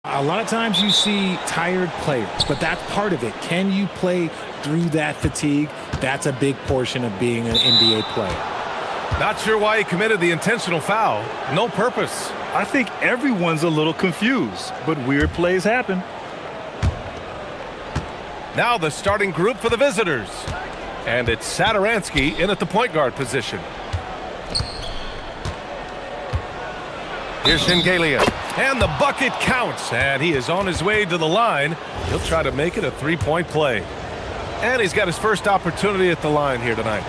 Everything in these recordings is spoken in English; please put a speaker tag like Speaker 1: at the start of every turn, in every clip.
Speaker 1: A lot of times you see tired players, but that's part of it. Can you play through that fatigue? That's a big portion of being an NBA player.
Speaker 2: Not sure why he committed the intentional foul. No purpose.
Speaker 3: I think everyone's a little confused, but weird plays happen.
Speaker 2: Now the starting group for the visitors. And it's Saturansky in at the point guard position. Here's Shengelia. And the bucket counts. And he is on his way to the line. He'll try to make it a three-point play. And he's got his first opportunity at the line here tonight.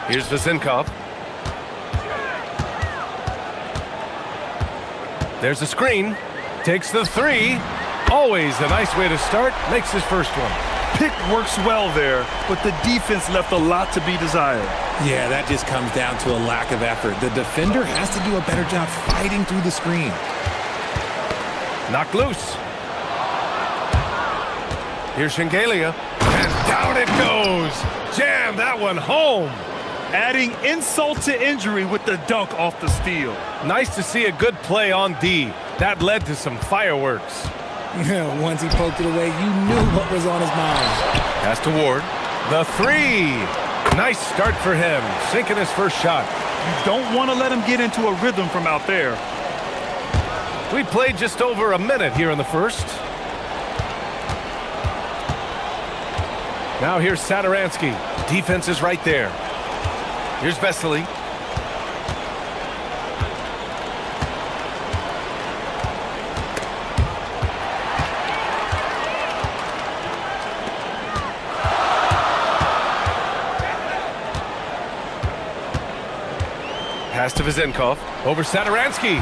Speaker 2: Here's Vezinkov. There's a screen. Takes the three. Always a nice way to start. Makes his first one.
Speaker 3: Pick works well there, but the defense left a lot to be desired.
Speaker 1: Yeah, that just comes down to a lack of effort. The defender has to do a better job fighting through the screen.
Speaker 2: Knocked loose. Here's Shengelia. And down it goes. Jam that one home.
Speaker 3: Adding insult to injury with the dunk off the steal.
Speaker 2: Nice to see a good play on D. That led to some fireworks.
Speaker 1: Once he poked it away, you knew what was on his mind.
Speaker 2: Pass to Ward. The three. Nice start for him. Sinking his first shot.
Speaker 3: You don't want to let him get into a rhythm from out there.
Speaker 2: We played just over a minute here in the first. Now here's Saturansky. Defense is right there. Here's Vesely. Pass to Vezinkov. Over Saturansky.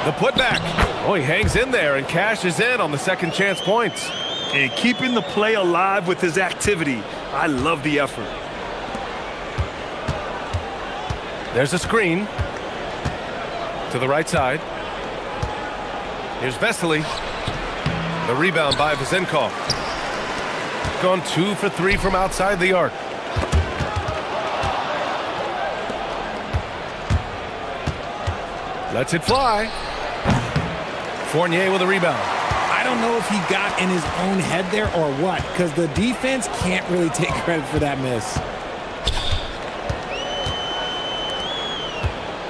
Speaker 2: The putback. Oh, he hangs in there and cashes in on the second chance points.
Speaker 3: And keeping the play alive with his activity. I love the effort.
Speaker 2: There's a screen. To the right side. Here's Vesely. The rebound by Vezinkov. Gone 2 for 3 from outside the arc. Lets it fly. Fournier with a rebound.
Speaker 1: I don't know if he got in his own head there or what, because the defense can't really take credit for that miss.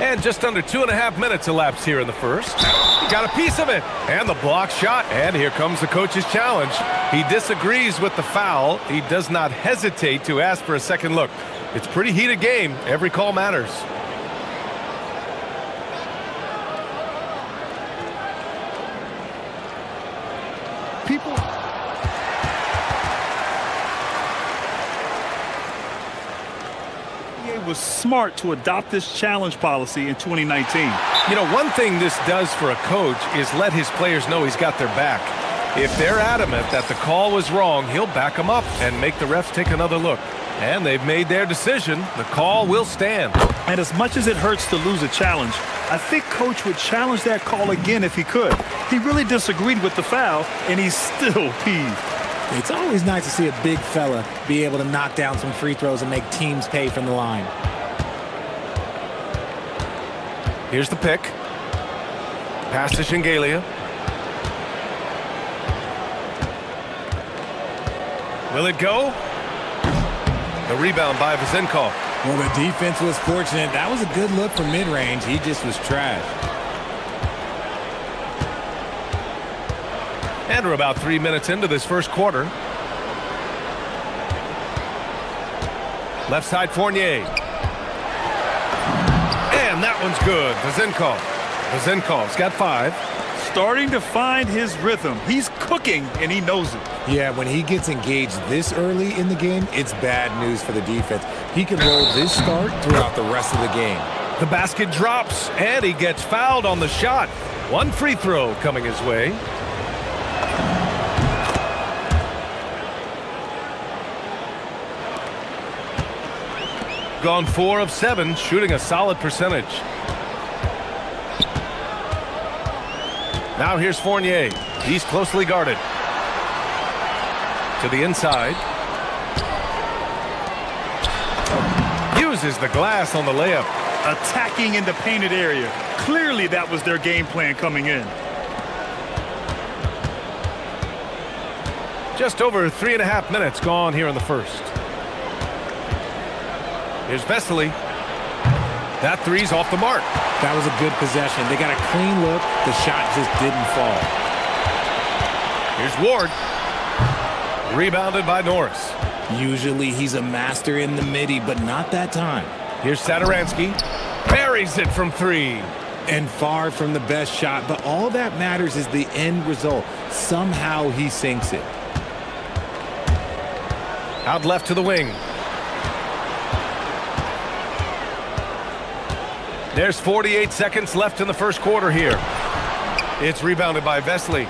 Speaker 2: And just under 2.5 minutes elapsed here in the first. He got a piece of it. And the block shot. And here comes the coach's challenge. He disagrees with the foul. He does not hesitate to ask for a second look. It's a pretty heated game. Every call matters.
Speaker 3: People was smart to adopt this challenge policy in 2019.
Speaker 2: You know, one thing this does for a coach is let his players know he's got their back. If they're adamant that the call was wrong, he'll back them up and make the refs take another look. And they've made their decision. The call will stand.
Speaker 3: And as much as it hurts to lose a challenge, I think Coach would challenge that call again if he could. He really disagreed with the foul, and he's still peeved.
Speaker 1: It's always nice to see a big fella be able to knock down some free throws and make teams pay from the line.
Speaker 2: Here's the pick. Pass to Shengelia. Will it go? The rebound by Vezinkov.
Speaker 1: Well, the defense was fortunate. That was a good look from mid-range. He just was trash.
Speaker 2: And we're about 3 minutes into this first quarter. Left side Fournier. And that one's good. Vezinkov. Vezinkov's got 5.
Speaker 3: Starting to find his rhythm. He's cooking, and he knows it.
Speaker 1: Yeah, when he gets engaged this early in the game, it's bad news for the defense. He can roll this start throughout the rest of the game.
Speaker 2: The basket drops, and he gets fouled on the shot. One free throw coming his way. Gone 4 of 7, shooting a solid percentage. Now here's Fournier. He's closely guarded. To the inside. uses the glass on the layup.
Speaker 3: Attacking in the painted area. Clearly that was their game plan coming in.
Speaker 2: Just over 3.5 minutes gone here in the first. Here's Vesely. That three's off the mark.
Speaker 1: That was a good possession. They got a clean look. The shot just didn't fall.
Speaker 2: Here's Ward. Rebounded by Norris.
Speaker 1: Usually he's a master in the midi, but not that time.
Speaker 2: Here's Saturansky. Buries it from three.
Speaker 1: And far from the best shot, but all that matters is the end result. Somehow he sinks it.
Speaker 2: Out left to the wing. There's 48 seconds left in the first quarter here. It's rebounded by Vesely.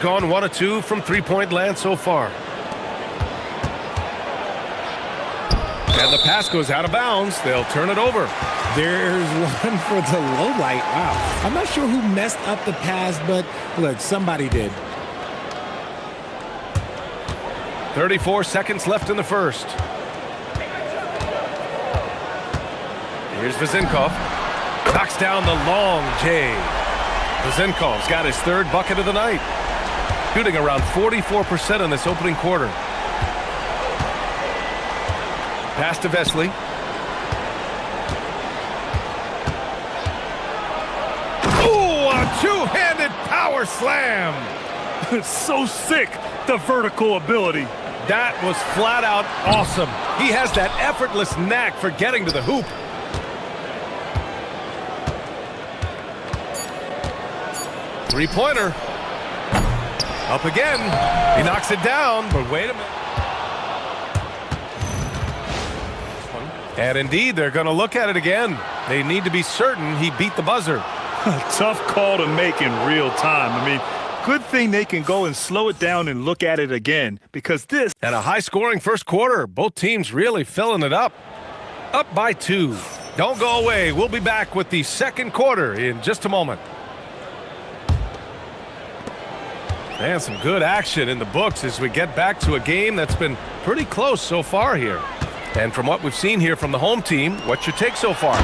Speaker 2: Gone 1 of 2 from three-point land so far. And the pass goes out of bounds. They'll turn it over.
Speaker 1: There's one for the low light. Wow. I'm not sure who messed up the pass, but look, somebody did.
Speaker 2: 34 seconds left in the first. Here's Vezinkov. Knocks down the long J. Vezinkov's got his third bucket of the night. Shooting around 44% in this opening quarter. Pass to Vesely. Ooh, a two-handed power slam.
Speaker 3: It's so sick, the vertical ability.
Speaker 2: That was flat out awesome. He has that effortless knack for getting to the hoop. Three-pointer. Up again. He knocks it down, but wait a minute. And indeed, they're going to look at it again. They need to be certain he beat the buzzer.
Speaker 3: Tough call to make in real time. I mean, good thing they can go and slow it down and look at it again, because this...
Speaker 2: And a high-scoring first quarter. Both teams really filling it up. Up by 2. Don't go away. We'll be back with the second quarter in just a moment. And some good action in the books as we get back to a game that's been pretty close so far here. And from what we've seen here from the home team, what's your take so far?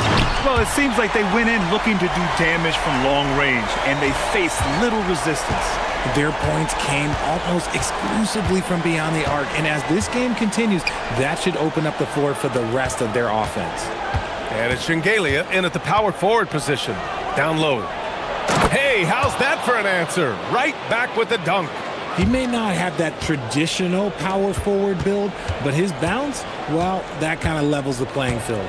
Speaker 3: Well, it seems like they went in looking to do damage from long range, and they faced little resistance.
Speaker 1: Their points came almost exclusively from beyond the arc, and as this game continues, that should open up the floor for the rest of their offense.
Speaker 2: And it's Shengelia in at the power forward position. Down low. Hey, how's that for an answer? Right back with the dunk.
Speaker 1: He may not have that traditional power forward build, but his bounce, well, that kind of levels the playing field.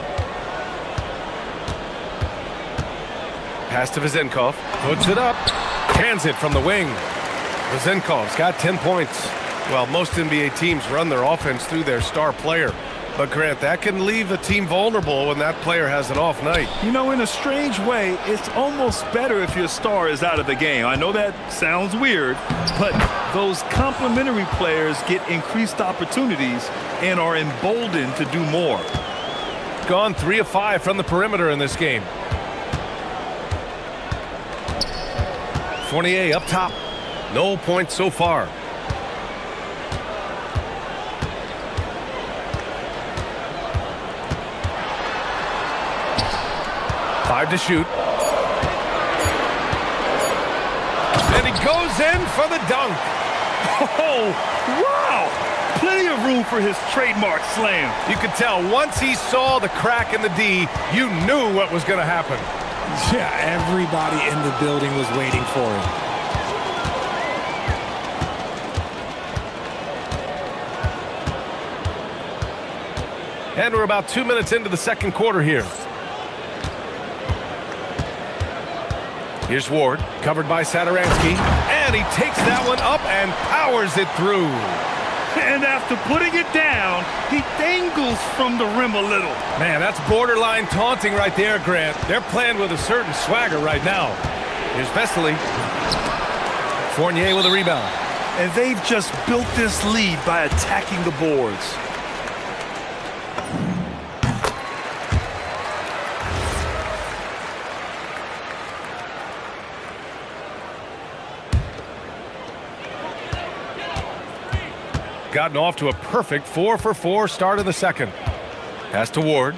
Speaker 2: Pass to Vezinkov. Puts it up. Cans it from the wing. Vezinkov's got 10 points. Well, most NBA teams run their offense through their star player. But, Grant, that can leave a team vulnerable when that player has an off night.
Speaker 3: You know, in a strange way, it's almost better if your star is out of the game. I know that sounds weird, but those complementary players get increased opportunities and are emboldened to do more.
Speaker 2: Gone 3 of 5 from the perimeter in this game. Fournier up top. No points so far. Five to shoot. And he goes in for the dunk.
Speaker 3: Oh, wow! Plenty of room for his trademark slam.
Speaker 2: You could tell once he saw the crack in the D, you knew what was going to happen.
Speaker 1: Yeah, everybody in the building was waiting for him.
Speaker 2: And we're about 2 minutes into the second quarter here. Here's Ward, covered by Saturansky, and he takes that one up and powers it through.
Speaker 3: And after putting it down, he dangles from the rim a little.
Speaker 2: Man, that's borderline taunting right there, Grant. They're playing with a certain swagger right now. Here's Vesely. Fournier with a rebound.
Speaker 3: And they've just built this lead by attacking the boards.
Speaker 2: Gotten off to a perfect 4-for-4 start of the second. Pass to Ward.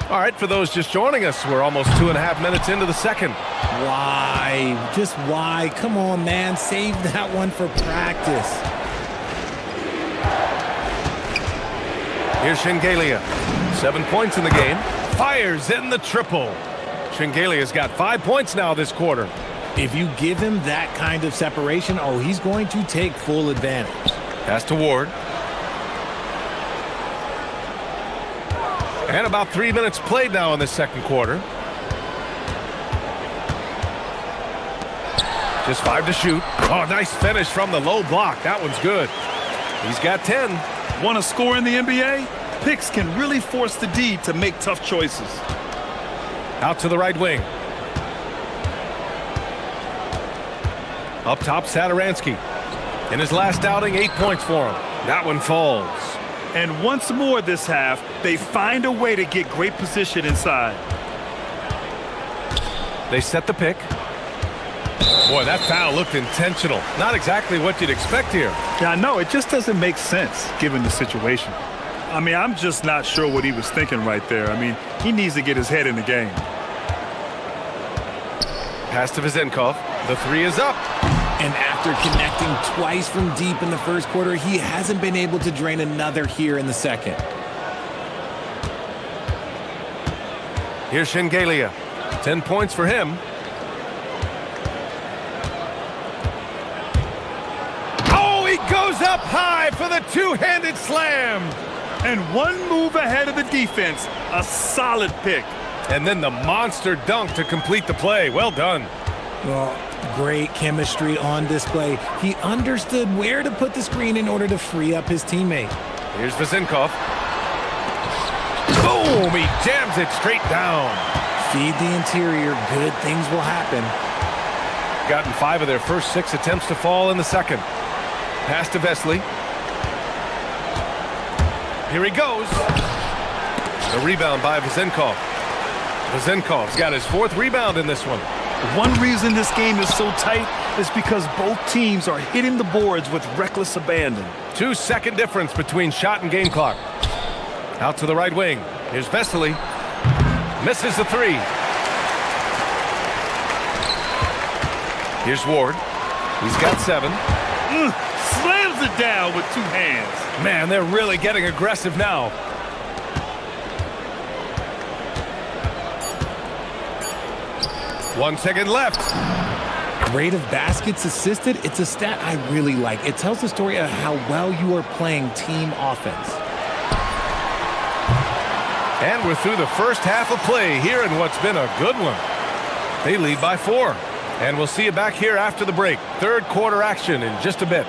Speaker 2: All right, for those just joining us, we're almost 2.5 minutes into the second.
Speaker 1: Why? Just why? Come on, man. Save that one for practice.
Speaker 2: Here's Shengelia. 7 points in the game. Fires in the triple. Shengelia's got 5 points now this quarter.
Speaker 1: If you give him that kind of separation, oh, he's going to take full advantage.
Speaker 2: Pass to Ward. And about 3 minutes played now in the second quarter. Just 5 to shoot. Oh, nice finish from the low block. That one's good. He's got 10.
Speaker 3: Want to score in the NBA? Picks can really force the D to make tough choices.
Speaker 2: Out to the right wing. Up top, Saturansky. In his last outing, 8 points for him. That one falls.
Speaker 3: And once more this half, they find a way to get great position inside.
Speaker 2: They set the pick. Boy, that foul looked intentional. Not exactly what you'd expect here.
Speaker 3: Yeah, I know. It just doesn't make sense given the situation. I mean, I'm just not sure what he was thinking right there. I mean, he needs to get his head in the game.
Speaker 2: Pass to Vezenkov. The three is up.
Speaker 1: And after connecting twice from deep in the first quarter, he hasn't been able to drain another here in the second.
Speaker 2: Here's Shengelia. 10 points for him. Oh, he goes up high for the two-handed slam.
Speaker 3: And one move ahead of the defense. A solid pick.
Speaker 2: And then the monster dunk to complete the play. Well done.
Speaker 1: Well, great chemistry on display. He understood where to put the screen in order to free up his teammate.
Speaker 2: Here's Vezenkov. Boom! He jams it straight down.
Speaker 1: Feed the interior. Good things will happen.
Speaker 2: Gotten 5 of their first 6 attempts to fall in the second. Pass to Vesely. Here he goes. The rebound by Vezenkov. Vezenkov's got his 4th rebound in this one.
Speaker 3: One reason this game is so tight is because both teams are hitting the boards with reckless abandon.
Speaker 2: 2-second difference between shot and game clock. Out to the right wing. Here's Vesely. Misses the 3. Here's Ward. He's got 7.
Speaker 3: Slams it down with 2 hands.
Speaker 2: Man, they're really getting aggressive now. One second left.
Speaker 1: Rate of baskets assisted, it's a stat I really like. It tells the story of how well you are playing team offense.
Speaker 2: And we're through the first half of play here in what's been a good one. They lead by 4. And we'll see you back here after the break. Third quarter action in just a bit.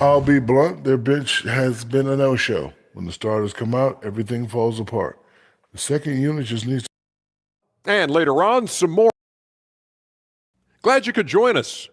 Speaker 4: I'll be blunt, their bench has been a no-show. When the starters come out, everything falls apart. The second unit just needs to...
Speaker 5: And later on, some more. Glad you could join us.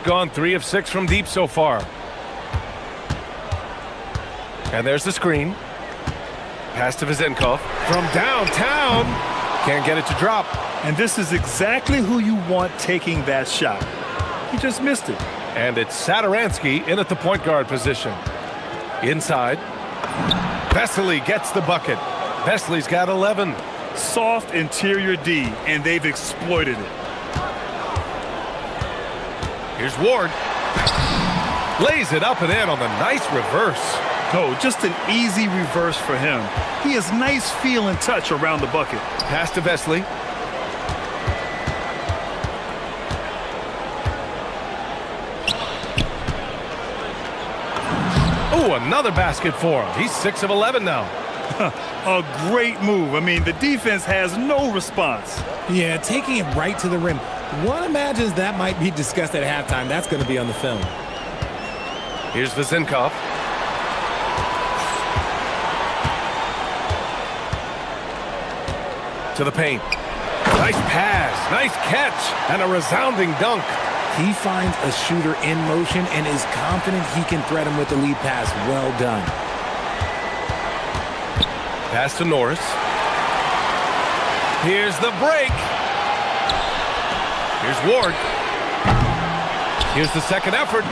Speaker 2: Gone 3 of 6 from deep so far. And there's the screen. Pass to Vezenkov from downtown. Can't get it to drop.
Speaker 3: And this is exactly who you want taking that shot. He just missed it.
Speaker 2: And it's Saturansky in at the point guard position. Inside. Vesely gets the bucket. Vesely's got 11.
Speaker 3: Soft interior D, and they've exploited it.
Speaker 2: Here's Ward. Lays it up and in on the nice reverse.
Speaker 3: Oh, just an easy reverse for him. He has nice feel and touch around the bucket.
Speaker 2: Pass to Vesely. Oh, another basket for him. He's 6 of 11 now.
Speaker 3: A great move. I mean, the defense has no response.
Speaker 1: Yeah, taking it right to the rim. One imagines that might be discussed at halftime. That's going to be on the film.
Speaker 2: Here's Vezenkov. To the paint. Nice pass, nice catch, and a resounding dunk.
Speaker 1: He finds a shooter in motion and is confident he can threat him with the lead pass. Well done.
Speaker 2: Pass to Norris. Here's the break. Here's Ward. Here's the second effort,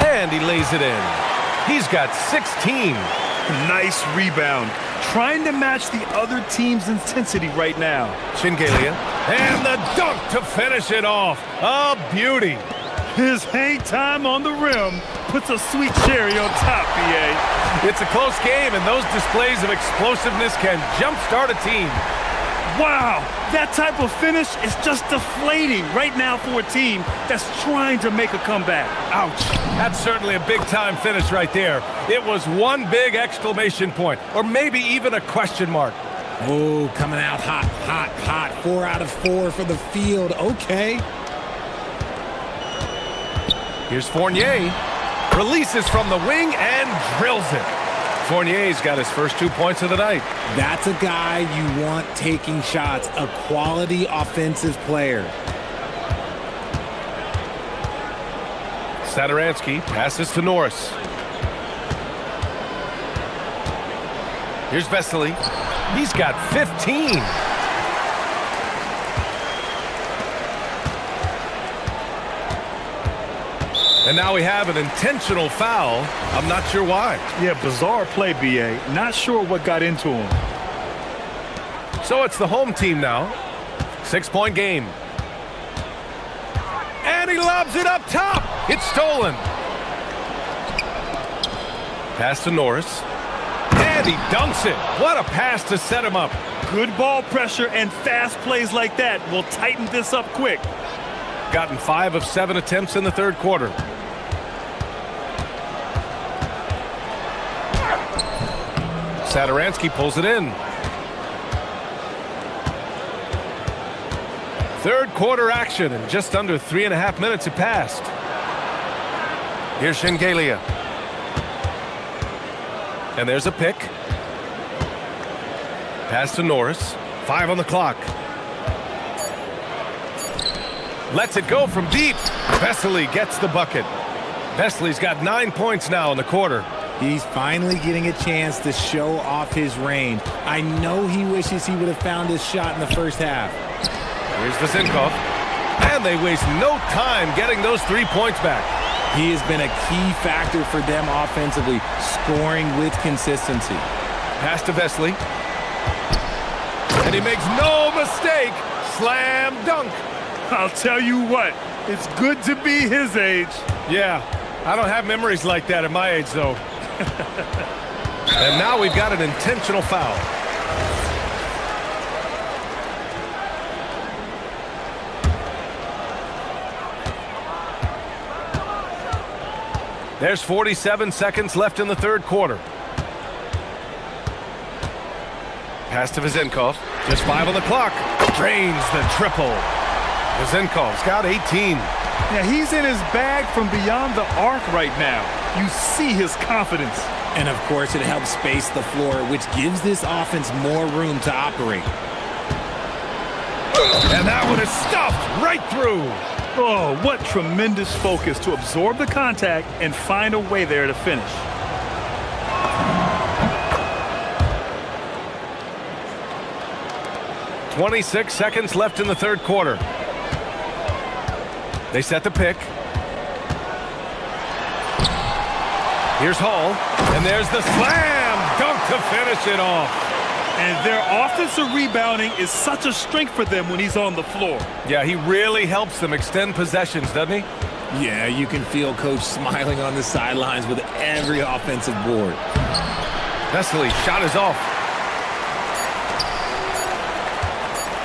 Speaker 2: and he lays it in. He's got 16.
Speaker 3: Nice rebound. Trying to match the other team's intensity right now.
Speaker 2: Shingelia. And the dunk to finish it off. A beauty.
Speaker 3: His hang time on the rim puts a sweet cherry on top, BA.
Speaker 2: It's a close game, and those displays of explosiveness can jumpstart a team.
Speaker 3: Wow, that type of finish is just deflating right now for a team that's trying to make a comeback.
Speaker 2: Ouch. That's certainly a big-time finish right there. It was one big exclamation point, or maybe even a question mark.
Speaker 1: Oh, coming out hot, hot, hot. 4 out of 4 for the field. Okay.
Speaker 2: Here's Fournier. Releases from the wing and drills it. Fournier's got his first 2 points of the night.
Speaker 1: That's a guy you want taking shots, a quality offensive player.
Speaker 2: Satoransky passes to Norris. Here's Vesely. He's got 15. And now we have an intentional foul. I'm not sure why.
Speaker 3: Yeah, bizarre play, BA. Not sure what got into him.
Speaker 2: So it's the home team now. 6-point game. And he lobs it up top. It's stolen. Pass to Norris. And he dunks it. What a pass to set him up.
Speaker 3: Good ball pressure and fast plays like that will tighten this up quick.
Speaker 2: Gotten 5 of 7 attempts in the third quarter. Satoransky pulls it in. Third quarter action, and just under 3.5 minutes have passed. Here's Shingelia. And there's a pick. Pass to Norris. 5 on the clock. Lets it go from deep. Vesely gets the bucket. Vesely's got 9 points now in the quarter.
Speaker 1: He's finally getting a chance to show off his range. I know he wishes he would have found his shot in the first half.
Speaker 2: Here's Vezenkov. And they waste no time getting those 3 points back.
Speaker 1: He has been a key factor for them offensively, scoring with consistency.
Speaker 2: Pass to Vesely. And he makes no mistake. Slam dunk.
Speaker 3: I'll tell you what, it's good to be his age.
Speaker 2: Yeah, I don't have memories like that at my age, though. And now we've got an intentional foul. There's 47 seconds left in the third quarter. Pass to Vezenkov. Just 5 on the clock. Drains the triple. Vezenkov's got 18.
Speaker 3: Yeah, he's in his bag from beyond the arc right now. You see his confidence.
Speaker 1: And of course, it helps space the floor, which gives this offense more room to operate.
Speaker 2: And that one is stuffed right through.
Speaker 3: Oh, what tremendous focus to absorb the contact and find a way there to finish.
Speaker 2: .26 seconds left in the third quarter. They set the pick. Here's Hall, and there's the slam dunk to finish it off.
Speaker 3: And their offensive rebounding is such a strength for them when he's on the floor.
Speaker 2: Yeah, he really helps them extend possessions, doesn't he?
Speaker 1: Yeah, you can feel Coach smiling on the sidelines with every offensive board.
Speaker 2: Vesely, shot is off.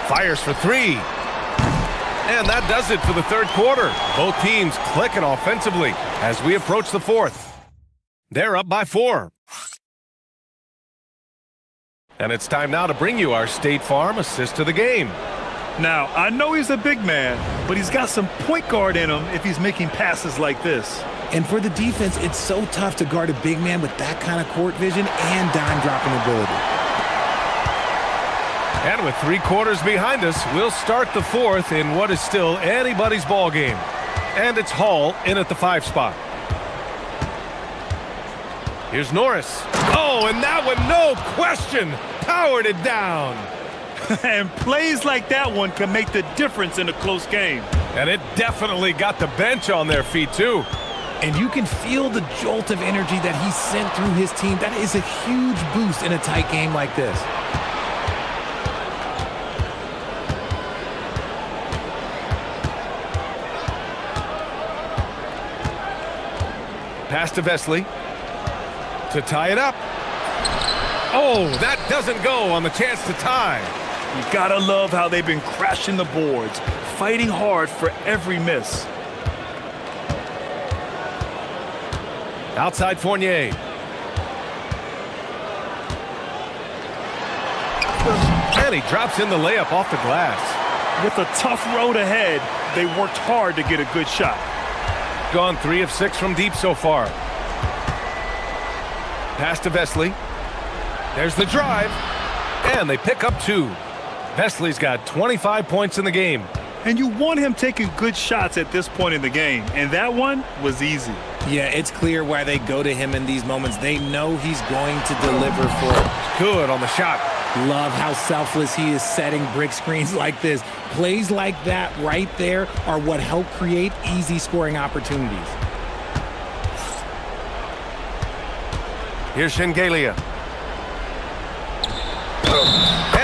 Speaker 2: Fires for three. And that does it for the third quarter. Both teams clicking offensively as we approach the fourth. They're up by 4. And it's time now to bring you our State Farm assist of the game.
Speaker 3: Now, I know he's a big man, but he's got some point guard in him if he's making passes like this.
Speaker 1: And for the defense, it's so tough to guard a big man with that kind of court vision and dime-dropping ability.
Speaker 2: And with 3 quarters behind us, we'll start the fourth in what is still anybody's ball game. And it's Hall in at the 5 spot. Here's Norris. Oh, and that one, no question, powered it down.
Speaker 3: And plays like that one can make the difference in a close game.
Speaker 2: And it definitely got the bench on their feet, too.
Speaker 1: And you can feel the jolt of energy that he sent through his team. That is a huge boost in a tight game like this.
Speaker 2: Pass to Vesely to tie it up. Oh, that doesn't go on the chance to tie.
Speaker 3: You gotta love how they've been crashing the boards, fighting hard for every miss.
Speaker 2: Outside Fournier. And he drops in the layup off the glass.
Speaker 3: With a tough road ahead, they worked hard to get a good shot.
Speaker 2: Gone 3 of 6 from deep so far. Pass to Vesely. There's the drive. And they pick up 2. Vesely's got 25 points in the game.
Speaker 3: And you want him taking good shots at this point in the game. And that one was easy.
Speaker 1: Yeah, it's clear why they go to him in these moments. They know he's going to deliver for them.
Speaker 2: Good on the shot.
Speaker 1: Love how selfless he is setting brick screens like this. Plays like that right there are what help create easy scoring opportunities.
Speaker 2: Here's Shengelia.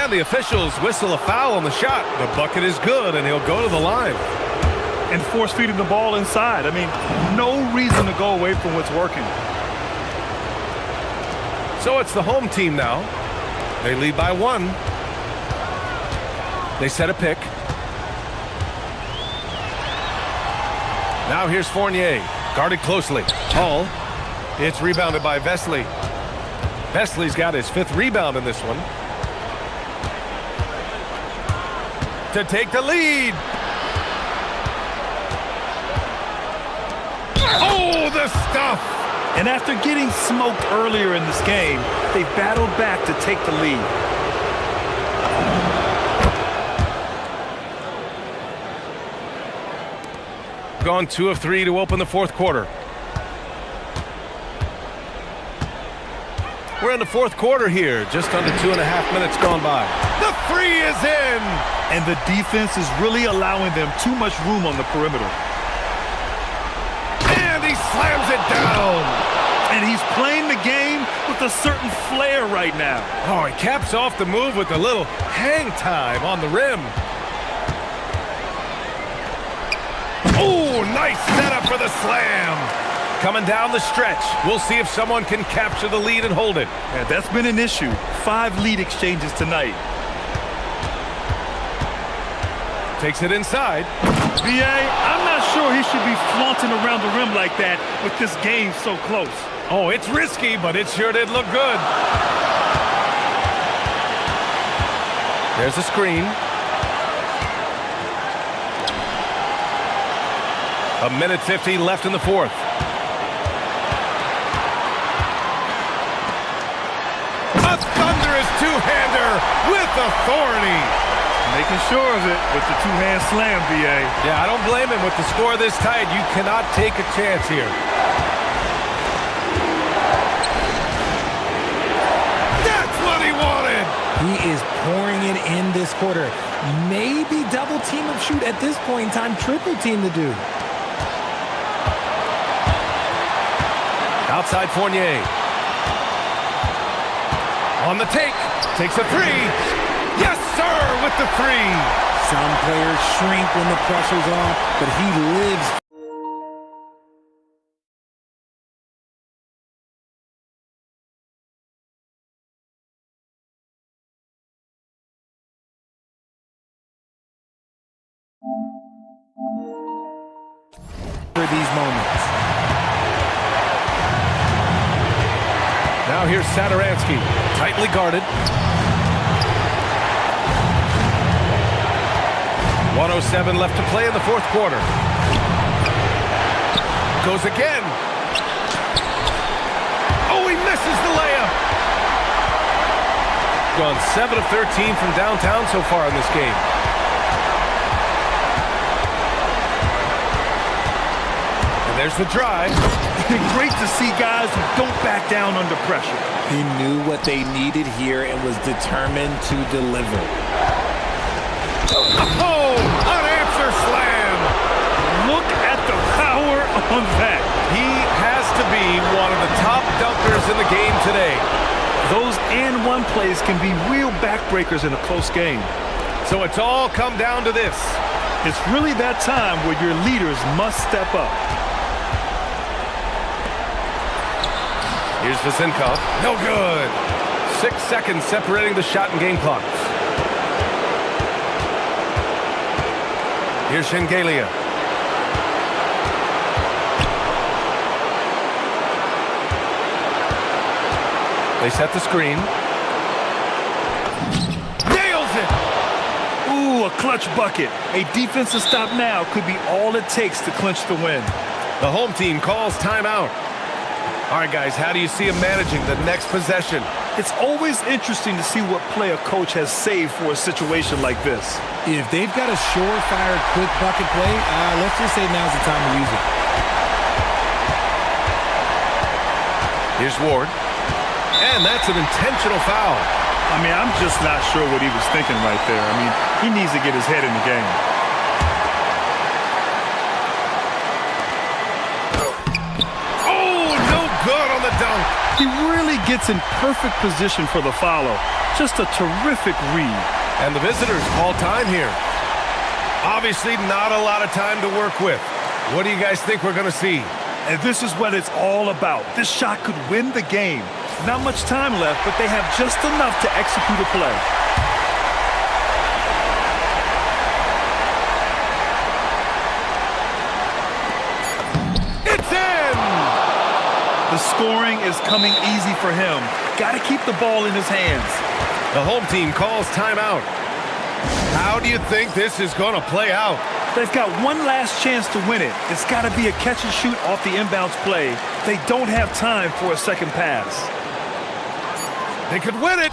Speaker 2: And the officials whistle a foul on the shot. The bucket is good, and he'll go to the line.
Speaker 3: And force feeding the ball inside. I mean, no reason to go away from what's working.
Speaker 2: So it's the home team now. They lead by 1. They set a pick. Now here's Fournier, guarded closely. Hall. It's rebounded by Vesely. Vesely's got his 5th rebound in this one. To take the lead. Oh, the stuff!
Speaker 3: And after getting smoked earlier in this game, they battled back to take the lead.
Speaker 2: Gone 2 of 3 to open the 4th quarter. We're in the 4th quarter here, just under 2.5 minutes gone by. The 3 is in!
Speaker 3: And the defense is really allowing them too much room on the perimeter.
Speaker 2: And he slams it down!
Speaker 3: And he's playing the game with a certain flair right now.
Speaker 2: Oh, he caps off the move with a little hang time on the rim. Oh, nice setup for the slam. Coming down the stretch. We'll see if someone can capture the lead and hold it.
Speaker 3: Yeah, that's been an issue. 5 lead exchanges tonight.
Speaker 2: Takes it inside.
Speaker 3: BA, I'm not sure he should be flaunting around the rim like that with this game so close.
Speaker 2: Oh, it's risky, but it sure did look good. There's a screen. A minute 50 left in the 4th. A thunderous two-hander with authority.
Speaker 3: Making sure of it with the two-hand slam, BA.
Speaker 2: Yeah, I don't blame him. With the score this tight, you cannot take a chance here. That's what he wanted.
Speaker 1: He is pouring it in this quarter. Maybe double team him shoot at this point in time, triple team the dude.
Speaker 2: Outside Fournier. On the take. Takes a three. Yes, sir, with the three.
Speaker 1: Some players shrink when the pressure's on, but he lives for these moments.
Speaker 2: Now here's Sadaransky, tightly guarded. 1:07 left to play in the fourth quarter. Goes again. Oh, he misses the layup. Gone 7 of 13 from downtown so far in this game. And there's the drive.
Speaker 3: Great to see guys who don't back down under pressure.
Speaker 1: He knew what they needed here and was determined to deliver.
Speaker 2: Oh, unanswered slam.
Speaker 3: Look at the power on that.
Speaker 2: He has to be one of the top dunkers in the game today.
Speaker 3: Those and one plays can be real backbreakers in a close game.
Speaker 2: So it's all come down to this.
Speaker 3: It's really that time where your leaders must step up.
Speaker 2: Here's Vasenkov. No good. 6 seconds separating the shot and game clocks. Here's Shengelia. They set the screen. Nails it!
Speaker 3: Ooh, a clutch bucket. A defensive stop now could be all it takes to clinch the win.
Speaker 2: The home team calls timeout. All right, guys, how do you see him managing the next possession?
Speaker 3: It's always interesting to see what play a coach has saved for a situation like this.
Speaker 1: If they've got a surefire, quick bucket play, let's just say now's the time to use it.
Speaker 2: Here's Ward. And that's an intentional foul.
Speaker 3: I mean, I'm just not sure what he was thinking right there. I mean, he needs to get his head in the game.
Speaker 2: Oh, no good on the dunk.
Speaker 3: He really gets in perfect position for the follow. Just a terrific read.
Speaker 2: And the visitors call time here. Obviously not a lot of time to work with. What do you guys think we're going to see?
Speaker 3: And this is what it's all about. This shot could win the game. Not much time left, but they have just enough to execute a play.
Speaker 2: It's in!
Speaker 3: The scoring is coming easy for him. Got to keep the ball in his hands.
Speaker 2: The home team calls timeout. How do you think this is going to play out?
Speaker 3: They've got one last chance to win it. It's got to be a catch and shoot off the inbounds play. They don't have time for a second pass.
Speaker 2: They could win it.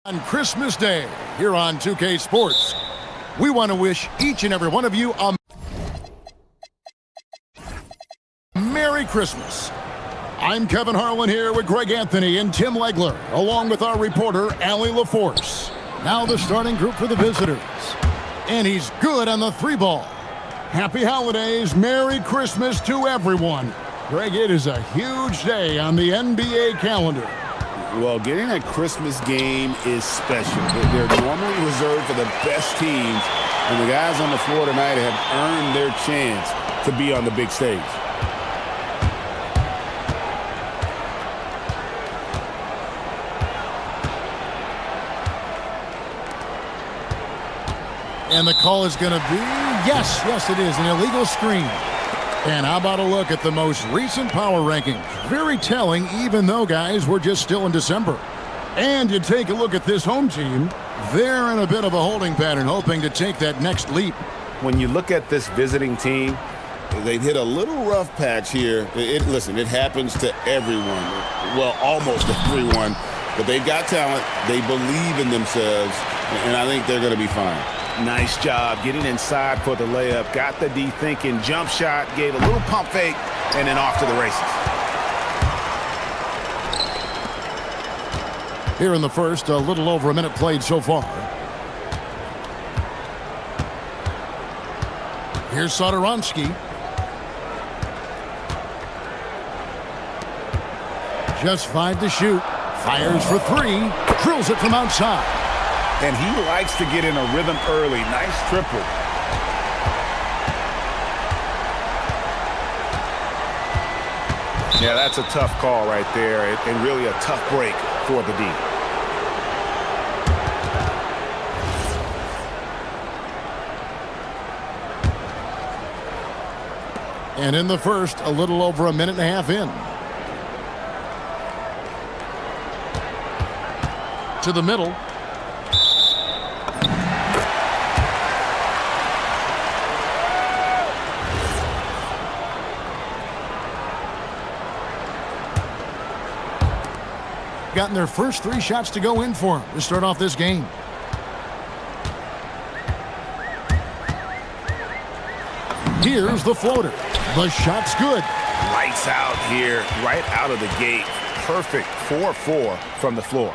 Speaker 6: On Christmas Day, here on 2K Sports, we want to wish each and every one of you a Merry Christmas. I'm Kevin Harlan here with Greg Anthony and Tim Legler, along with our reporter, Allie LaForce. Now the starting group for the visitors. And he's good on the three ball. Happy holidays, Merry Christmas to everyone. Greg, it is a huge day on the NBA calendar.
Speaker 7: Well, getting a Christmas game is special. They're normally reserved for the best teams, and the guys on the floor tonight have earned their chance to be on the big stage.
Speaker 6: And the call is going to be, yes, it is, an illegal screen. And how about a look at the most recent power rankings? Very telling, even though, guys, we're just still in December. And you take a look at this home team, they're in a bit of a holding pattern, hoping to take that next leap.
Speaker 7: When you look at this visiting team, they've hit a little rough patch here. Listen, it happens to everyone. Well, almost everyone. But they've got talent. They believe in themselves. And I think they're going to be fine. Nice job getting inside for the layup. Got the D thinking. Jump shot. Gave a little pump fake. And then off to the races.
Speaker 6: Here in the first, a little over a minute played so far. Here's Satoransky. Just 5 to shoot. Fires for 3. Drills it from outside.
Speaker 7: And he likes to get in a rhythm early. Nice triple. Yeah, that's a tough call right there, and really a tough break for the D.
Speaker 6: And in the first, a little over a minute and a half in. To the middle. Gotten their first 3 shots to go in for them to start off this game. Here's the floater. The shot's good.
Speaker 7: Lights out here, right out of the gate. Perfect 4-4 from the floor.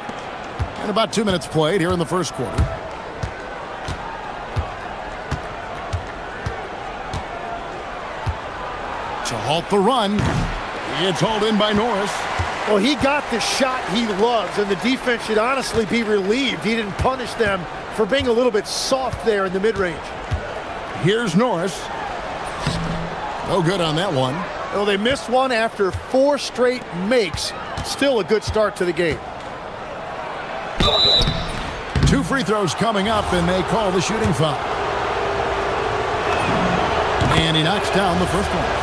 Speaker 6: And about 2 minutes played here in the first quarter. To halt the run. It's hauled in by Norris.
Speaker 8: Well, he got the shot he loves, and the defense should honestly be relieved he didn't punish them for being a little bit soft there in the mid-range.
Speaker 6: Here's Norris. No good on that one.
Speaker 8: Well, they missed one after 4 straight makes. Still a good start to the game.
Speaker 6: 2 free throws coming up, and they call the shooting foul. And he knocks down the first one.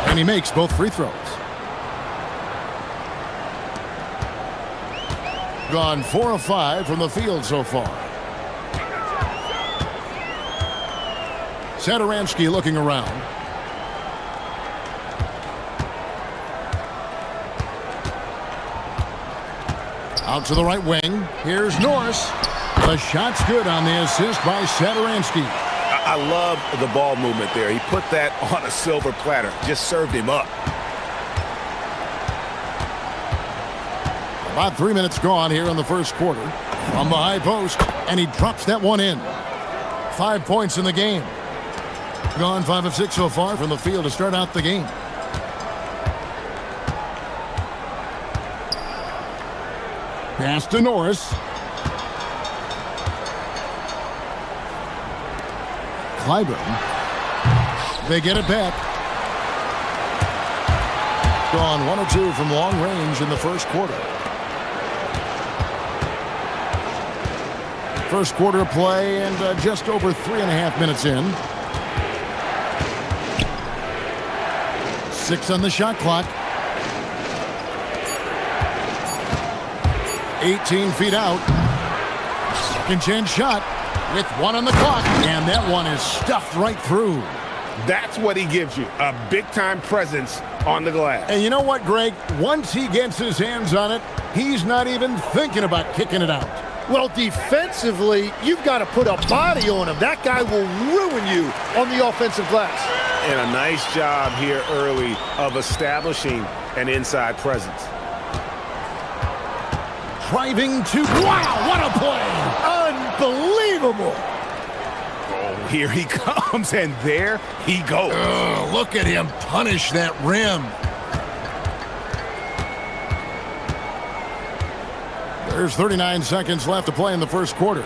Speaker 6: And he makes both free throws. Gone 4 of 5 from the field so far. Satoransky looking around. Out to the right wing. Here's Norris. The shot's good on the assist by Satoransky.
Speaker 7: I love the ball movement there. He put that on a silver platter. Just served him up.
Speaker 6: About 3 minutes gone here in the first quarter. From the high post, and he drops that one in. 5 points in the game. Gone 5 of 6 so far from the field to start out the game. Pass to Norris. Clyburn. They get it back. Gone 1 of 2 from long range in the first quarter. First quarter of play, and just over 3.5 minutes in. 6 on the shot clock. 18 feet out. Second chance shot with 1 on the clock. And that one is stuffed right through.
Speaker 7: That's what he gives you, a big-time presence on the glass.
Speaker 6: And you know what, Greg? Once he gets his hands on it, he's not even thinking about kicking it out.
Speaker 8: Well, defensively, you've got to put a body on him. That guy will ruin you on the offensive glass.
Speaker 7: And a nice job here early of establishing an inside presence.
Speaker 6: Driving to... Wow, what a play!
Speaker 8: Unbelievable!
Speaker 7: Oh, here he comes, and there he goes.
Speaker 6: Look at him punish that rim. There's 39 seconds left to play in the first quarter.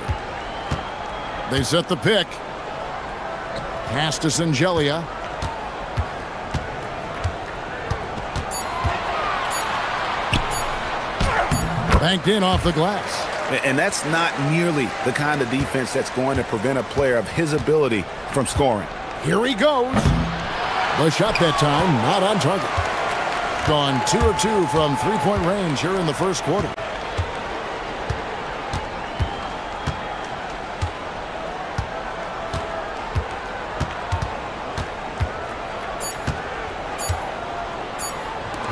Speaker 6: They set the pick. Pass to Singelia. Banked in off the glass.
Speaker 7: And that's not nearly the kind of defense that's going to prevent a player of his ability from scoring.
Speaker 6: Here he goes. The shot that time, not on target. Gone 2 of 2 from three-point range here in the first quarter.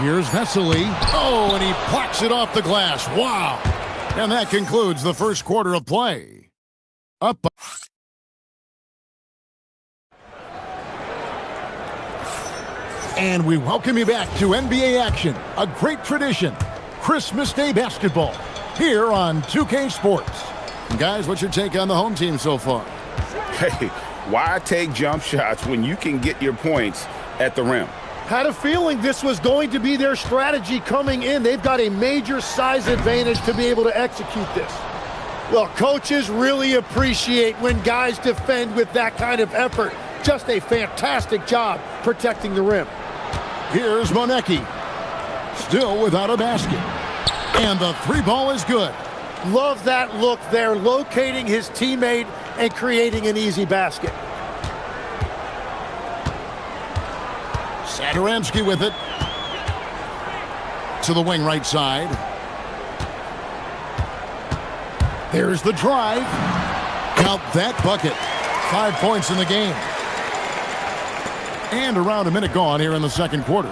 Speaker 6: Here's Vesely. Oh, and he plucks it off the glass. Wow. And that concludes the first quarter of play. Up. And we welcome you back to NBA action, a great tradition, Christmas Day basketball, here on 2K Sports. And guys, what's your take on the home team so far?
Speaker 7: Hey, why take jump shots when you can get your points at the rim?
Speaker 8: Had a feeling this was going to be their strategy coming in. They've got a major size advantage to be able to execute this. Well, coaches really appreciate when guys defend with that kind of effort. Just a fantastic job protecting the rim.
Speaker 6: Here's Monecki. Still without a basket. And the three ball is good.
Speaker 8: Love that look there, locating his teammate and creating an easy basket.
Speaker 6: Satoransky with it. To the wing right side. There's the drive. Count that bucket. 5 points in the game. And around a minute gone here in the second quarter.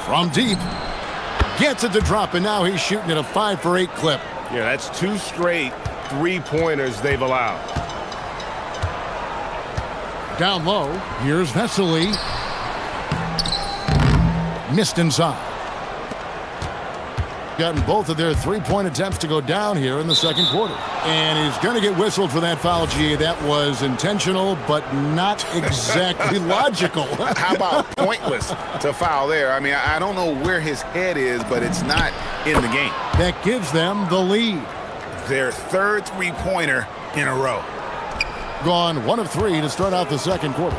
Speaker 6: From deep. Gets it to drop, and now he's shooting at a 5 for 8 clip.
Speaker 7: Yeah, that's 2 straight three-pointers they've allowed.
Speaker 6: Down low, here's Vesely. Missed inside. Gotten both of their three-point attempts to go down here in the second quarter. And he's going to get whistled for that foul, G. That was intentional, but not exactly logical.
Speaker 7: How about pointless to foul there? I mean, I don't know where his head is, but it's not in the game.
Speaker 6: That gives them the lead.
Speaker 7: Their third three-pointer in a row.
Speaker 6: Gone 1 of 3 to start out the second quarter.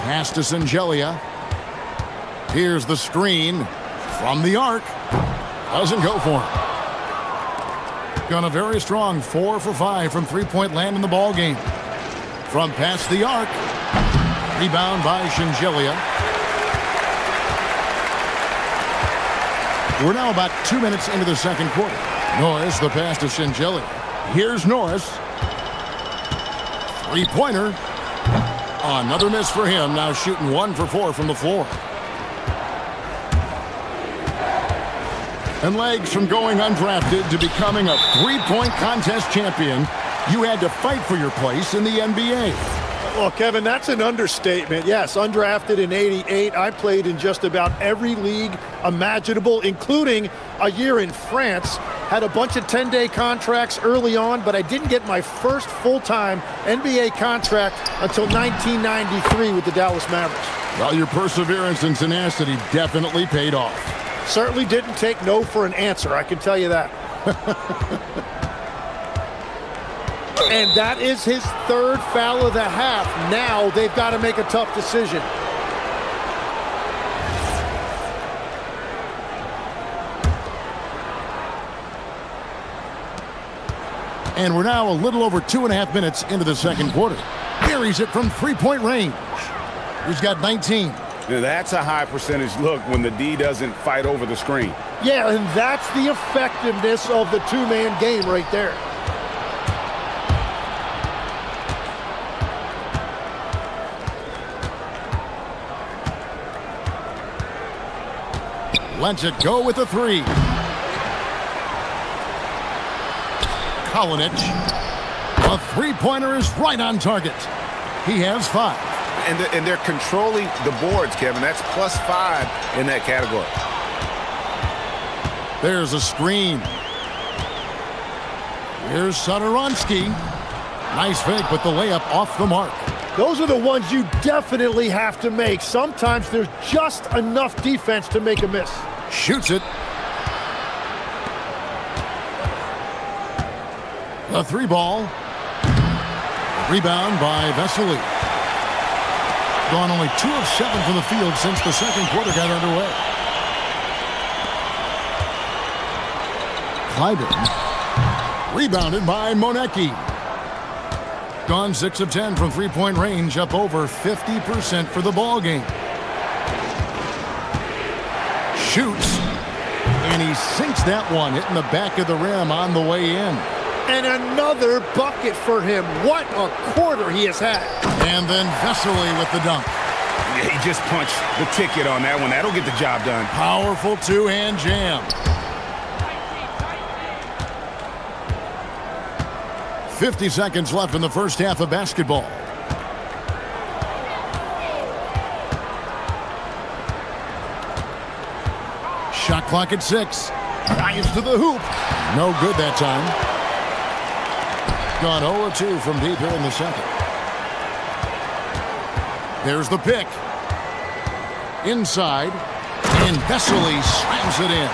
Speaker 6: Pass to Singelia. Here's the screen from the arc. Doesn't go for him. Gone a very strong 4 for 5 from three-point land in the ball game. From past the arc. Rebound by Singelia. We're now about 2 minutes into the second quarter. Norris, the pass to Singelia. Here's Norris. Three-pointer. Another miss for him. Now shooting 1 for 4 from the floor. And legs from going undrafted to becoming a three-point contest champion, you had to fight for your place in the NBA.
Speaker 8: Well, Kevin, that's an understatement. Yes, undrafted in '88. I played in just about every league imaginable, including a year in France. Had a bunch of 10-day contracts early on, but I didn't get my first full-time NBA contract until 1993 with the Dallas Mavericks.
Speaker 6: Well, your perseverance and tenacity definitely paid off.
Speaker 8: Certainly didn't take no for an answer, I can tell you that. And that is his third foul of the half. Now they've got to make a tough decision.
Speaker 6: And we're now a little over 2.5 minutes into the second quarter. Buries it from three-point range. He's got 19.
Speaker 7: Now that's a high percentage look when the D doesn't fight over the screen.
Speaker 8: Yeah, and that's the effectiveness of the two-man game right there.
Speaker 6: Lets it go with the three. Kalinic. A three-pointer is right on target. He has 5.
Speaker 7: And they're controlling the boards, Kevin. That's +5 in that category.
Speaker 6: There's a screen. Here's Satoransky. Nice fake, but the layup off the mark.
Speaker 8: Those are the ones you definitely have to make. Sometimes there's just enough defense to make a miss.
Speaker 6: Shoots it. The three ball. Rebound by Vesely. Gone only 2 of 7 from the field since the second quarter got underway. Clyburn. Rebounded by Monecki. Gone 6 of 10 from three-point range, up over 50% for the ball game. Shoots. And he sinks that one, hitting the back of the rim on the way in.
Speaker 8: And another bucket for him. What a quarter he has had.
Speaker 6: And then Vesely with the dunk.
Speaker 7: Yeah, he just punched the ticket on that one. That'll get the job done.
Speaker 6: Powerful two-hand jam. 50 seconds left in the first half of basketball. Shot clock at 6. Drives to the hoop. No good that time. Gone 0-2 from deep here in the second. There's the pick. Inside. And Vesely slams it in.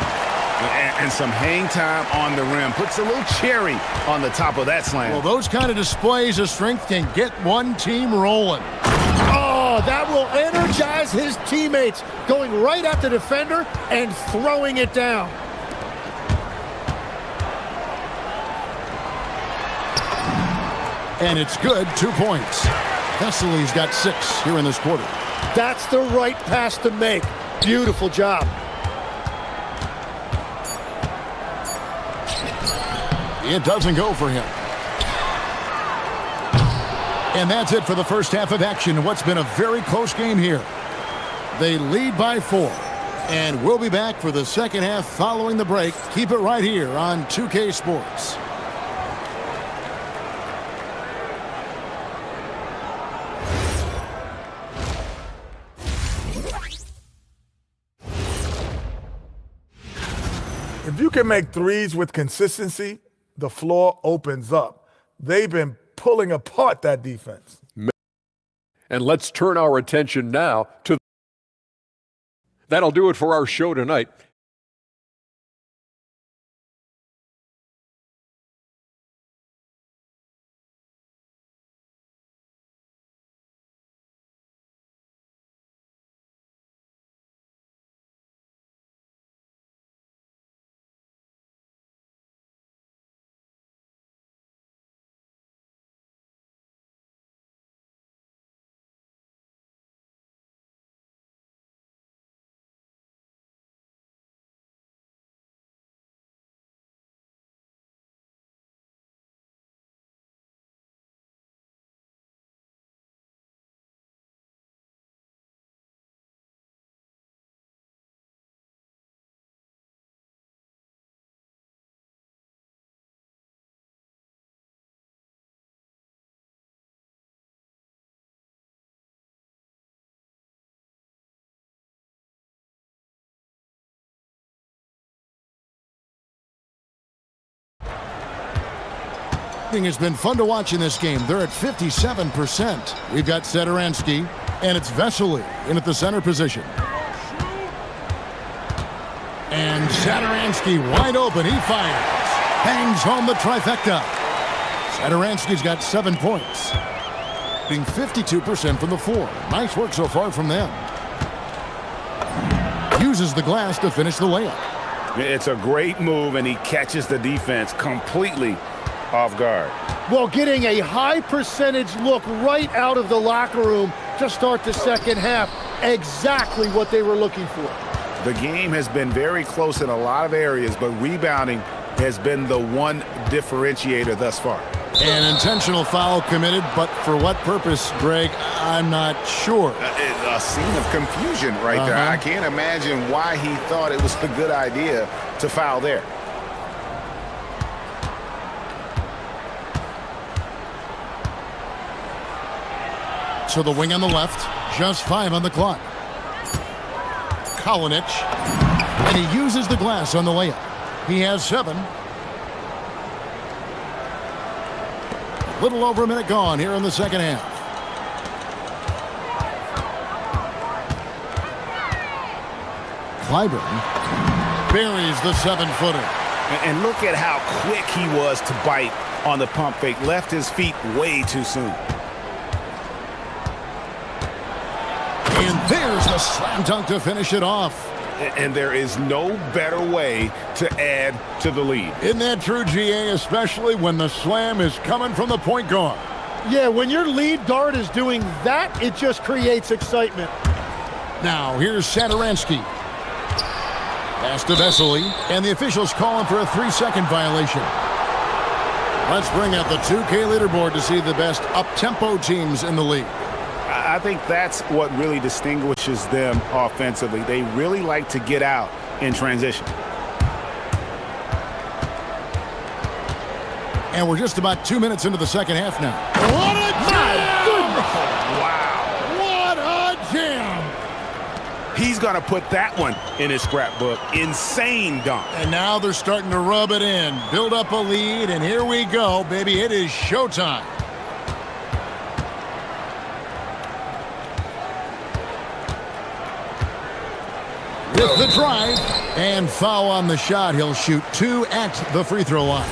Speaker 7: And some hang time on the rim. Puts a little cherry on the top of that slam.
Speaker 6: Well, those kind of displays of strength can get one team rolling.
Speaker 8: Oh, that will energize his teammates. Going right at the defender and throwing it down.
Speaker 6: And it's good. 2 points. Vesely's got 6 here in this quarter.
Speaker 8: That's the right pass to make. Beautiful job.
Speaker 6: It doesn't go for him. And that's it for the first half of action. What's been a very close game here. They lead by 4. And we'll be back for the second half following the break. Keep it right here on 2K Sports.
Speaker 9: If you can make threes with consistency, the floor opens up. They've been pulling apart that defense.
Speaker 5: And let's turn our attention now to... That'll do it for our show tonight.
Speaker 6: Has been fun to watch in this game. They're at 57%. We've got Satoransky, and it's Vesely in at the center position. And Satoransky wide open. He fires. Hangs home the trifecta. Satoransky's got 7 points. Being 52% from the floor. Nice work so far from them. Uses the glass to finish the layup.
Speaker 7: It's a great move, and he catches the defense completely off guard.
Speaker 8: Well, getting a high percentage look right out of the locker room to start the second half. Exactly what they were looking for.
Speaker 7: The game has been very close in a lot of areas, but rebounding has been the one differentiator thus far.
Speaker 6: An intentional foul committed, but for what purpose, Greg? I'm not sure.
Speaker 7: A scene of confusion right there. I can't imagine why he thought it was a good idea to foul there.
Speaker 6: To the wing on the left, just 5 on the clock. Kalinic, and he uses the glass on the layup. He has 7. A little over a minute gone here in the second half. Clyburn buries the 7-footer.
Speaker 7: And look at how quick he was to bite on the pump fake. Left his feet way too soon.
Speaker 6: And there's the slam dunk to finish it off.
Speaker 7: And there is no better way to add to the lead.
Speaker 6: Isn't that true, GA, especially when the slam is coming from the point guard?
Speaker 8: Yeah, when your lead guard is doing that, it just creates excitement.
Speaker 6: Now, here's Satoransky. Pass to Vesely, and the officials call him for a 3-second violation. Let's bring out the 2K leaderboard to see the best up-tempo teams in the league.
Speaker 7: I think that's what really distinguishes them offensively. They really like to get out in transition.
Speaker 6: And we're just about 2 minutes into the second half now.
Speaker 8: What a jam!
Speaker 7: Wow.
Speaker 6: What a jam!
Speaker 7: He's going to put that one in his scrapbook. Insane dunk.
Speaker 6: And now they're starting to rub it in, build up a lead, and here we go, baby. It is showtime. With the drive and foul on the shot, he'll shoot 2 at the free throw line.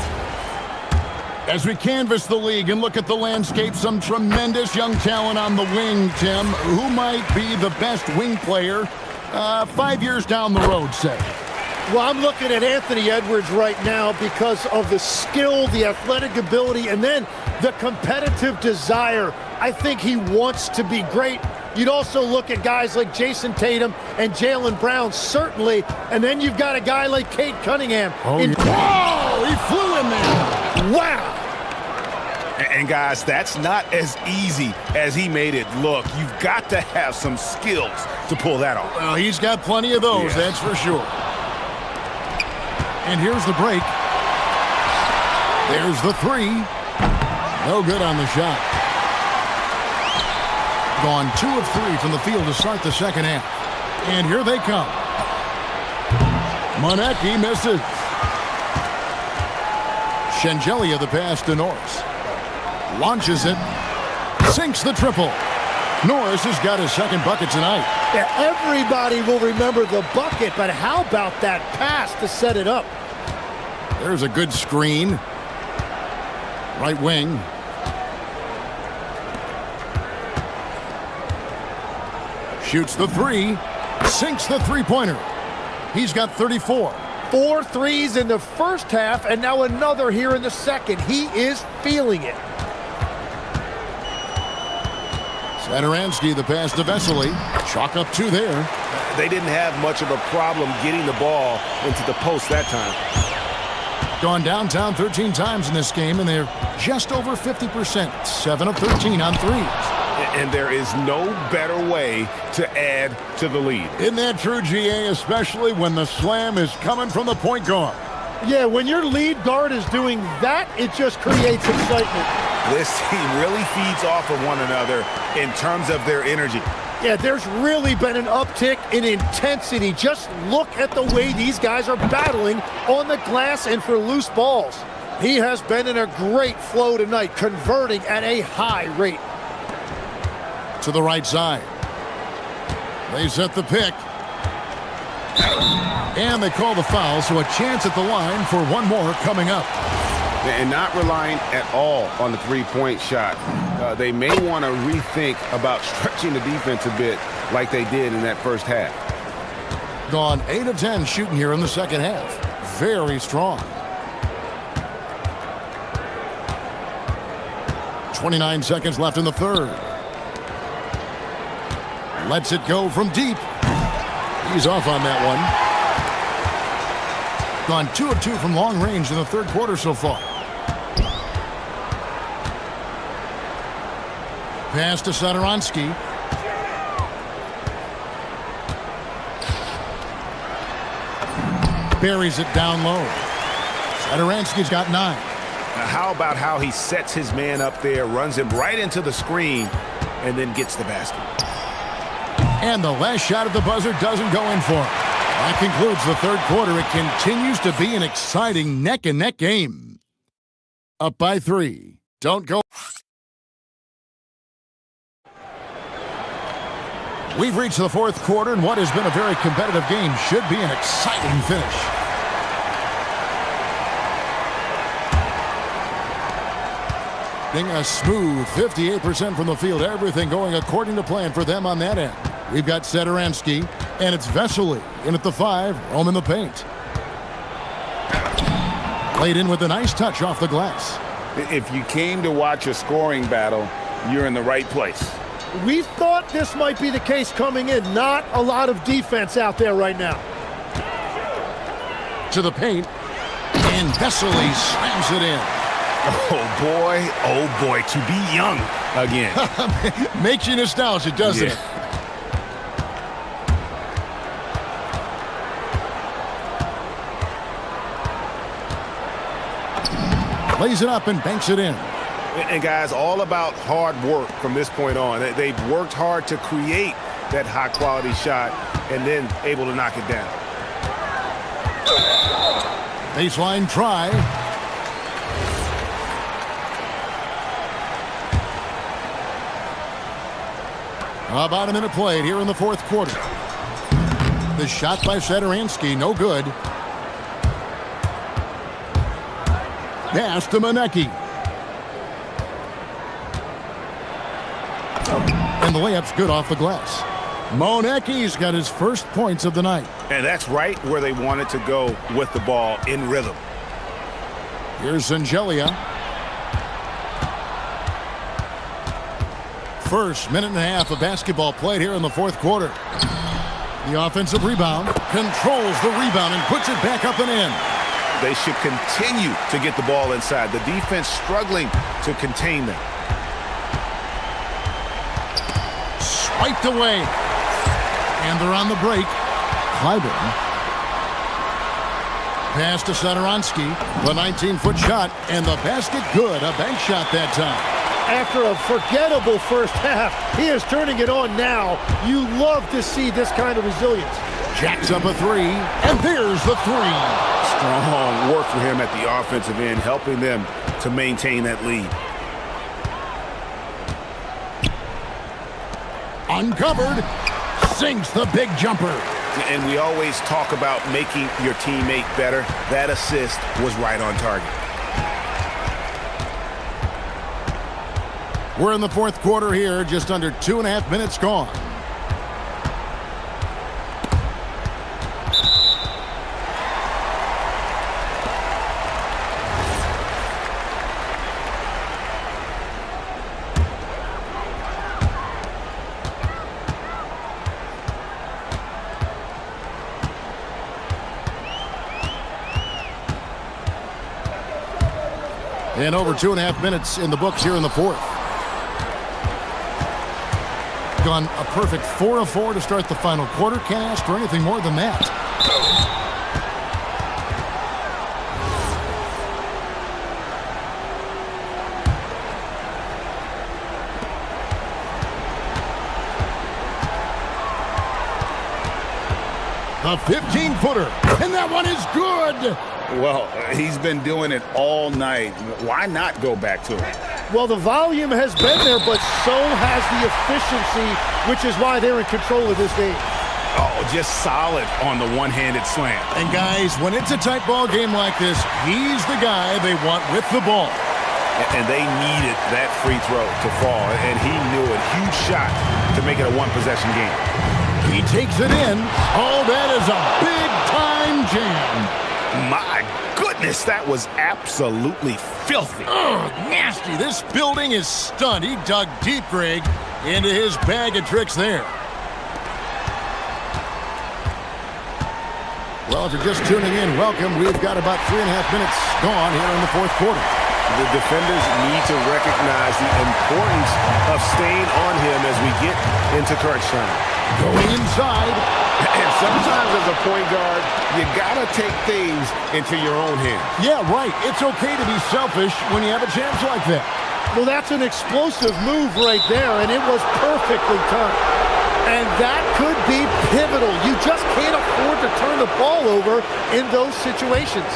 Speaker 6: As we canvass the league and look at the landscape, some tremendous young talent on the wing, Tim. Who might be the best wing player 5 years down the road, say?
Speaker 8: Well, I'm looking at Anthony Edwards right now because of the skill, the athletic ability, and then the competitive desire. I think he wants to be great. You'd also look at guys like Jason Tatum and Jaylen Brown, certainly. And then you've got a guy like Cade Cunningham.
Speaker 6: Whoa, he flew in there.
Speaker 8: Wow.
Speaker 7: And guys, that's not as easy as he made it look. You've got to have some skills to pull that off.
Speaker 6: Well, he's got plenty of those, that's for sure. And here's the break. There's the 3. No good on the shot. Gone 2 of 3 from the field to start the second half. And here they come. Monecki misses. Shengelia the pass to Norris. Launches it. Sinks the triple. Norris has got his second bucket tonight.
Speaker 8: Yeah, everybody will remember the bucket, but how about that pass to set it up?
Speaker 6: There's a good screen. Right wing. Shoots the 3. Sinks the three-pointer. He's got 34.
Speaker 8: 4 threes in the first half, and now another here in the second. He is feeling it.
Speaker 6: Satoransky the pass to Vesely. Chalk up 2 there.
Speaker 7: They didn't have much of a problem getting the ball into the post that time.
Speaker 6: Gone downtown 13 times in this game, and they're just over 50%. 7 of 13 on threes.
Speaker 7: And there is no better way to add to the lead.
Speaker 6: Isn't that true, GA, especially when the slam is coming from the point guard?
Speaker 8: Yeah, when your lead guard is doing that, it just creates excitement.
Speaker 7: This team really feeds off of one another in terms of their energy.
Speaker 8: Yeah, there's really been an uptick in intensity. Just look at the way these guys are battling on the glass and for loose balls. He has been in a great flow tonight, converting at a high rate.
Speaker 6: To the right side. They set the pick. And they call the foul, so a chance at the line for one more coming up.
Speaker 7: And not relying at all on the three-point shot. They may want to rethink about stretching the defense a bit like they did in that first half.
Speaker 6: Gone 8 of 10 shooting here in the second half. Very strong. 29 seconds left in the third. Lets it go from deep. He's off on that one. Gone 2 of 2 from long range in the third quarter so far. pass to Sadoronsky. Buries it down low. Sadoronsky's got 9.
Speaker 7: Now, how about how he sets his man up there, runs him right into the screen, and then gets the basket.
Speaker 6: And the last shot at the buzzer doesn't go in for him. That concludes the third quarter. It continues to be an exciting neck-and-neck game. Up by 3. Don't go. We've reached the fourth quarter, and what has been a very competitive game should be an exciting finish. A smooth 58% from the field. Everything going according to plan for them on that end. We've got Sadoronsky, and it's Vesely in at the 5, home in the paint. Played in with a nice touch off the glass.
Speaker 7: If you came to watch a scoring battle, you're in the right place.
Speaker 8: We thought this might be the case coming in. Not a lot of defense out there right now.
Speaker 6: To the paint, and Vesely slams it in.
Speaker 7: Oh boy, to be young again.
Speaker 6: Makes you nostalgic, doesn't it? Lays it up and banks it in.
Speaker 7: And guys, all about hard work from this point on. They've worked hard to create that high-quality shot and then able to knock it down.
Speaker 6: Baseline try. About a minute played here in the fourth quarter. The shot by Sadoronsky, no good. Pass to Monecki. And the layup's good off the glass. Monecki's got his first points of the night.
Speaker 7: And that's right where they wanted to go with the ball, in rhythm.
Speaker 6: Here's Zangelia. First minute and a half of basketball played here in the fourth quarter. The offensive rebound, controls the rebound and puts it back up and in.
Speaker 7: They should continue to get the ball inside. The defense struggling to contain them.
Speaker 6: Swiped away. And they're on the break. Clyburn. Pass to Sadoronsky. The 19-foot shot and the basket good. A bank shot that time.
Speaker 8: After a forgettable first half, he is turning it on now. You love to see this kind of resilience.
Speaker 6: Jacks up a 3, and there's the 3.
Speaker 7: Strong work for him at the offensive end, helping them to maintain that lead.
Speaker 6: Uncovered, sinks the big jumper.
Speaker 7: And we always talk about making your teammate better. That assist was right on target.
Speaker 6: We're in the fourth quarter here, just under 2.5 minutes gone. And over 2.5 minutes in the books here in the fourth. Gone a perfect 4 of 4 to start the final quarter. Can't ask for anything more than that. A 15-footer, and that one is good.
Speaker 7: Well, he's been doing it all night. Why not go back to it?
Speaker 8: Well, the volume has been there, but so has the efficiency, which is why they're in control of this game.
Speaker 7: Oh, just solid on the one-handed slam.
Speaker 6: And guys, when it's a tight ball game like this, he's the guy they want with the ball.
Speaker 7: And they needed that free throw to fall, and he knew it. Huge shot to make it a one-possession game.
Speaker 6: He takes it in. Oh, that is a big-time jam.
Speaker 7: My goodness, that was absolutely filthy.
Speaker 6: Ugh, nasty. This building is stunned. He dug deep, Greg, into his bag of tricks there. Well, if you're just tuning in, welcome. We've got about 3.5 minutes gone here in the fourth quarter.
Speaker 7: The defenders need to recognize the importance of staying on him as we get into crunch time.
Speaker 6: Going inside.
Speaker 7: And sometimes as a point guard, you gotta take things into your own hands.
Speaker 6: Yeah, right. It's okay to be selfish when you have a chance like that.
Speaker 8: Well, that's an explosive move right there, and it was perfectly timed. And that could be pivotal. You just can't afford to turn the ball over in those situations.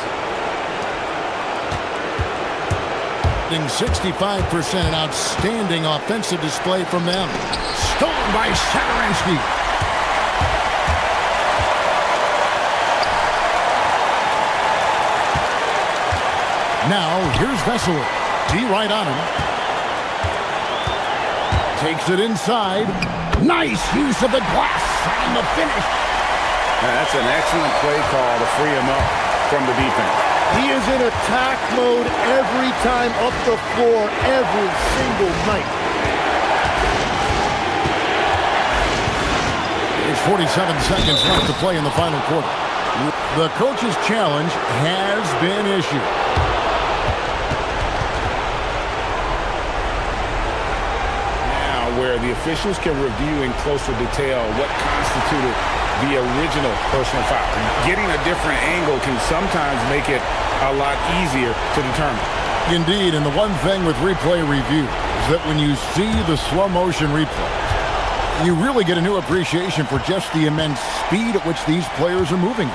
Speaker 6: 65%, an outstanding offensive display from them. Stolen by Satoransky. Now, here's Vesely. D right on him. Takes it inside. Nice use of the glass on the finish.
Speaker 7: That's an excellent play call to free him up from the defense.
Speaker 8: He is in attack mode every time up the floor, every single night.
Speaker 6: There's 47 seconds left to play in the final quarter. The coach's challenge has been issued.
Speaker 7: Where the officials can review in closer detail what constituted the original personal foul. Getting a different angle can sometimes make it a lot easier to determine.
Speaker 6: Indeed, and the one thing with replay review is that when you see the slow motion replays, you really get a new appreciation for just the immense speed at which these players are moving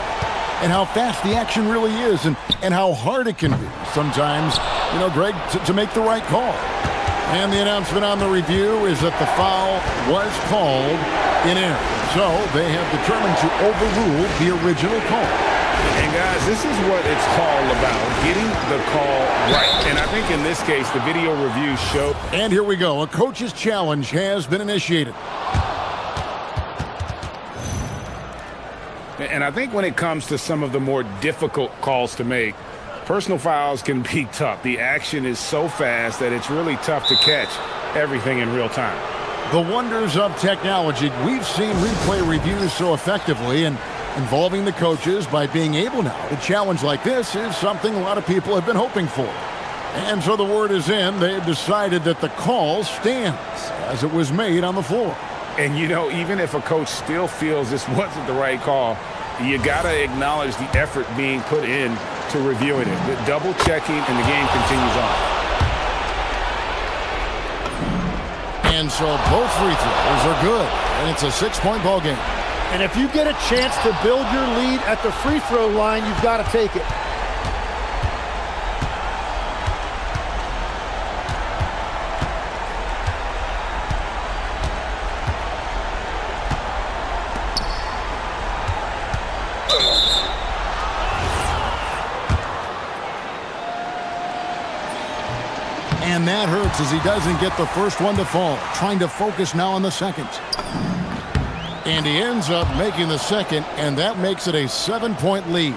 Speaker 6: and how fast the action really is and how hard it can be sometimes, you know, Greg, to make the right call. And the announcement on the review is that the foul was called in error. So they have determined to overrule the original call.
Speaker 7: And guys, this is what it's all about, getting the call right. And I think in this case, the video review showed.
Speaker 6: And here we go. A coach's challenge has been initiated.
Speaker 7: And I think when it comes to some of the more difficult calls to make, personal fouls can be tough. The action is so fast that it's really tough to catch everything in real time.
Speaker 6: The wonders of technology. We've seen replay reviews so effectively, and involving the coaches by being able now to challenge like this is something a lot of people have been hoping for. And so the word is in. They've decided that the call stands as it was made on the floor.
Speaker 7: And, you know, even if a coach still feels this wasn't the right call, you got to acknowledge the effort being put in to reviewing it. The double checking, and the game continues on.
Speaker 6: And so both free throws are good, and it's a 6-point ball game.
Speaker 8: And if you get a chance to build your lead at the free throw line, you've got to take it.
Speaker 6: And that hurts as he doesn't get the first one to fall. Trying to focus now on the second. And he ends up making the second, and that makes it a 7-point lead.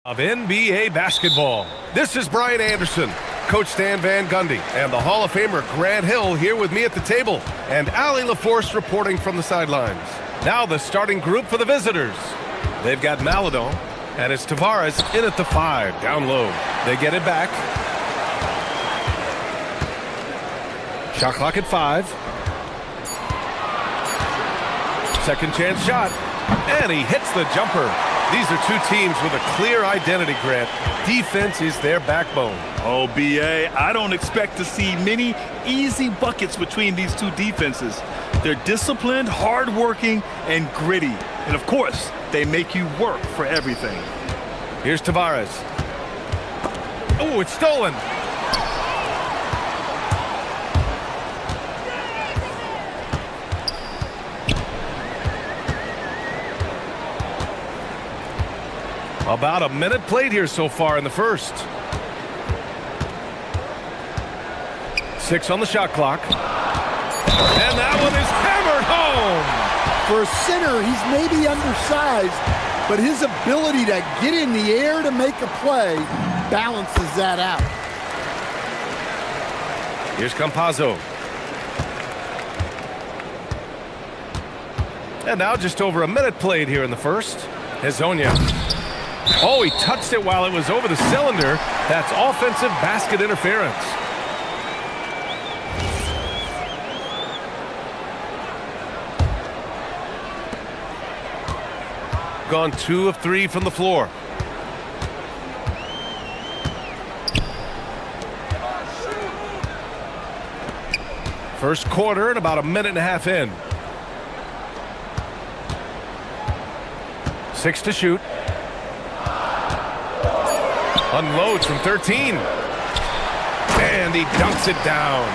Speaker 2: Of NBA basketball. This is Brian Anderson, Coach Stan Van Gundy, and the Hall of Famer Grant Hill here with me at the table, and Allie LaForce reporting from the sidelines. Now the starting group for the visitors. They've got Maladon, and it's Tavares in at the 5, down low. They get it back. Shot clock at 5. Second chance shot, and he hits the jumper. These are two teams with a clear identity, Grant. Defense is their backbone.
Speaker 3: Oh, BA, I don't expect to see many easy buckets between these two defenses. They're disciplined, hardworking, and gritty. And of course, they make you work for everything.
Speaker 2: Here's Tavares. Oh, it's stolen. About a minute played here so far in the first. 6 on the shot clock. And that one is hammered home.
Speaker 8: For a center, he's maybe undersized, but his ability to get in the air to make a play balances that out.
Speaker 2: Here's Campazzo. And now just over a minute played here in the first. Hezonja. Oh, he touched it while it was over the cylinder. That's offensive basket interference. Gone 2 of 3 from the floor. First quarter and about a minute and a half in. 6 to shoot. Unloads from 13. And he dunks it down.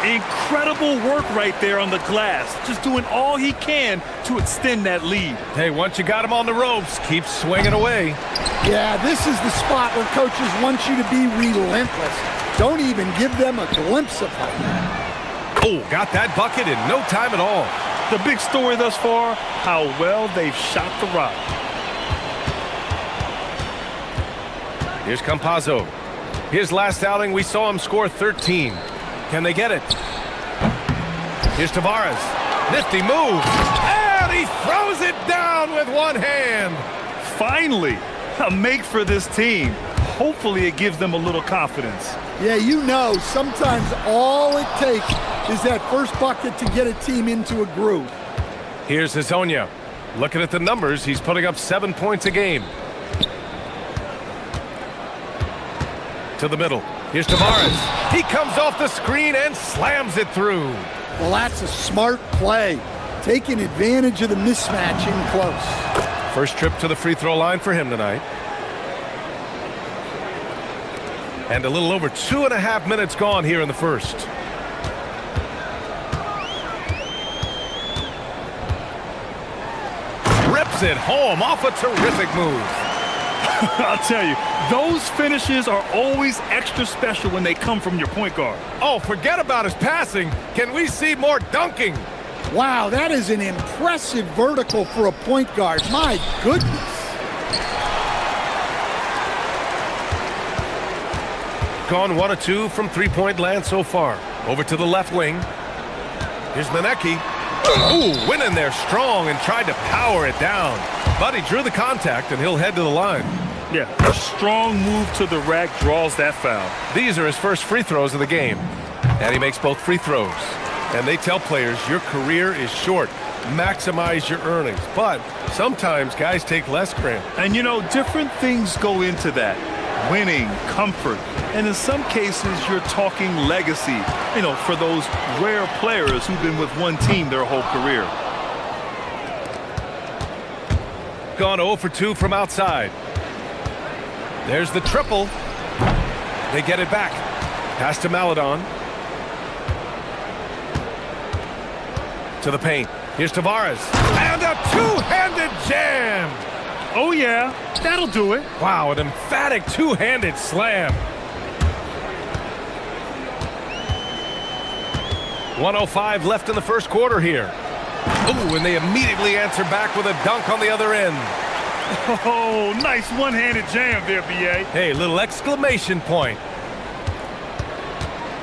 Speaker 3: Incredible work right there on the glass. Just doing all he can to extend that lead.
Speaker 2: Hey, once you got him on the ropes, keep swinging away.
Speaker 8: Yeah, this is the spot where coaches want you to be relentless. Don't even give them a glimpse of hope.
Speaker 2: Oh, got that bucket in no time at all.
Speaker 3: The big story thus far, how well they've shot the rock.
Speaker 2: Here's Campazzo. His last outing, we saw him score 13. Can they get it? Here's Tavares. Nifty move. And he throws it down with one hand.
Speaker 3: Finally, a make for this team. Hopefully it gives them a little confidence.
Speaker 8: Yeah, you know, sometimes all it takes is that first bucket to get a team into a groove.
Speaker 2: Here's Hezonja. Looking at the numbers, he's putting up 7 points a game. To the middle. Here's Tavares. He comes off the screen and slams it through.
Speaker 8: Well, that's a smart play. Taking advantage of the mismatch in close.
Speaker 2: First trip to the free throw line for him tonight. And a little over 2.5 minutes gone here in the first. Rips it home off a terrific move.
Speaker 3: I'll tell you, those finishes are always extra special when they come from your point guard.
Speaker 2: Oh, forget about his passing. Can we see more dunking?
Speaker 8: Wow, that is an impressive vertical for a point guard. My goodness.
Speaker 2: Gone 1 of 2 from three-point land so far. Over to the left wing. Here's Manecki. Ooh, went in there strong and tried to power it down. But he drew the contact, and he'll head to the line.
Speaker 3: Yeah, a strong move to the rack draws that foul.
Speaker 2: These are his first free throws of the game. And he makes both free throws. And they tell players, your career is short. Maximize your earnings. But sometimes guys take less, Grant.
Speaker 3: And you know, different things go into that. Winning, comfort, and in some cases, you're talking legacy, you know, for those rare players who've been with one team their whole career.
Speaker 2: Gone 0 for 2 from outside. There's the triple. They get it back. Pass to Maladon. To the paint. Here's Tavares. And a two-handed jam.
Speaker 3: Oh, yeah, that'll do it.
Speaker 2: Wow, an emphatic two-handed slam. 1:05 left in the first quarter here. Ooh, and they immediately answer back with a dunk on the other end.
Speaker 3: Oh, nice one-handed jam there, B.A.
Speaker 2: Hey, little exclamation point.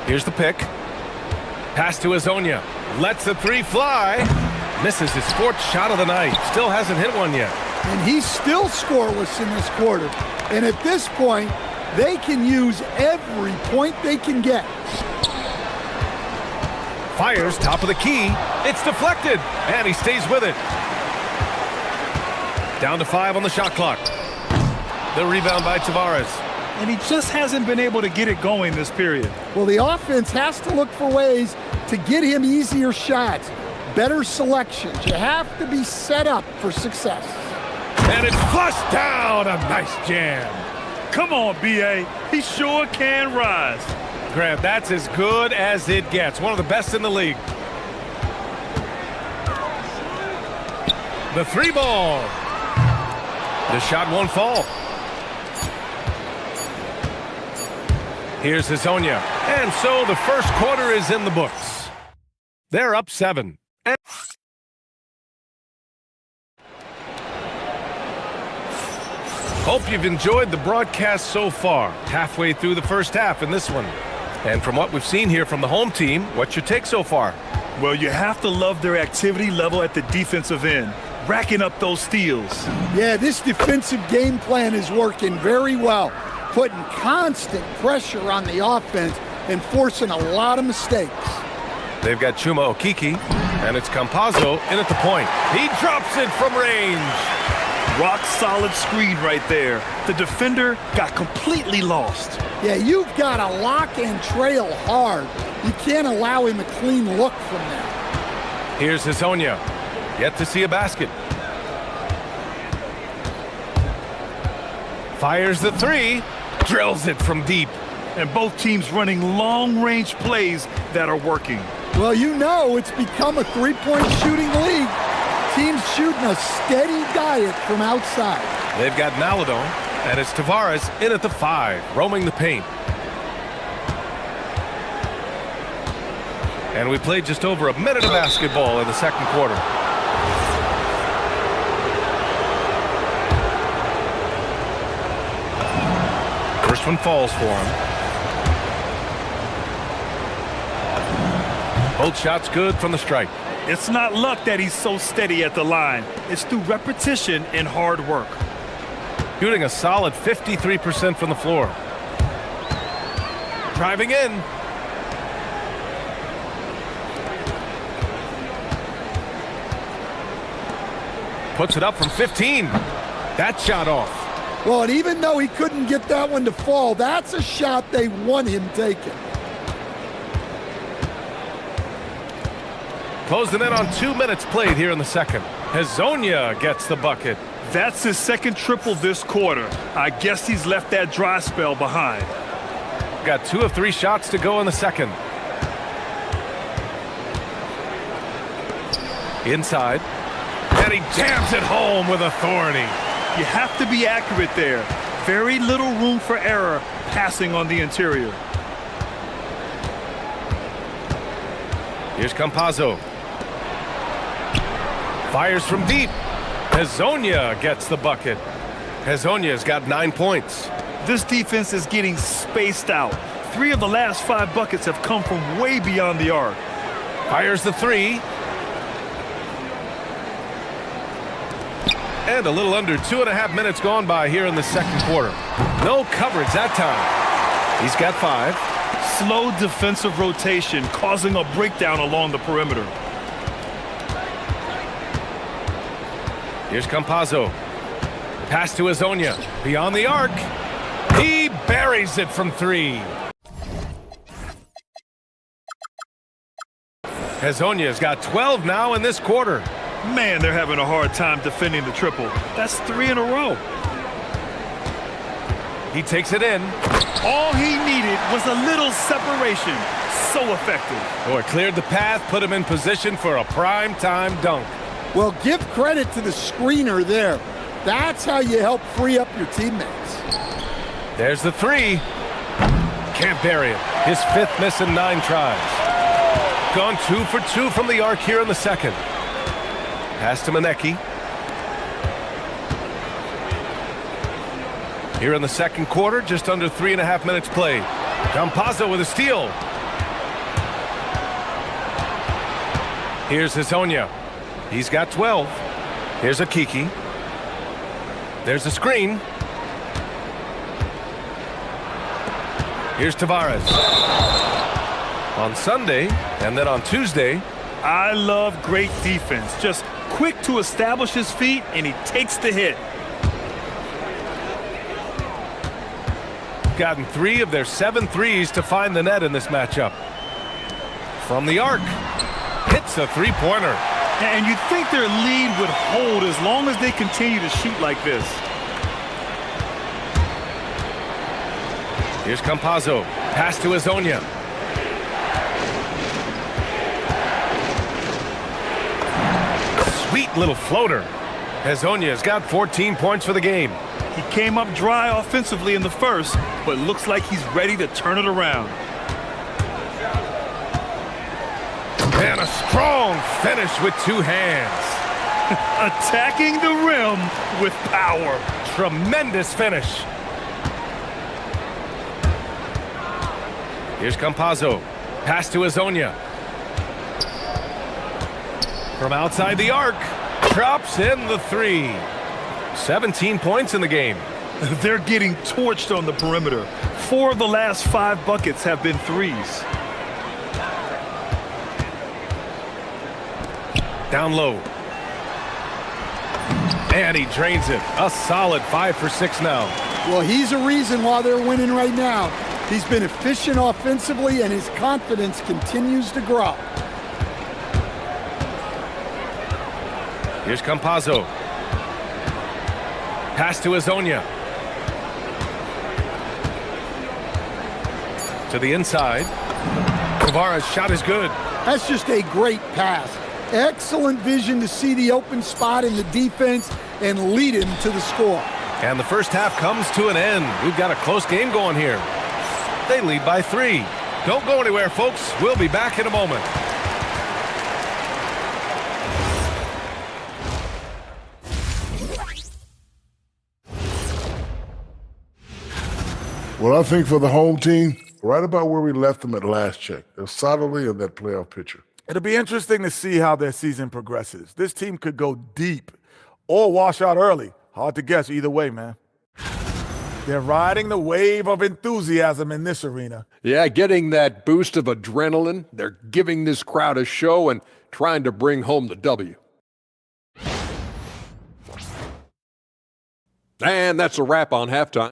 Speaker 2: Here's the pick. Pass to Azonia. Lets the three fly. Misses his fourth shot of the night. Still hasn't hit one yet.
Speaker 8: And he's still scoreless in this quarter. And at this point, they can use every point they can get.
Speaker 2: Fires top of the key. It's deflected. And he stays with it. Down to 5 on the shot clock. The rebound by Tavares.
Speaker 3: And he just hasn't been able to get it going this period.
Speaker 8: Well, the offense has to look for ways to get him easier shots, better selections. You have to be set up for success.
Speaker 2: And it's flushed down. A nice jam.
Speaker 3: Come on, B.A. He sure can rise.
Speaker 2: Grant, that's as good as it gets. One of the best in the league. The three ball. The shot won't fall. Here's Azonia. And so the first quarter is in the books. They're up 7. Hope you've enjoyed the broadcast so far. Halfway through the first half in this one. And from what we've seen here from the home team, what's your take so far?
Speaker 3: Well, you have to love their activity level at the defensive end, racking up those steals.
Speaker 8: Yeah, this defensive game plan is working very well, putting constant pressure on the offense and forcing a lot of mistakes.
Speaker 2: They've got Chuma Okiki, and it's Campazzo in at the point. He drops it from range.
Speaker 3: Rock solid screen right there. The defender got completely lost.
Speaker 8: Yeah, you've got to lock and trail hard. You can't allow him a clean look from there.
Speaker 2: Here's Azonia. Yet to see a basket. Fires the three. Drills it from deep.
Speaker 3: And both teams running long-range plays that are working.
Speaker 8: Well, you know it's become a three-point shooting league. Teams shooting a steady diet from outside.
Speaker 2: They've got Maladon, and it's Tavares in at the 5, roaming the paint. And we played just over a minute of basketball in the second quarter. First one falls for him. Both shots good from the stripe.
Speaker 3: It's not luck that he's so steady at the line. It's through repetition and hard work.
Speaker 2: Shooting a solid 53% from the floor. Driving in. Puts it up from 15. That shot off.
Speaker 8: Well, and even though he couldn't get that one to fall, that's a shot they want him taking.
Speaker 2: Closing in on 2 minutes played here in the second. Azonia gets the bucket.
Speaker 3: That's his second triple this quarter. I guess he's left that dry spell behind.
Speaker 2: Got 2 of 3 shots to go in the second. Inside. And he jams it home with authority.
Speaker 3: You have to be accurate there. Very little room for error passing on the interior.
Speaker 2: Here's Campazzo. Fires from deep. Azonia gets the bucket. Azonia's got 9 points.
Speaker 3: This defense is getting spaced out. 3 of the last 5 buckets have come from way beyond the arc.
Speaker 2: Fires the 3. And a little under 2.5 minutes gone by here in the second quarter. No coverage that time. He's got 5.
Speaker 3: Slow defensive rotation causing a breakdown along the perimeter.
Speaker 2: Here's Campazzo. Pass to Azonia. Beyond the arc. He buries it from 3. Azonia's got 12 now in this quarter.
Speaker 3: Man, they're having a hard time defending the triple. That's 3 in a row.
Speaker 2: He takes it in.
Speaker 3: All he needed was a little separation. So effective.
Speaker 2: Oh, it cleared the path, put him in position for a prime-time dunk.
Speaker 8: Well, give credit to the screener there. That's how you help free up your teammates.
Speaker 2: There's the 3. Can't bury it. His 5th miss in 9 tries. Gone 2 for 2 from the arc here in the second. Pass to Manecki. Here in the second quarter, just under 3.5 minutes played. Campazzo with a steal. Here's Hazonia. He's got 12. Here's Akiki. There's a screen. Here's Tavares. On Sunday, and then on Tuesday.
Speaker 3: I love great defense. Just quick to establish his feet, and he takes the hit.
Speaker 2: Gotten 3 of their 7 threes to find the net in this matchup. From the arc, hits a three-pointer.
Speaker 3: And you'd think their lead would hold as long as they continue to shoot like this.
Speaker 2: Here's Campazzo. Pass to Hazonia. Sweet little floater. Hazonia's got 14 points for the game.
Speaker 3: He came up dry offensively in the first, but looks like he's ready to turn it around.
Speaker 2: And a strong finish with 2 hands.
Speaker 3: Attacking the rim with power.
Speaker 2: Tremendous finish. Here's Campazzo. Pass to Hazonia. From outside the arc. Drops in the 3. 17 points in the game.
Speaker 3: They're getting torched on the perimeter. 4 of the last 5 buckets have been threes.
Speaker 2: Down low. And he drains it. A solid 5 for 6 now.
Speaker 10: Well, he's a reason why they're winning right now. He's been efficient offensively, and his confidence continues to grow.
Speaker 2: Here's Campazzo. Pass to Hazonia. To the inside. Tavares' shot is good.
Speaker 10: That's just a great pass. Excellent vision to see the open spot in the defense and lead him to the score.
Speaker 2: And the first half comes to an end. We've got a close game going here. They lead by 3. Don't go anywhere, folks. We'll be back in a moment.
Speaker 4: Well, I think for the home team, right about where we left them at last check. They're solidly in that playoff picture.
Speaker 9: It'll be interesting to see how their season progresses. This team could go deep or wash out early. Hard to guess either way, man. They're riding the wave of enthusiasm in this arena.
Speaker 5: Yeah, getting that boost of adrenaline. They're giving this crowd a show and trying to bring home the W. And that's a wrap on halftime.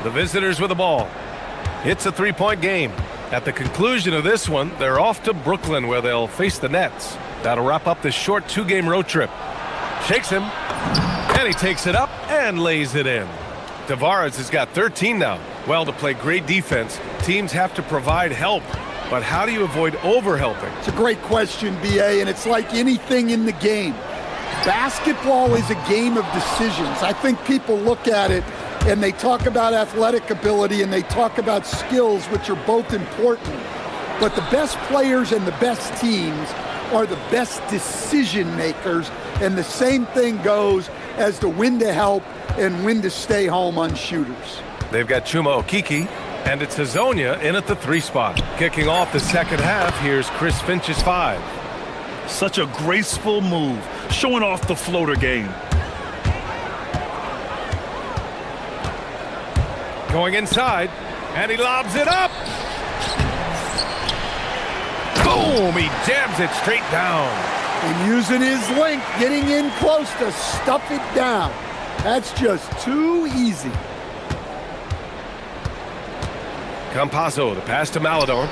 Speaker 2: The visitors with the ball. It's a 3-point game. At the conclusion of this one, they're off to Brooklyn where they'll face the Nets. That'll wrap up this short 2-game road trip. Shakes him, and he takes it up and lays it in. Tavares has got 13 now. Well, to play great defense, teams have to provide help. But how do you avoid overhelping?
Speaker 10: It's a great question, B.A., and it's like anything in the game. Basketball is a game of decisions. I think people look at it and they talk about athletic ability and they talk about skills, which are both important. But the best players and the best teams are the best decision makers, and the same thing goes as to when to help and when to stay home on shooters.
Speaker 2: They've got Chuma Okeke, and it's Hazonia in at the 3 spot. Kicking off the second half, here's Chris Finch's 5.
Speaker 3: Such a graceful move, showing off the floater game.
Speaker 2: Going inside, and he lobs it up. Boom! He jams it straight down.
Speaker 10: And using his length, getting in close to stuff it down. That's just too easy.
Speaker 2: Campazzo, the pass to Malador.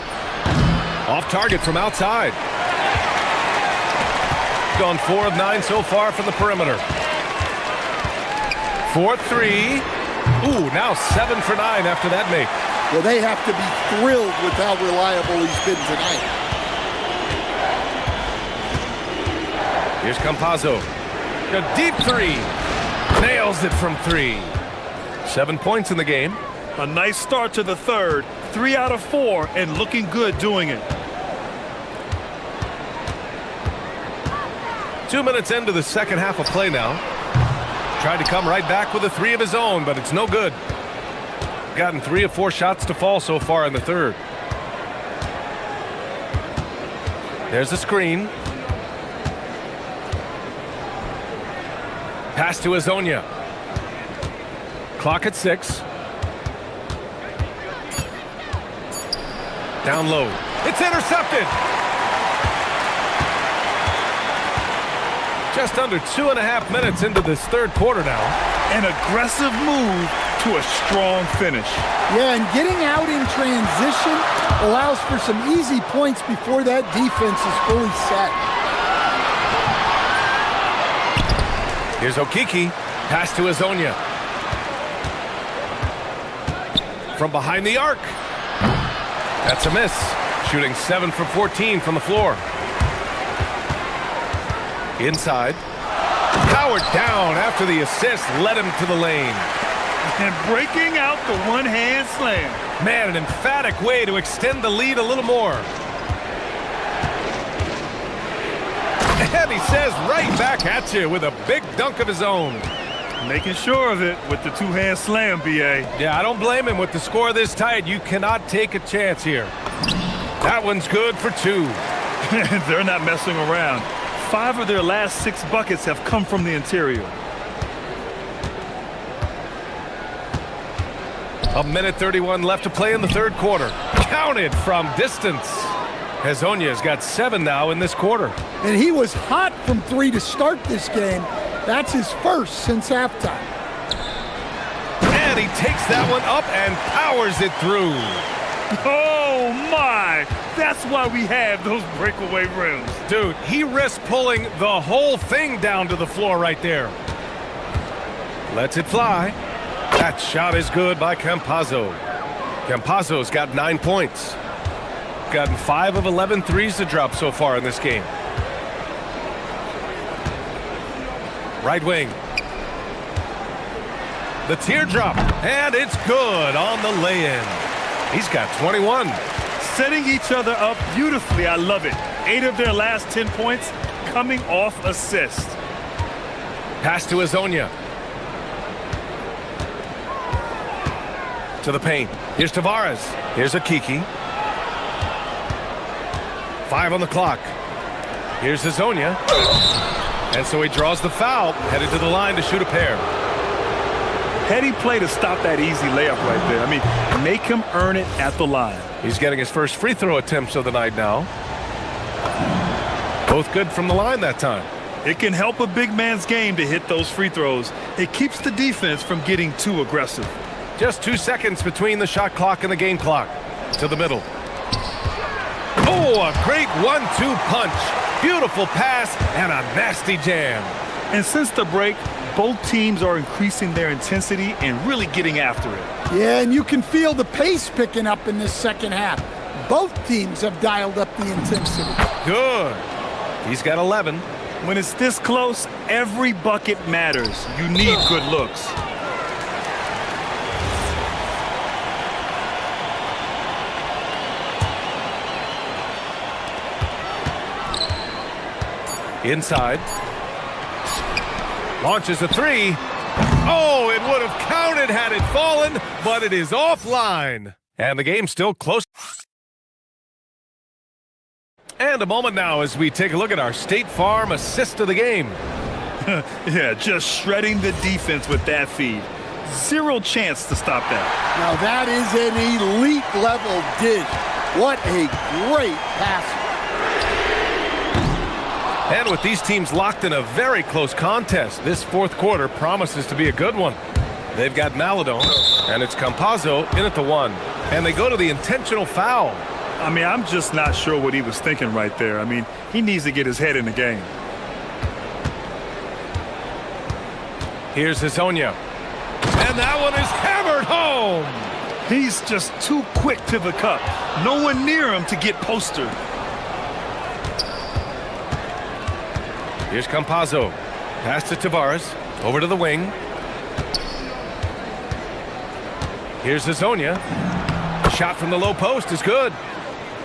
Speaker 2: Off target from outside. Gone 4 of 9 so far from the perimeter. 4-3. Ooh, now 7 for 9 after that make.
Speaker 10: Well, they have to be thrilled with how reliable he's been tonight.
Speaker 2: Here's Campazzo. A deep 3. Nails it from 3. 7 points in the game.
Speaker 3: A nice start to the third. 3 out of 4 and looking good doing it.
Speaker 2: 2 minutes into the second half of play now. Tried to come right back with a 3 of his own, but it's no good. Gotten 3 of 4 shots to fall so far in the third. There's the screen. Pass to Azonia. Clock at 6. Down low. It's intercepted. Just under 2.5 minutes into this third quarter now.
Speaker 3: An aggressive move to a strong finish.
Speaker 10: Yeah, and getting out in transition allows for some easy points before that defense is fully set.
Speaker 2: Here's Okiki. Pass to Azonia. From behind the arc. That's a miss. Shooting 7 for 14 from the floor. Inside. Powered down after the assist led him to the lane.
Speaker 3: And breaking out the one-hand slam.
Speaker 2: Man, an emphatic way to extend the lead a little more. And he says right back at you with a big dunk of his own.
Speaker 3: Making sure of it with the two-hand slam, B.A.
Speaker 2: Yeah, I don't blame him. With the score this tight, you cannot take a chance here. That one's good for 2.
Speaker 3: They're not messing around. 5 of their last 6 buckets have come from the interior.
Speaker 2: A minute 31 left to play in the third quarter. Counted from distance. Azonia's got 7 now in this quarter.
Speaker 10: And he was hot from 3 to start this game. That's his first since halftime.
Speaker 2: And he takes that one up and powers it through.
Speaker 3: Oh, my! That's why we have those breakaway rims.
Speaker 2: Dude, he risked pulling the whole thing down to the floor right there. Lets it fly. That shot is good by Campazzo. Campazzo's got 9 points. Gotten 5 of 11 threes to drop so far in this game. Right wing. The teardrop, and it's good on the lay-in. He's got 21.
Speaker 3: Setting each other up beautifully. I love it. 8 of their last 10 points coming off assist.
Speaker 2: Pass to Azonia. To the paint. Here's Tavares. Here's Okiki. 5 on the clock. Here's Azonia. And so he draws the foul, headed to the line to shoot a pair.
Speaker 3: Heady play to stop that easy layup right there. I mean, make him earn it at the line.
Speaker 2: He's getting his first free throw attempts of the night now. Both good from the line that time.
Speaker 3: It can help a big man's game to hit those free throws. It keeps the defense from getting too aggressive.
Speaker 2: Just 2 seconds between the shot clock and the game clock. To the middle. Oh, a great 1-2 punch. Beautiful pass and a nasty jam.
Speaker 3: And since the break, both teams are increasing their intensity and really getting after it.
Speaker 10: Yeah, and you can feel the pace picking up in this second half. Both teams have dialed up the intensity.
Speaker 2: Good. He's got 11.
Speaker 3: When it's this close, every bucket matters. You need good looks.
Speaker 2: Inside. Launches a 3. Oh, it would have counted had it fallen, but it is offline. And the game's still close. And a moment now as we take a look at our State Farm assist of the game.
Speaker 3: Yeah, just shredding the defense with that feed. Zero chance to stop that.
Speaker 10: Now that is an elite level dish. What a great passer.
Speaker 2: And with these teams locked in a very close contest, this fourth quarter promises to be a good one. They've got Maladon, and it's Campazzo in at the 1. And they go to the intentional foul.
Speaker 3: I mean, I'm just not sure what he was thinking right there. I mean, he needs to get his head in the game.
Speaker 2: Here's Hezonja. And that one is hammered home.
Speaker 3: He's just too quick to the cup. No one near him to get postered.
Speaker 2: Here's Campazzo. Pass to Tavares. Over to the wing. Here's Hezonja. Shot from the low post is good.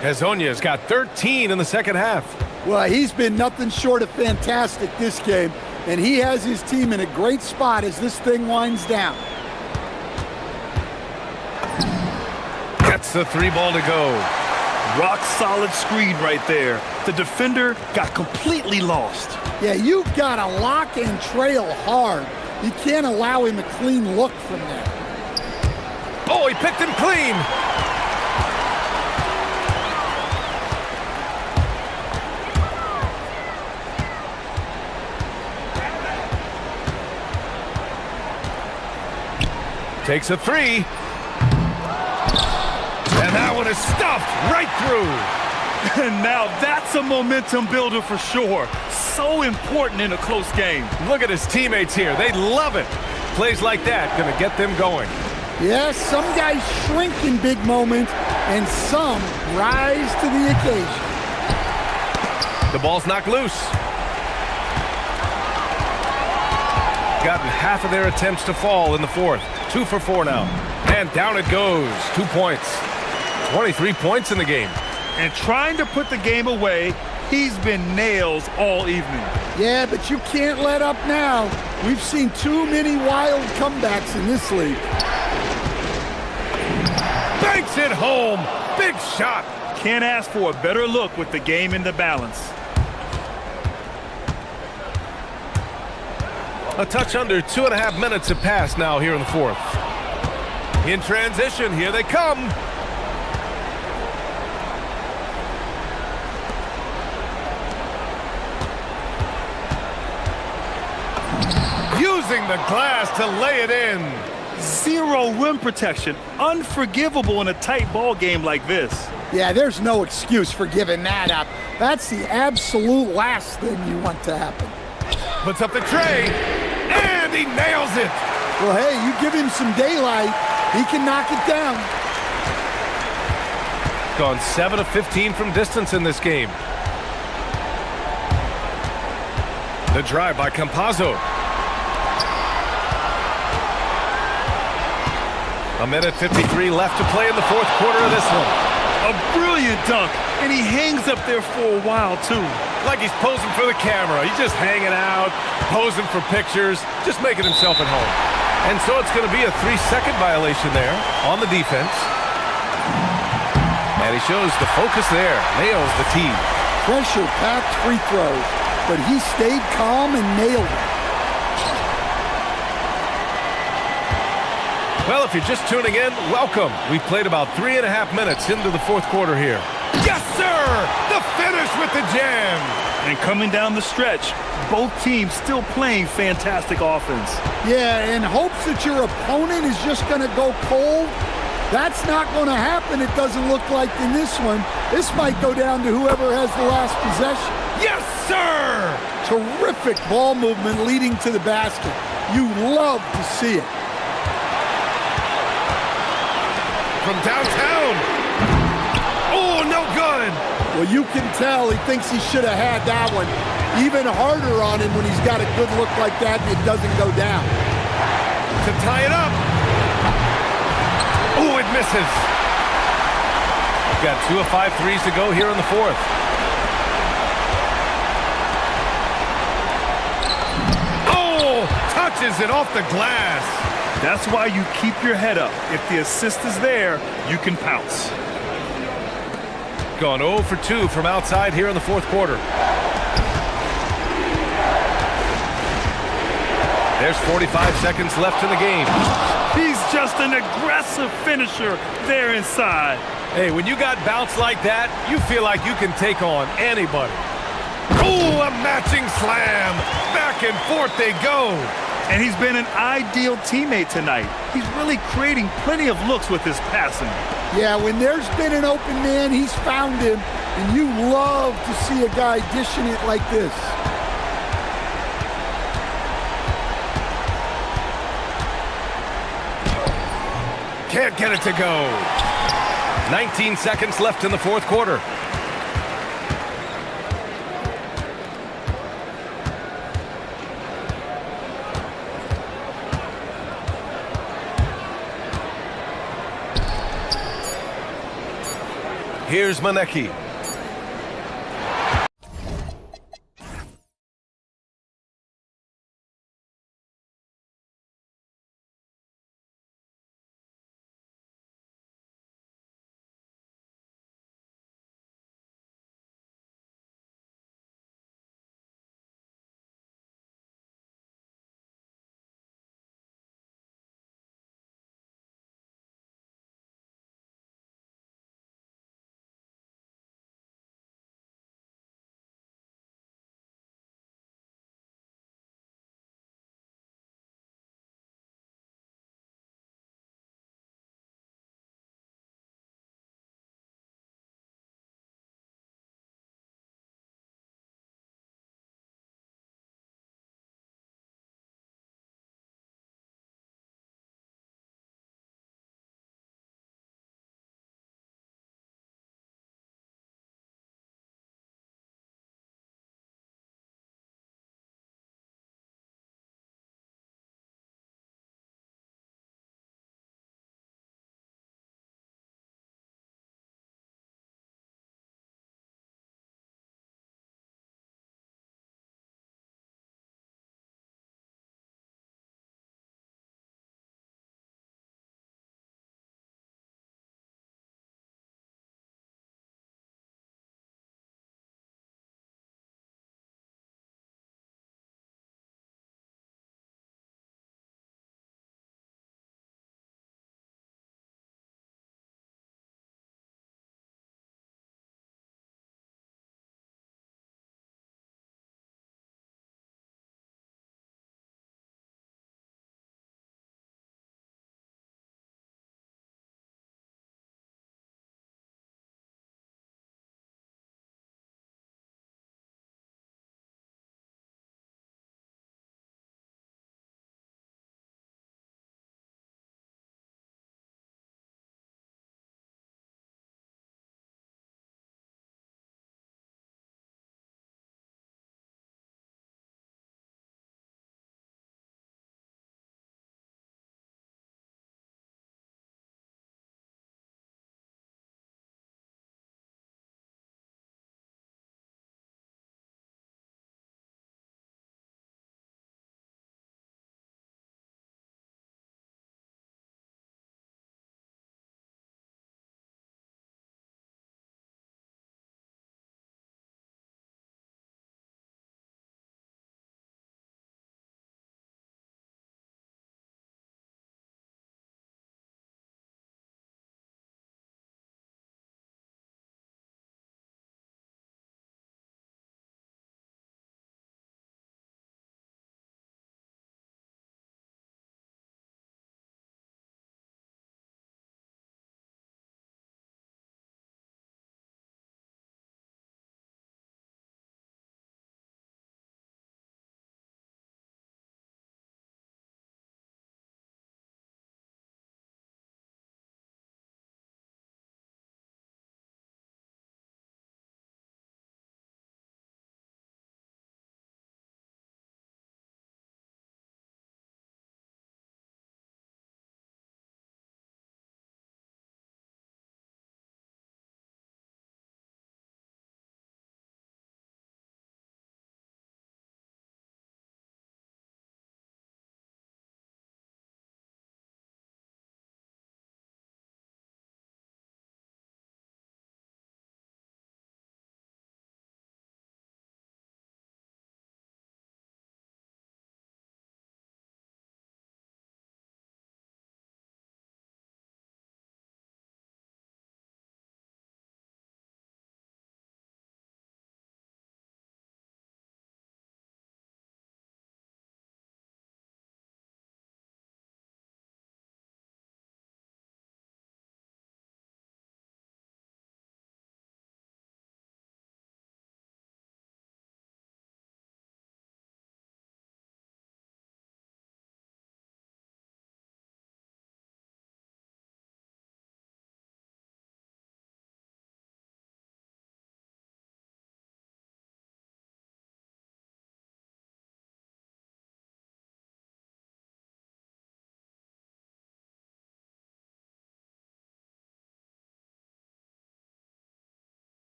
Speaker 2: Hezonja's got 13 in the second half.
Speaker 10: Well, he's been nothing short of fantastic this game, and he has his team in a great spot as this thing winds down.
Speaker 2: Gets the 3 ball to go.
Speaker 3: Rock solid screen right there. The defender got completely lost.
Speaker 10: Yeah, you've got to lock and trail hard. You can't allow him a clean look from there.
Speaker 2: Oh, he picked him clean. Takes a 3. And that one is stuffed right through.
Speaker 3: And now that's a momentum builder for sure. So important in a close game.
Speaker 2: Look at his teammates here. They love it. Plays like that going to get them going.
Speaker 10: Yes, some guys shrink in big moments, and some rise to the occasion.
Speaker 2: The ball's knocked loose. Gotten half of their attempts to fall in the fourth. 2 for 4 now. And down it goes. 2 points. 23 points in the game.
Speaker 3: And trying to put the game away, he's been nails all evening.
Speaker 10: Yeah, but you can't let up now. We've seen too many wild comebacks in this league.
Speaker 2: Banks it home. Big shot.
Speaker 3: Can't ask for a better look with the game in the balance.
Speaker 2: A touch under 2.5 minutes have passed now here in the fourth. In transition, here they come. Using the glass to lay it in.
Speaker 3: Zero rim protection. Unforgivable in a tight ball game like this.
Speaker 10: Yeah, there's no excuse for giving that up. That's the absolute last thing you want to happen.
Speaker 2: Puts up the tray, and he nails it.
Speaker 10: Well, hey, you give him some daylight, he can knock it down.
Speaker 2: Gone 7 of 15 from distance in this game. The drive by Campazzo. A minute 53 left to play in the fourth quarter of this one.
Speaker 3: A brilliant dunk, and he hangs up there for a while, too.
Speaker 2: Like he's posing for the camera. He's just hanging out, posing for pictures, just making himself at home. And so it's going to be a 3-second violation there on the defense. And he shows the focus there, nails the tee.
Speaker 10: Pressure-packed free throws, but he stayed calm and nailed it.
Speaker 2: Well, if you're just tuning in, welcome. We've played about 3.5 minutes into the fourth quarter here. Yes, sir! The finish with the jam!
Speaker 3: And coming down the stretch, both teams still playing fantastic offense.
Speaker 10: Yeah, in hopes that your opponent is just going to go cold, that's not going to happen, it doesn't look like in this one. This might go down to whoever has the last possession.
Speaker 2: Yes, sir!
Speaker 10: Terrific ball movement leading to the basket. You love to see it.
Speaker 2: From downtown. Oh, no good.
Speaker 10: Well, you can tell he thinks he should have had that one. Even harder on him when he's got a good look like that and it doesn't go down.
Speaker 2: To tie it up. Oh, it misses. Got 2 of 5 threes to go here in the fourth. Oh, touches it off the glass.
Speaker 3: That's why you keep your head up. If the assist is there, you can pounce.
Speaker 2: gone 0 for 2 from outside here in the fourth quarter. There's 45 seconds left in the game.
Speaker 3: He's just an aggressive finisher there inside.
Speaker 2: Hey, when you got bounce like that, you feel like you can take on anybody. Oh, a matching slam. Back and forth they go.
Speaker 3: And he's been an ideal teammate tonight. He's really creating plenty of looks with his passing.
Speaker 10: Yeah, when there's been an open man, he's found him, and you love to see a guy dishing it like this.
Speaker 2: Can't get it to go. 19 seconds left in the fourth quarter. Here's Manecki.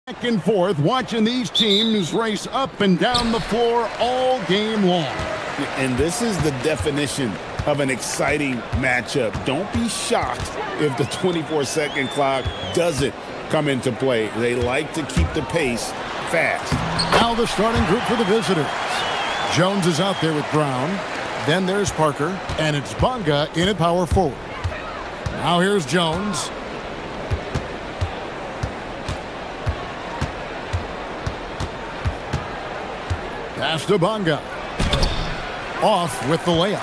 Speaker 6: Back and forth, watching these teams race up and down the floor all game long.
Speaker 7: And this is the definition of an exciting matchup. Don't be shocked if the 24-second clock doesn't come into play. They like to keep the pace fast.
Speaker 6: Now the starting group for the visitors. Jones is out there with Brown. Then there's Parker, and it's Bonga in at power forward. Now here's Jones. Pass to Bonga. Off with the layup.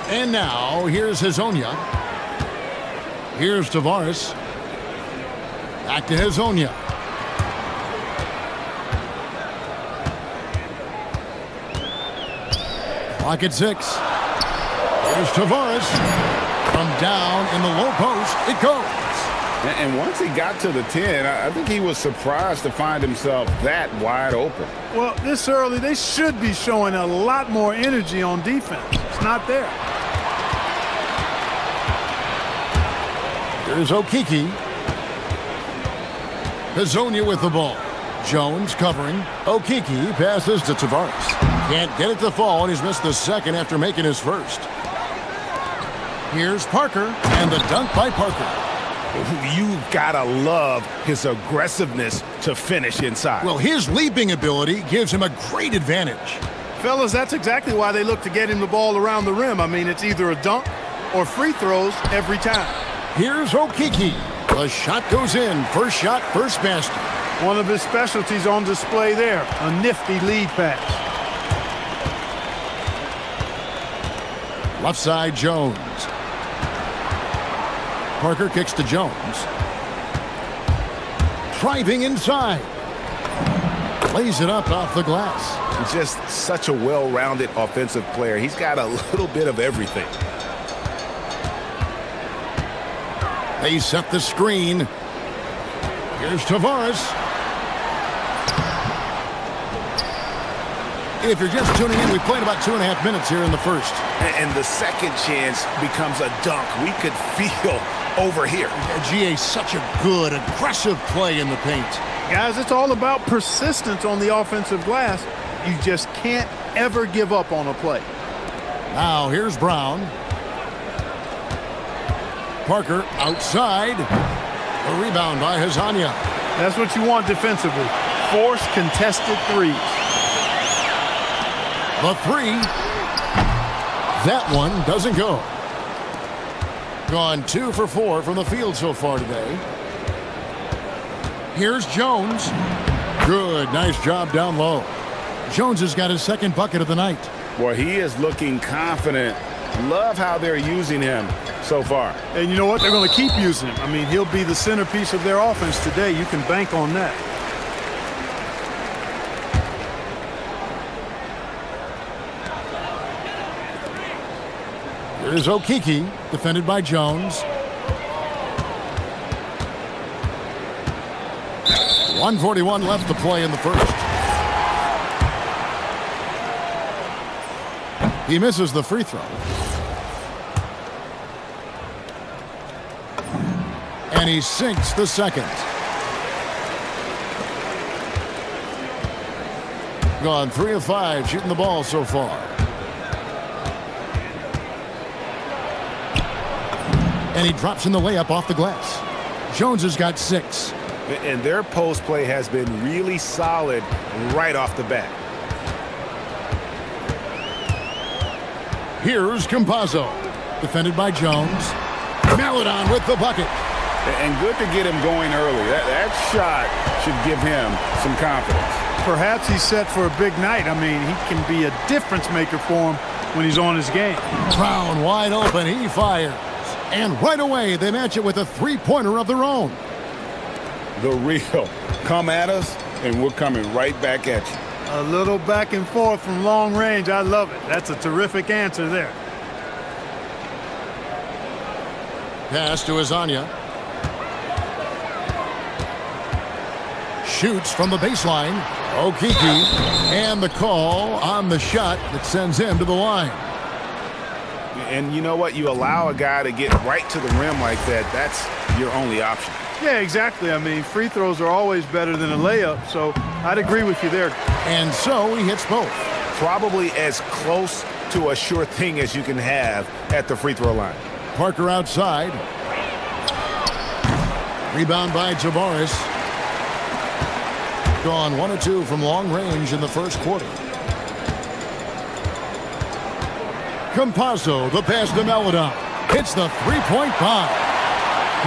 Speaker 6: And now here's Hazonia. Here's Tavares. Back to Hazonia. Clock at 6. Here's Tavares. From down in the low post, it goes.
Speaker 7: And once he got to the 10, I think he was surprised to find himself that wide open.
Speaker 3: Well, this early, they should be showing a lot more energy on defense. It's not there.
Speaker 6: Here's Okiki. Hazonia with the ball. Jones covering. Okiki passes to Tavares. Can't get it to fall, and he's missed the second after making his first. Here's Parker, and the dunk by Parker.
Speaker 2: You've got to love his aggressiveness to finish inside.
Speaker 6: Well, his leaping ability gives him a great advantage.
Speaker 3: Fellas, that's exactly why they look to get him the ball around the rim. I mean, it's either a dunk or free throws every time.
Speaker 6: Here's Okiki. The shot goes in. First shot, first basket.
Speaker 3: One of his specialties on display there, a nifty lead pass.
Speaker 6: Left side, Jones. Parker kicks to Jones. Driving inside. Lays it up off the glass.
Speaker 2: Just such a well-rounded offensive player. He's got a little bit of everything.
Speaker 6: They set the screen. Here's Tavares. If you're just tuning in, we played about 2.5 minutes here in the first.
Speaker 2: And the second chance becomes a dunk. We could feel over here.
Speaker 6: GA, such a good, aggressive play in the paint.
Speaker 3: Guys, it's all about persistence on the offensive glass. You just can't ever give up on a play.
Speaker 6: Now here's Brown. Parker outside. A rebound by Hazonia.
Speaker 3: That's what you want defensively. Force contested threes.
Speaker 6: The three. That one doesn't go. Gone 2 for 4 from the field so far today. Here's Jones. Good, nice job down low. Jones has got his second bucket of the night.
Speaker 7: Boy, he is looking confident. Love how they're using him so far.
Speaker 3: And you know what? They're going to keep using him. I mean, he'll be the centerpiece of their offense today. You can bank on that.
Speaker 6: Here's Okiki, defended by Jones. 1:41 left to play in the first. He misses the free throw. And he sinks the second. Gone 3 of 5 shooting the ball so far. And he drops in the layup off the glass. Jones has got 6.
Speaker 2: And their post play has been really solid right off the bat.
Speaker 6: Here's Campazzo, defended by Jones. Maladon with the bucket.
Speaker 7: And good to get him going early. That shot should give him some confidence.
Speaker 3: Perhaps he's set for a big night. I mean, he can be a difference maker for him when he's on his game.
Speaker 6: Brown wide open. He fires. And right away, they match it with a three-pointer of their own.
Speaker 7: The real. Come at us, and we're coming right back at you.
Speaker 3: A little back and forth from long range. I love it. That's a terrific answer there.
Speaker 6: Pass to Hazonia. Shoots from the baseline. Okiki. And the call on the shot that sends him to the line.
Speaker 2: And you know what? You allow a guy to get right to the rim like that. That's
Speaker 7: your only option.
Speaker 3: Yeah, exactly. I mean, free throws are always better than a layup, so I'd agree with you there.
Speaker 6: And so he hits both.
Speaker 7: Probably as close to a sure thing as you can have at the free throw line.
Speaker 6: Parker outside. Rebound by Tavares. Gone 1 or 2 from long range in the first quarter. Campazzo, the pass to Melodon. Hits the three-point bomb.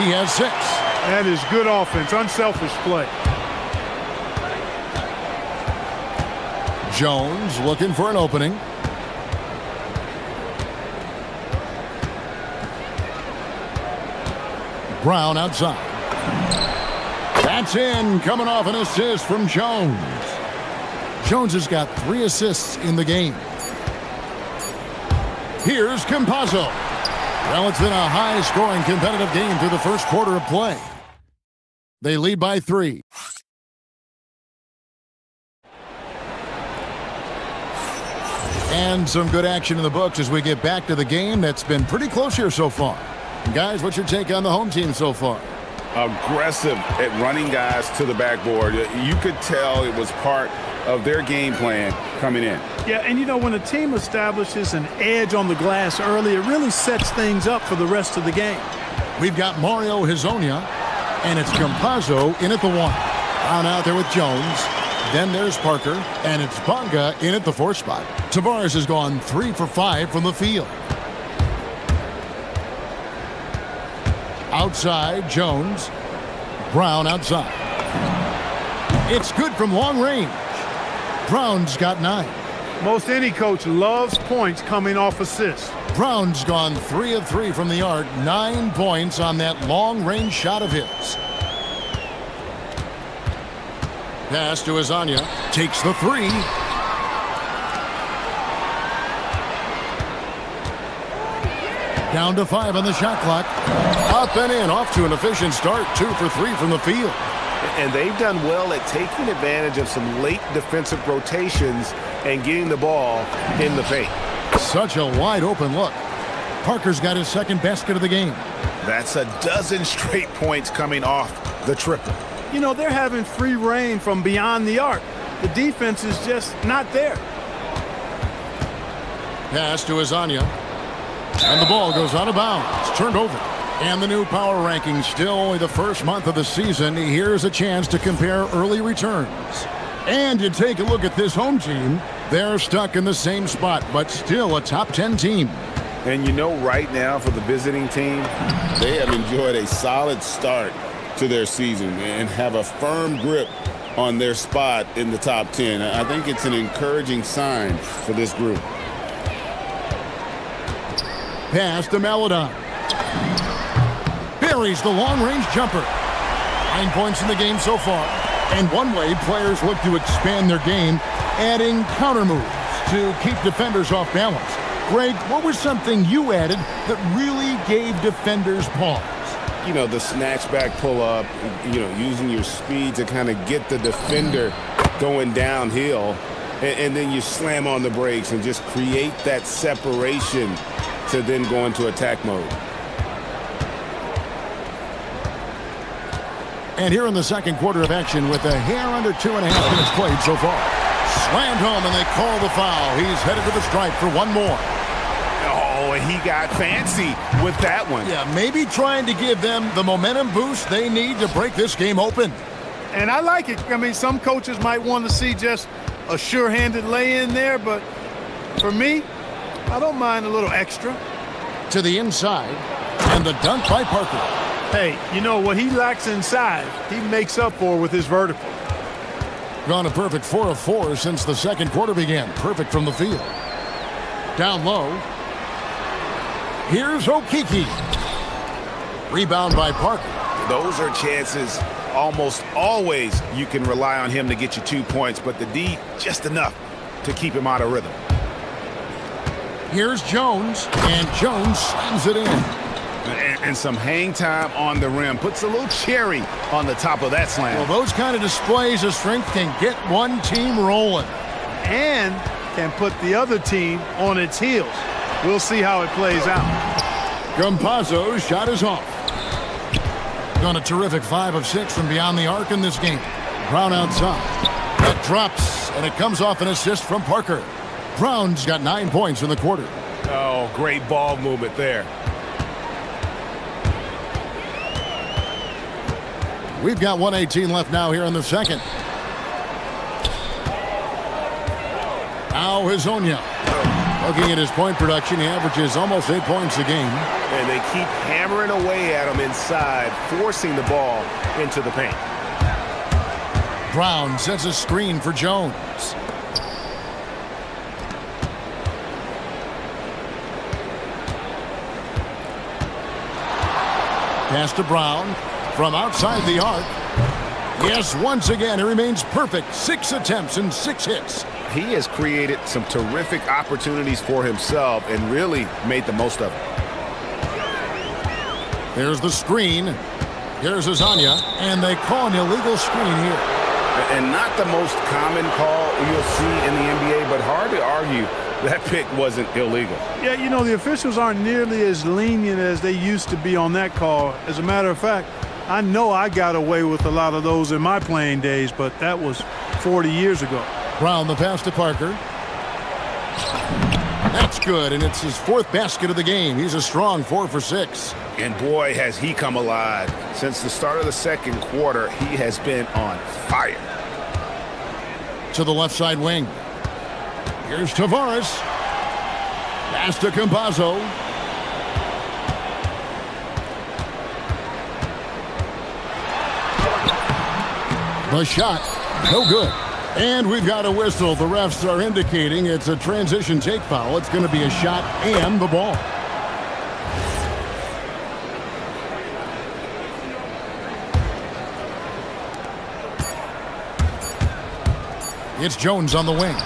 Speaker 6: He has 6.
Speaker 3: That is good offense, unselfish play.
Speaker 6: Jones looking for an opening. Brown outside. That's in, coming off an assist from Jones. Jones has got 3 assists in the game. Here's Campazzo. Well, it's been a high-scoring competitive game through the first quarter of play. They lead by 3. And some good action in the books as we get back to the game that's been pretty close here so far. Guys, what's your take on the home team so far?
Speaker 7: Aggressive at running guys to the backboard. You could tell it was part of their game plan coming in.
Speaker 3: Yeah, and you know, when a team establishes an edge on the glass early, it really sets things up for the rest of the game.
Speaker 6: We've got Mario Hezonja, and it's Campazzo in at the 1. Brown out there with Jones. Then there's Parker, and it's Bonga in at the 4 spot. Tavares has gone 3 for 5 from the field. Outside, Jones. Brown outside. It's good from long range. Brown's got 9.
Speaker 3: Most any coach loves points coming off assists.
Speaker 6: Brown's gone 3 of 3 from the arc. 9 points on that long-range shot of his. Pass to Hezonja. Takes the 3. Down to 5 on the shot clock. Up and in, off to an efficient start. 2 for 3 from the field.
Speaker 7: And they've done well at taking advantage of some late defensive rotations and getting the ball in the paint.
Speaker 6: Such a wide open look. Parker's got his 2nd basket of the game.
Speaker 7: That's a dozen straight points coming off the triple.
Speaker 3: You know, they're having free reign from beyond the arc. The defense is just not there.
Speaker 6: Pass to Hezonja. And the ball goes out of bounds. Turned over. And the new power rankings, still only the first month of the season. Here's a chance to compare early returns. And you take a look at this home team. They're stuck in the same spot, but still a top 10 team.
Speaker 7: And you know, right now for the visiting team, they have enjoyed a solid start to their season and have a firm grip on their spot in the top 10. I think it's an encouraging sign for this group.
Speaker 6: Pass to Melodon. Buries the long-range jumper. 9 points in the game so far. And one way players look to expand their game, adding counter moves to keep defenders off balance. Greg, what was something you added that really gave defenders pause?
Speaker 7: You know, the snatch back pull up, you know, using your speed to kind of get the defender going downhill, and then you slam on the brakes and just create that separation to then go into attack mode.
Speaker 6: And here in the second quarter of action with a hair under 2.5 minutes played so far. Slammed home and they call the foul. He's headed to the stripe for one more.
Speaker 7: Oh, and he got fancy with that one.
Speaker 6: Yeah, maybe trying to give them the momentum boost they need to break this game open.
Speaker 3: And I like it. I mean, some coaches might want to see just a sure-handed lay-in there, but for me, I don't mind a little extra.
Speaker 6: To the inside, and the dunk by Parker.
Speaker 3: Hey, you know, what he lacks inside, he makes up for with his vertical.
Speaker 6: Gone a perfect 4 of 4 since the second quarter began. Perfect from the field. Down low. Here's Okiki. Rebound by Parker.
Speaker 7: Those are chances almost always you can rely on him to get you 2 points, but the D just enough to keep him out of rhythm.
Speaker 6: Here's Jones, and Jones slams it in.
Speaker 7: And some hang time on the rim. Puts a little cherry on the top of that slam.
Speaker 6: Well, those kind of displays of strength can get one team rolling.
Speaker 3: And can put the other team on its heels. We'll see how it plays out.
Speaker 6: Campazzo's shot is off. Gone a terrific 5 of 6 from beyond the arc in this game. Brown outside. That drops, and it comes off an assist from Parker. Brown's got 9 points in the quarter.
Speaker 2: Oh, great ball movement there.
Speaker 6: We've got 1:18 left now here in the second. Now Hazonia. Looking at his point production, he averages almost 8 points a game.
Speaker 2: And they keep hammering away at him inside, forcing the ball into the paint.
Speaker 6: Brown sets a screen for Jones. Pass to Brown from outside the arc. Yes, once again, he remains perfect. 6 attempts and 6 hits.
Speaker 7: He has created some terrific opportunities for himself and really made the most of it.
Speaker 6: There's the screen. Here's Hazonia, and they call an illegal screen here.
Speaker 7: And not the most common call you'll see in the NBA, but hard to argue that pick wasn't illegal.
Speaker 11: Yeah, you know, the officials aren't nearly as lenient as they used to be on that call. As a matter of fact, I know I got away with a lot of those in my playing days, but that was 40 years ago.
Speaker 6: Brown, the pass to Parker. That's good, and it's his 4th basket of the game. He's a strong 4 for 6.
Speaker 7: And boy, has he come alive. Since the start of the second quarter, he has been on fire.
Speaker 6: To the left side wing. Here's Tavares. Pass to Campazzo. The shot, no good. And we've got a whistle. The refs are indicating it's a transition take foul. It's going to be a shot and the ball. It's Jones on the wing.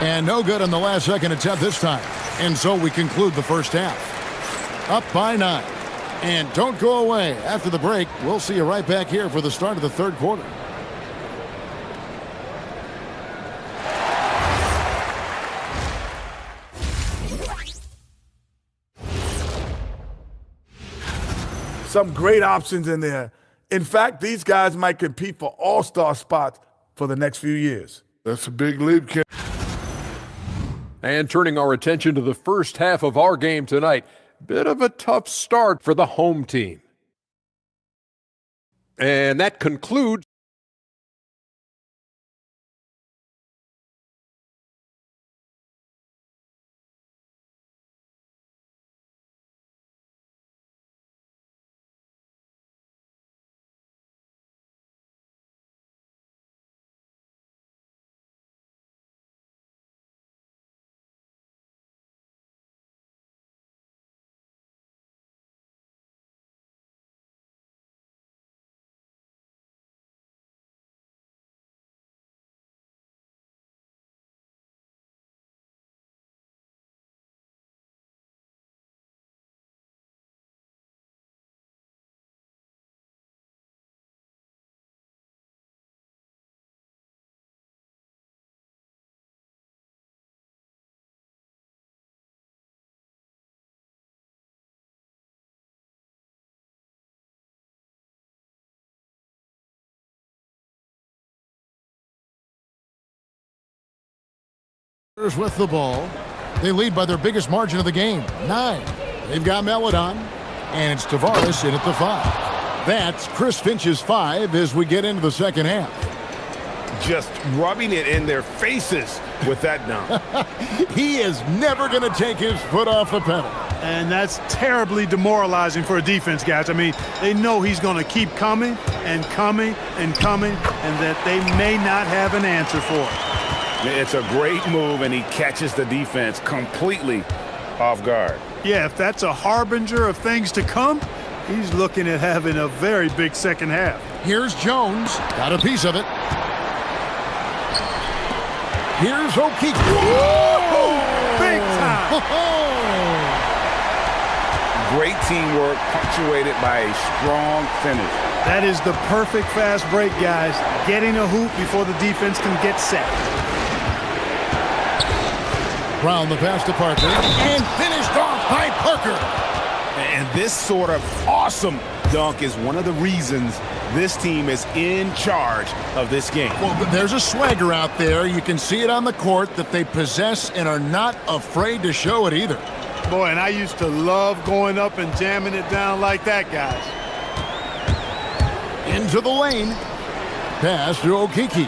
Speaker 6: And no good on the last second attempt this time. And so we conclude the first half. Up by 9. And don't go away. After the break, we'll see you right back here for the start of the third quarter.
Speaker 9: Some great options in there. In fact, these guys might compete for all-star spots for the next few years.
Speaker 4: That's a big leap, Ken.
Speaker 5: And turning our attention to the first half of our game tonight, bit of a tough start for the home team. And that concludes
Speaker 6: with the ball. They lead by their biggest margin of the game, 9. They've got Meladon, and it's Tavares in at the 5. That's Chris Finch's 5 as we get into the second half.
Speaker 7: Just rubbing it in their faces with that dunk.
Speaker 6: He is never going to take his foot off the pedal.
Speaker 11: And that's terribly demoralizing for a defense, guys. I mean, they know he's going to keep coming and coming and coming, and that they may not have an answer for it.
Speaker 7: It's a great move, and he catches the defense completely off guard.
Speaker 11: Yeah, if that's a harbinger of things to come, he's looking at having a very big second half.
Speaker 6: Here's Jones. Got a piece of it. Here's O'Keefe.
Speaker 11: Big time.
Speaker 7: Great teamwork, punctuated by a strong finish.
Speaker 11: That is the perfect fast break, guys. Getting a hoop before the defense can get set.
Speaker 6: Brown the pass to Parker. And finished off by Parker.
Speaker 7: And this sort of awesome dunk is one of the reasons this team is in charge of this game.
Speaker 6: Well, there's a swagger out there. You can see it on the court that they possess and are not afraid to show it either.
Speaker 11: Boy, and I used to love going up and jamming it down like that, guys.
Speaker 6: Into the lane. Pass to Okiki.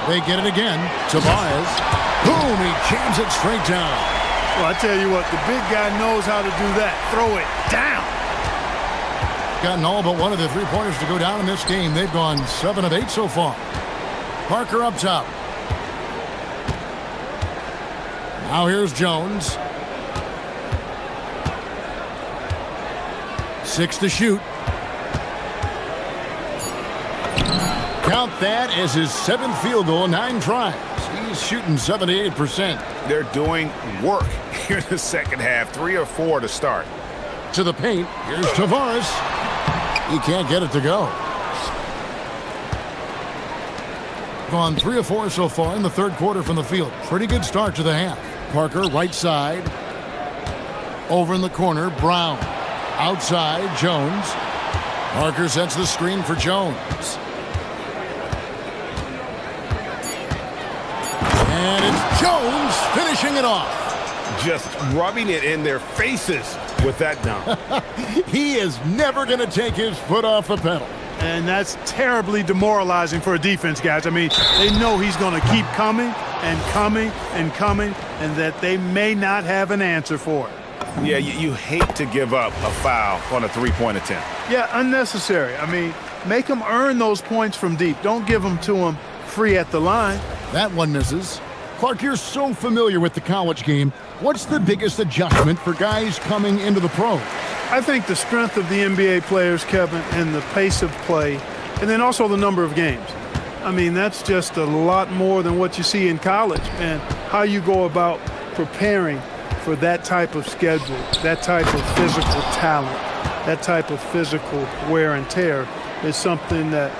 Speaker 6: They get it again. Tobias. Boom, he jams it straight down.
Speaker 11: Well, I tell you what, the big guy knows how to do that. Throw it down.
Speaker 6: Gotten all but one of the three-pointers to go down in this game. They've gone 7 of 8 so far. Parker up top. Now here's Jones. 6 to shoot. Count that as his 7th field goal, 9 tries. He's shooting 78%.
Speaker 7: They're doing work here in the second half. 3 or 4 to start.
Speaker 6: To the paint. Here's Tavares. He can't get it to go. Gone 3 or 4 so far in the third quarter from the field. Pretty good start to the half. Parker, right side. Over in the corner, Brown. Outside, Jones. Parker sets the screen for Jones. And it's Jones finishing it off.
Speaker 7: Just rubbing it in their faces with that dunk.
Speaker 6: He is never going to take his foot off the pedal.
Speaker 11: And that's terribly demoralizing for a defense, guys. I mean, they know he's going to keep coming and coming and coming, and that they may not have an answer for it.
Speaker 7: Yeah, you hate to give up a foul on a three-point attempt.
Speaker 11: Yeah, unnecessary. I mean, make them earn those points from deep. Don't give them to them free at the line.
Speaker 6: That one misses. Clark, you're so familiar with the college game. What's the biggest adjustment for guys coming into the pros?
Speaker 11: I think the strength of the NBA players, Kevin, and the pace of play, and then also the number of games. I mean, that's just a lot more than what you see in college, and how you go about preparing for that type of schedule, that type of physical talent, that type of physical wear and tear is something that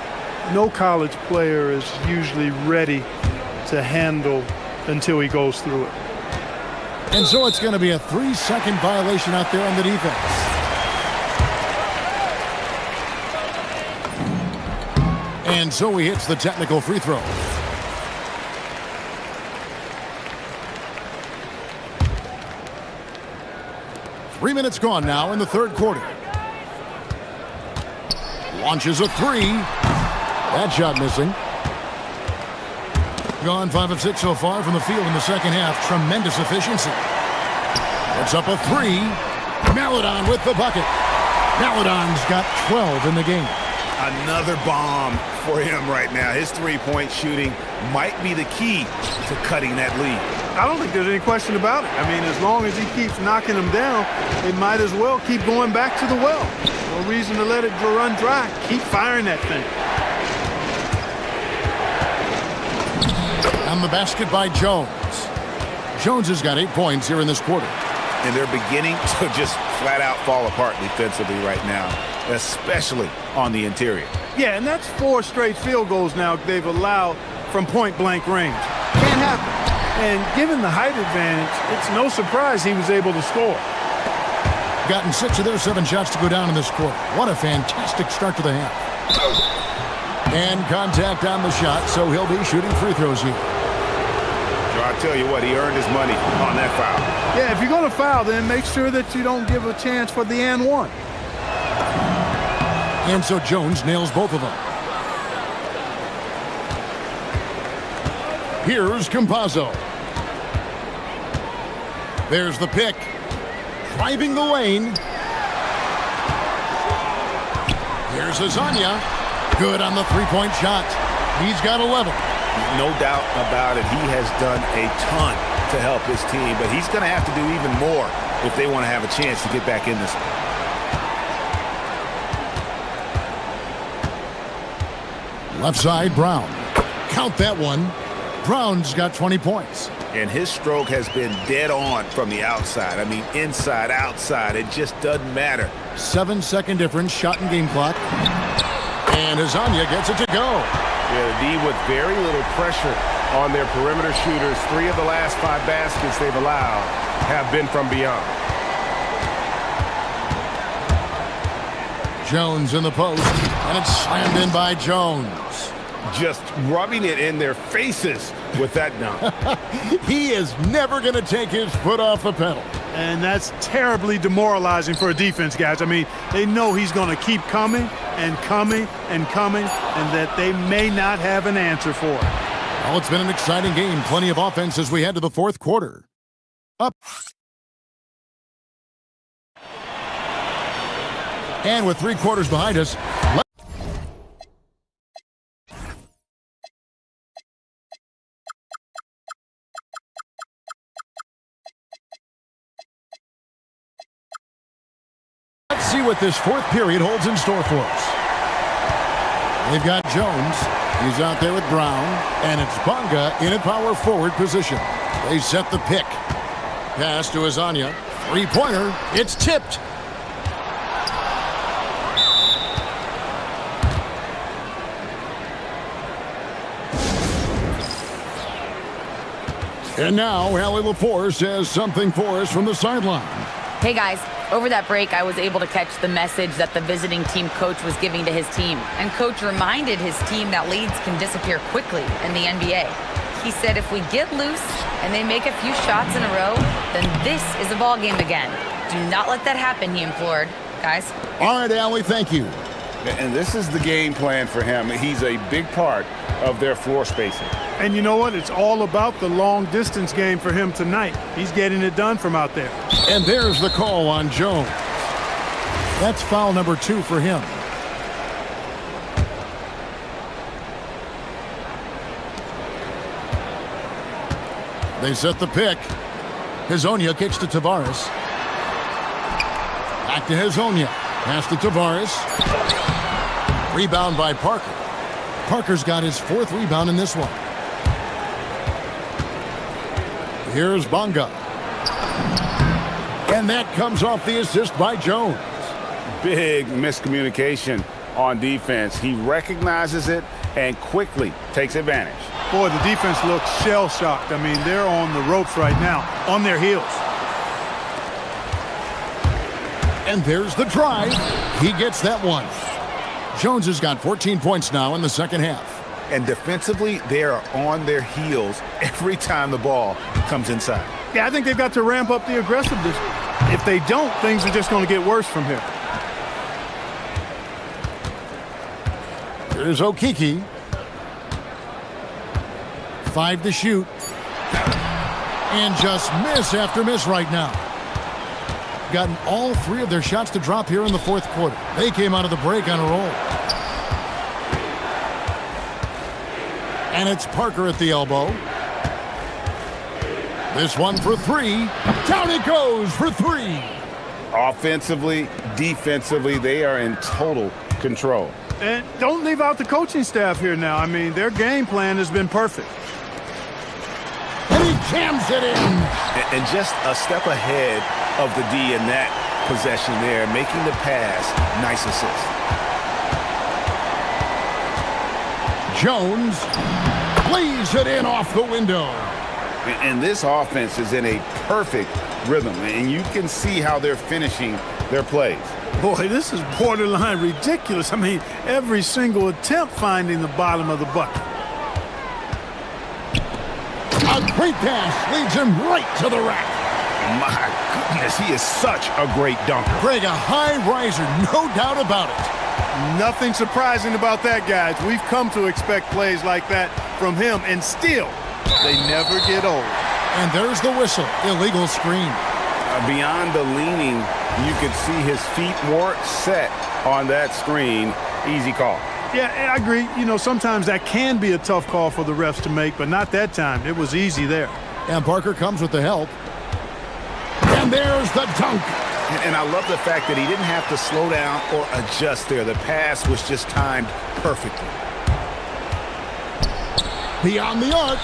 Speaker 11: no college player is usually ready to handle until he goes through it.
Speaker 6: And so it's going to be a 3-second violation out there on the defense. And so he hits the technical free throw. Three minutes gone now in the third quarter. Launches a 3. That shot missing. Gone 5 of 6 so far from the field in the second half. Tremendous efficiency. Puts up a 3. Maladon with the bucket. Maladon's got 12 in the game.
Speaker 7: Another bomb for him right now. His three-point shooting might be the key to cutting that lead.
Speaker 11: I don't think there's any question about it. I mean, as long as he keeps knocking them down, they might as well keep going back to the well. No reason to let it run dry. Keep firing that thing.
Speaker 6: On the basket by Jones. Jones has got 8 points here in this quarter.
Speaker 7: And they're beginning to just flat out fall apart defensively right now, especially on the interior.
Speaker 11: Yeah, and that's 4 straight field goals now they've allowed from point-blank range. Can't happen. And given the height advantage, it's no surprise he was able to score.
Speaker 6: Gotten 6 of their 7 shots to go down in this quarter. What a fantastic start to the half. And contact on the shot, so he'll be shooting free throws here.
Speaker 7: I tell you what, he earned his money on that foul.
Speaker 11: Yeah, if you're going to foul, then make sure that you don't give a chance for the and one.
Speaker 6: And so Jones nails both of them. Here's Campazzo. There's the pick. Driving the lane. Here's Azania. Good on the three-point shot. He's got 11.
Speaker 7: No doubt about it. He has done a ton to help his team, but he's going to have to do even more if they want to have a chance to get back in this.
Speaker 6: Left side, Brown. Count that one. Brown's got 20 points.
Speaker 7: And his stroke has been dead on from the outside. I mean, inside, outside, it just doesn't matter.
Speaker 6: 7-second difference, shot and game clock. And Azania gets it to go.
Speaker 2: Yeah, the D with very little pressure on their perimeter shooters. 3 of the last 5 baskets they've allowed have been from beyond.
Speaker 6: Jones in the post, and it's slammed in by Jones.
Speaker 7: Just rubbing it in their faces with that dunk.
Speaker 6: He is never going to take his foot off the pedal.
Speaker 11: And that's terribly demoralizing for a defense, guys. I mean, they know he's going to keep coming and coming and coming, and that they may not have an answer for it.
Speaker 6: Well, it's been an exciting game. Plenty of offense as we head to the fourth quarter. Up. And with 3 quarters behind us, let's see what this fourth period holds in store for us. They've got Jones. He's out there with Brown. And it's Bonga in a power forward position. They set the pick. Pass to Azania. Three-pointer. It's tipped. And now, Allie LaForce has something for us from the sideline.
Speaker 12: Hey guys, over that break, I was able to catch the message that the visiting team coach was giving to his team. And coach reminded his team that leads can disappear quickly in the NBA. He said if we get loose and they make a few shots in a row, then this is a ball game again. Do not let that happen, he implored. Guys?
Speaker 6: All right, Allie, thank you.
Speaker 7: And this is the game plan for him. He's a big part of their floor spacing.
Speaker 11: And you know what? It's all about the long-distance game for him tonight. He's getting it done from out there.
Speaker 6: And there's the call on Jones. That's foul number 2 for him. They set the pick. Hazonia kicks to Tavares. Back to Hazonia. Pass to Tavares. Rebound by Parker. Parker's got his 4th rebound in this one. Here's Bonga. And that comes off the assist by Jones.
Speaker 7: Big miscommunication on defense. He recognizes it and quickly takes advantage.
Speaker 11: Boy, the defense looks shell-shocked. I mean, they're on the ropes right now, on their heels.
Speaker 6: And there's the drive. He gets that one. Jones has got 14 points now in the second half.
Speaker 7: And defensively, they are on their heels every time the ball comes inside.
Speaker 11: Yeah, I think they've got to ramp up the aggressiveness. If they don't, things are just going to get worse from here.
Speaker 6: Here's Okiki. 5 to shoot. And just miss after miss right now. Gotten all 3 of their shots to drop here in the fourth quarter. They came out of the break on a roll. And it's Parker at the elbow. This one for 3. Down it goes for 3.
Speaker 7: Offensively, defensively, they are in total control.
Speaker 11: And don't leave out the coaching staff here now. I mean, their game plan has been perfect.
Speaker 6: And he jams it in.
Speaker 7: And just a step ahead of the D in that possession there, making the pass. Nice assist.
Speaker 6: Jones plays it in off the window.
Speaker 7: And this offense is in a perfect rhythm, and you can see how they're finishing their plays.
Speaker 11: Boy, this is borderline ridiculous. I mean, every single attempt finding the bottom of the bucket.
Speaker 6: A great pass leads him right to the rack.
Speaker 7: My goodness, he is such a great dunker.
Speaker 6: Greg, a high riser, no doubt about it.
Speaker 11: Nothing surprising about that, guys. We've come to expect plays like that from him, and still, they never get old.
Speaker 6: And there's the whistle. Illegal screen.
Speaker 7: Beyond the leaning, you could see his feet more set on that screen. Easy call.
Speaker 11: Yeah, I agree. You know, sometimes that can be a tough call for the refs to make, but not that time. It was easy there.
Speaker 6: And Parker comes with the help. And there's the dunk.
Speaker 7: And I love the fact that he didn't have to slow down or adjust there. The pass was just timed perfectly.
Speaker 6: Beyond the arc.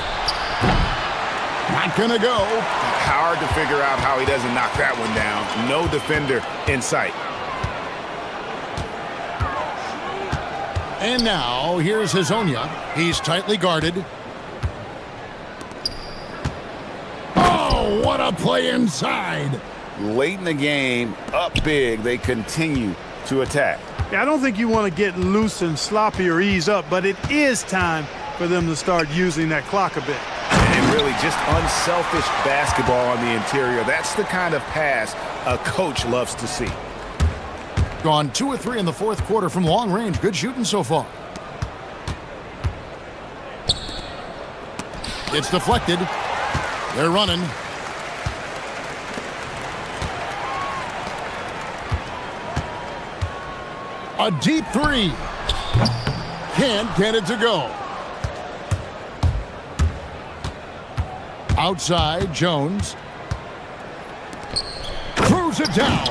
Speaker 6: Not gonna go.
Speaker 7: Hard to figure out how he doesn't knock that one down. No defender in sight.
Speaker 6: And now, here's Hazonia. He's tightly guarded. Oh, what a play inside.
Speaker 7: Late in the game, up big, they continue to attack.
Speaker 11: Yeah, I don't think you want to get loose and sloppy or ease up, but it is time for them to start using that clock a bit.
Speaker 3: And really just unselfish basketball on the interior. That's the kind of pass a coach loves to see.
Speaker 6: Gone 2 or 3 in the fourth quarter from long range. Good shooting so far. It's deflected. They're running. A deep three. Can't get it to go. Outside, Jones. Throws it down.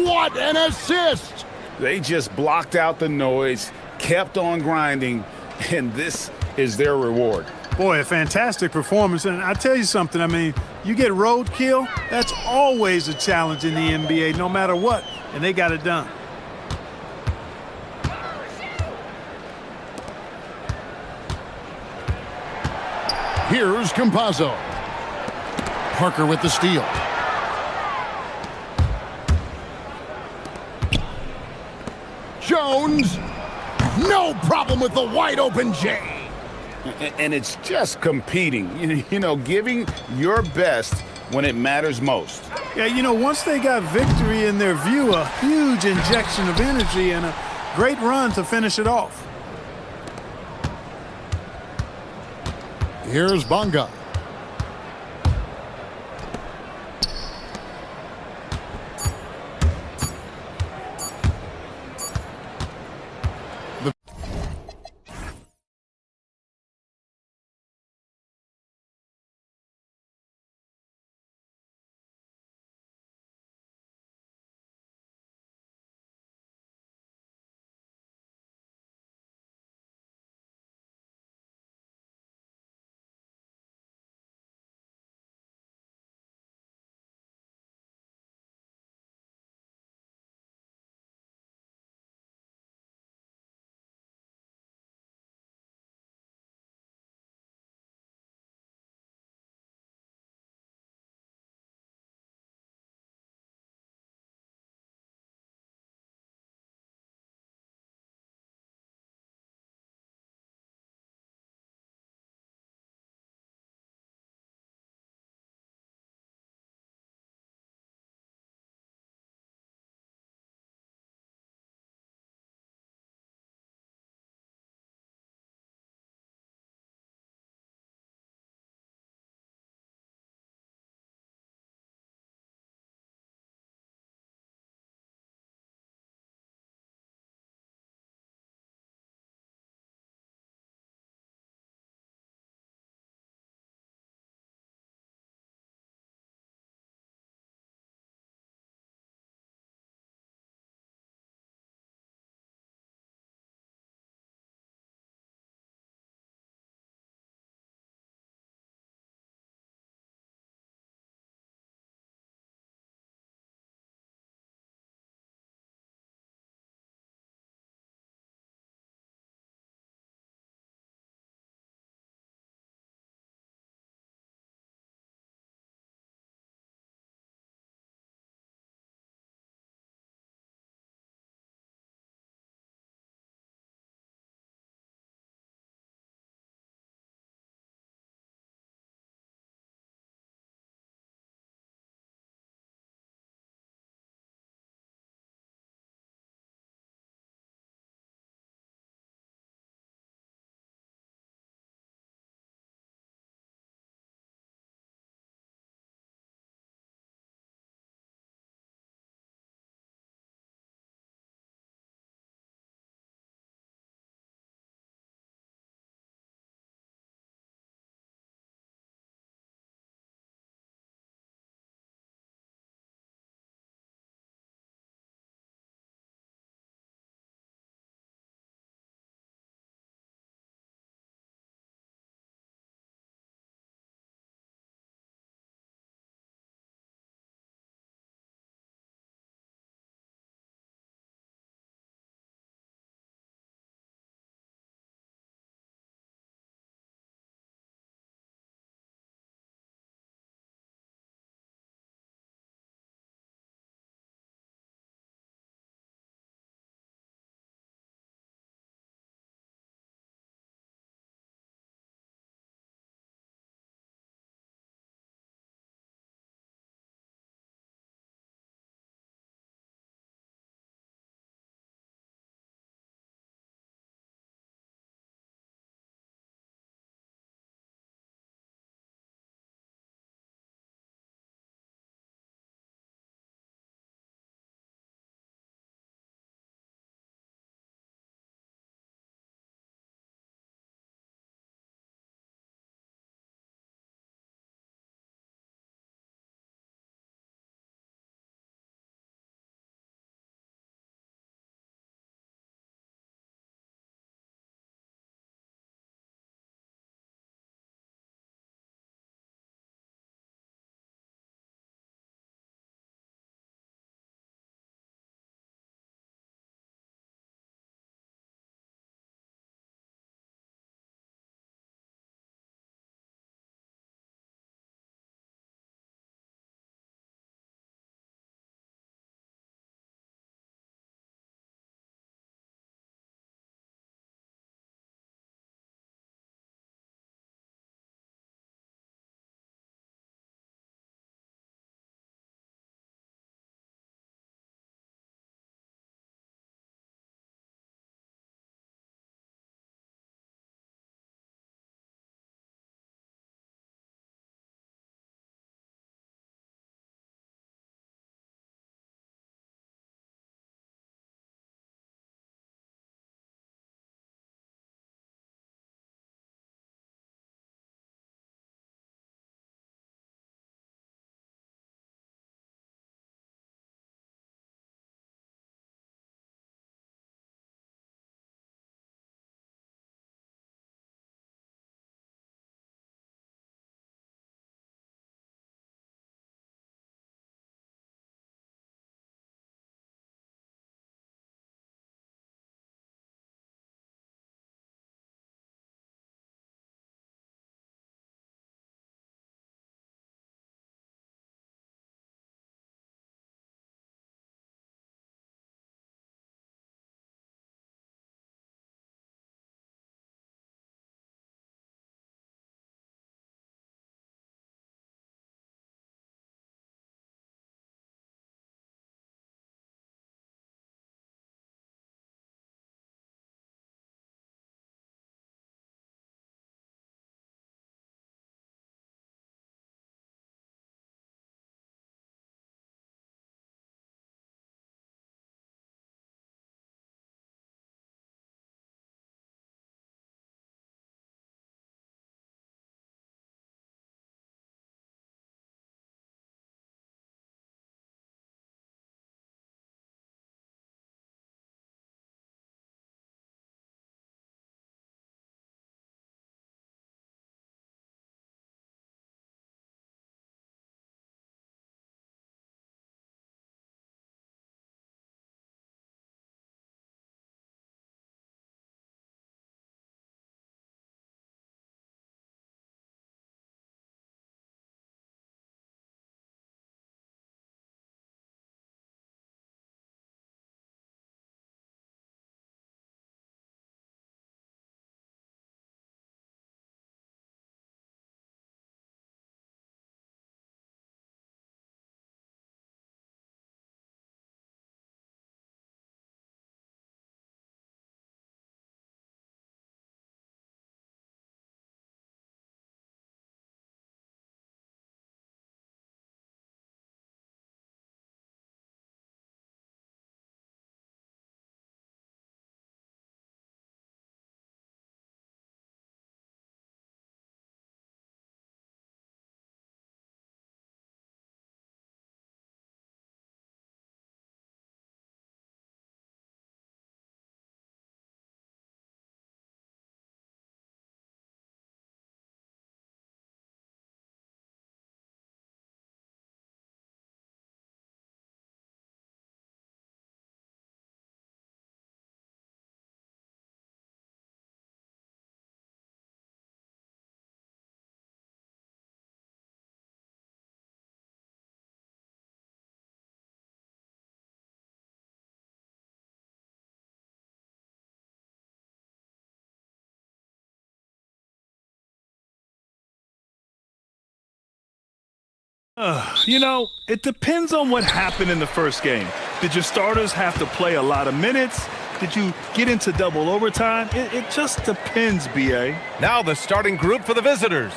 Speaker 6: What an assist!
Speaker 7: They just blocked out the noise, kept on grinding, and this is their reward.
Speaker 11: Boy, a fantastic performance. And I tell you something, I mean, you get roadkill, that's always a challenge in the NBA, no matter what, and they got it done.
Speaker 6: Here's Campazzo. Parker with the steal. Jones. No problem with the wide open J.
Speaker 7: And it's just competing, you know, giving your best when it matters most.
Speaker 11: Yeah, you know, once they got victory in their view, a huge injection of energy and a great run to finish it off.
Speaker 6: Here's Bonga.
Speaker 3: You know, it depends on what happened in the first game. Did your starters have to play a lot of minutes? Did you get into double overtime? It just depends, B.A.
Speaker 2: Now the starting group for the visitors.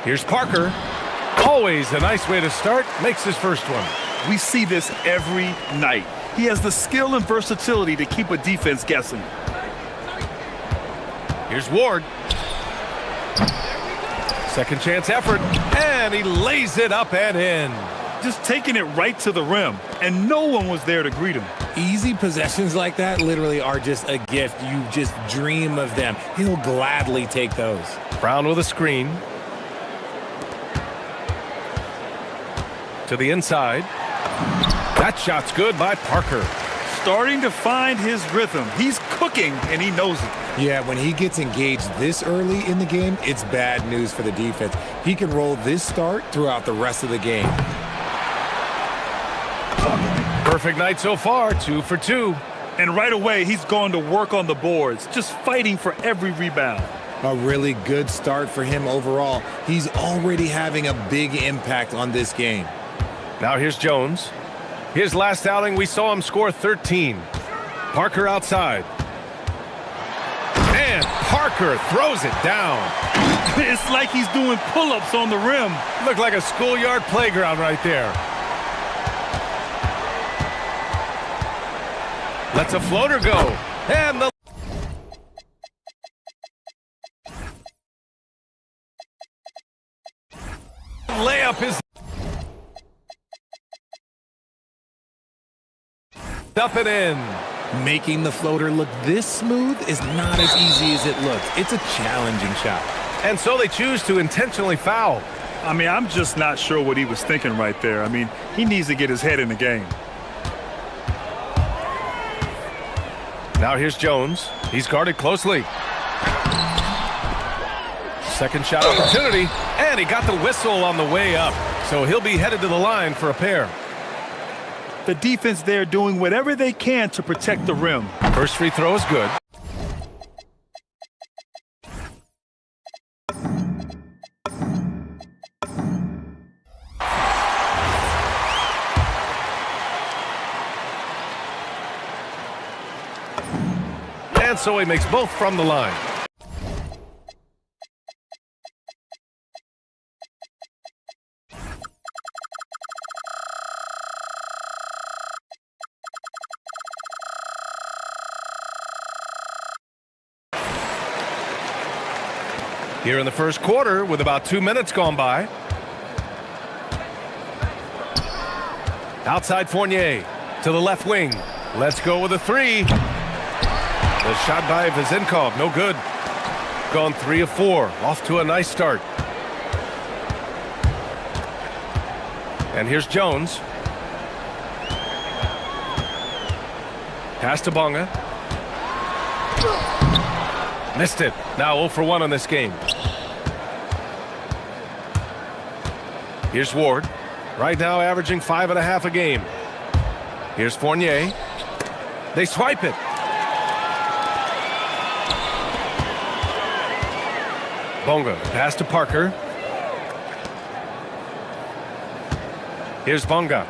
Speaker 2: Here's Parker. Always a nice way to start. Makes his first one.
Speaker 3: We see this every night. He has the skill and versatility to keep a defense guessing.
Speaker 2: Here's Ward. Second chance effort, and he lays it up and in.
Speaker 3: Just taking it right to the rim, and no one was there to greet him.
Speaker 1: Easy possessions like that literally are just a gift. You just dream of them. He'll gladly take those.
Speaker 2: Brown with a screen. To the inside. That shot's good by Parker.
Speaker 3: Starting to find his rhythm. He's cooking, and he knows it.
Speaker 1: Yeah, when he gets engaged this early in the game, it's bad news for the defense. He can roll this start throughout the rest of the game.
Speaker 2: Perfect night so far, 2 for 2.
Speaker 3: And right away, he's going to work on the boards, just fighting for every rebound.
Speaker 1: A really good start for him overall. He's already having a big impact on this game.
Speaker 2: Now here's Jones. His last outing, we saw him score 13. Parker outside. And Parker throws it down.
Speaker 3: It's like he's doing pull-ups on the rim.
Speaker 2: Looked like a schoolyard playground right there. Lets a floater go. And the layup is up and in.
Speaker 1: Making the floater look this smooth is not as easy as it looks. It's a challenging shot.
Speaker 2: And so they choose to intentionally foul.
Speaker 3: I mean, I'm just not sure what he was thinking right there. I mean, he needs to get his head in the game.
Speaker 2: Now here's Jones. He's guarded closely. Second shot opportunity, and he got the whistle on the way up. So he'll be headed to the line for a pair.
Speaker 3: The defense there doing whatever they can to protect the rim.
Speaker 2: First free throw is good. And so he makes both from the line. Here in the first quarter with about 2 minutes gone by. Outside Fournier to the left wing. Let's go with a three. The shot by Vezenkov, no good. Gone 3 of 4, off to a nice start. And here's Jones. Pass to Bonga. Missed it. Now 0 for 1 on this game. Here's Ward. Right now averaging 5.5 a game. Here's Fournier. They swipe it. Bonga, pass to Parker. Here's Bonga.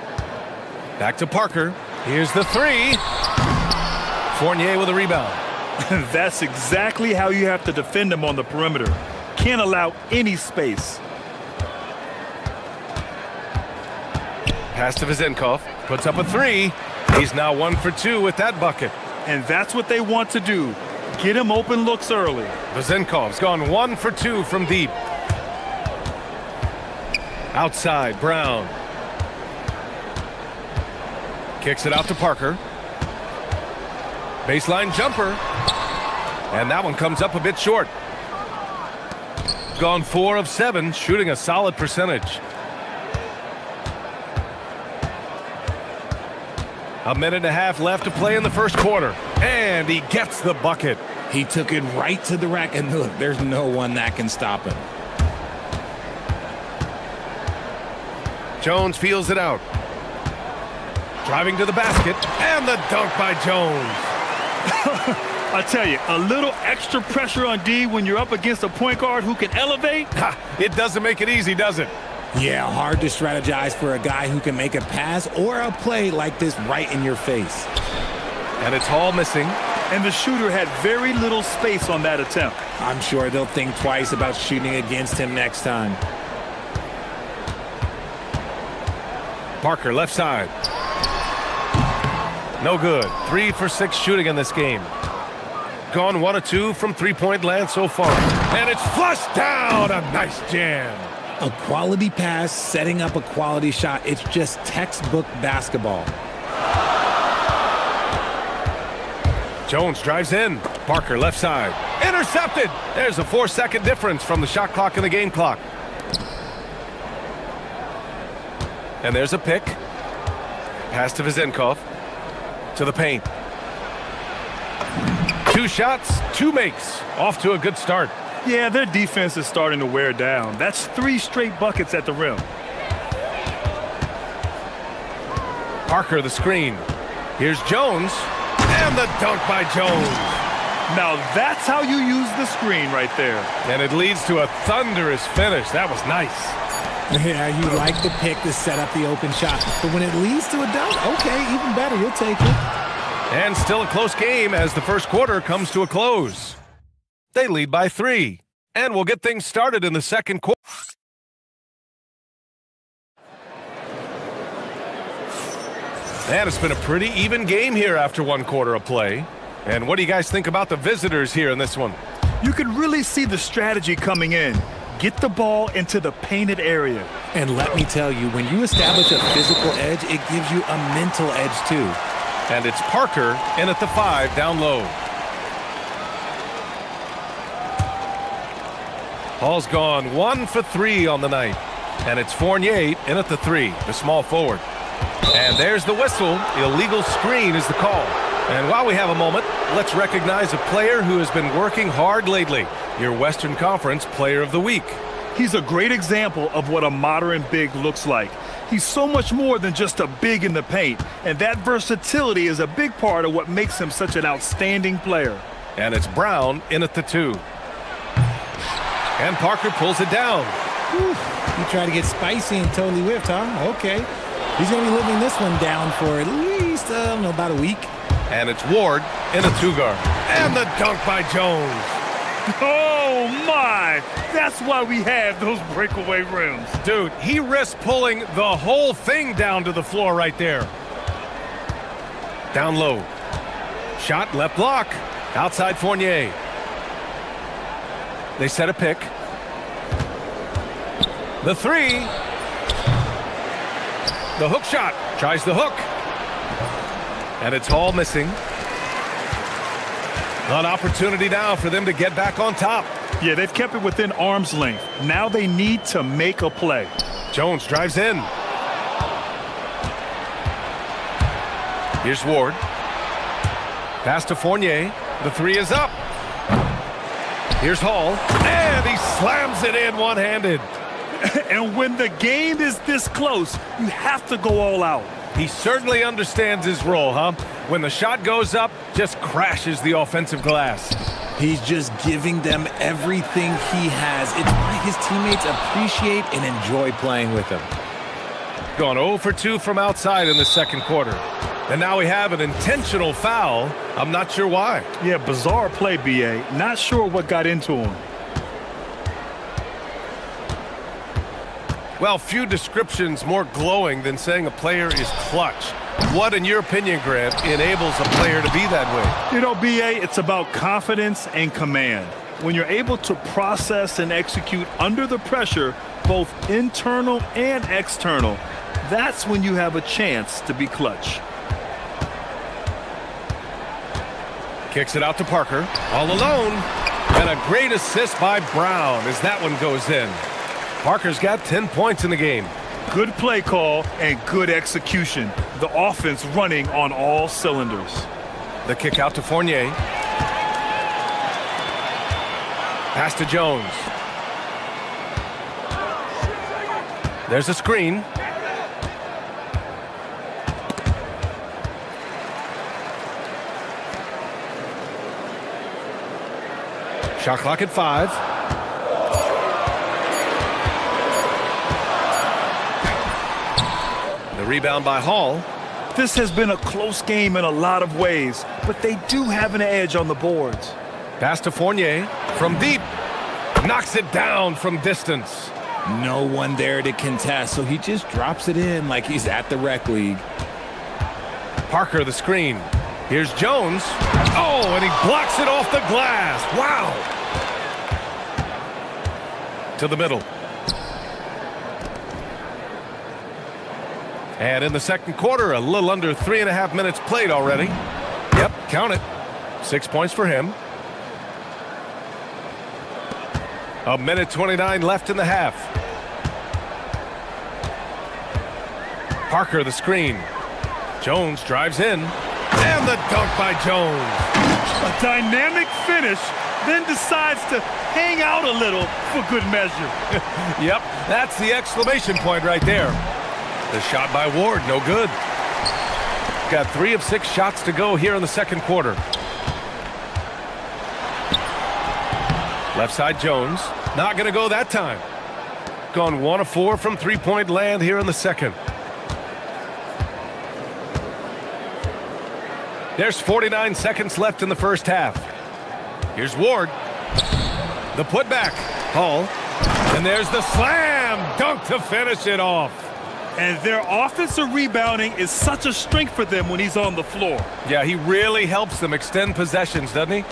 Speaker 2: Back to Parker. Here's the three. Fournier with a rebound.
Speaker 3: That's exactly how you have to defend him on the perimeter. Can't allow any space.
Speaker 2: Pass to Vezenkov. Puts up a three. He's now 1 for 2 with that bucket.
Speaker 3: And that's what they want to do. Get him open looks early.
Speaker 2: Vezenkov's gone 1 for 2 from deep. Outside, Brown. Kicks it out to Parker. Baseline jumper. And that one comes up a bit short. Gone 4 of 7, shooting a solid percentage. A minute and a half left to play in the first quarter. And he gets the bucket.
Speaker 1: He took it right to the rack, and look, there's no one that can stop him.
Speaker 2: Jones feels it out. Driving to the basket, and the dunk by Jones.
Speaker 3: I tell you, a little extra pressure on D when you're up against a point guard who can elevate.
Speaker 2: Ha, it doesn't make it easy, does it?
Speaker 1: Yeah, hard to strategize for a guy who can make a pass or a play like this right in your face.
Speaker 2: And it's Hall missing.
Speaker 3: And the shooter had very little space on that attempt.
Speaker 1: I'm sure they'll think twice about shooting against him next time.
Speaker 2: Parker, left side. No good. 3 for 6 shooting in this game. Gone 1 of 2 from three-point land so far. And it's flushed down. A nice jam.
Speaker 1: A quality pass, setting up a quality shot. It's just textbook basketball.
Speaker 2: Jones drives in. Parker, left side. Intercepted. There's a 4-second difference from the shot clock and the game clock. And there's a pick. Pass to Vizenkov. To the paint. 2 shots, 2 makes. Off to a good start.
Speaker 3: Yeah, their defense is starting to wear down. That's 3 straight buckets at the rim.
Speaker 2: Parker, the screen. Here's Jones. And the dunk by Jones.
Speaker 3: Now that's how you use the screen right there.
Speaker 2: And it leads to a thunderous finish. That was nice.
Speaker 1: Yeah, you like the pick to set up the open shot. But when it leads to a dunk, okay, even better. You'll take it.
Speaker 2: And still a close game as the first quarter comes to a close. They lead by 3. And we'll get things started in the second quarter. And it's been a pretty even game here after 1 quarter of play. And what do you guys think about the visitors here in this one?
Speaker 3: You can really see the strategy coming in. Get the ball into the painted area.
Speaker 1: And let me tell you, when you establish a physical edge, it gives you a mental edge too.
Speaker 2: And it's Parker in at the 5 down low. Hall's gone 1 for 3 on the night. And it's Fournier in at the 3, the small forward. And there's the whistle. Illegal screen is the call. And while we have a moment, let's recognize a player who has been working hard lately. Your Western Conference Player of the Week.
Speaker 3: He's a great example of what a modern big looks like. He's so much more than just a big in the paint. And that versatility is a big part of what makes him such an outstanding player.
Speaker 2: And it's Brown in at the 2. And Parker pulls it down.
Speaker 1: Whew. You try to get spicy and totally whiffed, huh? Okay. He's going to be living this one down for at least, about a week.
Speaker 2: And it's Ward in a 2-guard. And the dunk by Jones.
Speaker 3: Oh, my! That's why we have those breakaway rims.
Speaker 2: Dude, he risked pulling the whole thing down to the floor right there. Down low. Shot, left block. Outside Fournier. They set a pick. The 3. The hook shot. Tries the hook. And it's Hall missing. An opportunity now for them to get back on top.
Speaker 3: Yeah, they've kept it within arm's length. Now they need to make a play.
Speaker 2: Jones drives in. Here's Ward. Pass to Fournier. The 3 is up. Here's Hall. And he slams it in one-handed.
Speaker 3: And when the game is this close, you have to go all out.
Speaker 2: He certainly understands his role, huh? When the shot goes up, just crashes the offensive glass.
Speaker 1: He's just giving them everything he has. It's why his teammates appreciate and enjoy playing with him.
Speaker 2: Gone 0 for 2 from outside in the second quarter. And now we have an intentional foul. I'm not sure why.
Speaker 3: Yeah, bizarre play, B.A. Not sure what got into him.
Speaker 2: Well, few descriptions more glowing than saying a player is clutch. What, in your opinion, Grant, enables a player to be that way?
Speaker 3: You know, B.A., it's about confidence and command. When you're able to process and execute under the pressure, both internal and external, that's when you have a chance to be clutch.
Speaker 2: Kicks it out to Parker, all alone. And a great assist by Brown as that one goes in. Parker's got 10 points in the game.
Speaker 3: Good play call and good execution. The offense running on all cylinders.
Speaker 2: The kick out to Fournier. Pass to Jones. There's a screen. Shot clock at 5. The rebound by Hall.
Speaker 3: This has been a close game in a lot of ways, but they do have an edge on the boards.
Speaker 2: Pass to Fournier from deep. Knocks it down from distance.
Speaker 1: No one there to contest, so he just drops it in like he's at the rec league.
Speaker 2: Parker the screen. Here's Jones. Oh, and he blocks it off the glass. Wow. To the middle. And in the second quarter, a little under 3.5 minutes played already. Yep, count it. 6 points for him. A minute 29 left in the half. Parker the screen. Jones drives in. And the dunk by Jones.
Speaker 3: A dynamic finish, then decides to hang out a little for good measure.
Speaker 2: Yep, that's the exclamation point right there. The shot by Ward, no good. Got 3 of 6 shots to go here in the second quarter. Left side Jones, not going to go that time. Gone 1 of 4 from three-point land here in the second. There's 49 seconds left in the first half. Here's Ward. The putback. Hall. And there's the slam dunk to finish it off.
Speaker 3: And their offensive rebounding is such a strength for them when he's on the floor.
Speaker 2: Yeah, he really helps them extend possessions, doesn't he?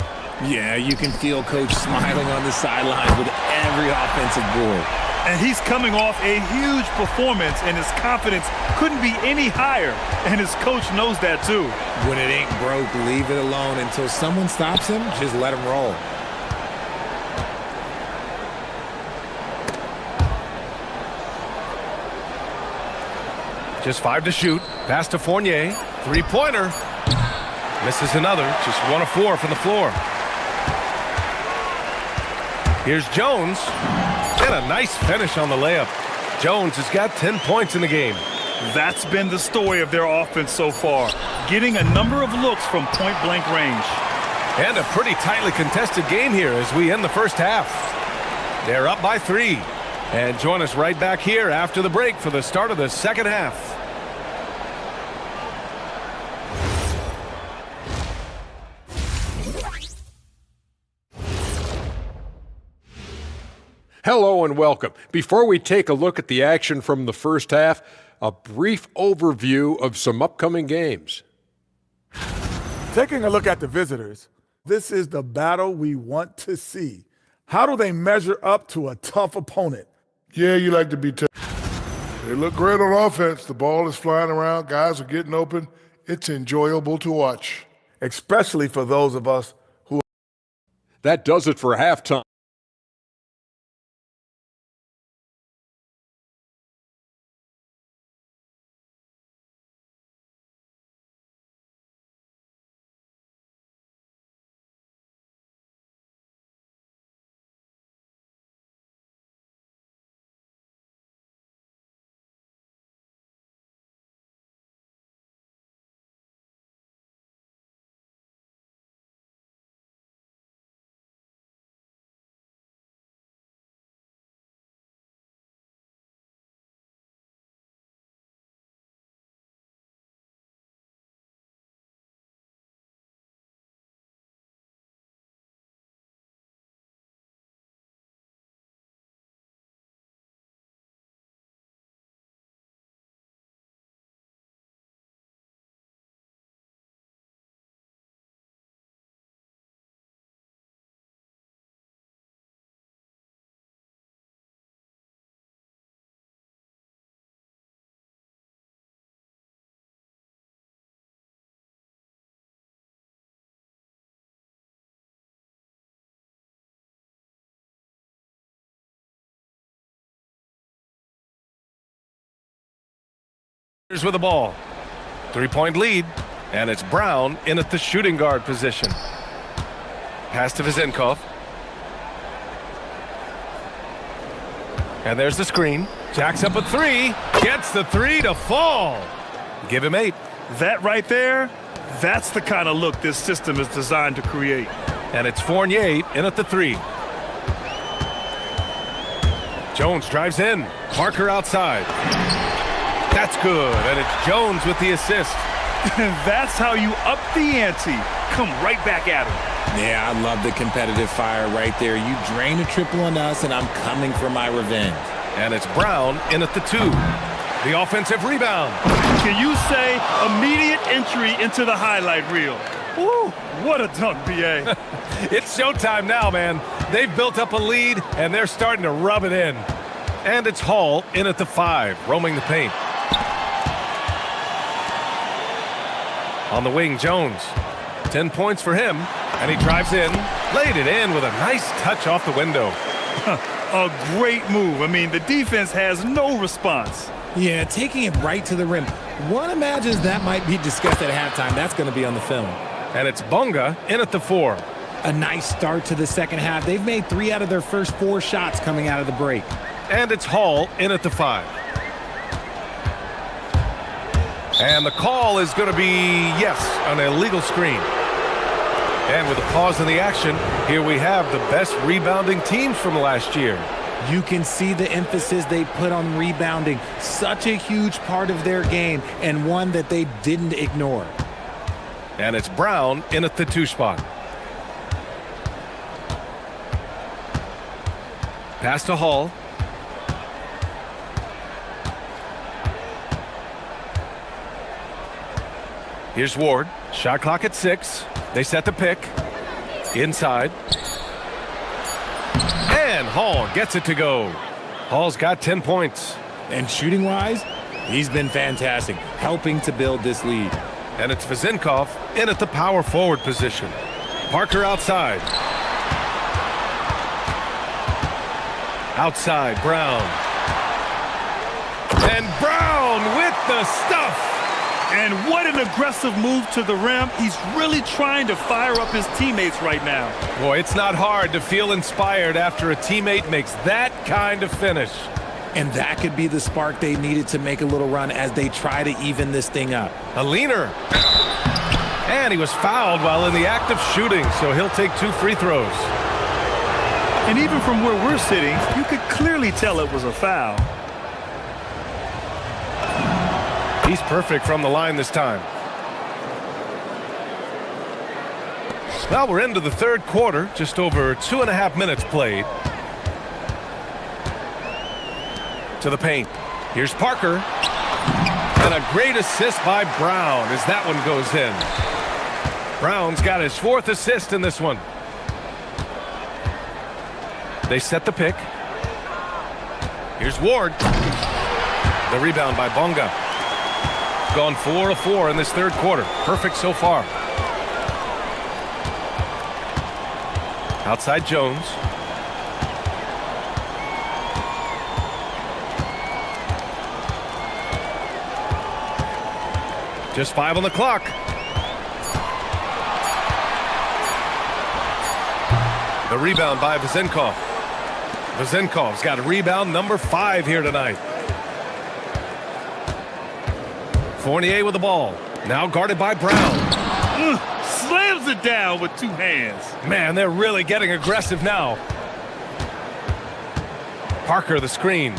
Speaker 1: Yeah, you can feel Coach smiling on the sidelines with every offensive board.
Speaker 3: And he's coming off a huge performance, and his confidence couldn't be any higher. And his coach knows that too.
Speaker 1: When it ain't broke, leave it alone until someone stops him. Just let him roll.
Speaker 2: Just 5 to shoot. Pass to Fournier. Three-pointer. Misses another. Just 1 of 4 from the floor. Here's Jones. And a nice finish on the layup. Jones has got 10 points in the game.
Speaker 3: That's been the story of their offense so far. Getting a number of looks from point-blank range.
Speaker 2: And a pretty tightly contested game here as we end the first half. They're up by 3. And join us right back here after the break for the start of the second half.
Speaker 5: Hello and welcome. Before we take a look at the action from the first half, a brief overview of some upcoming games.
Speaker 9: Taking a look at the visitors, this is the battle we want to see. How do they measure up to a tough opponent?
Speaker 4: Yeah, you like to be tough. They look great on offense. The ball is flying around. Guys are getting open. It's enjoyable to watch.
Speaker 9: Especially for those of us who...
Speaker 5: That does it for halftime.
Speaker 2: Here's with the ball. 3-point lead, and it's Brown in at the shooting guard position. Pass to Vizenkov. And there's the screen. Jacks up a 3. Gets the 3 to fall. Give him 8.
Speaker 3: That right there, that's the kind of look this system is designed to create.
Speaker 2: And it's Fournier in at the 3. Jones drives in. Parker outside. That's good. And it's Jones with the assist.
Speaker 3: That's how you up the ante. Come right back at him.
Speaker 1: Yeah, I love the competitive fire right there. You drain a triple on us, and I'm coming for my revenge.
Speaker 2: And it's Brown in at the 2. The offensive rebound.
Speaker 3: Can you say immediate entry into the highlight reel? Woo, what a dunk, B.A.
Speaker 2: It's showtime now, man. They've built up a lead, and they're starting to rub it in. And it's Hall in at the 5, roaming the paint. On the wing, Jones. 10 points for him, and he drives in, laid it in with a nice touch off the window.
Speaker 3: A great move. I mean, the defense has no response.
Speaker 1: Yeah, taking it right to the rim. One imagines that might be discussed at halftime. That's going to be on the film.
Speaker 2: And it's Bonga in at the 4.
Speaker 1: A nice start to the second half. They've made 3 out of their first 4 shots coming out of the break.
Speaker 2: And it's Hall in at the 5. And the call is going to be, yes, an illegal screen. And with a pause in the action, here we have the best rebounding teams from last year.
Speaker 1: You can see the emphasis they put on rebounding. Such a huge part of their game, and one that they didn't ignore.
Speaker 2: And it's Brown in at the 2 spot. Pass to Hall. Here's Ward. Shot clock at 6. They set the pick. Inside. And Hall gets it to go. Hall's got 10 points.
Speaker 1: And shooting-wise, he's been fantastic, helping to build this lead.
Speaker 2: And it's Vezenkov in at the power forward position. Parker outside. Outside, Brown. And Brown with the stuff.
Speaker 3: And what an aggressive move to the rim. He's really trying to fire up his teammates right now.
Speaker 2: Boy, it's not hard to feel inspired after a teammate makes that kind of finish.
Speaker 1: And that could be the spark they needed to make a little run as they try to even this thing up.
Speaker 2: A leaner. And he was fouled while in the act of shooting, so he'll take 2 free throws.
Speaker 3: And even from where we're sitting, you could clearly tell it was a foul.
Speaker 2: He's perfect from the line this time. Well, we're into the 3rd quarter, just over 2.5 minutes played. To the paint. Here's Parker. And a great assist by Brown as that one goes in. Brown's got his 4th assist in this one. They set the pick. Here's Ward. The rebound by Bonga. Gone 4 of 4 in this 3rd quarter. Perfect so far. Outside Jones. Just 5 on the clock. The rebound by Vezenkov. Vezenkov's got a rebound number 5 here tonight. Fournier with the ball. Now guarded by Brown.
Speaker 3: Slams it down with 2 hands.
Speaker 2: Man, they're really getting aggressive now. Parker the screen.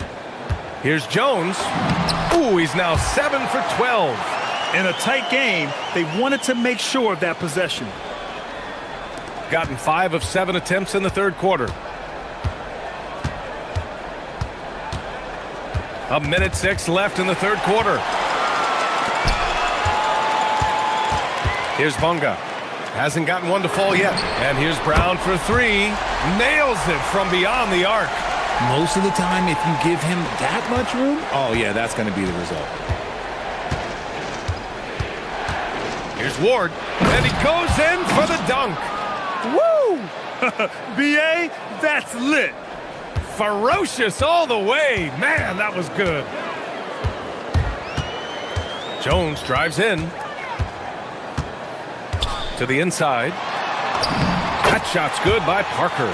Speaker 2: Here's Jones. Ooh, he's now 7 for 12.
Speaker 3: In a tight game, they wanted to make sure of that possession.
Speaker 2: Gotten 5 of 7 attempts in the 3rd quarter. A minute 6 left in the 3rd quarter. Here's Bonga. Hasn't gotten one to fall yet. And here's Brown for 3. Nails it from beyond the arc.
Speaker 1: Most of the time, if you give him that much room, oh yeah, that's going to be the result.
Speaker 2: Here's Ward. And he goes in for the dunk.
Speaker 3: Woo! B.A., that's lit.
Speaker 2: Ferocious all the way. Man, that was good. Jones drives in. To the inside. That shot's good by Parker.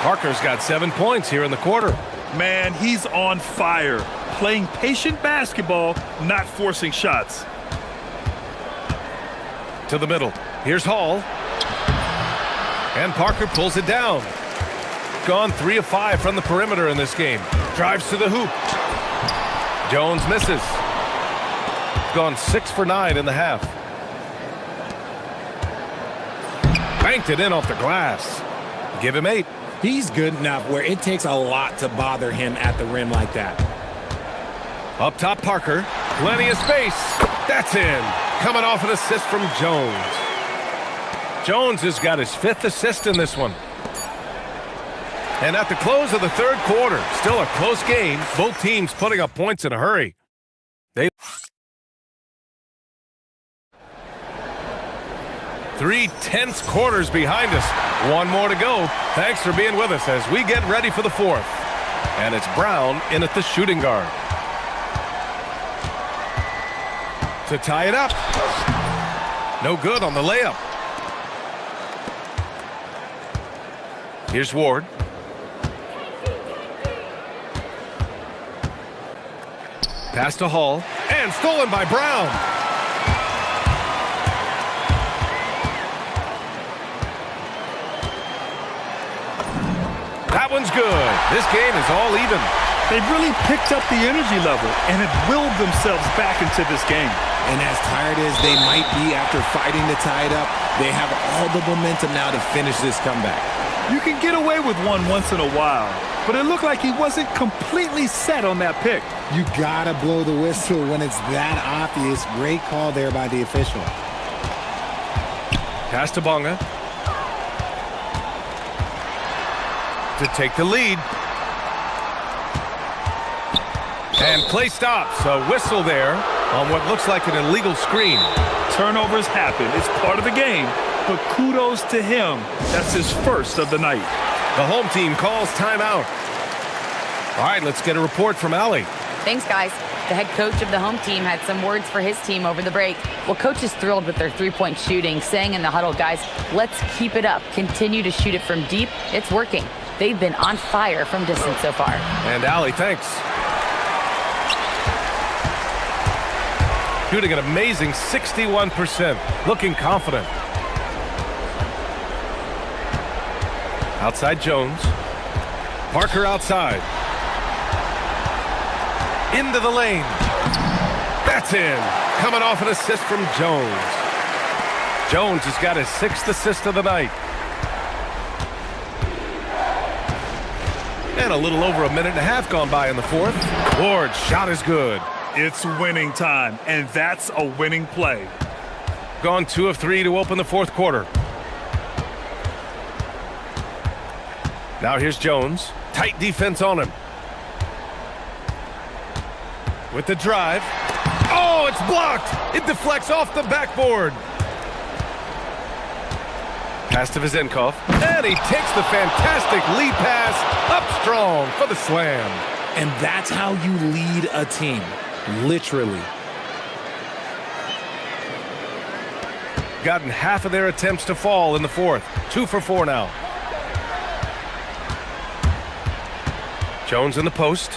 Speaker 2: Parker's got 7 points here in the quarter.
Speaker 3: Man, he's on fire. Playing patient basketball, not forcing shots.
Speaker 2: To the middle. Here's Hall. And Parker pulls it down. Gone 3 of 5 from the perimeter in this game. Drives to the hoop. Jones misses. Gone 6 for 9 in the half. Banked it in off the glass. Give him 8.
Speaker 1: He's good enough where it takes a lot to bother him at the rim like that.
Speaker 2: Up top, Parker. Plenty of space. That's in. Coming off an assist from Jones. Jones has got his 5th assist in this one. And at the close of the 3rd quarter, still a close game. Both teams putting up points in a hurry. 3 tense quarters behind us. 1 more to go. Thanks for being with us as we get ready for the 4th. And it's Brown in at the shooting guard. To tie it up. No good on the layup. Here's Ward. Pass to Hall. And stolen by Brown. That one's good. This game is all even.
Speaker 3: They've really picked up the energy level and have willed themselves back into this game.
Speaker 1: And as tired as they might be after fighting to tie it up, they have all the momentum now to finish this comeback.
Speaker 3: You can get away with one once in a while, but it looked like he wasn't completely set on that pick.
Speaker 1: You gotta blow the whistle when it's that obvious. Great call there by the official.
Speaker 2: Pass to Bonga. To take the lead. And play stops. A whistle there on what looks like an illegal screen.
Speaker 3: Turnovers happen. It's part of the game. But kudos to him. That's his 1st of the night.
Speaker 2: The home team calls timeout. All right, let's get a report from Allie.
Speaker 12: Thanks, guys. The head coach of the home team had some words for his team over the break. Well, coach is thrilled with their 3-point shooting, saying in the huddle, guys, let's keep it up. Continue to shoot it from deep. It's working. They've been on fire from distance so far.
Speaker 2: And Allie, thanks. Shooting an amazing 61%. Looking confident. Outside Jones. Parker outside. Into the lane. That's in. Coming off an assist from Jones. Jones has got his 6th assist of the night. And a little over 1.5 minutes gone by in the 4th. Ward's shot is good.
Speaker 3: It's winning time, and that's a winning play.
Speaker 2: Gone 2 of 3 to open the 4th quarter. Now here's Jones. Tight defense on him. With the drive. Oh, it's blocked. It deflects off the backboard. Pass to Vizenkov. And he takes the fantastic lead pass up strong for the slam.
Speaker 1: And that's how you lead a team. Literally.
Speaker 2: Gotten half of their attempts to fall in the 4th. 2 for 4 now. Jones in the post.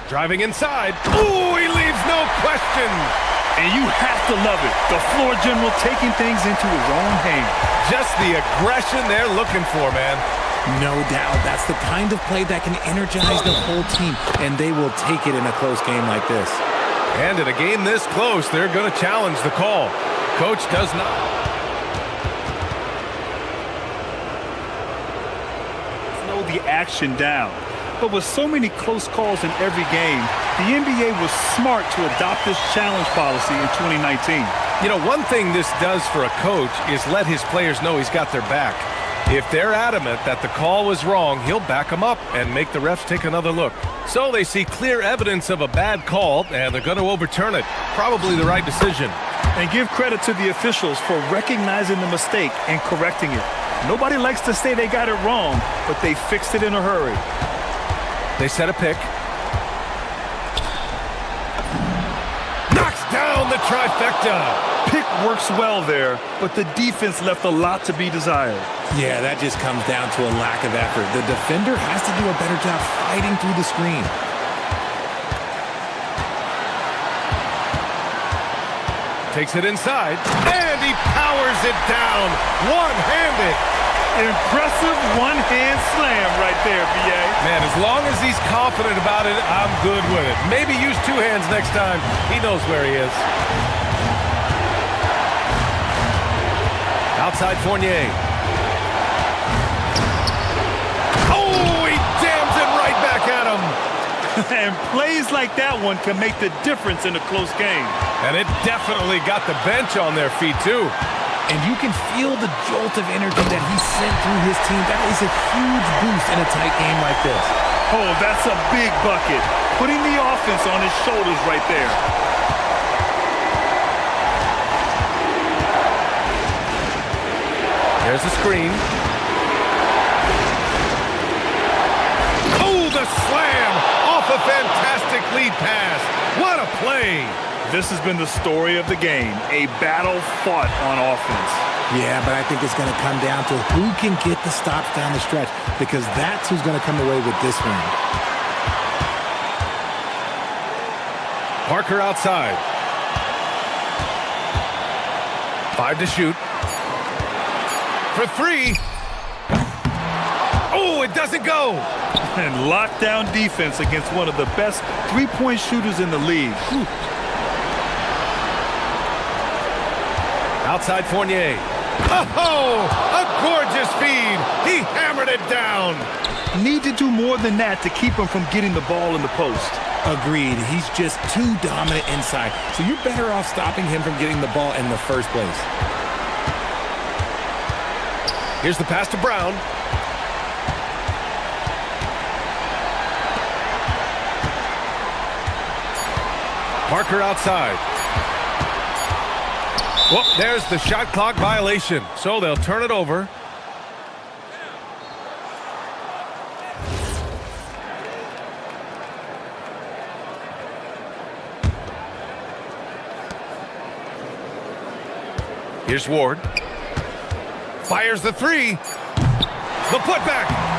Speaker 2: Driving inside. Ooh, he leaves no question.
Speaker 3: And you have to love it. The floor general taking things into his own hands.
Speaker 2: Just the aggression they're looking for, man.
Speaker 1: No doubt. That's the kind of play that can energize the whole team, and they will take it in a close game like this.
Speaker 2: And in a game this close, they're going to challenge the call. Coach does not.
Speaker 3: Slow the action down. But with so many close calls in every game, the NBA was smart to adopt this challenge policy in 2019.
Speaker 2: You know, one thing this does for a coach is let his players know he's got their back. If they're adamant that the call was wrong, he'll back them up and make the refs take another look. So they see clear evidence of a bad call, and they're going to overturn it. Probably the right decision.
Speaker 3: And give credit to the officials for recognizing the mistake and correcting it. Nobody likes to say they got it wrong, but they fixed it in a hurry.
Speaker 2: They set a pick. Knocks down the trifecta.
Speaker 3: Pick works well there, but the defense left a lot to be desired.
Speaker 1: Yeah, that just comes down to a lack of effort. The defender has to do a better job fighting through the screen.
Speaker 2: Takes it inside, and he powers it down, one-handed.
Speaker 3: Impressive one-hand slam right there, B.A.
Speaker 2: Man, as long as he's confident about it, I'm good with it. Maybe use two hands next time. He knows where he is. Outside Fournier. Oh, he jams it right back at him.
Speaker 3: And plays like that one can make the difference in a close game.
Speaker 2: And it definitely got the bench on their feet, too.
Speaker 1: And you can feel the jolt of energy that he sent through his team. That is a huge boost in a tight game like this.
Speaker 3: Oh, that's a big bucket. Putting the offense on his shoulders right there.
Speaker 2: There's the screen. Oh, the slam off a fantastic lead pass. What a play.
Speaker 3: This has been the story of the game, a battle fought on offense.
Speaker 1: Yeah, but I think it's going to come down to who can get the stops down the stretch, because that's who's going to come away with this one.
Speaker 2: Parker outside. 5 to shoot. For 3. Oh, it doesn't go.
Speaker 3: And lockdown defense against one of the best three-point shooters in the league. Whew.
Speaker 2: Outside Fournier. Oh, a gorgeous feed. He hammered it down.
Speaker 3: Need to do more than that to keep him from getting the ball in the post.
Speaker 1: Agreed. He's just too dominant inside. So you're better off stopping him from getting the ball in the first place.
Speaker 2: Here's the pass to Brown. Parker outside. Well, there's the shot clock violation, so they'll turn it over. Here's Ward. Fires the 3. The putback.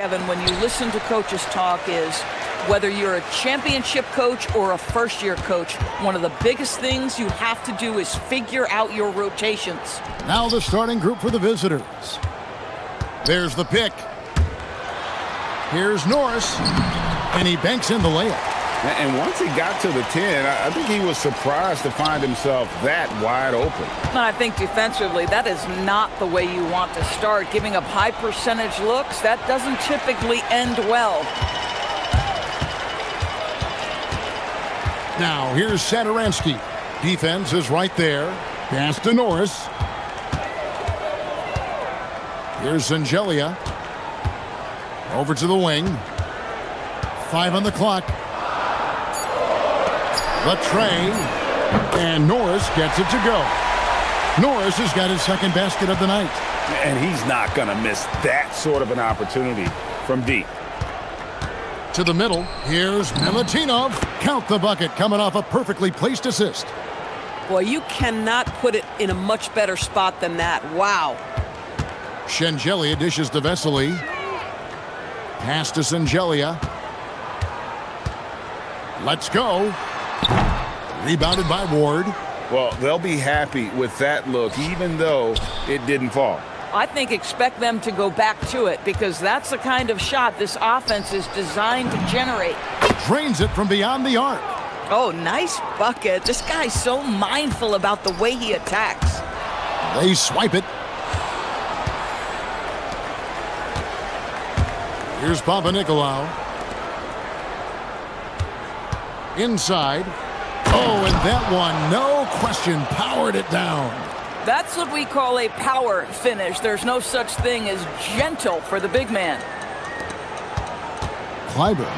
Speaker 13: Kevin, when you listen to coaches talk is whether you're a championship coach or a first-year coach, one of the biggest things you have to do is figure out your rotations.
Speaker 6: Now the starting group for the visitors. There's the pick. Here's Norris, and he banks in the layup.
Speaker 7: And once he got to the 10, I think he was surprised to find himself that wide open.
Speaker 13: I think defensively, that is not the way you want to start. Giving up high percentage looks, that doesn't typically end well.
Speaker 6: Now here's Satoransky. Defense is right there. Pass to Norris. Here's Zangelia. Over to the wing. 5 on the clock. The tray. And Norris gets it to go. Norris has got his second basket of the night.
Speaker 7: And he's not going to miss that sort of an opportunity from deep.
Speaker 6: To the middle. Here's Milutinov. Count the bucket coming off a perfectly placed assist.
Speaker 13: Boy, you cannot put it in a much better spot than that. Wow.
Speaker 6: Shengelia dishes to Vesely. Pass to Shengelia. Let's go. Rebounded by Ward.
Speaker 7: Well, they'll be happy with that look, even though it didn't fall.
Speaker 13: I think expect them to go back to it because that's the kind of shot this offense is designed to generate.
Speaker 6: Drains it from beyond the arc.
Speaker 13: Oh, nice bucket. This guy's so mindful about the way he attacks.
Speaker 6: They swipe it. Here's Papanikolaou. Inside. Oh, and that one, no question, powered it down.
Speaker 13: That's what we call a power finish. There's no such thing as gentle for the big man.
Speaker 6: Clyburn.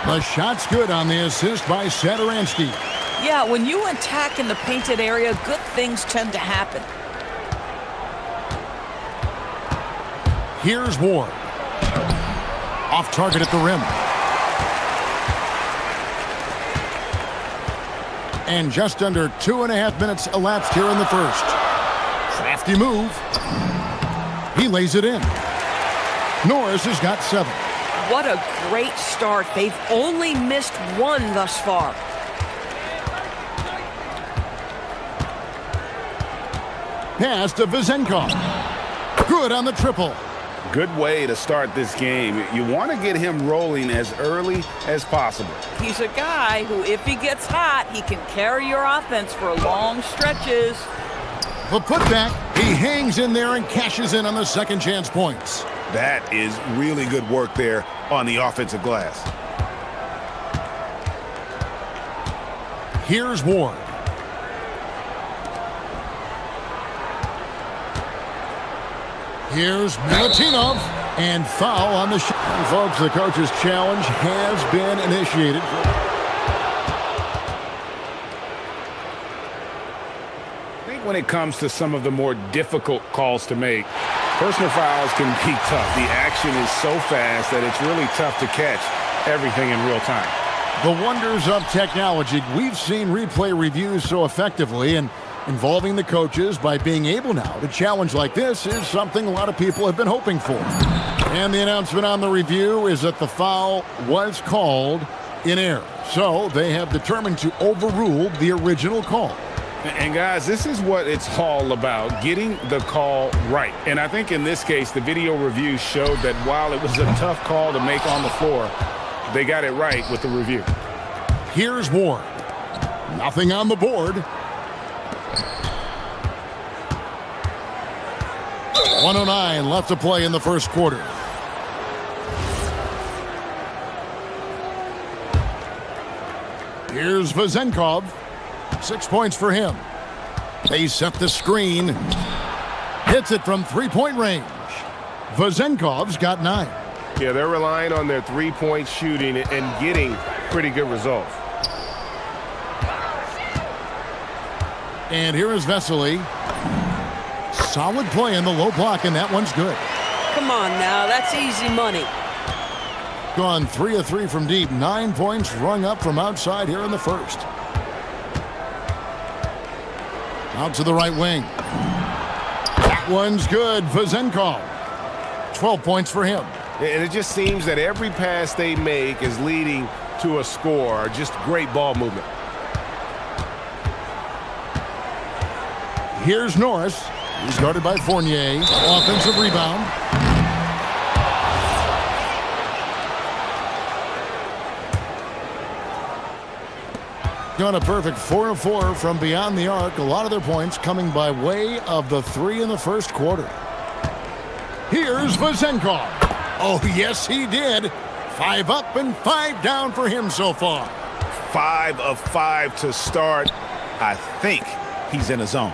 Speaker 6: The shot's good on the assist by Satoransky.
Speaker 13: Yeah, when you attack in the painted area, good things tend to happen.
Speaker 6: Here's Ward. Off target at the rim. And just under 2.5 minutes elapsed here in the first. Crafty move. He lays it in. Norris has got 7.
Speaker 13: What a great start. They've only missed one thus far.
Speaker 6: Pass to Vezenkov. Good on the triple.
Speaker 7: Good way to start this game. You want to get him rolling as early as possible.
Speaker 13: He's a guy who, if he gets hot, he can carry your offense for long stretches.
Speaker 6: The putback, he hangs in there and cashes in on the second chance points.
Speaker 7: That is really good work there on the offensive glass.
Speaker 6: Here's Ward. Here's Milutinov, and foul on the shot. Folks, the coach's challenge has been initiated.
Speaker 7: I think when it comes to some of the more difficult calls to make, personal fouls can be tough. The action is so fast that it's really tough to catch everything in real time.
Speaker 6: The wonders of technology. We've seen replay reviews so effectively, and involving the coaches by being able now to challenge like this is something a lot of people have been hoping for. And the announcement on the review is that the foul was called in error. So they have determined to overrule the original call.
Speaker 7: And guys, this is what it's all about, getting the call right. And I think in this case, the video review showed that while it was a tough call to make on the floor, they got it right with the review.
Speaker 6: Here's Ward. Nothing on the board. 1:09 left to play in the first quarter. Here's Vezenkov. 6 points for him. They set the screen. Hits it from three-point range. Vezenkov's got 9.
Speaker 2: Yeah, they're relying on their three-point shooting and getting pretty good results.
Speaker 6: And here is Vesely. Solid play in the low block, and that one's good.
Speaker 13: Come on now, that's easy money.
Speaker 6: Gone 3 of 3 from deep. 9 points rung up from outside here in the first. Out to the right wing. That one's good. Vezenkov. 12 points for him.
Speaker 7: And it just seems that every pass they make is leading to a score. Just great ball movement.
Speaker 6: Here's Norris. He's guarded by Fournier. Offensive rebound. Got a perfect 4 of 4 from beyond the arc. A lot of their points coming by way of the 3 in the first quarter. Here's Vazenkov. Oh, yes, he did. 5 up and 5 down for him so far.
Speaker 3: 5 of 5 to start. I think he's in a zone.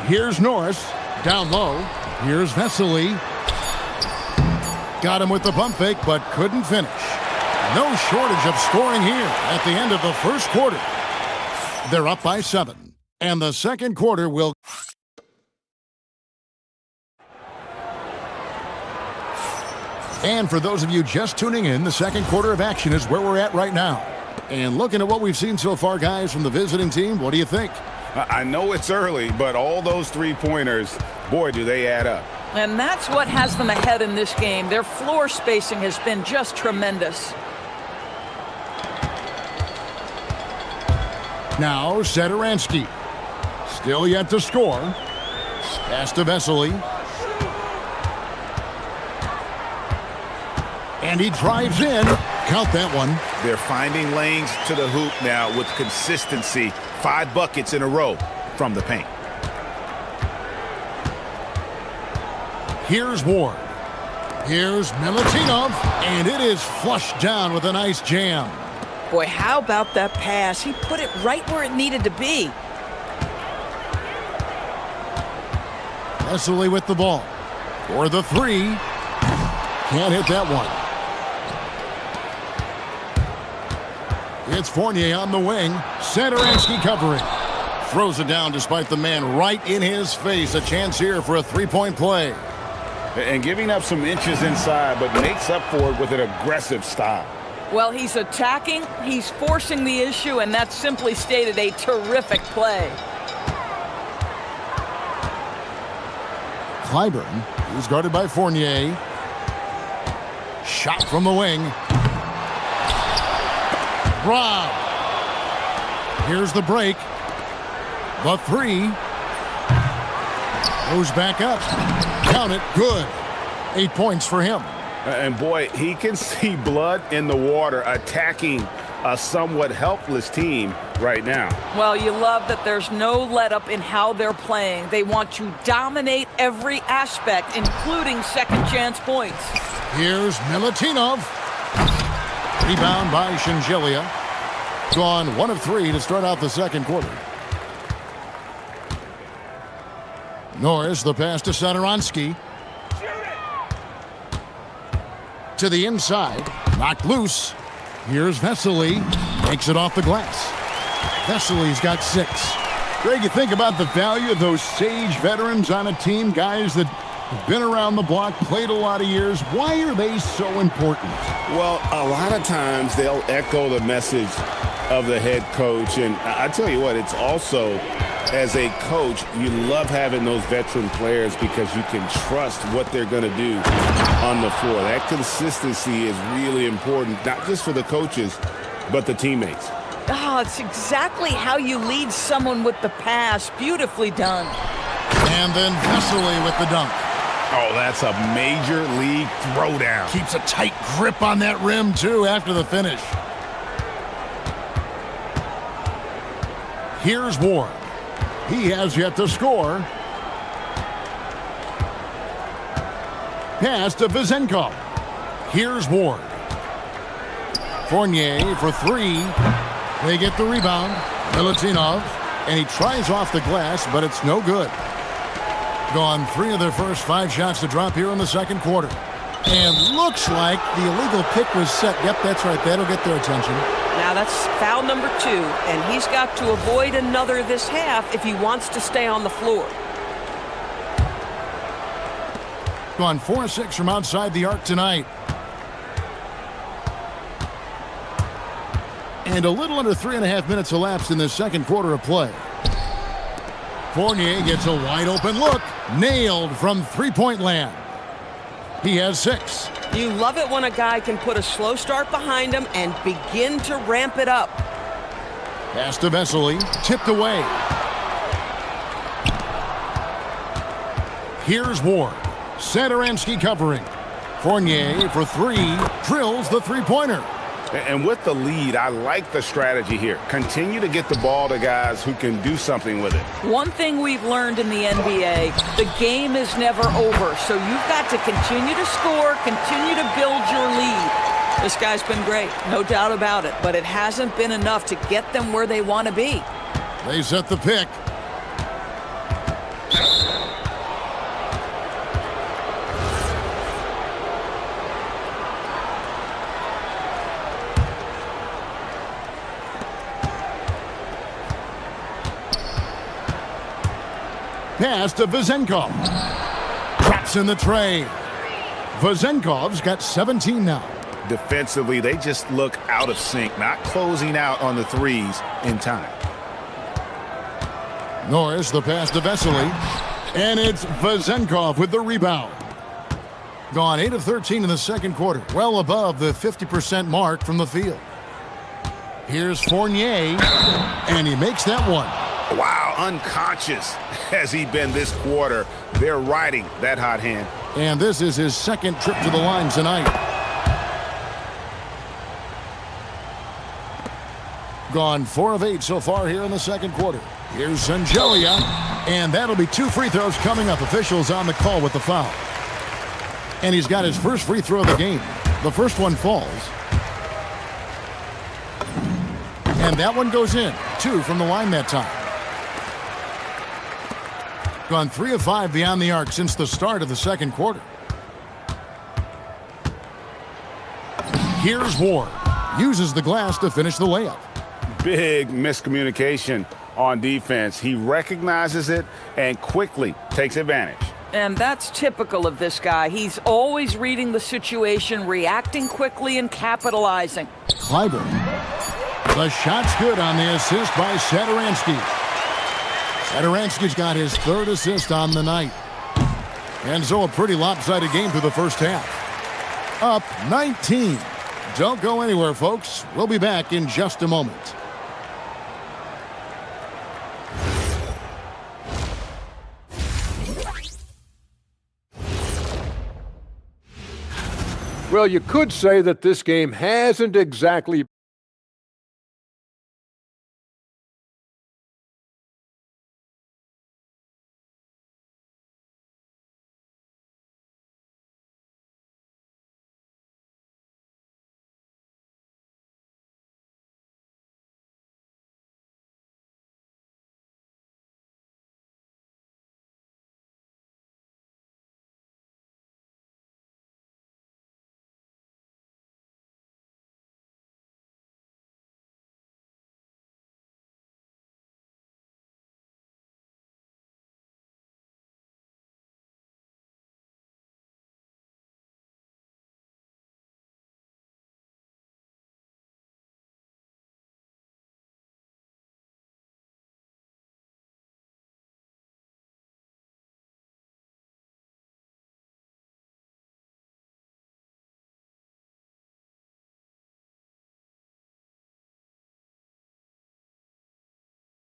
Speaker 6: Here's Norris. Down low. Here's Vesely. Got him with the pump fake, but couldn't finish. No shortage of scoring here at the end of the first quarter. They're up by 7. And the second quarter will... And for those of you just tuning in, the second quarter of action is where we're at right now. And looking at what we've seen so far, guys, from the visiting team, what do you think?
Speaker 7: I know it's early, but all those three-pointers, boy, do they add up.
Speaker 13: And that's what has them ahead in this game. Their floor spacing has been just tremendous.
Speaker 6: Now, Satoransky. Still yet to score. Pass to Vesely. And he drives in. Count that one.
Speaker 3: They're finding lanes to the hoop now with consistency. 5 buckets in a row from the paint.
Speaker 6: Here's Ward. Here's Milutinov. And it is flushed down with a nice jam.
Speaker 13: Boy, how about that pass? He put it right where it needed to be.
Speaker 6: Vesely with the ball. For the 3. Can't hit that one. It's Fournier on the wing. Satoransky covering. Throws it down despite the man right in his face. A chance here for a 3-point play.
Speaker 7: And giving up some inches inside, but makes up for it with an aggressive style.
Speaker 13: Well, he's attacking, he's forcing the issue, and that's simply stated a terrific play.
Speaker 6: Clyburn, he's guarded by Fournier. Shot from the wing. Rob. Here's the break. The 3. Goes back up. Count it. Good. 8 points for him.
Speaker 7: And boy, he can see blood in the water attacking a somewhat helpless team right now.
Speaker 13: Well, you love that there's no let-up in how they're playing. They want to dominate every aspect, including second-chance points.
Speaker 6: Here's Milutinov. Rebound by Shingelia. Gone 1 of 3 to start out the second quarter. Norris, the pass to Satoransky. To the inside. Knocked loose. Here's Vesely. Takes it off the glass. Vesely's got 6. Greg, you think about the value of those sage veterans on a team, guys that have been around the block, played a lot of years. Why are they so important?
Speaker 7: Well, a lot of times they'll echo the message of the head coach. And I tell you what, it's also, as a coach, you love having those veteran players because you can trust what they're going to do on the floor. That consistency is really important, not just for the coaches, but the teammates.
Speaker 13: Oh, it's exactly how you lead someone with the pass. Beautifully done.
Speaker 6: And then Vesely with the dunk.
Speaker 3: Oh, that's a major league throwdown.
Speaker 6: Keeps a tight grip on that rim, too, after the finish. Here's Ward. He has yet to score. Pass to Vazenkov. Here's Ward. Fournier for 3. They get the rebound. Milutinov. And he tries off the glass, but it's no good. Gone 3 of their first 5 shots to drop here in the second quarter. And looks like the illegal pick was set. Yep, that's right. That'll get their attention.
Speaker 13: Now that's foul number 2, and he's got to avoid another this half if he wants to stay on the floor.
Speaker 6: Gone 4-6 from outside the arc tonight. And a little under 3.5 minutes elapsed in this second quarter of play. Fournier gets a wide open look. Nailed from three-point land. He has 6.
Speaker 13: You love it when a guy can put a slow start behind him and begin to ramp it up.
Speaker 6: Pass to Vesely, tipped away. Here's Ward. Satoransky covering. Fournier for 3, drills the three-pointer.
Speaker 7: And with the lead, I like the strategy here. Continue to get the ball to guys who can do something with it.
Speaker 13: One thing we've learned in the NBA, the game is never over. So you've got to continue to score, continue to build your lead. This guy's been great, no doubt about it, but it hasn't been enough to get them where they want to be.
Speaker 6: They set the pick. Pass to Vezenkov. Drops in the tray. Vezenkov's got 17 now.
Speaker 7: Defensively, they just look out of sync, not closing out on the threes in time.
Speaker 6: Norris, the pass to Vesely. And it's Vezenkov with the rebound. Gone 8 of 13 in the second quarter, well above the 50% mark from the field. Here's Fournier, and he makes that one.
Speaker 7: Wow, unconscious has he been this quarter. They're riding that hot hand.
Speaker 6: And this is his second trip to the line tonight. Gone 4 of 8 so far here in the second quarter. Here's Sangelia, and that'll be 2 free throws coming up. Officials on the call with the foul. And he's got his first free throw of the game. The first one falls. And that one goes in. 2 from the line that time. Gone 3 of 5 beyond the arc since the start of the second quarter. Here's Ward. Uses the glass to finish the layup.
Speaker 7: Big miscommunication on defense. He recognizes it and quickly takes advantage.
Speaker 13: And that's typical of this guy. He's always reading the situation, reacting quickly, and capitalizing.
Speaker 6: Kleiber. The shot's good on the assist by Satoransky. Satoransky's got his 3rd assist on the night. And so a pretty lopsided game through the first half. Up 19. Don't go anywhere, folks. We'll be back in just a moment.
Speaker 5: Well, you could say that this game hasn't exactly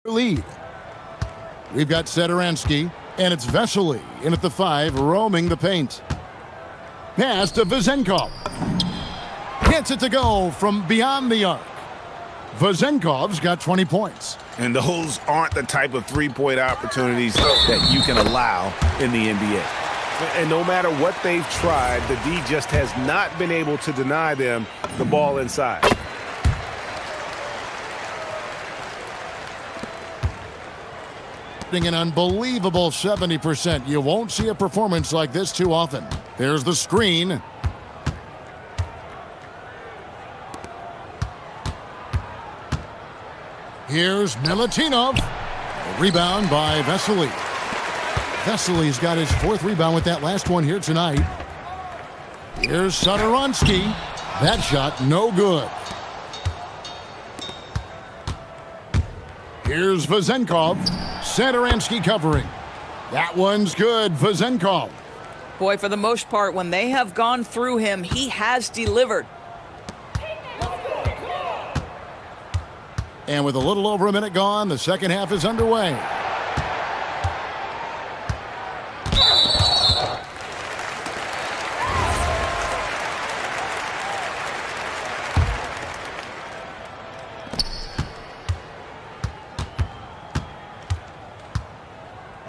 Speaker 6: lead. We've got Satoransky, and it's Vesely in at the 5, roaming the paint. Pass to Vezenkov. Gets it to go from beyond the arc. Vezenkov's got 20 points.
Speaker 7: And those aren't the type of three-point opportunities that you can allow in the NBA. And no matter what they've tried, the D just has not been able to deny them the ball inside.
Speaker 6: An unbelievable 70%. You won't see a performance like this too often. There's the screen. Here's Milutinov. A rebound by Vesely. Vesely's got his 4th rebound with that last one here tonight. Here's Satoransky. That shot no good. Here's Vezenkov. Satoransky covering. That one's good. Vezenkov.
Speaker 13: Boy, for the most part, when they have gone through him, he has delivered.
Speaker 6: And with a little over a minute gone, the second half is underway.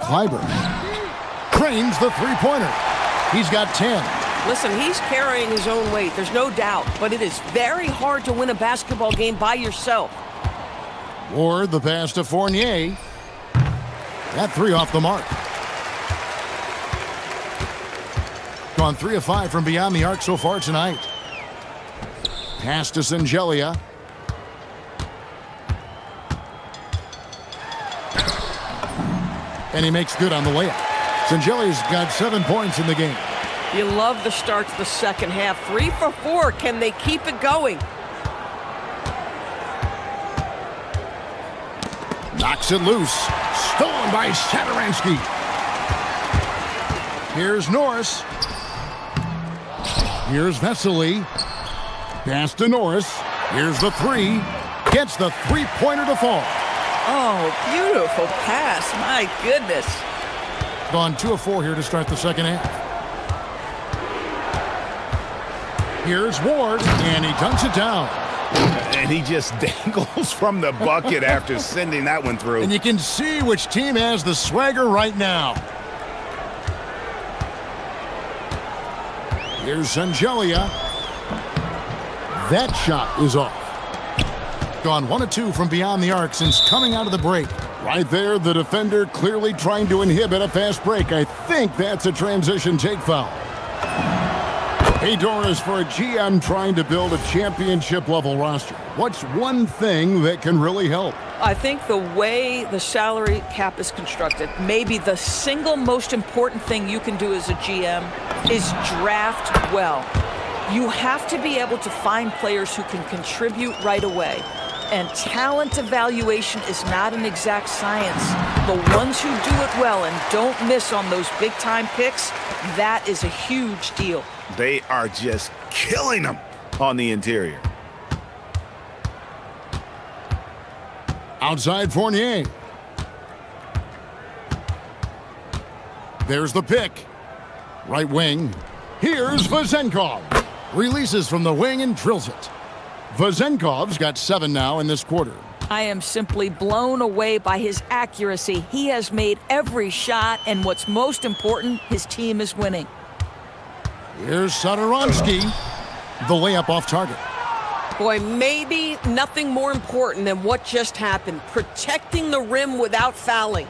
Speaker 6: Kleiber cranes the three-pointer. He's got 10.
Speaker 14: Listen, he's carrying his own weight, there's no doubt, but it is very hard to win a basketball game by yourself.
Speaker 6: Ward, the pass to Fournier. That three off the mark. Gone 3 of 5 from beyond the arc so far tonight. Pass to Singelia. And he makes good on the layup. Singelia's got 7 points in the game.
Speaker 14: You love the start to the second half. 3 for 4. Can they keep it going?
Speaker 6: Knocks it loose. Stolen by Satoransky. Here's Norris. Here's Vesely. Pass to Norris. Here's the three. Gets the three-pointer to fall.
Speaker 13: Oh, beautiful pass. My goodness.
Speaker 6: Gone 2 of 4 here to start the second half. Here's Ward, and he dunks it down.
Speaker 7: And he just dangles from the bucket after sending that one through.
Speaker 6: And you can see which team has the swagger right now. Here's Singelia. That shot is off. Gone 1 of 2 from beyond the arc since coming out of the break. Right there, the defender clearly trying to inhibit a fast break. I think that's a transition take foul. Hey, Doris, for a GM trying to build a championship-level roster, what's one thing that can really help?
Speaker 13: I think the way the salary cap is constructed, maybe the single most important thing you can do as a GM is draft well. You have to be able to find players who can contribute right away. And talent evaluation is not an exact science. The ones who do it well and don't miss on those big-time picks, that is a huge deal.
Speaker 7: They are just killing them on the interior.
Speaker 6: Outside Fournier. There's the pick. Right wing. Here's Vezenkov. Releases from the wing and drills it. Vezenkov's got 7 now in this quarter.
Speaker 13: I am simply blown away by his accuracy. He has made every shot, and what's most important, his team is winning.
Speaker 6: Here's Satoransky. The layup off target.
Speaker 14: Boy, maybe nothing more important than what just happened. Protecting the rim without fouling.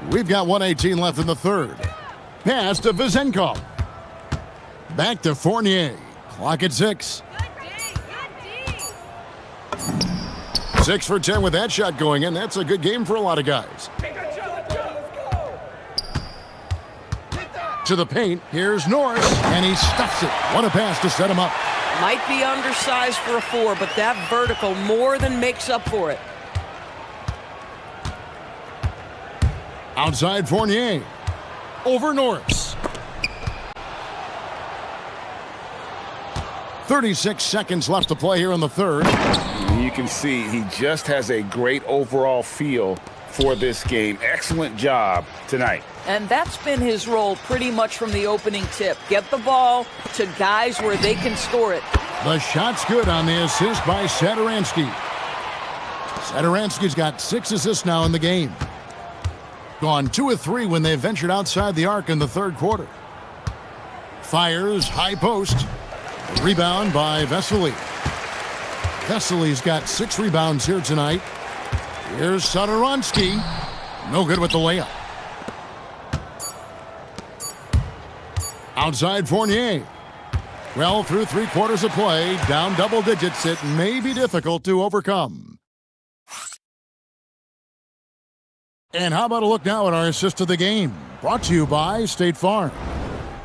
Speaker 6: We've got 1:18 left in the third. Pass to Vezenkov. Back to Fournier. Clock at 6. 6 for 10 with that shot going in. That's a good game for a lot of guys. To the paint. Here's Norris, and he stuffs it. What a pass to set him up.
Speaker 14: Might be undersized for a 4, but that vertical more than makes up for it.
Speaker 6: Outside Fournier. Over Norris. 36 seconds left to play here in the third.
Speaker 7: You can see he just has a great overall feel for this game. Excellent job tonight.
Speaker 13: And that's been his role pretty much from the opening tip. Get the ball to guys where they can score it.
Speaker 6: The shot's good on the assist by Satoransky. Satoransky's got 6 assists now in the game. Gone 2 of 3 when they ventured outside the arc in the third quarter. Fires, high post. Rebound by Vesely. Vesely's got 6 rebounds here tonight. Here's Satoransky. No good with the layup. Outside Fournier. Well, through 3 quarters of play, down double digits, it may be difficult to overcome. And how about a look now at our assist of the game? Brought to you by State Farm.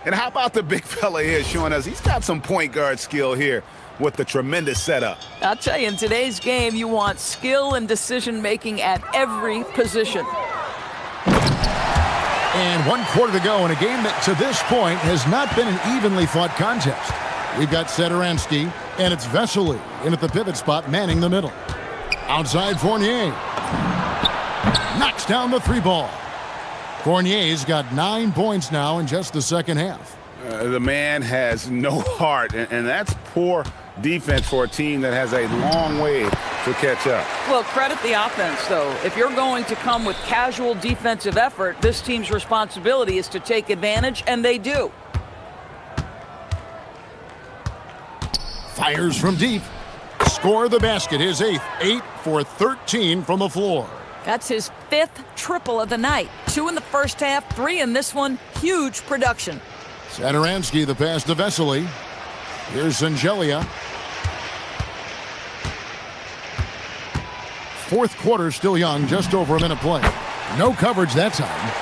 Speaker 7: And how about the big fella here showing us he's got some point guard skill here. with the tremendous setup.
Speaker 13: I'll tell you, in today's game, you want skill and decision-making at every position.
Speaker 6: And 1 quarter to go in a game that, to this point, has not been an evenly fought contest. We've got Sederansky, and it's Vesely in at the pivot spot, manning the middle. Outside Fournier. Knocks down the 3-ball. Fournier's got 9 points now in just the second half.
Speaker 7: The man has no heart, and that's poor defense for a team that has a long way to catch up.
Speaker 13: Well, credit the offense, though. If you're going to come with casual defensive effort, this team's responsibility is to take advantage, and they do.
Speaker 6: Fires from deep. Score the basket, his 8th. 8 for 13 from the floor.
Speaker 13: That's his 5th triple of the night. 2 in the first half, 3 in this one. Huge production.
Speaker 6: Sederansky, the pass to Vesely. Here's Zangelia. 4th quarter still young, just over a minute play. No coverage that time.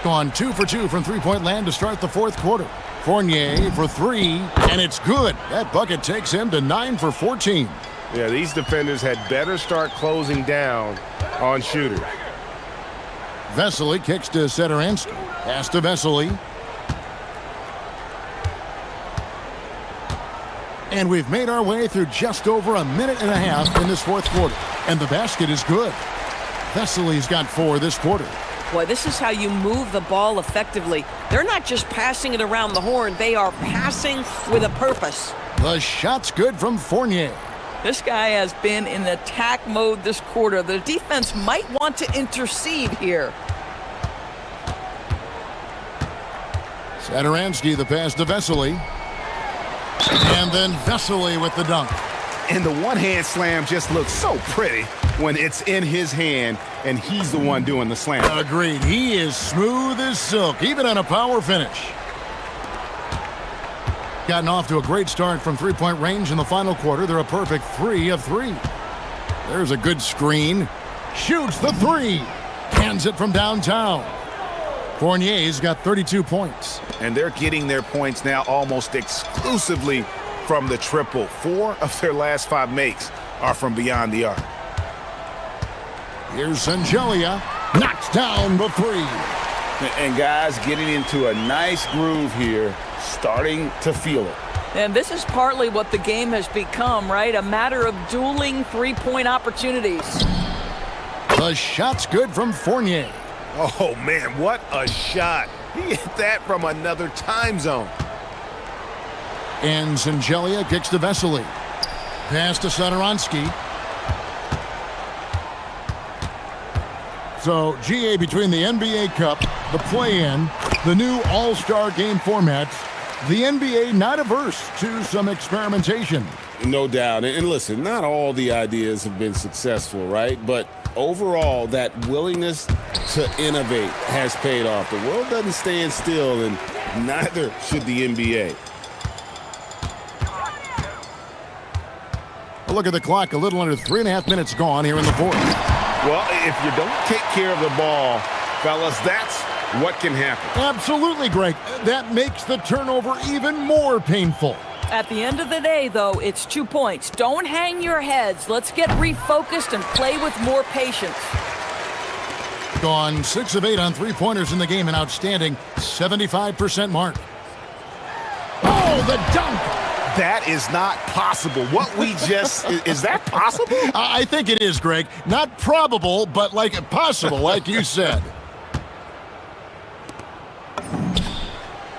Speaker 6: Gone 2 for 2 from three-point land to start the 4th quarter. Fournier for 3, and it's good. That bucket takes him to 9 for 14.
Speaker 7: Yeah, these defenders had better start closing down on shooters.
Speaker 6: Vesely kicks to Sederansky. Pass to Vesely. And we've made our way through just over a minute and a half in this 4th quarter. And the basket is good. Vesely's got 4 this quarter.
Speaker 14: Boy, this is how you move the ball effectively. They're not just passing it around the horn. They are passing with a purpose.
Speaker 6: The shot's good from Fournier.
Speaker 13: This guy has been in attack mode this quarter. The defense might want to intercede here.
Speaker 6: Sederansky, the pass to Vesely. And then Vesely with the dunk.
Speaker 7: And the one-hand slam just looks so pretty when it's in his hand and he's the one doing the slam.
Speaker 6: Agreed. He is smooth as silk, even on a power finish. Gotten off to a great start from three-point range in the final quarter. They're a perfect 3 of 3. There's a good screen. Shoots the 3. Hands it from downtown. Fournier's got 32 points.
Speaker 7: And they're getting their points now almost exclusively from the triple. 4 of their last 5 makes are from beyond the arc.
Speaker 6: Here's Zangelia. Knocks down the 3.
Speaker 7: And guys getting into a nice groove here, starting to feel it.
Speaker 13: And this is partly what the game has become, right? A matter of dueling three-point opportunities.
Speaker 6: The shot's good from Fournier.
Speaker 7: Oh, man, what a shot. He hit that from another time zone.
Speaker 6: And Zangelia kicks to Vesely. Pass to Sederansky. So, GA, between the NBA Cup, the play-in, the new All-Star game formats, the NBA not averse to some experimentation.
Speaker 7: No doubt. And listen, not all the ideas have been successful, right? But overall, that willingness to innovate has paid off. The world doesn't stand still, and neither should the NBA.
Speaker 6: A look at the clock, a little under 3.5 minutes gone here in the 4th.
Speaker 7: Well, if you don't take care of the ball, fellas, that's what can happen.
Speaker 6: Absolutely, Greg. That makes the turnover even more painful.
Speaker 13: At the end of the day, though, it's 2 points. Don't hang your heads. Let's get refocused and play with more patience.
Speaker 6: Gone 6 of 8 on three-pointers in the game, an outstanding 75% mark. Oh, the dunk!
Speaker 7: That is not possible. What we just... is that possible?
Speaker 6: I think it is, Greg. Not probable, but like possible, like you said.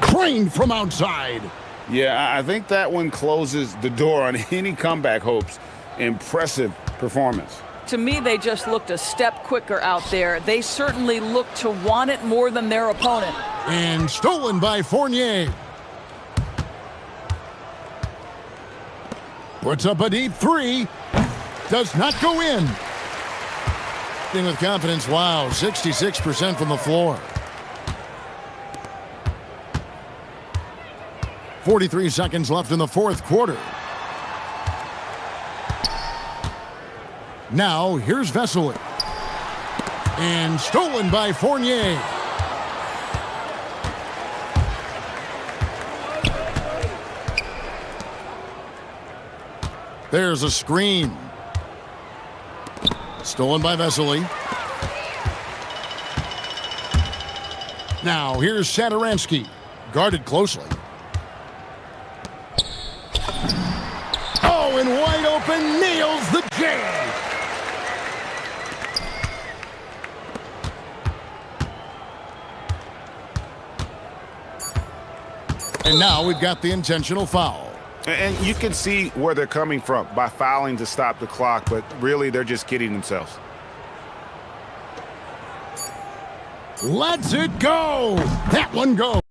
Speaker 6: Trained from outside.
Speaker 7: Yeah, I think that one closes the door on any comeback hopes. Impressive performance.
Speaker 13: To me, they just looked a step quicker out there. They certainly looked to want it more than their opponent.
Speaker 6: And stolen by Fournier. Puts up a deep 3. Does not go in. Thing with confidence, wow, 66% from the floor. 43 seconds left in the 4th quarter. Now, here's Vesely. And stolen by Fournier. There's a screen. Stolen by Vesely. Now here's Satoransky. Guarded closely. Oh, and wide open, nails the J. And now we've got the intentional foul.
Speaker 15: And you can see where they're coming from by fouling to stop the clock, but really they're just kidding themselves.
Speaker 6: Let's it go. That one goes.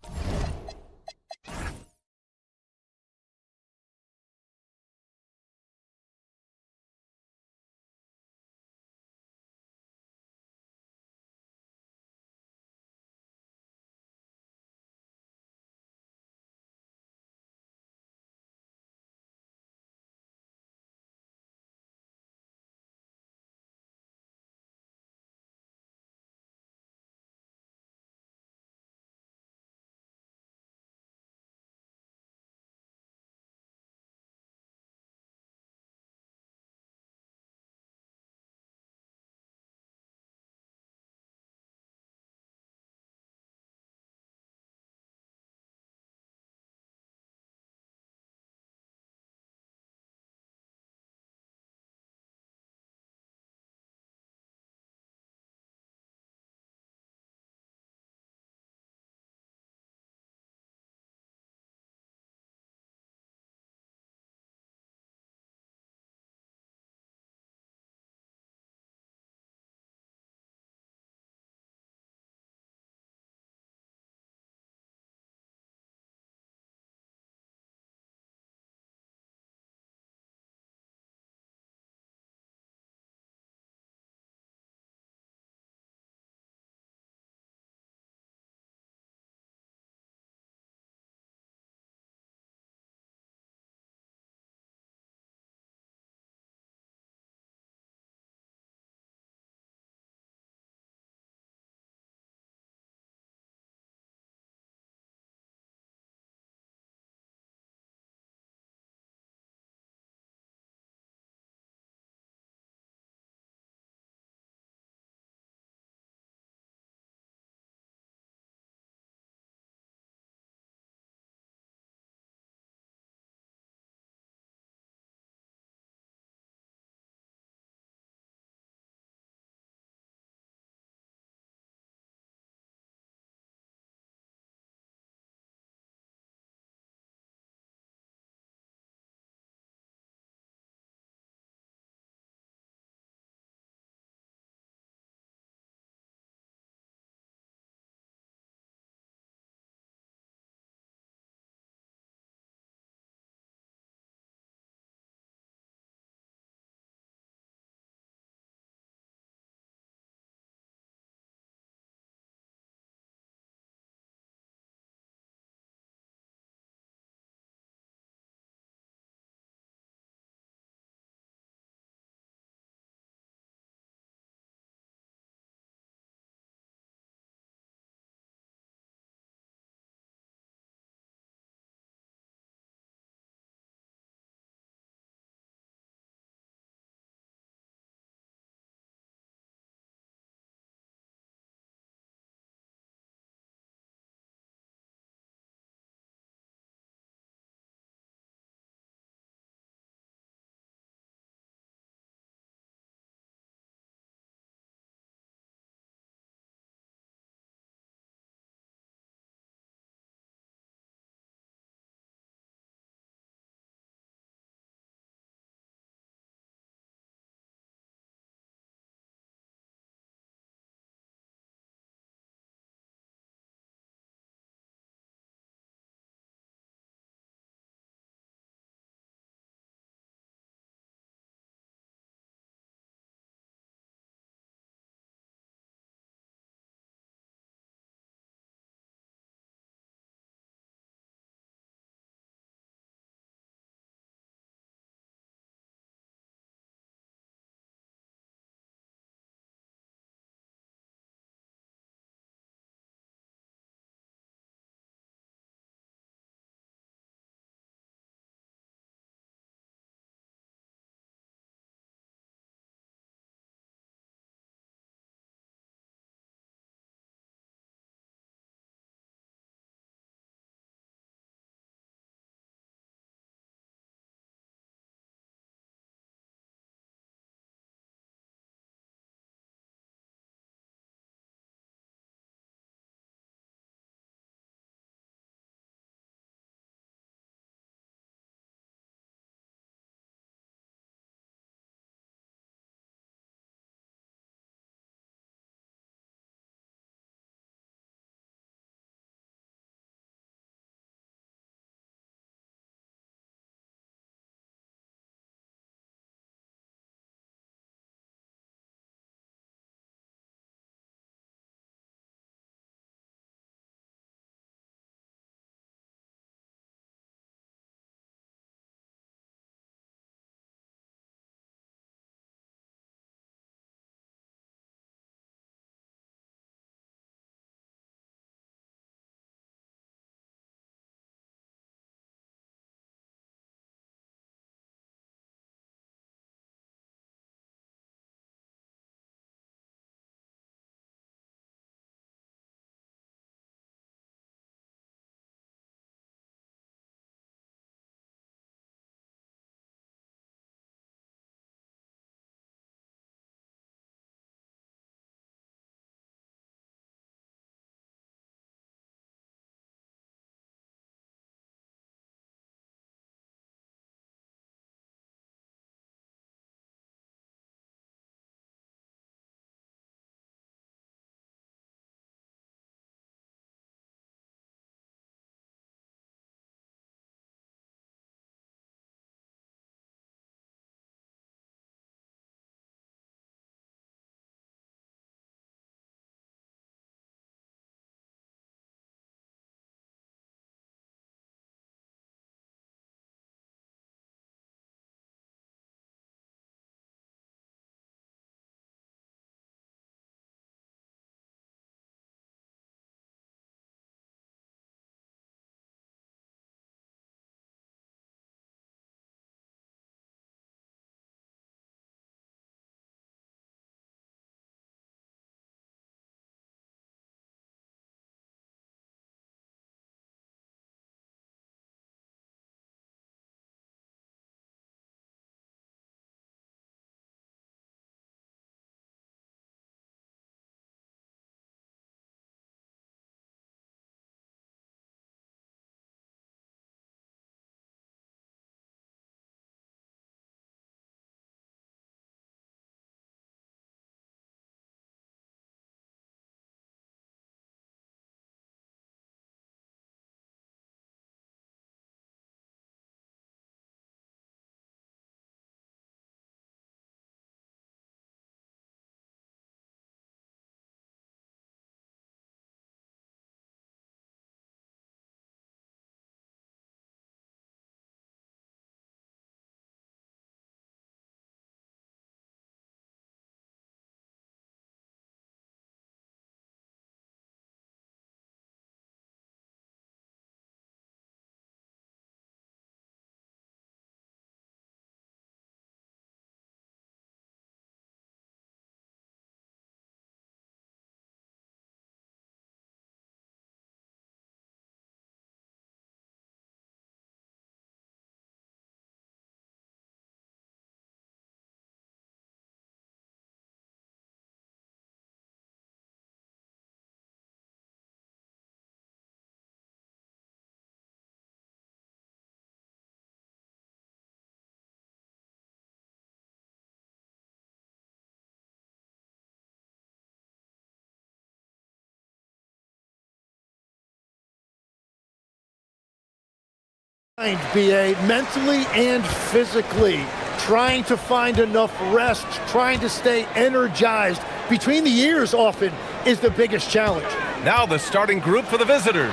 Speaker 8: BA, mentally and physically, trying to find enough rest, trying to stay energized between the ears often is the biggest challenge.
Speaker 2: Now the starting group for the visitors.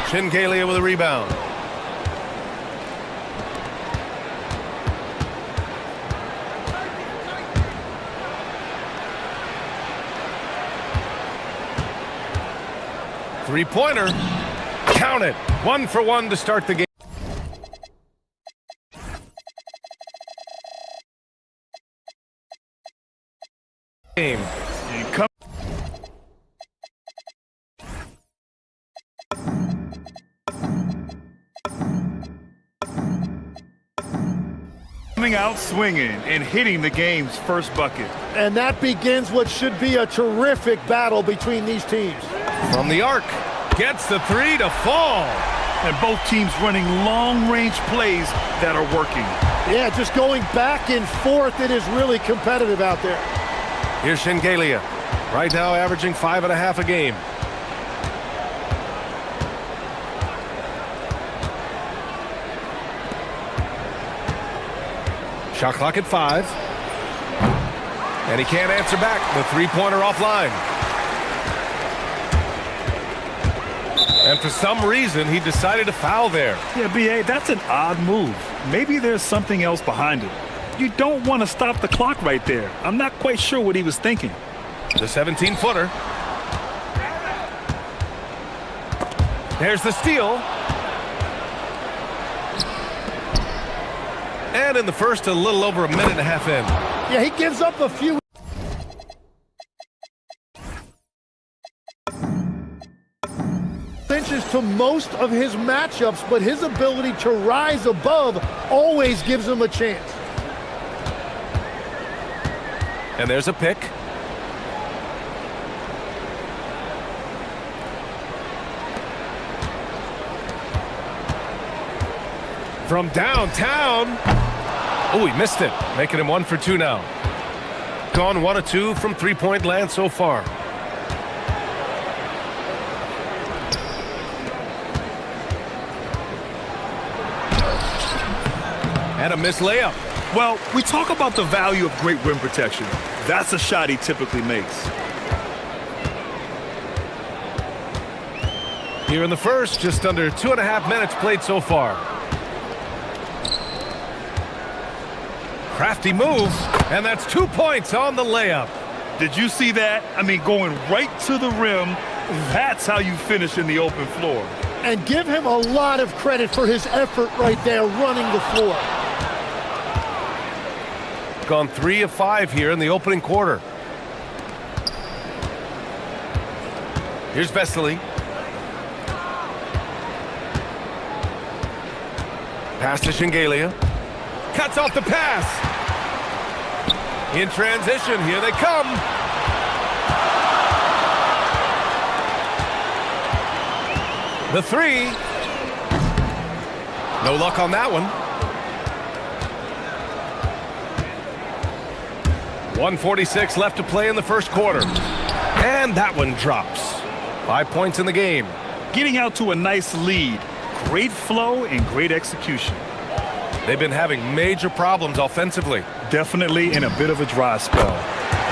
Speaker 2: Shingalia with a rebound. Three-pointer. Count it. 1 for 1 to start the game.
Speaker 3: Coming out swinging and hitting the game's first bucket.
Speaker 8: And that begins what should be a terrific battle between these teams.
Speaker 2: From the arc, gets the three to fall.
Speaker 3: And both teams running long-range plays that are working.
Speaker 8: Yeah, just going back and forth. It is really competitive out there.
Speaker 2: Here's Shingalia, right now averaging 5.5 a game. Shot clock at 5. And he can't answer back. The three-pointer offline. And for some reason, he decided to foul there.
Speaker 3: Yeah, BA, that's an odd move. Maybe there's something else behind it. You don't want to stop the clock right there. I'm not quite sure what he was thinking.
Speaker 2: The 17-footer. There's the steal. And in the first, a little over a minute and a half in.
Speaker 8: Yeah, he gives up a few. Inches to most of his matchups, but his ability to rise above always gives him a chance.
Speaker 2: And there's a pick. From downtown. Oh, he missed it, making him 1 for 2 now. Gone 1 of 2 from three-point land so far. And a missed layup.
Speaker 3: Well, we talk about the value of great rim protection. That's a shot he typically makes.
Speaker 2: Here in the first, just under 2.5 minutes played so far. Crafty move, and that's 2 points on the layup.
Speaker 3: Did you see that? I mean, going right to the rim, that's how you finish in the open floor.
Speaker 8: And give him a lot of credit for his effort right there running the floor.
Speaker 2: Gone 3 of 5 here in the opening quarter. Here's Vesely. Pass to Shingalia. Cuts off the pass. In transition, here they come. The three. No luck on that one. 1:46 left to play in the first quarter. And that one drops. 5 points in the game.
Speaker 3: Getting out to a nice lead. Great flow and great execution.
Speaker 2: They've been having major problems offensively.
Speaker 3: Definitely in a bit of a dry spell.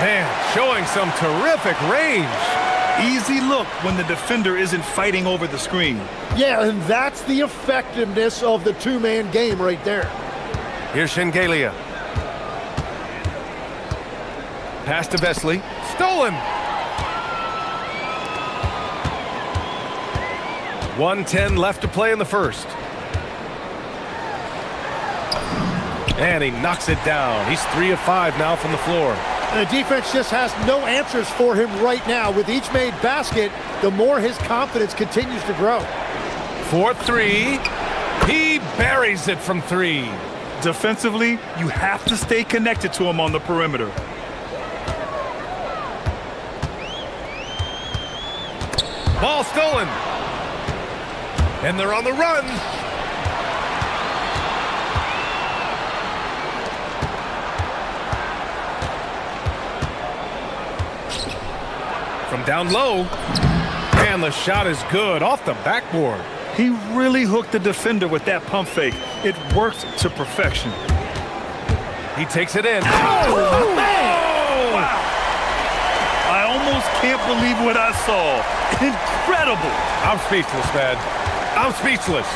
Speaker 2: Man, showing some terrific range.
Speaker 3: Easy look when the defender isn't fighting over the screen.
Speaker 8: Yeah, and that's the effectiveness of the two-man game right there.
Speaker 2: Here's Shingalia. Pass to Vesely. Stolen. 1:10 left to play in the first. And he knocks it down. He's 3 of 5 now from the floor.
Speaker 8: And the defense just has no answers for him right now. With each made basket, the more his confidence continues to grow.
Speaker 2: 4-3. He buries it from 3.
Speaker 3: Defensively, you have to stay connected to him on the perimeter.
Speaker 2: Ball stolen. And they're on the run. from down low. And the shot is good off the backboard.
Speaker 3: He really hooked the defender with that pump fake. It worked to perfection.
Speaker 2: He takes it in.
Speaker 3: Oh, man! Wow. I almost can't believe what I saw. Incredible.
Speaker 2: I'm speechless, man. I'm speechless.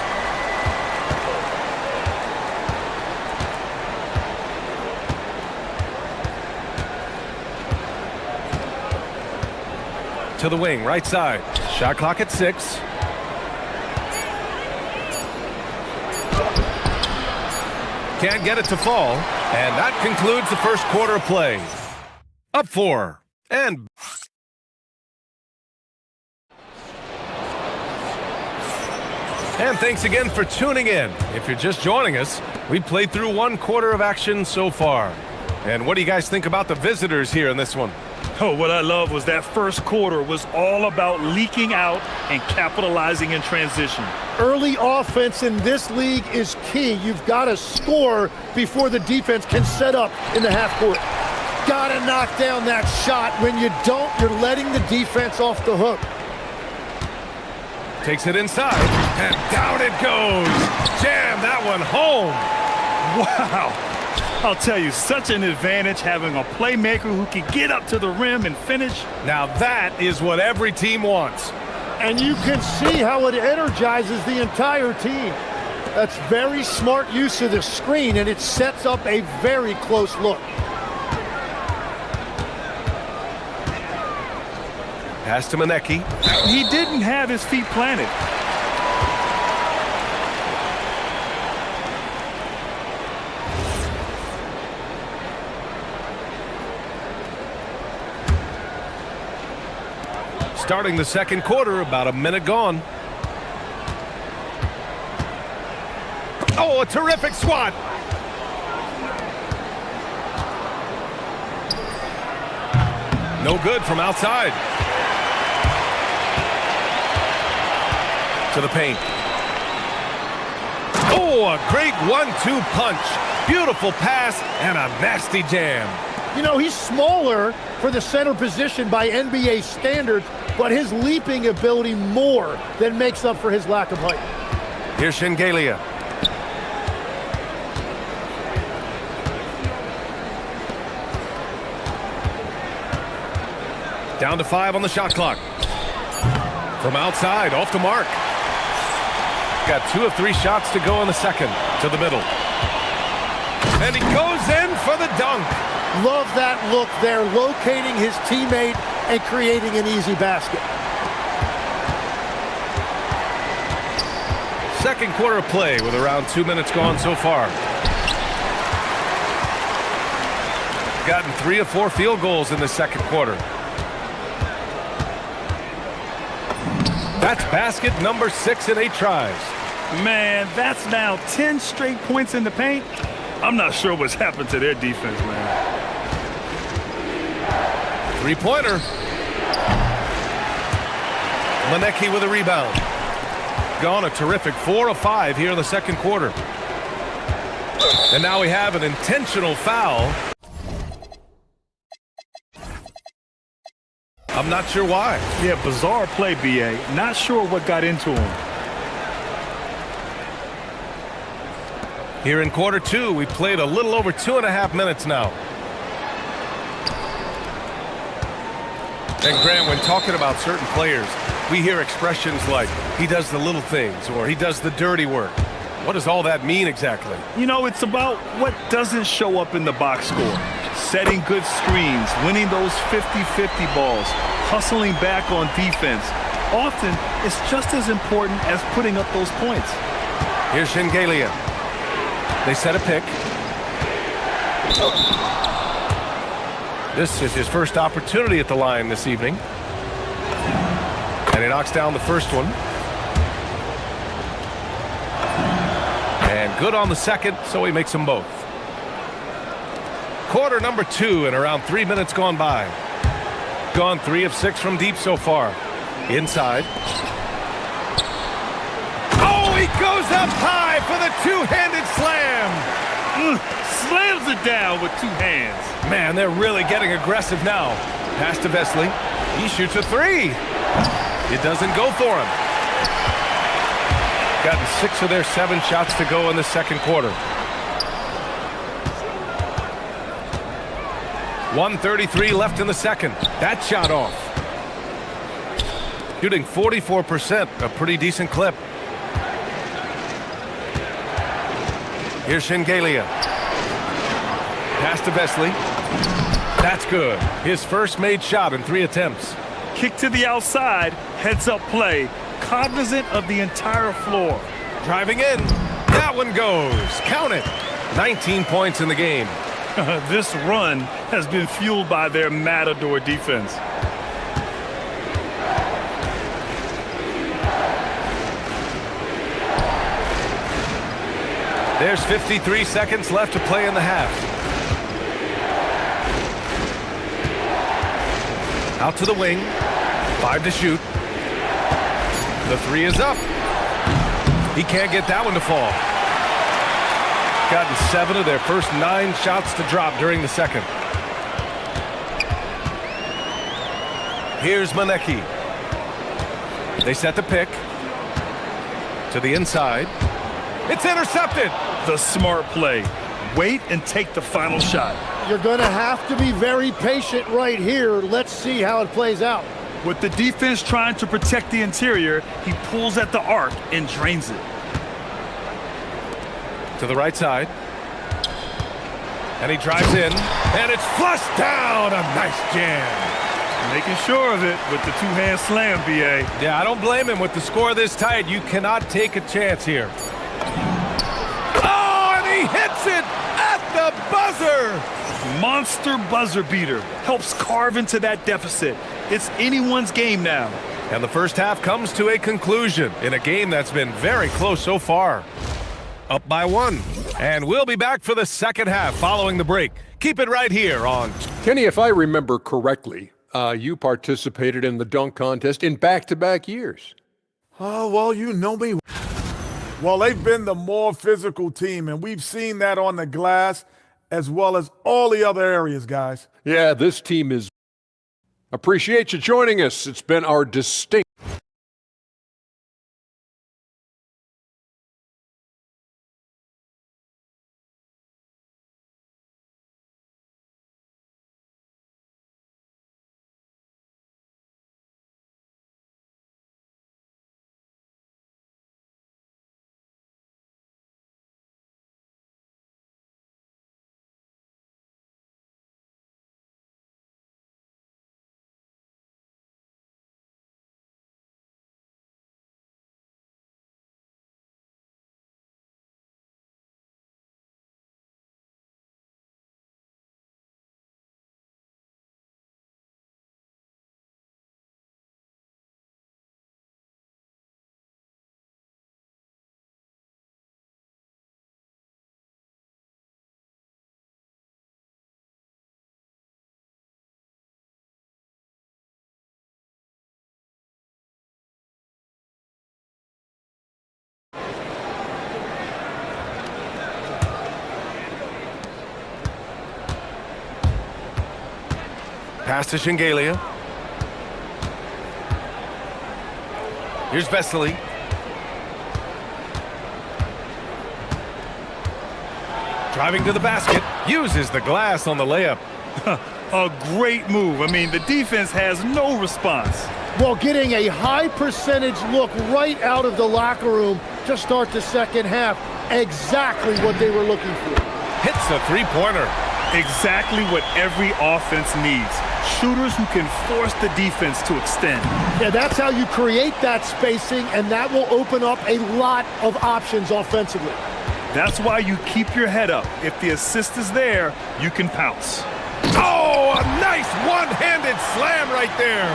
Speaker 2: To the wing, right side. Shot clock at 6. Can't get it to fall. And that concludes the first quarter of play. Up 4. And thanks again for tuning in. If you're just joining us, we played through 1 quarter of action so far. And what do you guys think about the visitors here in this one?
Speaker 3: Oh, what I love was that first quarter was all about leaking out and capitalizing in transition.
Speaker 8: Early offense in this league is key. You've got to score before the defense can set up in the half court. Got to knock down that shot. When you don't, you're letting the defense off the hook.
Speaker 2: Takes it inside, and down it goes. Jam that one home.
Speaker 3: Wow. I'll tell you, such an advantage having a playmaker who can get up to the rim and finish.
Speaker 2: Now that is what every team wants.
Speaker 8: And you can see how it energizes the entire team. That's very smart use of the screen, and it sets up a very close look.
Speaker 2: Pass to Manecki.
Speaker 3: He didn't have his feet planted.
Speaker 2: Starting the second quarter, about a minute gone. Oh, a terrific swat. No good from outside. To the paint. Oh, a great 1-2 punch. Beautiful pass and a nasty jam.
Speaker 8: You know, he's smaller for the center position by NBA standards, but his leaping ability more than makes up for his lack of height.
Speaker 2: Here's Shengelia. Down to 5 on the shot clock. From outside, off the mark. Got 2 of 3 shots to go in the second. To the middle. And he goes in for the dunk.
Speaker 8: Love that look there, locating his teammate and creating an easy basket.
Speaker 2: Second quarter of play with around 2 minutes gone so far. Gotten 3 of 4 field goals in the second quarter. That's basket number 6 in 8 tries.
Speaker 3: Man, that's now 10 straight points in the paint. I'm not sure what's happened to their defense, man.
Speaker 2: Three-pointer. Manecki with a rebound. Gone a terrific 4 of 5 here in the second quarter. And now we have an intentional foul. I'm not sure why.
Speaker 3: Yeah, bizarre play, BA. Not sure what got into him.
Speaker 2: Here in quarter 2, we played a little over 2.5 minutes now. And Graham, when talking about certain players, we hear expressions like, he does the little things, or he does the dirty work. What does all that mean exactly?
Speaker 3: You know, it's about what doesn't show up in the box score. Setting good screens, winning those 50-50 balls, hustling back on defense. Often, it's just as important as putting up those points.
Speaker 2: Here's Shengelia. They set a pick. This is his first opportunity at the line this evening. And he knocks down the first one. And good on the second, so he makes them both. Quarter number 2 and around 3 minutes gone by. Gone 3 of 6 from deep so far. Inside. Oh, he goes up high for the two-handed slam.
Speaker 3: Slams it down with 2 hands.
Speaker 2: Man, they're really getting aggressive now. Pass to Vesely. He shoots a three. It doesn't go for him. Gotten 6 of their 7 shots to go in the second quarter. 1:33 left in the second. That shot off. Shooting 44%, a pretty decent clip. Here's Shengelia. Pass to Vesely. That's good. His first made shot in 3 attempts.
Speaker 3: Kick to the outside, heads-up play, cognizant of the entire floor.
Speaker 2: Driving in. That one goes. Count it. 19 points in the game.
Speaker 3: This run has been fueled by their Matador defense.
Speaker 2: There's 53 seconds left to play in the half. Out to the wing. 5 to shoot. The 3 is up. He can't get that one to fall. Gotten 7 of their first 9 shots to drop during the second. Here's Maneki. They set the pick. To the inside. It's intercepted.
Speaker 3: The smart play. Wait and take the final shot.
Speaker 8: You're going to have to be very patient right here. Let's see how it plays out.
Speaker 3: With the defense trying to protect the interior, he pulls at the arc and drains it.
Speaker 2: To the right side. And he drives in. And it's flushed down. A nice jam.
Speaker 3: Making sure of it with the two-hand slam, B.A.
Speaker 2: Yeah, I don't blame him. With the score this tight, you cannot take a chance here. Oh, and he hits it at the buzzer.
Speaker 3: Monster buzzer beater. Helps carve into that deficit. It's anyone's game now.
Speaker 2: And the first half comes to a conclusion in a game that's been very close so far. Up by 1. And we'll be back for the second half following the break. Keep it right here on...
Speaker 5: Kenny, if I remember correctly, you participated in the dunk contest in back-to-back years.
Speaker 9: Oh, well, you know me. Well, they've been the more physical team, and we've seen that on the glass as well as all the other areas, guys.
Speaker 5: Yeah, this team is... Appreciate you joining us. It's been our distinct...
Speaker 2: Pass to Shengelia. Here's Vesely. Driving to the basket. Uses the glass on the layup.
Speaker 3: A great move. I mean, the defense has no response.
Speaker 8: Well, getting a high percentage look right out of the locker room to start the second half. Exactly what they were looking for.
Speaker 2: Hits a three-pointer.
Speaker 3: Exactly what every offense needs. Shooters who can force the defense to extend.
Speaker 8: Yeah, that's how you create that spacing, and that will open up a lot of options offensively.
Speaker 3: That's why you keep your head up. If the assist is there, you can pounce.
Speaker 2: Oh, a nice one-handed slam right there.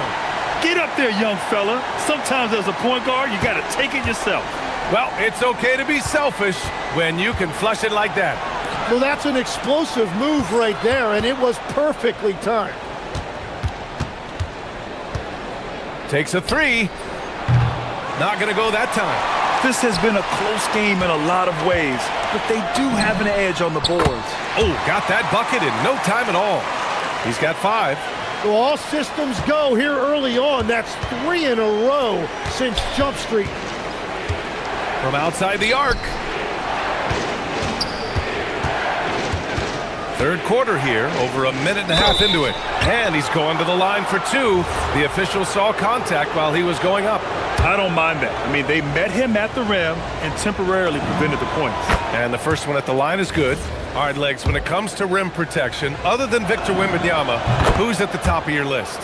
Speaker 3: Get up there, young fella. Sometimes as a point guard, you got to take it yourself.
Speaker 2: Well, it's okay to be selfish when you can flush it like that.
Speaker 8: Well, that's an explosive move right there, and it was perfectly timed.
Speaker 2: Takes a three. Not going to go that time.
Speaker 3: This has been a close game in a lot of ways, but they do have an edge on the boards.
Speaker 2: Oh, got that bucket in no time at all. He's got 5.
Speaker 8: So all systems go here early on. That's 3 in a row since Jump Street.
Speaker 2: From outside the arc. Third quarter here, over a minute and a half into it. And he's going to the line for 2. The official saw contact while he was going up.
Speaker 3: I don't mind that. I mean, they met him at the rim and temporarily prevented the points.
Speaker 2: And the first one at the line is good. All right, Legs, when it comes to rim protection, other than Victor Wembanyama, who's at the top of your list?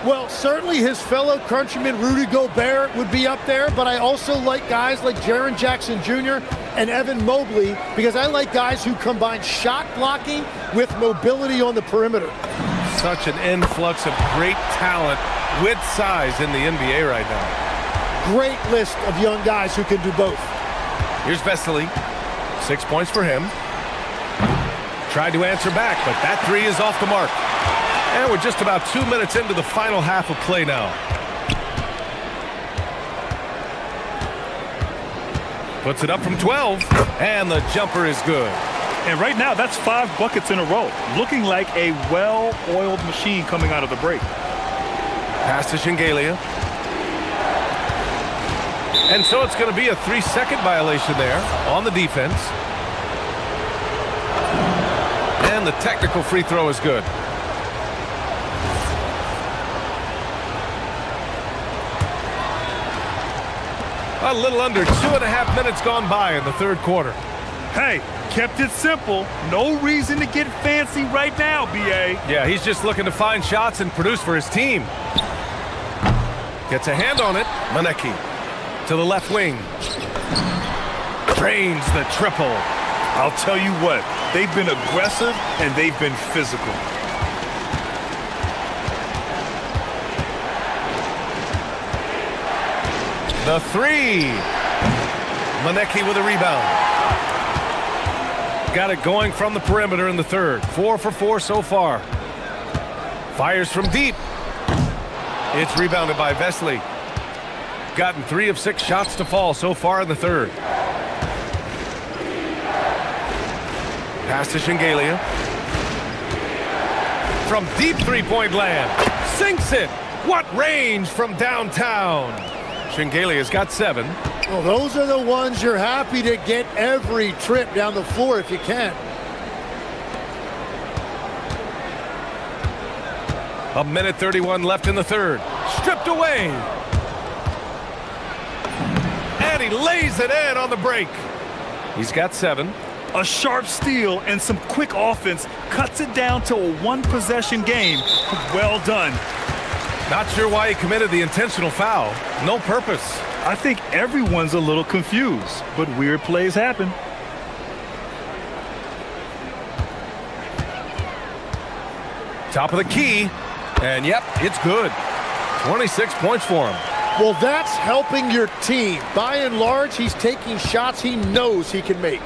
Speaker 8: Well, certainly his fellow countryman Rudy Gobert would be up there, but I also like guys like Jaren Jackson Jr. and Evan Mobley because I like guys who combine shot blocking with mobility on the perimeter.
Speaker 2: Such an influx of great talent with size in the NBA right now.
Speaker 8: Great list of young guys who can do both.
Speaker 2: Here's Vesely. 6 points for him. Tried to answer back, but that 3 is off the mark. And we're just about 2 minutes into the final half of play now. Puts it up from 12, and the jumper is good.
Speaker 3: And right now, that's 5 buckets in a row. Looking like a well-oiled machine coming out of the break.
Speaker 2: Pass to Shingalia. And so it's going to be a 3-second violation there on the defense. And the technical free throw is good. A little under 2.5 minutes gone by in the third quarter.
Speaker 3: Hey, kept it simple. No reason to get fancy right now, B.A.
Speaker 2: Yeah, he's just looking to find shots and produce for his team. Gets a hand on it. Maneki to the left wing. Drains the triple.
Speaker 3: I'll tell you what, they've been aggressive and they've been physical.
Speaker 2: The 3. Maneki with a rebound. Got it going from the perimeter in the third. 4 for 4 so far. Fires from deep. It's rebounded by Vesely. Gotten 3 of 6 shots to fall so far in the third. Pass to Shingalia. From deep three-point land. Sinks it. What range from downtown. Shingalia's got 7.
Speaker 8: Well, those are the ones you're happy to get every trip down the floor if you can.
Speaker 2: A minute 31 left in the third. Stripped away. And he lays it in on the break. He's got 7.
Speaker 3: A sharp steal and some quick offense cuts it down to a 1-possession game. Well done.
Speaker 2: Not sure why he committed the intentional foul. No purpose.
Speaker 3: I think everyone's a little confused, but weird plays happen.
Speaker 2: Top of the key. And yep, it's good. 26 points for him.
Speaker 8: Well, that's helping your team. By and large, he's taking shots he knows he can make.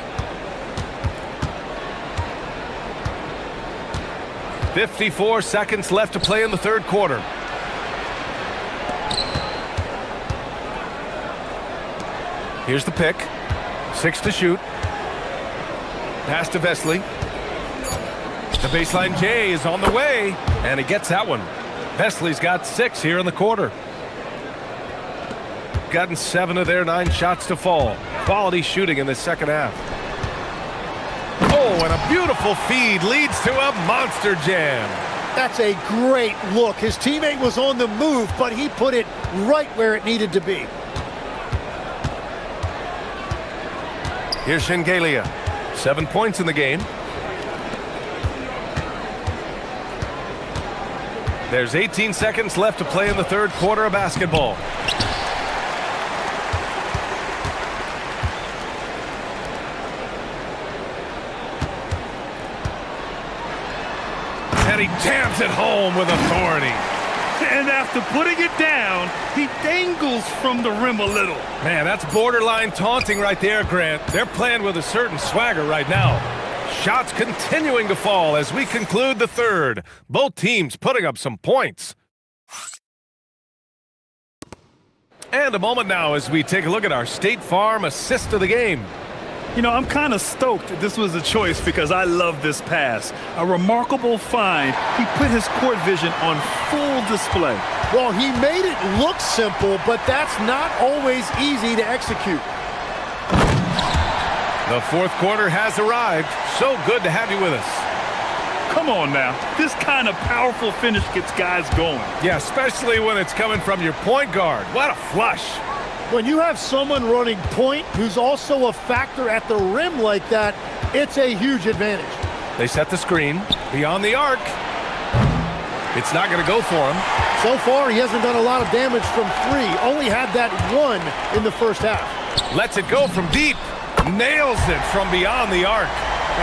Speaker 2: 54 seconds left to play in the third quarter. Here's the pick. 6 to shoot. Pass to Vesely. The baseline J is on the way, and he gets that one. Vesely's got 6 here in the quarter. Gotten 7 of their 9 shots to fall. Quality shooting in the second half. Oh, and a beautiful feed leads to a monster jam.
Speaker 8: That's a great look. His teammate was on the move, but he put it right where it needed to be.
Speaker 2: Here's Shingalia. 7 points in the game. There's 18 seconds left to play in the third quarter of basketball. And he jams it home with authority.
Speaker 3: And after putting it down, he dangles from the rim a little.
Speaker 2: Man, that's borderline taunting right there, Grant. They're playing with a certain swagger right now. Shots continuing to fall as we conclude the third. Both teams putting up some points. And a moment now as we take a look at our State Farm assist of the game.
Speaker 3: You know, I'm kind of stoked this was a choice because I love this pass. A remarkable find. He put his court vision on full display.
Speaker 8: Well, he made it look simple, but that's not always easy to execute.
Speaker 2: The fourth quarter has arrived. So good to have you with us.
Speaker 3: Come on now. This kind of powerful finish gets guys going.
Speaker 2: Yeah, especially when it's coming from your point guard. What a flush.
Speaker 8: When you have someone running point who's also a factor at the rim like that, it's a huge advantage.
Speaker 2: They set the screen beyond the arc. It's not going to go for him.
Speaker 8: So far, he hasn't done a lot of damage from three. Only had that one in the first half.
Speaker 2: Lets it go from deep. Nails it from beyond the arc.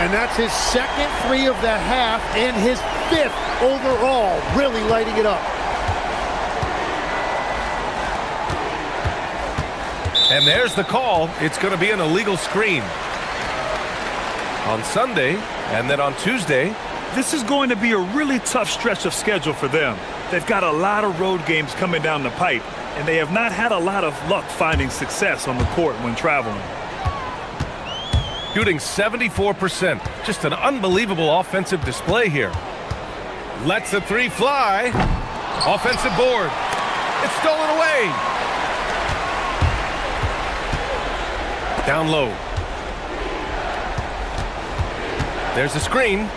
Speaker 8: And that's his second three of the half and his fifth overall, really lighting it up.
Speaker 2: And there's the call. It's going to be an illegal screen. On Sunday, and then on Tuesday.
Speaker 3: This is going to be a really tough stretch of schedule for them. They've got a lot of road games coming down the pipe, and they have not had a lot of luck finding success on the court when traveling.
Speaker 2: Shooting 74%. Just an unbelievable offensive display here. Lets the three fly. Offensive board. It's stolen away. Down low. There's the screen.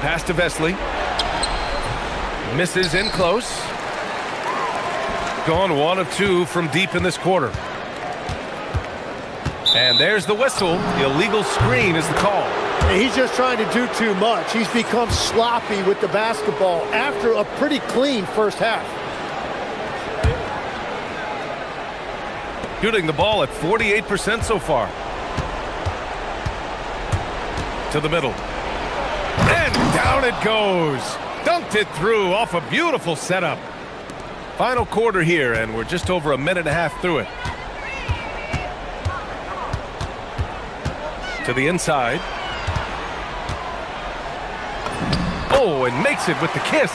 Speaker 2: Pass to Vesely. Misses in close. Gone 1 of 2 from deep in this quarter. And there's the whistle. Illegal screen is the call.
Speaker 8: He's just trying to do too much. He's become sloppy with the basketball after a pretty clean first half.
Speaker 2: Shooting the ball at 48% so far. To the middle. And down it goes. Dunked it through off a beautiful setup. Final quarter here, and we're just over a minute and a half through it. To the inside. Oh, and makes it with the kiss.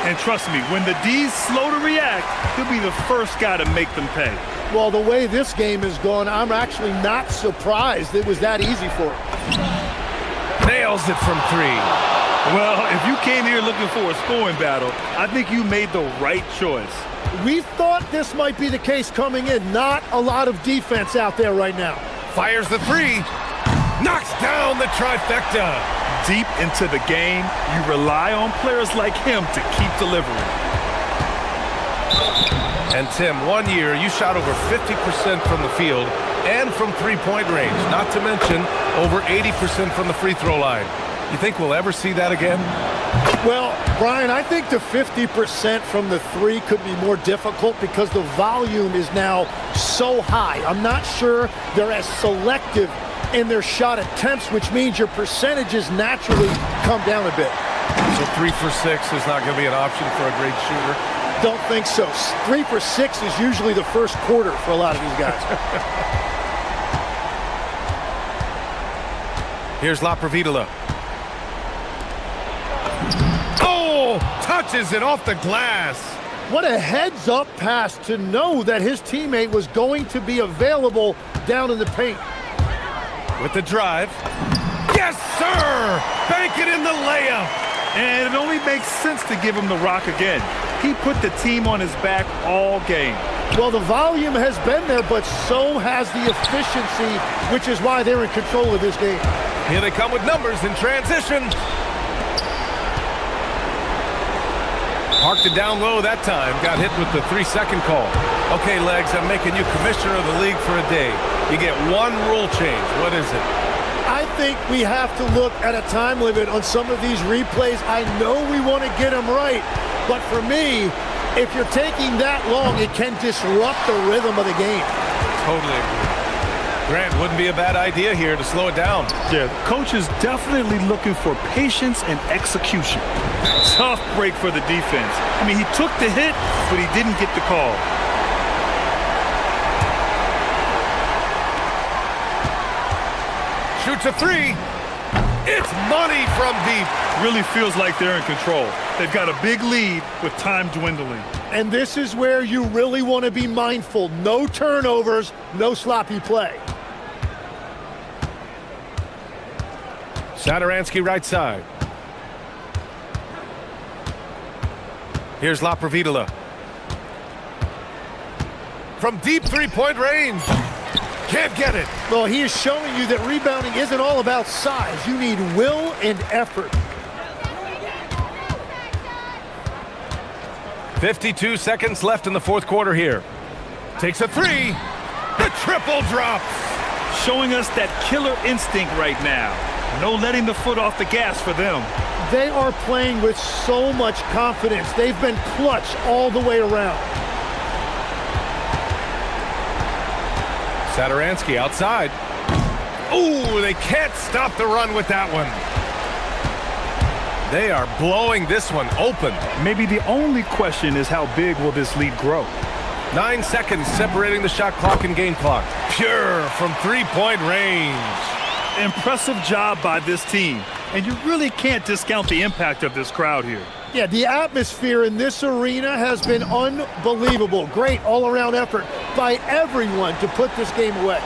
Speaker 3: And trust me, when the D's slow to react, he'll be the first guy to make them pay.
Speaker 8: Well, the way this game is going, I'm actually not surprised it was that easy for him.
Speaker 2: Nails it from three.
Speaker 3: Well, if you came here looking for a scoring battle, I think you made the right choice.
Speaker 8: We thought this might be the case coming in. Not a lot of defense out there right now.
Speaker 2: Fires the three. Knocks down the trifecta.
Speaker 3: Deep into the game, you rely on players like him to keep delivering.
Speaker 2: And Tim, 1 year, you shot over 50% from the field and from three-point range, not to mention over 80% from the free throw line. You think we'll ever see that again?
Speaker 8: Well, Brian, I think the 50% from the three could be more difficult because the volume is now so high. I'm not sure they're as selective in their shot attempts, which means your percentages naturally come down a bit.
Speaker 2: So 3 for 6 is not going to be an option for a great shooter?
Speaker 8: Don't think so. 3 for 6 is usually the first quarter for a lot of these guys.
Speaker 2: Here's La Providula. Oh, touches it off the glass.
Speaker 8: What a heads-up pass to know that his teammate was going to be available down in the paint.
Speaker 2: With the drive. Yes, sir! Bank it in the layup.
Speaker 3: And it only makes sense to give him the rock again. He put the team on his back all game.
Speaker 8: Well, the volume has been there, but so has the efficiency, which is why they're in control of this game.
Speaker 2: Here they come with numbers in transition. Parked it down low that time. Got hit with the 3-second call. Okay, Legs, I'm making you commissioner of the league for a day. You get one rule change. What is it?
Speaker 8: I think we have to look at a time limit on some of these replays. I know we want to get them right, but for me, if you're taking that long, it can disrupt the rhythm of the game.
Speaker 2: Totally agree. Grant, wouldn't be a bad idea here to slow it down.
Speaker 3: Yeah, coach is definitely looking for patience and execution. Tough break for the defense. I mean, he took the hit, but he didn't get the call.
Speaker 2: Shoots a three. It's money from deep.
Speaker 3: Really feels like they're in control. They've got a big lead with time dwindling.
Speaker 8: And this is where you really want to be mindful. No turnovers, no sloppy play.
Speaker 2: Sadaransky right side. Here's Laprovidala. From deep three-point range. Can't get it.
Speaker 8: Well, he is showing you that rebounding isn't all about size. You need will and effort.
Speaker 2: 52 seconds left in the fourth quarter here. Takes a three. The triple drops.
Speaker 3: Showing us that killer instinct right now. No letting the foot off the gas for them.
Speaker 8: They are playing with so much confidence. They've been clutch all the way around.
Speaker 2: Sadaransky outside. Ooh, they can't stop the run with that one. They are blowing this one open.
Speaker 3: Maybe the only question is how big will this lead grow?
Speaker 2: 9 seconds separating the shot clock and game clock. Pure from three-point range.
Speaker 3: Impressive job by this team. And you really can't discount the impact of this crowd here.
Speaker 8: Yeah, the atmosphere in this arena has been unbelievable. Great all-around effort by everyone to put this game away.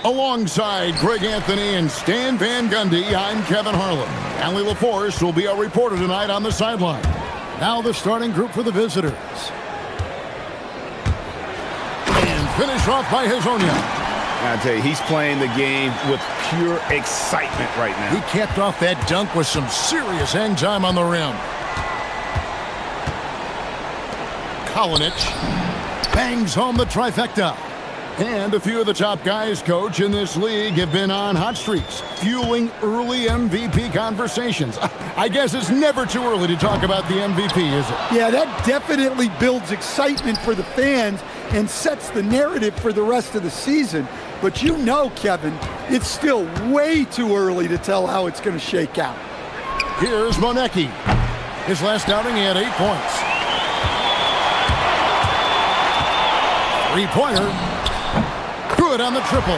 Speaker 6: Alongside Greg Anthony and Stan Van Gundy, I'm Kevin Harlan. Allie LaForce will be our reporter tonight on the sideline. Now the starting group for the visitors. And finish off by Hazonia.
Speaker 15: I tell you, he's playing the game with pure excitement right now.
Speaker 6: He capped off that dunk with some serious hang time on the rim. Kalinic bangs home the trifecta. And a few of the top guys, Coach, in this league have been on hot streaks, fueling early MVP conversations. I guess it's never too early to talk about the MVP, is it?
Speaker 10: Yeah, that definitely builds excitement for the fans and sets the narrative for the rest of the season. But you know, Kevin, it's still way too early to tell how it's going to shake out.
Speaker 6: Here's Monecki. His last outing, he had 8 points. Three-pointer. Good on the triple.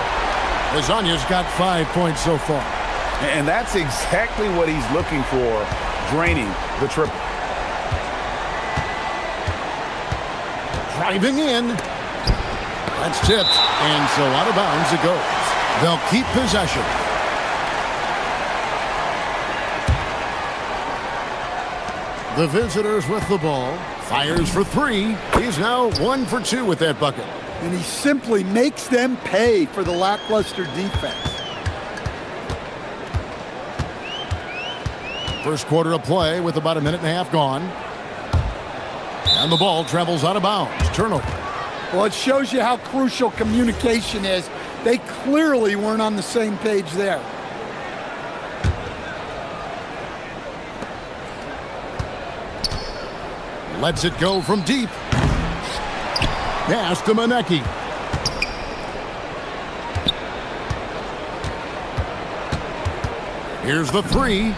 Speaker 6: Lasagna's got 5 points so far.
Speaker 15: And that's exactly what he's looking for, draining the triple.
Speaker 6: Driving in. That's tipped, and so out of bounds it goes. They'll keep possession. The visitors with the ball. Fires for 3. He's now 1 for 2 with that bucket.
Speaker 10: And he simply makes them pay for the lackluster defense.
Speaker 6: First quarter of play with about a minute and a half gone. And the ball travels out of bounds. Turnover.
Speaker 10: Well, it shows you how crucial communication is. They clearly weren't on the same page there.
Speaker 6: Lets it go from deep. Pass to Monecki. Here's the 3.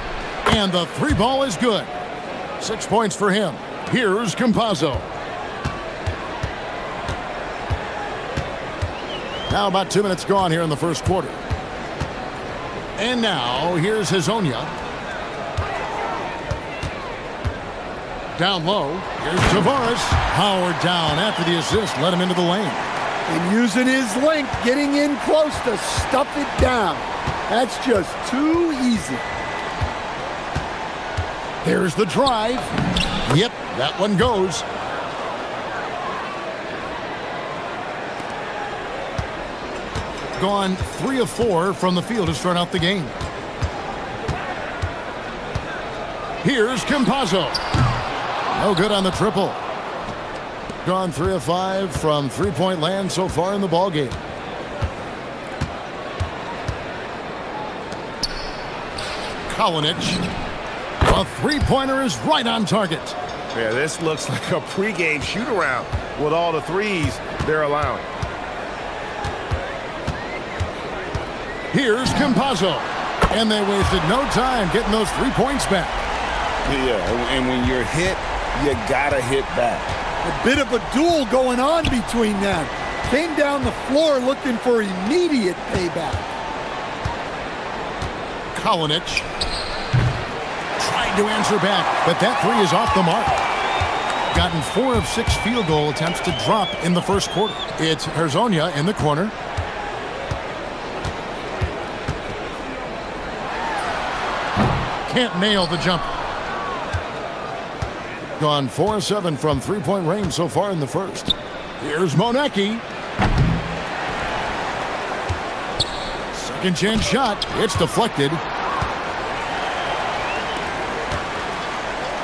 Speaker 6: And the 3 ball is good. 6 points for him. Here's Campazzo. Now about 2 minutes gone here in the first quarter. And now here's Hazonia. Down low. Here's Tavares. Howard down after the assist. Let him into the lane.
Speaker 10: And using his length, getting in close to stuff it down. That's just too easy.
Speaker 6: There's the drive. Yep, that one goes. Gone 3 of 4 from the field to start out the game. Here's Campazzo. No good on the triple. Gone 3 of 5 from three-point land so far in the ballgame. Kalinic. A three-pointer is right on target.
Speaker 15: Yeah, this looks like a pregame shoot-around with all the threes they're allowing.
Speaker 6: Here's Campazzo. And they wasted no time getting those 3 points back.
Speaker 7: Yeah, and when you're hit, you gotta hit back.
Speaker 10: A bit of a duel going on between them. Came down the floor looking for immediate payback.
Speaker 6: Kalinic trying to answer back, but that 3 is off the mark. Gotten 4 of 6 field goal attempts to drop in the first quarter. It's Hazonia in the corner. Can't nail the jumper. Gone 4 of 7 from three-point range so far in the first. Here's Monecki. Second chance shot. It's deflected.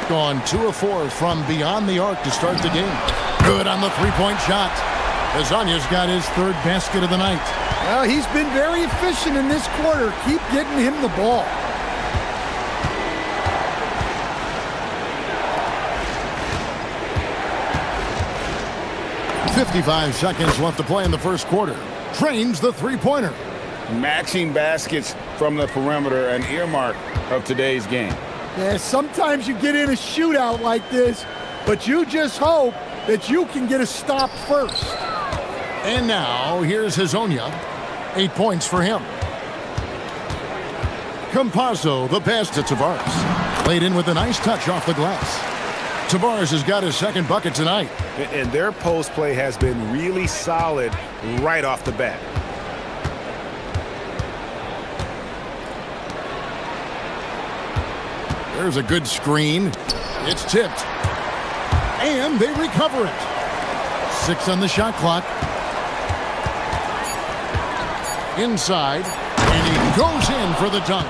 Speaker 6: Gone 2 of 4 from beyond the arc to start the game. Good on the three-point shot. Lasagna's got his 3rd basket of the night.
Speaker 10: Well, he's been very efficient in this quarter. Keep getting him the ball.
Speaker 6: .55 seconds left to play in the first quarter. Trains the three-pointer.
Speaker 7: Matching baskets from the perimeter, an earmark of today's game.
Speaker 10: Yeah, sometimes you get in a shootout like this, but you just hope that you can get a stop first.
Speaker 6: And now, here's Hazonia. 8 points for him. Campazzo, the pass to Tavares. Laid in with a nice touch off the glass. Tavares has got his 2nd bucket tonight.
Speaker 15: And their post play has been really solid right off the bat.
Speaker 6: There's a good screen. It's tipped. And they recover it. 6 on the shot clock. Inside. And he goes in for the dunk.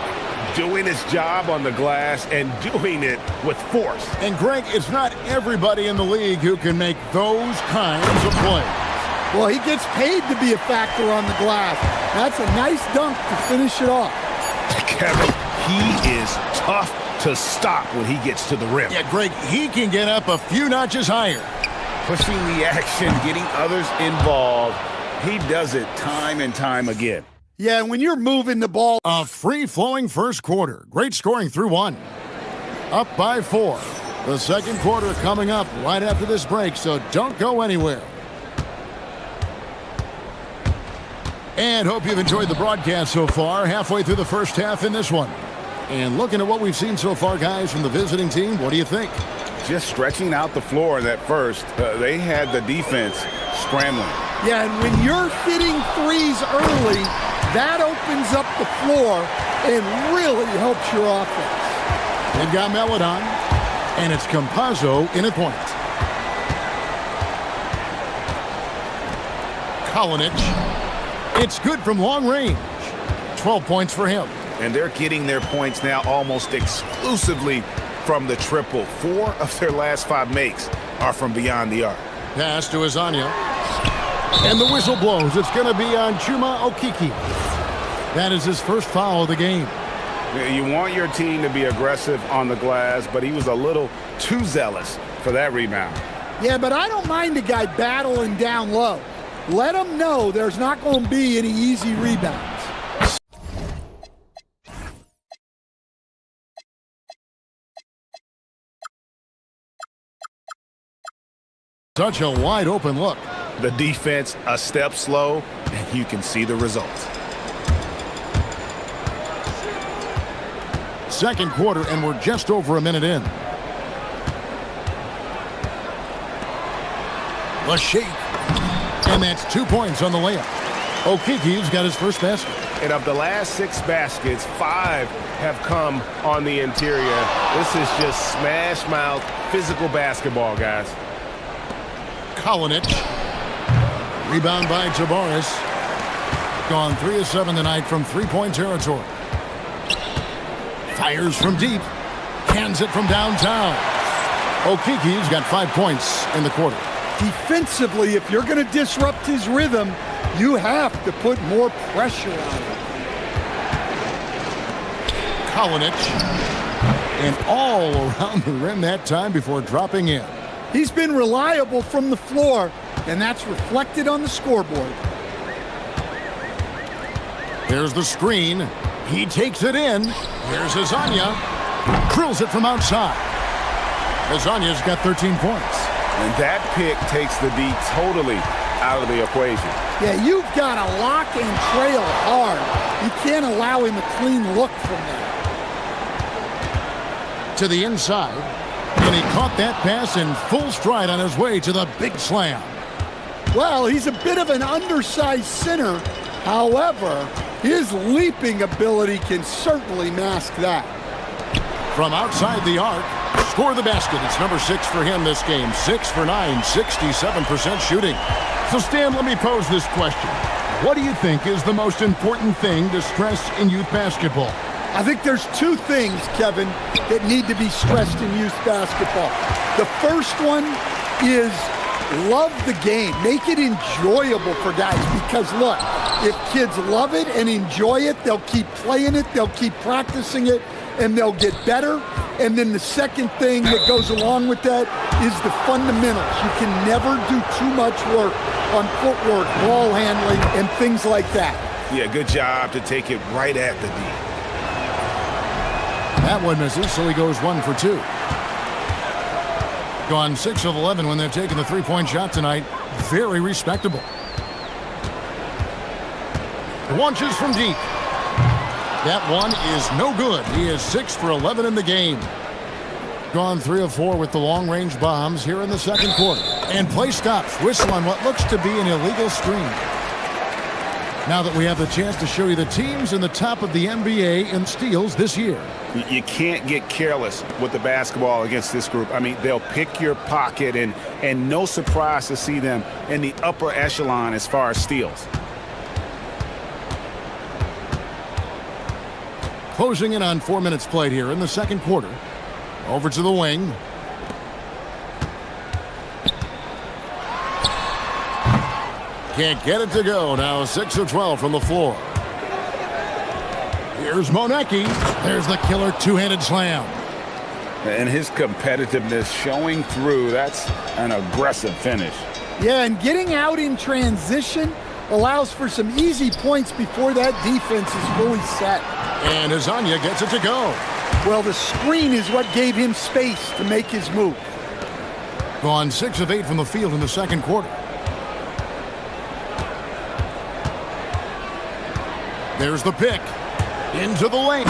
Speaker 15: Doing his job on the glass and doing it with force.
Speaker 6: And Greg, it's not everybody in the league who can make those kinds of plays.
Speaker 10: Well, he gets paid to be a factor on the glass. That's a nice dunk to finish it off.
Speaker 15: Kevin, he is tough to stop when he gets to the rim.
Speaker 6: Yeah, Greg, he can get up a few notches higher.
Speaker 15: Pushing the action, getting others involved. He does it time and time again.
Speaker 10: Yeah, when you're moving the ball.
Speaker 6: A free-flowing first quarter. Great scoring through 1. Up by 4. The second quarter coming up right after this break, so don't go anywhere. And hope you've enjoyed the broadcast so far. Halfway through the first half in this one. And looking at what we've seen so far, guys, from the visiting team, what do you think?
Speaker 15: Just stretching out the floor in that first. They had the defense scrambling.
Speaker 10: Yeah, and when you're hitting threes early, that opens up the floor and really helps your offense.
Speaker 6: They've got Melodon, and it's Campazzo in at point. Kolinic. It's good from long range. 12 points for him.
Speaker 15: And they're getting their points now almost exclusively from the triple. 4 of their last 5 makes are from beyond the arc.
Speaker 6: Pass to Azania. And the whistle blows. It's going to be on Chuma Okiki. That is his first foul of the game.
Speaker 15: You want your team to be aggressive on the glass, but he was a little too zealous for that rebound.
Speaker 10: Yeah, but I don't mind a guy battling down low. Let him know there's not going to be any easy rebounds.
Speaker 6: Such a wide open look.
Speaker 15: The defense a step slow, and you can see the results.
Speaker 6: Second quarter, and we're just over a minute in. The shake. And that's 2 points on the layup. Okiki's got his first basket.
Speaker 15: And of the last 6 baskets, 5 have come on the interior. This is just smash mouth physical basketball, guys.
Speaker 6: Kolinic. Rebound by Tabaris. Gone 3 of 7 tonight from three-point territory. Fires from deep. Cans it from downtown. Okiki's got 5 points in the quarter.
Speaker 10: Defensively, if you're going to disrupt his rhythm, you have to put more pressure on him.
Speaker 6: Kolinic. And all around the rim that time before dropping in.
Speaker 10: He's been reliable from the floor, and that's reflected on the scoreboard.
Speaker 6: There's the screen. He takes it in. Here's Azania. Drills it from outside. Azania's got 13 points.
Speaker 15: And that pick takes the D totally out of the equation.
Speaker 10: Yeah, you've got to lock and trail hard. You can't allow him a clean look from there.
Speaker 6: To the inside. And he caught that pass in full stride on his way to the big slam.
Speaker 10: Well, he's a bit of an undersized center. However, his leaping ability can certainly mask that.
Speaker 6: From outside the arc, score the basket. It's number 6 for him this game. 6 for 9, 67% shooting. So, Stan, let me pose this question. What do you think is the most important thing to stress in youth basketball?
Speaker 10: I think there's 2 things, Kevin, that need to be stressed in youth basketball. The first one is love the game. Make it enjoyable for guys because, look, if kids love it and enjoy it, they'll keep playing it, they'll keep practicing it, and they'll get better. And then the second thing that goes along with that is the fundamentals. You can never do too much work on footwork, ball handling, and things like that.
Speaker 15: Yeah, good job to take it right at the D.
Speaker 6: That one misses, so he goes 1 for 2. Gone 6 of 11 when they've taken the three-point shot tonight. Very respectable. Launches from deep. That one is no good. He is 6 for 11 in the game. Gone 3 of 4 with the long-range bombs here in the second quarter. And play stops. Whistle on what looks to be an illegal screen. Now that we have the chance to show you the teams in the top of the NBA in steals this year.
Speaker 7: You can't get careless with the basketball against this group. I mean, they'll pick your pocket, and no surprise to see them in the upper echelon as far as steals.
Speaker 6: Closing in on 4 minutes played here in the second quarter. Over to the wing. Can't get it to go. Now 6 of 12 from the floor. Here's Monecki. There's the killer two-handed slam.
Speaker 7: And his competitiveness showing through. That's an aggressive finish.
Speaker 10: Yeah, and getting out in transition allows for some easy points before that defense is fully set.
Speaker 6: And Hezonja gets it to go.
Speaker 10: Well, the screen is what gave him space to make his move.
Speaker 6: Gone 6 of 8 from the field in the second quarter. There's the pick. Into the lane.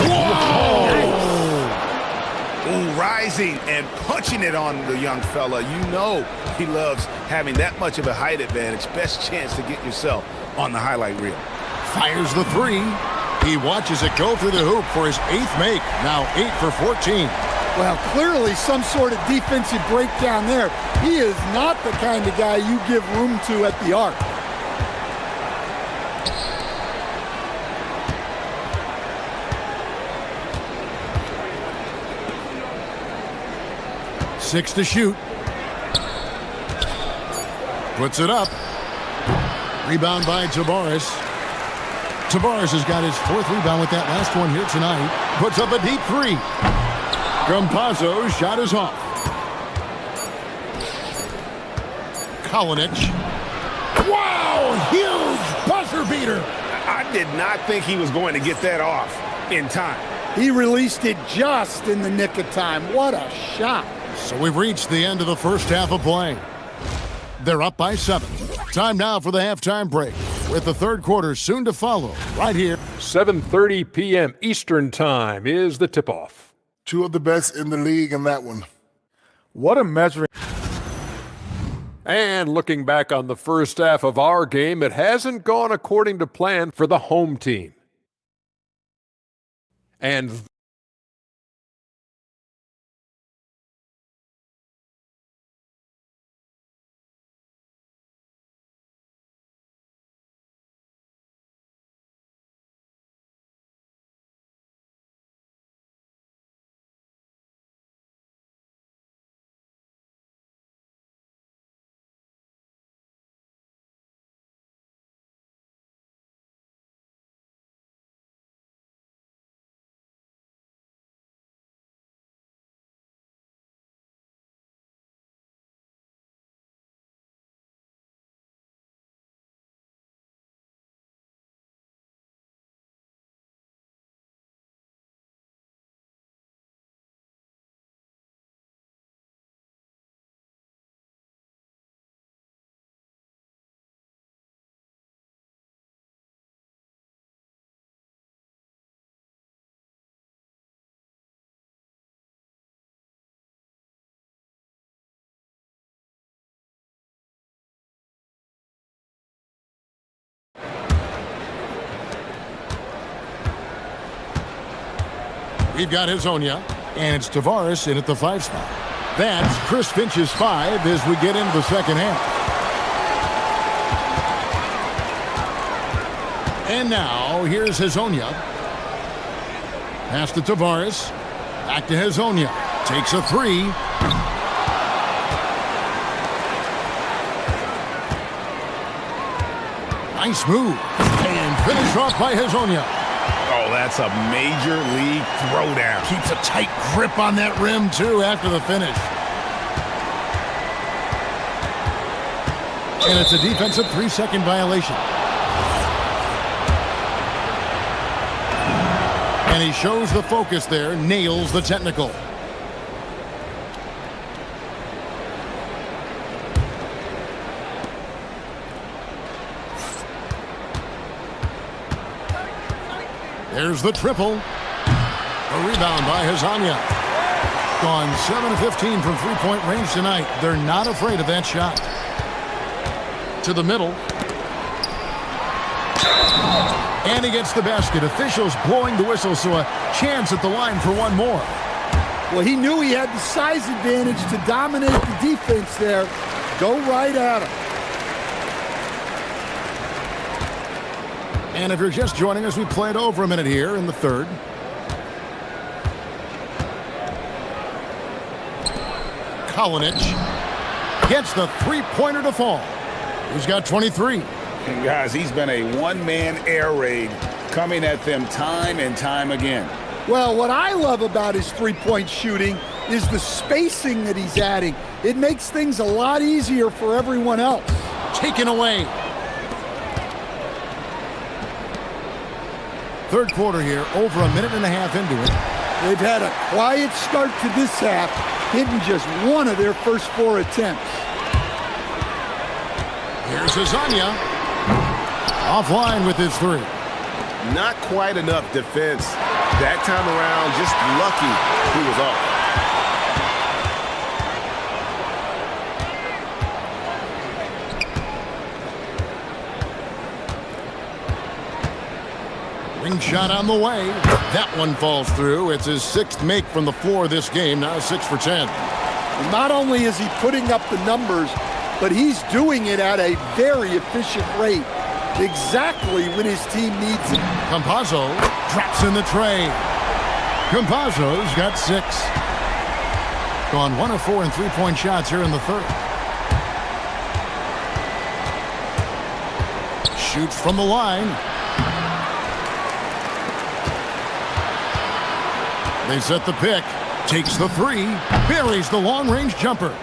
Speaker 7: Ooh, rising and punching it on the young fella. You know he loves having that much of a height advantage. Best chance to get yourself on the highlight reel.
Speaker 6: Fires the three. He watches it go through the hoop for his 8th make. Now 8 for 14.
Speaker 10: Well, clearly some sort of defensive breakdown there. He is not the kind of guy you give room to at the arc.
Speaker 6: Six to shoot. Puts it up. Rebound by Tavares. Tavares has got his 4th rebound with that last one here tonight. Puts up a deep 3. Campazzo's shot is off. Kalinic. Wow! Huge buzzer beater.
Speaker 7: I did not think he was going to get that off in time.
Speaker 10: He released it just in the nick of time. What a shot.
Speaker 6: So we've reached the end of the first half of play. They're up by 7. Time now for the halftime break, with the third quarter soon to follow, right here.
Speaker 5: 7:30 p.m. Eastern Time is the tip-off.
Speaker 4: 2 of the best in the league in that one.
Speaker 9: What a measuring.
Speaker 5: And looking back on the first half of our game, it hasn't gone according to plan for the home team. And
Speaker 6: we've got Hezonja, and it's Tavares in at the 5 spot. That's Chris Finch's 5 as we get into the second half. And now, here's Hezonja. Pass to Tavares. Back to Hezonja. Takes a 3. Nice move. And finished off by Hezonja.
Speaker 7: Oh, that's a major league throwdown.
Speaker 6: Keeps a tight grip on that rim, too, after the finish. And it's a defensive 3-second violation. And he shows the focus there, nails the technical. There's the triple. A rebound by Hezonja. Gone 7 of 15 from three-point range tonight. They're not afraid of that shot. To the middle. And he gets the basket. Officials blowing the whistle, so a chance at the line for one more.
Speaker 10: Well, he knew he had the size advantage to dominate the defense there. Go right at him.
Speaker 6: And if you're just joining us, we played over a minute here in the third. Kalinic gets the three-pointer to fall. He's got 23.
Speaker 7: And guys, he's been a one-man air raid coming at them time and time again.
Speaker 10: Well, what I love about his three-point shooting is the spacing that he's adding. It makes things a lot easier for everyone else.
Speaker 6: Taken away. Third quarter here, over a minute and a half into it.
Speaker 10: They've had a quiet start to this half, hitting just one of their first 4 attempts.
Speaker 6: Here's Azania. Offline with his three.
Speaker 15: Not quite enough defense. That time around, just lucky he was off.
Speaker 6: Ring shot on the way. That one falls through. It's his 6th make from the floor this game, now 6 for 10.
Speaker 10: And not only is he putting up the numbers, but he's doing it at a very efficient rate. Exactly when his team needs it.
Speaker 6: Campazzo drops in the tray. Campazzo's got 6. Gone 1 of 4 in three-point shots here in the third. Shoots from the line. They set the pick. Takes the three. Buries the long-range jumper.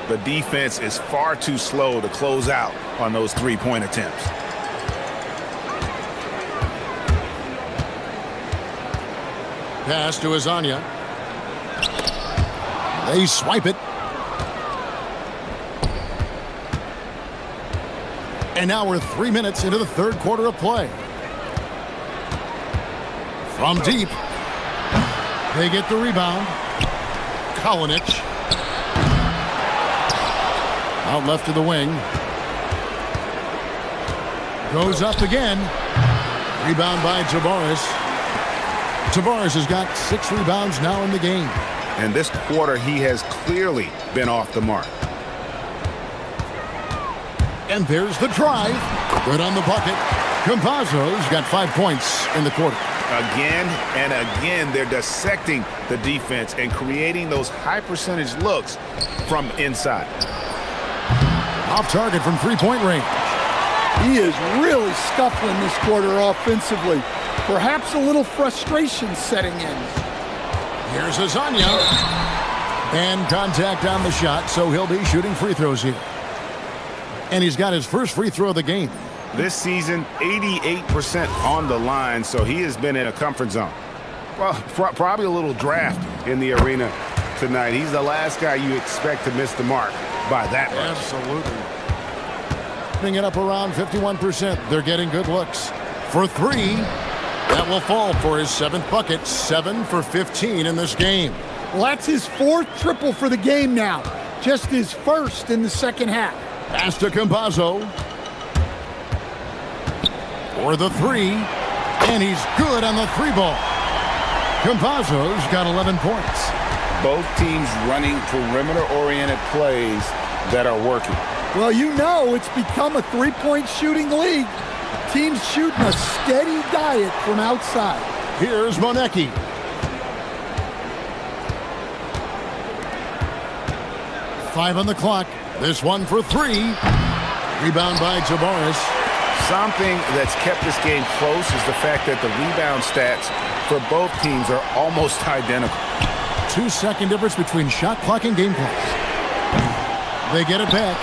Speaker 7: The defense is far too slow to close out on those three-point attempts.
Speaker 6: Pass to Azania. They swipe it. And now we're 3 minutes into the third quarter of play. From deep. They get the rebound. Kalinic. Out left to the wing. Goes up again. Rebound by Tavares. Tavares has got 6 rebounds now in the game.
Speaker 7: And this quarter, he has clearly been off the mark.
Speaker 6: And there's the drive. Good on the bucket. Campazzo's got 5 points in the quarter.
Speaker 7: Again and again, they're dissecting the defense and creating those high-percentage looks from inside.
Speaker 6: Off target from three-point range.
Speaker 10: He is really scuffling this quarter offensively. Perhaps a little frustration setting in.
Speaker 6: Here's Azania. And contact on the shot, so he'll be shooting free throws here. And he's got his first free throw of the game.
Speaker 7: This season, 88% on the line, so he has been in a comfort zone. Well, probably a little draft in the arena tonight. He's the last guy you expect to miss the mark by that much.
Speaker 6: Absolutely. Putting it up around 51%. They're getting good looks. For 3, that will fall for his 7th bucket. 7 for 15 in this game.
Speaker 10: Well, that's his 4th triple for the game now. Just his 1st in the second half.
Speaker 6: Pass to Campazzo. For the 3, and he's good on the 3 ball. Campazzo's got 11 points.
Speaker 7: Both teams running perimeter-oriented plays that are working.
Speaker 10: Well, you know it's become a three-point shooting league. Teams shooting a steady diet from outside.
Speaker 6: Here's Monecki. Five on the clock. This one for 3. Rebound by Tavares.
Speaker 7: Something that's kept this game close is the fact that the rebound stats for both teams are almost identical.
Speaker 6: 2-second difference between shot clock and game clock. They get it back.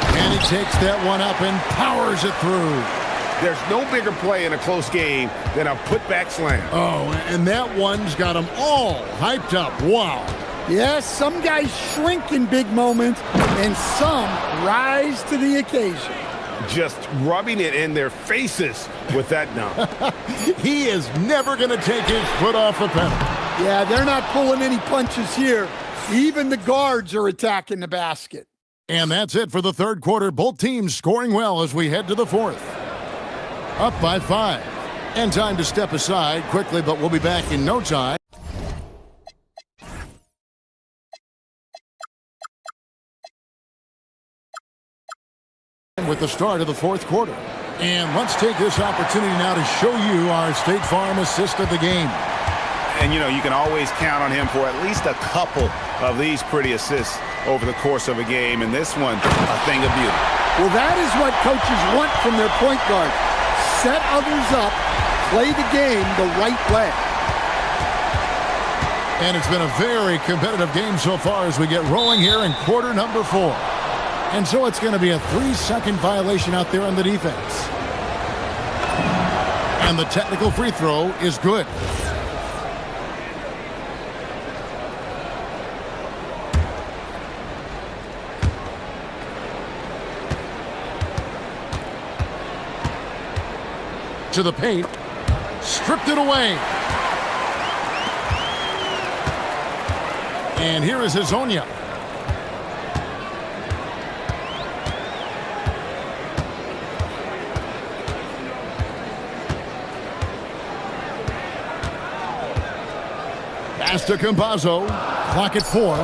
Speaker 6: And he takes that one up and powers it through.
Speaker 7: There's no bigger play in a close game than a putback slam.
Speaker 6: Oh, and that one's got them all hyped up. Wow.
Speaker 10: Yes, some guys shrink in big moments, and some rise to the occasion.
Speaker 7: Just rubbing it in their faces with that dunk.
Speaker 6: He is never going to take his foot off the pedal.
Speaker 10: Yeah, they're not pulling any punches here. Even the guards are attacking the basket.
Speaker 6: And that's it for the third quarter. Both teams scoring well as we head to the fourth. up by 5. And time to step aside quickly, but we'll be back in no time. With the start of the fourth quarter. And let's take this opportunity now to show you our State Farm assist of the game.
Speaker 7: And, you know, you can always count on him for at least a couple of these pretty assists over the course of a game. And this one, a thing of beauty.
Speaker 10: Well, that is what coaches want from their point guard. Set others up, play the game the right way.
Speaker 6: And it's been a very competitive game so far as we get rolling here in quarter number 4. And so it's going to be a 3-second violation out there on the defense. And the technical free throw is good. To the paint, stripped it away. And here is Hezonja. Pass to Campazzo. Clock at 4.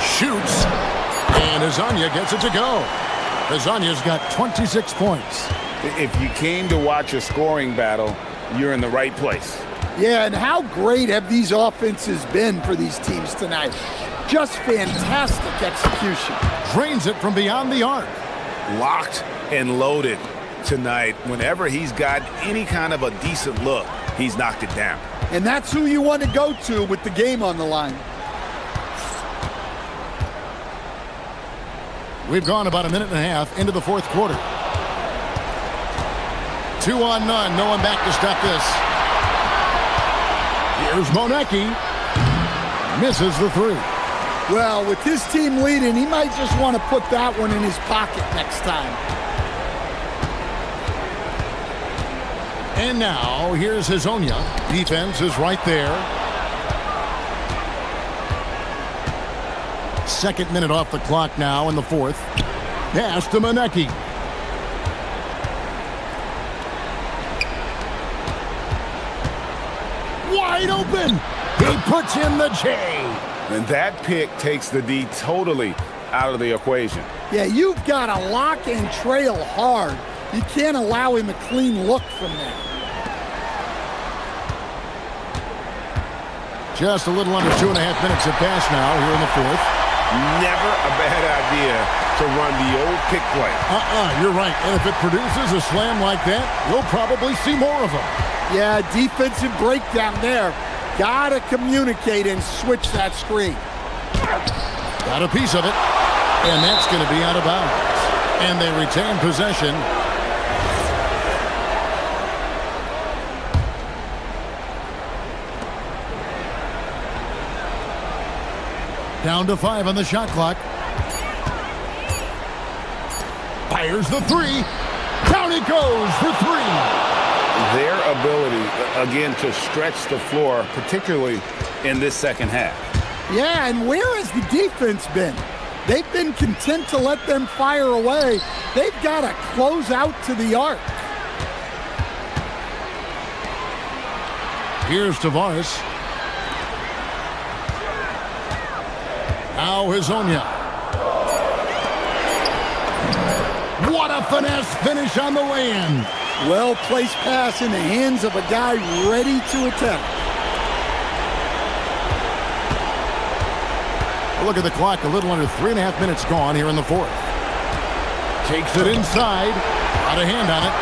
Speaker 6: Shoots. And Hezonja gets it to go. Hezonja's got 26 points.
Speaker 7: If you came to watch a scoring battle, you're in the right place.
Speaker 10: Yeah, and how great have these offenses been for these teams tonight? Just fantastic execution.
Speaker 6: Drains it from beyond the arc.
Speaker 7: Locked and loaded tonight. Whenever he's got any kind of a decent look, he's knocked it down.
Speaker 10: And that's who you want to go to with the game on the line.
Speaker 6: We've gone about a minute and a half into the fourth quarter. 2 on none. No one back to stop this. Here's Monecki. Misses the 3.
Speaker 10: Well, with his team leading, he might just want to put that one in his pocket next time.
Speaker 6: And now, here's Hezonja. Defense is right there. Second minute off the clock now in the fourth. Pass to Monecki. Wide open. He puts in the J.
Speaker 7: And that pick takes the D totally out of the equation.
Speaker 10: Yeah, you've got to lock and trail hard. You can't allow him a clean look from there.
Speaker 6: Just a little under 2.5 minutes have passed now here in the fourth.
Speaker 7: Never a bad idea to run the old pick play.
Speaker 6: You're right. And if it produces a slam like that, you'll probably see more of them.
Speaker 10: Yeah, defensive breakdown there. Gotta communicate and switch that screen.
Speaker 6: Got a piece of it. And that's going to be out of bounds. And they retain possession. Down to 5 on the shot clock. Fires the 3. Down it goes for 3.
Speaker 7: Their ability, again, to stretch the floor, particularly in this second half.
Speaker 10: Yeah, and where has the defense been? They've been content to let them fire away. They've got to close out to the arc.
Speaker 6: Here's Tavares. Now Hezonja. What a finesse finish on the way-in.
Speaker 10: Well-placed pass in the hands of a guy ready to attempt.
Speaker 6: Look at the clock, a little under 3.5 minutes gone here in the fourth. Takes it inside. Got a hand on it.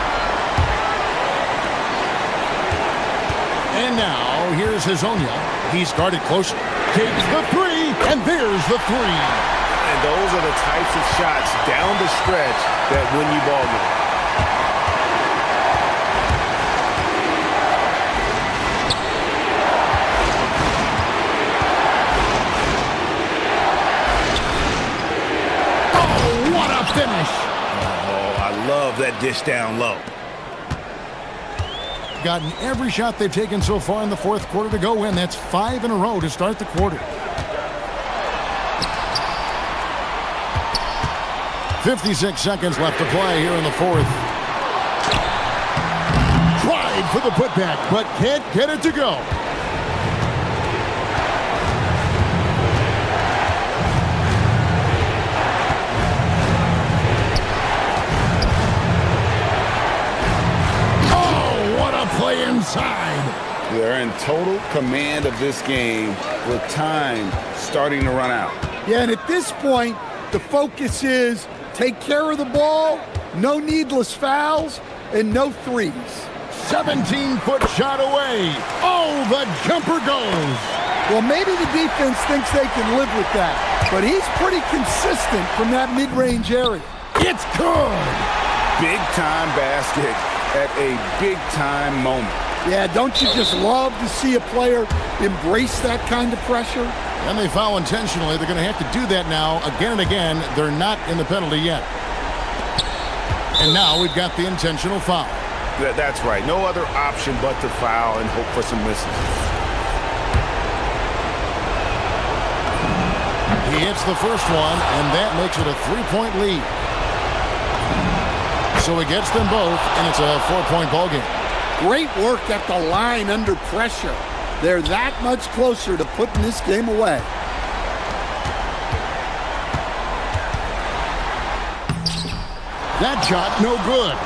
Speaker 6: And now, here's Hezonja. He's guarded closer. Takes the 3, and there's the 3.
Speaker 7: And those are the types of shots down the stretch that win you ball games.
Speaker 6: Finish.
Speaker 7: Oh, I love that dish down low.
Speaker 6: Gotten every shot they've taken so far in the fourth quarter to go in. That's 5 in a row to start the quarter. 56 seconds left to play here in the fourth. for the putback, but can't get it to go. Oh, what a play inside.
Speaker 7: They're in total command of this game with time starting to run out.
Speaker 10: Yeah, and at this point, the focus is take care of the ball, no needless fouls, and no threes.
Speaker 6: 17-foot shot away. Oh, the jumper goes.
Speaker 10: Well, maybe the defense thinks they can live with that, but he's pretty consistent from that mid-range area.
Speaker 6: It's good.
Speaker 7: Big-time basket at a big-time moment.
Speaker 10: Yeah, don't you just love to see a player embrace that kind of pressure?
Speaker 6: And they foul intentionally. They're going to have to do that now again and again. They're not in the penalty yet. And now we've got the intentional foul.
Speaker 15: That's right. No other option but to foul and hope for some misses.
Speaker 6: He hits the first one, and that makes it a 3-point lead. So he gets them both, and it's a 4-point ball game.
Speaker 10: Great work at the line under pressure. They're that much closer to putting this game away.
Speaker 6: That shot, no good.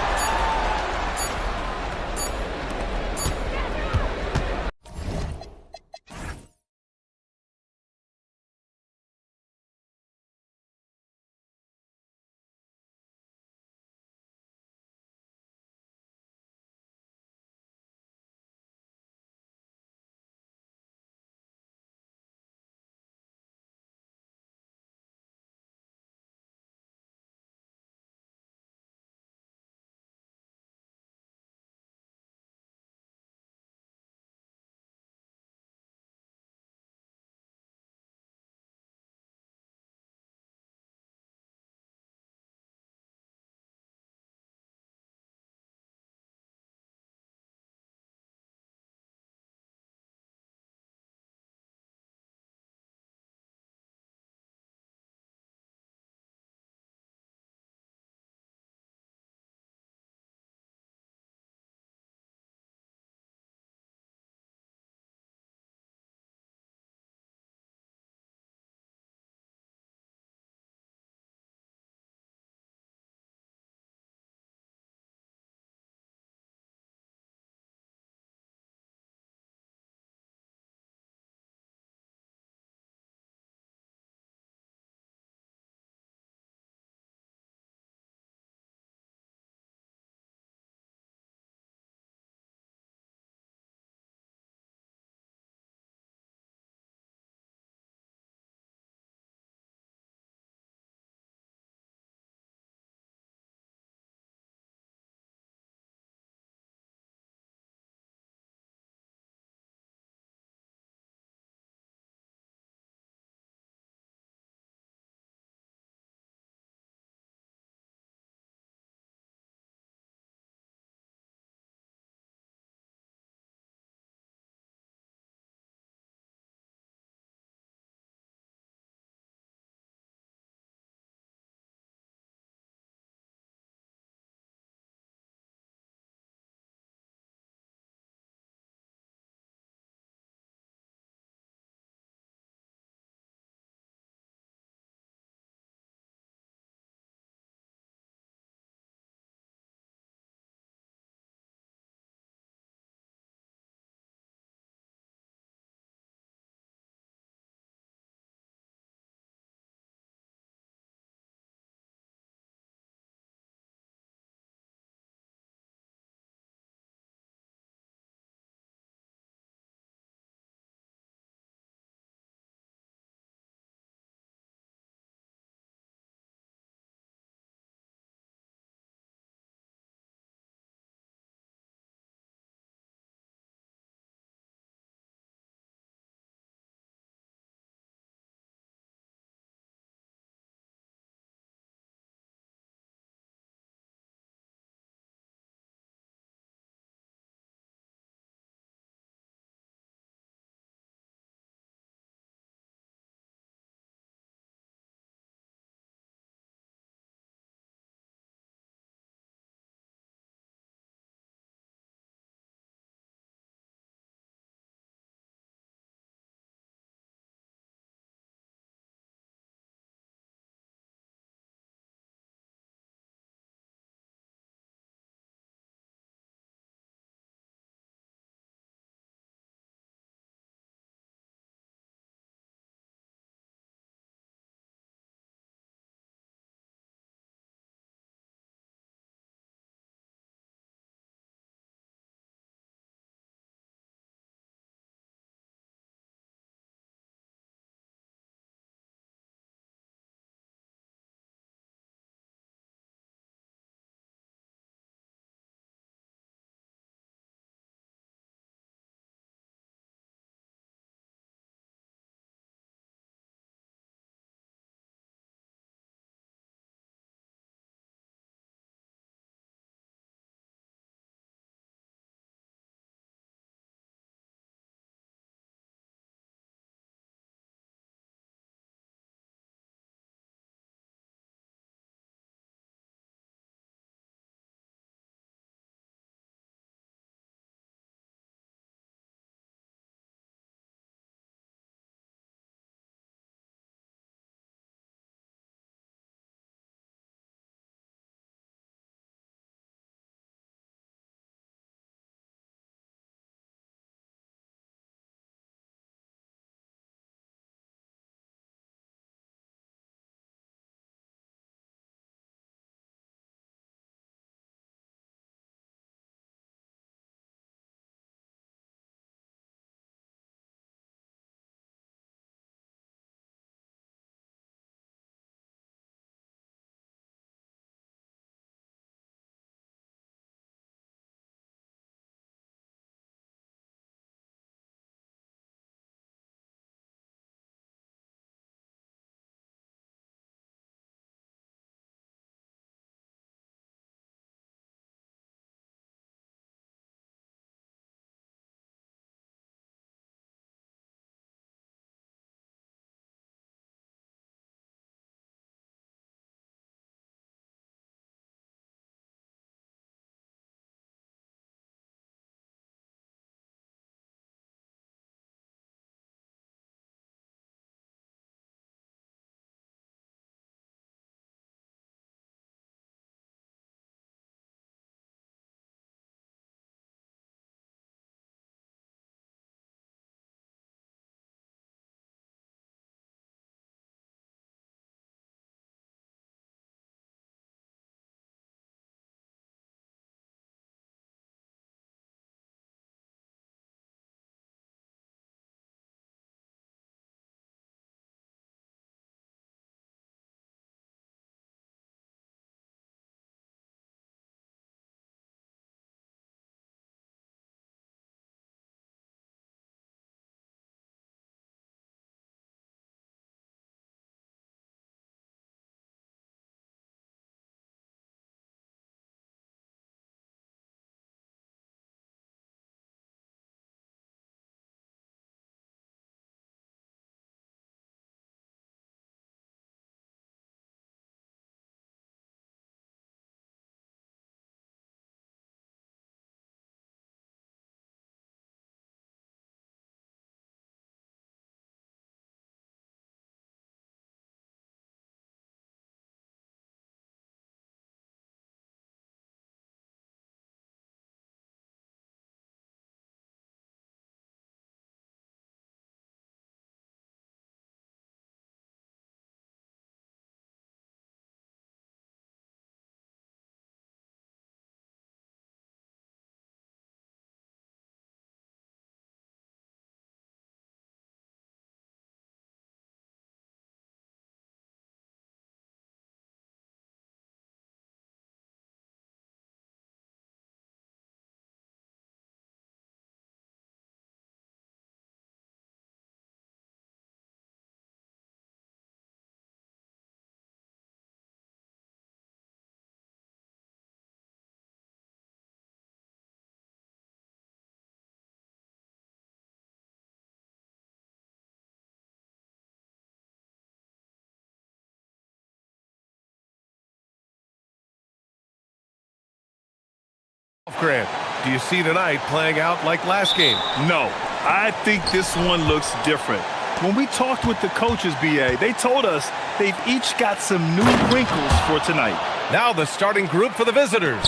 Speaker 2: Grant, do you see tonight playing out like last game?
Speaker 3: No, I think this one looks different. When we talked with the coaches, BA, they told us they've each got some new wrinkles for tonight.
Speaker 2: Now the starting group for the visitors.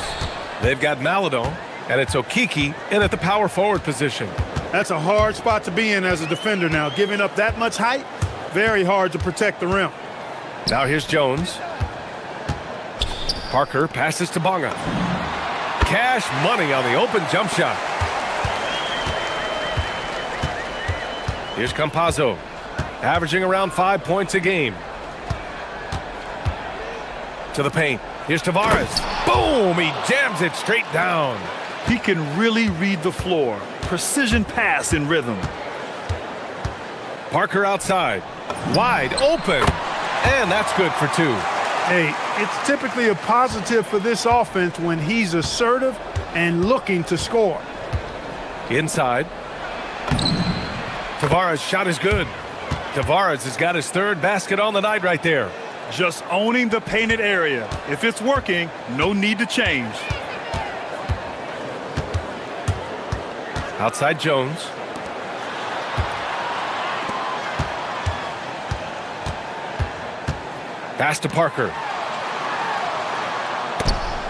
Speaker 2: They've got Maladon, and it's Okiki in at the power forward position.
Speaker 11: That's a hard spot to be in as a defender now. Giving up that much height, very hard to protect the rim.
Speaker 2: Now here's Jones. Parker passes to Bonga. Cash money on the open jump shot. Here's Campazzo, averaging around 5 points a game. To the paint. Here's Tavares. Boom! He jams it straight down.
Speaker 3: He can really read the floor. Precision pass in rhythm.
Speaker 2: Parker outside. Wide open. And that's good for two.
Speaker 11: Hey, it's typically a positive for this offense when he's assertive and looking to score.
Speaker 2: Inside. Tavares' shot is good. Tavares has got his third basket on the night right there.
Speaker 3: Just owning the painted area. If it's working, no need to change.
Speaker 2: Outside Jones. Pass to Parker.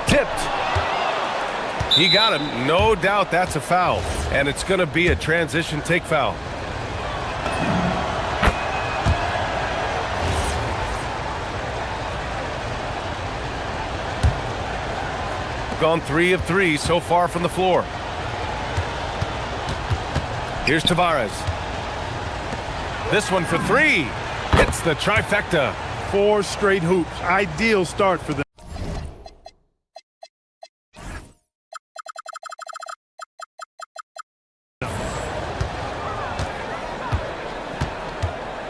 Speaker 2: Tipped. He got him. No doubt that's a foul. And it's going to be a transition take foul. Gone 3 of 3 so far from the floor. Here's Tavares. This one for 3. It's the trifecta.
Speaker 11: 4 straight hoops. Ideal start for them.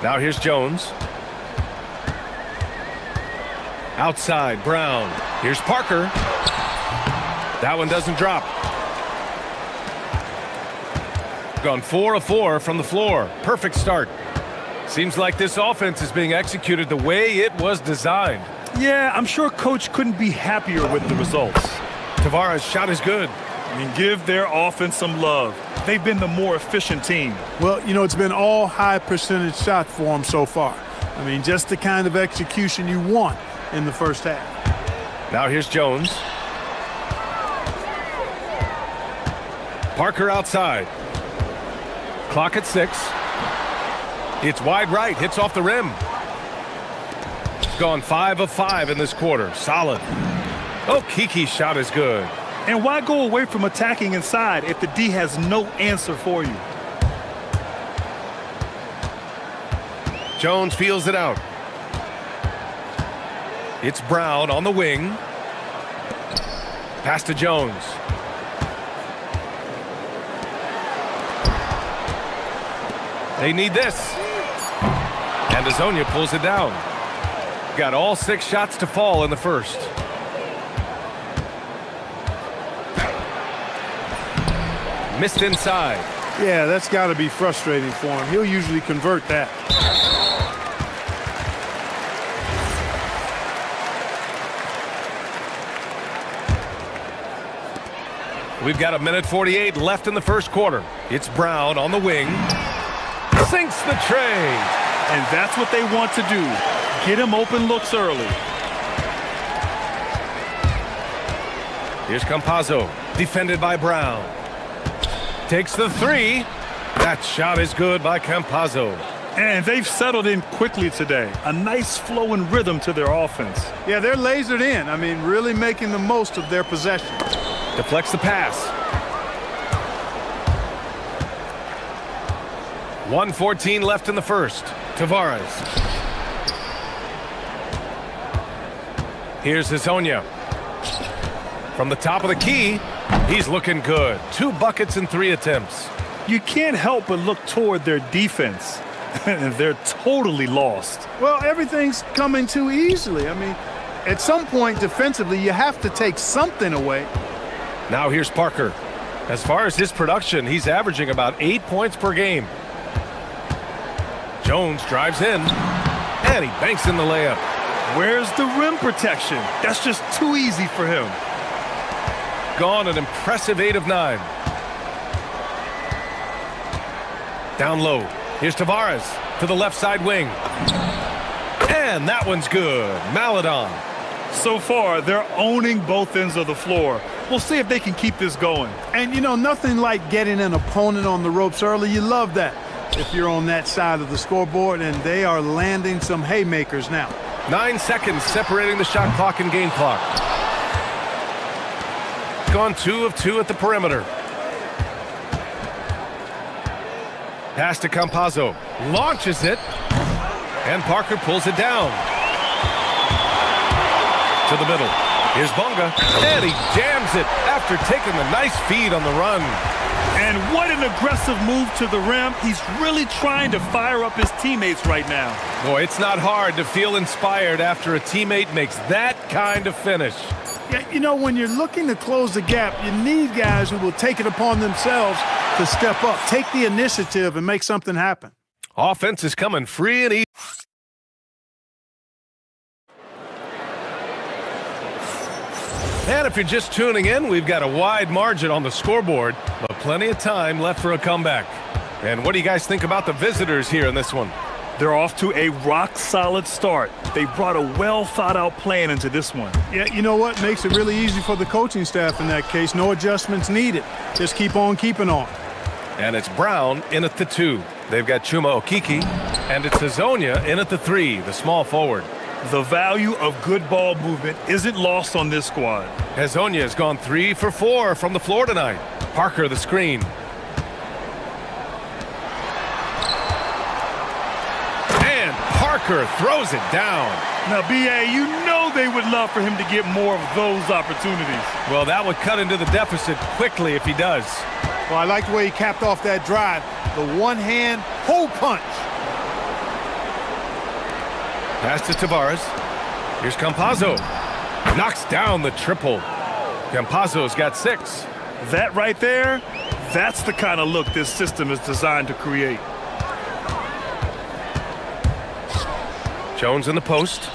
Speaker 2: Now here's Jones. Outside, Brown. Here's Parker. That one doesn't drop. Gone 4 of 4 from the floor. Perfect start. Seems like this offense is being executed the way it was designed.
Speaker 3: Yeah, I'm sure Coach couldn't be happier with the results.
Speaker 2: Tavares' shot is good.
Speaker 3: I mean, give their offense some love. They've been the more efficient team.
Speaker 11: Well, you know, it's been all high percentage shots for them so far. I mean, just the kind of execution you want in the first half.
Speaker 2: Now here's Jones. Parker outside. Clock at 6. It's wide right, hits off the rim. Gone 5 of 5 in this quarter. Solid. Oh, Kiki's shot is good.
Speaker 3: And why go away from attacking inside if the D has no answer for you?
Speaker 2: Jones feels it out. It's Brown on the wing. Pass to Jones. They need this. And Azonia pulls it down. Got all 6 shots to fall in the first. Missed inside.
Speaker 11: Yeah, that's got to be frustrating for him. He'll usually convert that.
Speaker 2: We've got 1:48 left in the first quarter. It's Brown on the wing. Sinks the tray.
Speaker 3: And that's what they want to do. Get him open looks early.
Speaker 2: Here's Campazzo, defended by Brown. Takes the 3. That shot is good by Campazzo.
Speaker 3: And they've settled in quickly today. A nice flow and rhythm to their offense.
Speaker 11: Yeah, they're lasered in. I mean, really making the most of their possession.
Speaker 2: Deflects the pass. 1:14 left in the first. Tavares. Here's Azonia. From the top of the key, he's looking good. 2 buckets in 3 attempts.
Speaker 3: You can't help but look toward their defense. They're totally lost.
Speaker 11: Well, everything's coming too easily. I mean, at some point defensively, you have to take something away.
Speaker 2: Now here's Parker. As far as his production, he's averaging about 8 points per game. Jones drives in, and he banks in the layup.
Speaker 3: Where's the rim protection? That's just too easy for him.
Speaker 2: gone an impressive 8 of 9. Down low. Here's Tavares to the left side wing. And that one's good. Maladon.
Speaker 3: So far, they're owning both ends of the floor. We'll see if they can keep this going.
Speaker 11: And, you know, nothing like getting an opponent on the ropes early. You love that if you're on that side of the scoreboard, and they are landing some haymakers now.
Speaker 2: 9 seconds separating the shot clock and game clock. Gone 2 of 2 at the perimeter. Pass to Campazzo. Launches it. And Parker pulls it down. To the middle. Here's Bonga. And he jams it after taking a nice feed on the run.
Speaker 3: And what an aggressive move to the rim. He's really trying to fire up his teammates right now.
Speaker 2: Boy, it's not hard to feel inspired after a teammate makes that kind of finish.
Speaker 11: Yeah, you know, when you're looking to close the gap, you need guys who will take it upon themselves to step up, take the initiative, and make something happen.
Speaker 2: Offense is coming free and easy. And if you're just tuning in, we've got a wide margin on the scoreboard, but plenty of time left for a comeback. And what do you guys think about the visitors here in this one?
Speaker 3: They're off to a rock-solid start. They brought a well-thought-out plan into this one.
Speaker 11: Yeah, you know what? Makes it really easy for the coaching staff in that case. No adjustments needed. Just keep on keeping on.
Speaker 2: And it's Brown in at the 2. They've got Chuma Okiki, and it's Hazonia in at the 3, the small forward.
Speaker 3: The value of good ball movement isn't lost on this squad.
Speaker 2: Hazonia has gone 3 for 4 from the floor tonight. Parker the screen. And Parker throws it down.
Speaker 3: Now, B.A., you know they would love for him to get more of those opportunities.
Speaker 2: Well, that would cut into the deficit quickly if he does.
Speaker 11: Well, I like the way he capped off that drive. The one-hand hole punch.
Speaker 2: Pass to Tavares. Here's Campazzo. Knocks down the triple. Campazzo's got 6.
Speaker 3: That right there, that's the kind of look this system is designed to create.
Speaker 2: Jones in the post.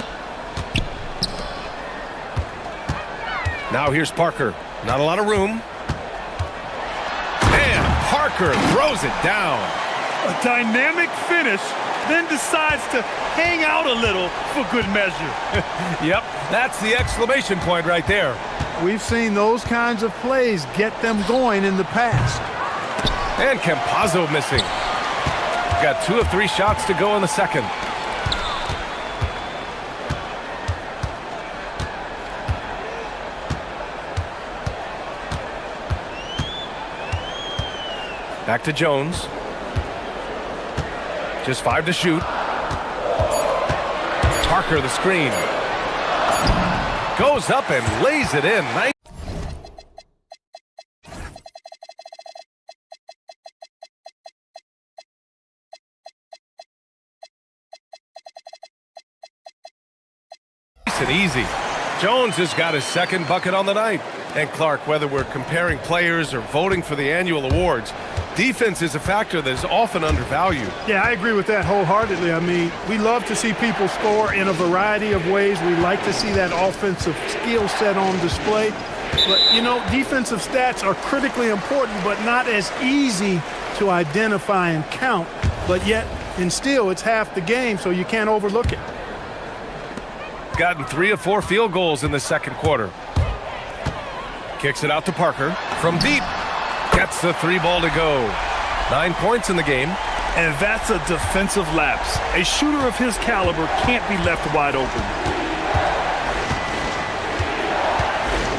Speaker 2: Now here's Parker. Not a lot of room. And Parker throws it down.
Speaker 3: A dynamic finish, then decides to hang out a little for good measure.
Speaker 2: Yep, that's the exclamation point right there.
Speaker 11: We've seen those kinds of plays get them going in the past.
Speaker 2: And Campazzo missing. Got 2 of 3 shots to go in the second. Back to Jones. Just 5 to shoot. Parker the screen. Goes up and lays it in. Nice. And easy. Jones has got his second bucket on the night. And Clark, whether we're comparing players or voting for the annual awards, defense is a factor that is often undervalued.
Speaker 11: Yeah, I agree with that wholeheartedly. I mean, we love to see people score in a variety of ways. We like to see that offensive skill set on display. But, you know, defensive stats are critically important, but not as easy to identify and count. But yet, and still, it's half the game, so you can't overlook it.
Speaker 2: Gotten 3 of 4 field goals in the second quarter. Kicks it out to Parker. From deep. Gets the 3 ball to go. 9 points in the game.
Speaker 3: And that's a defensive lapse. A shooter of his caliber can't be left wide open.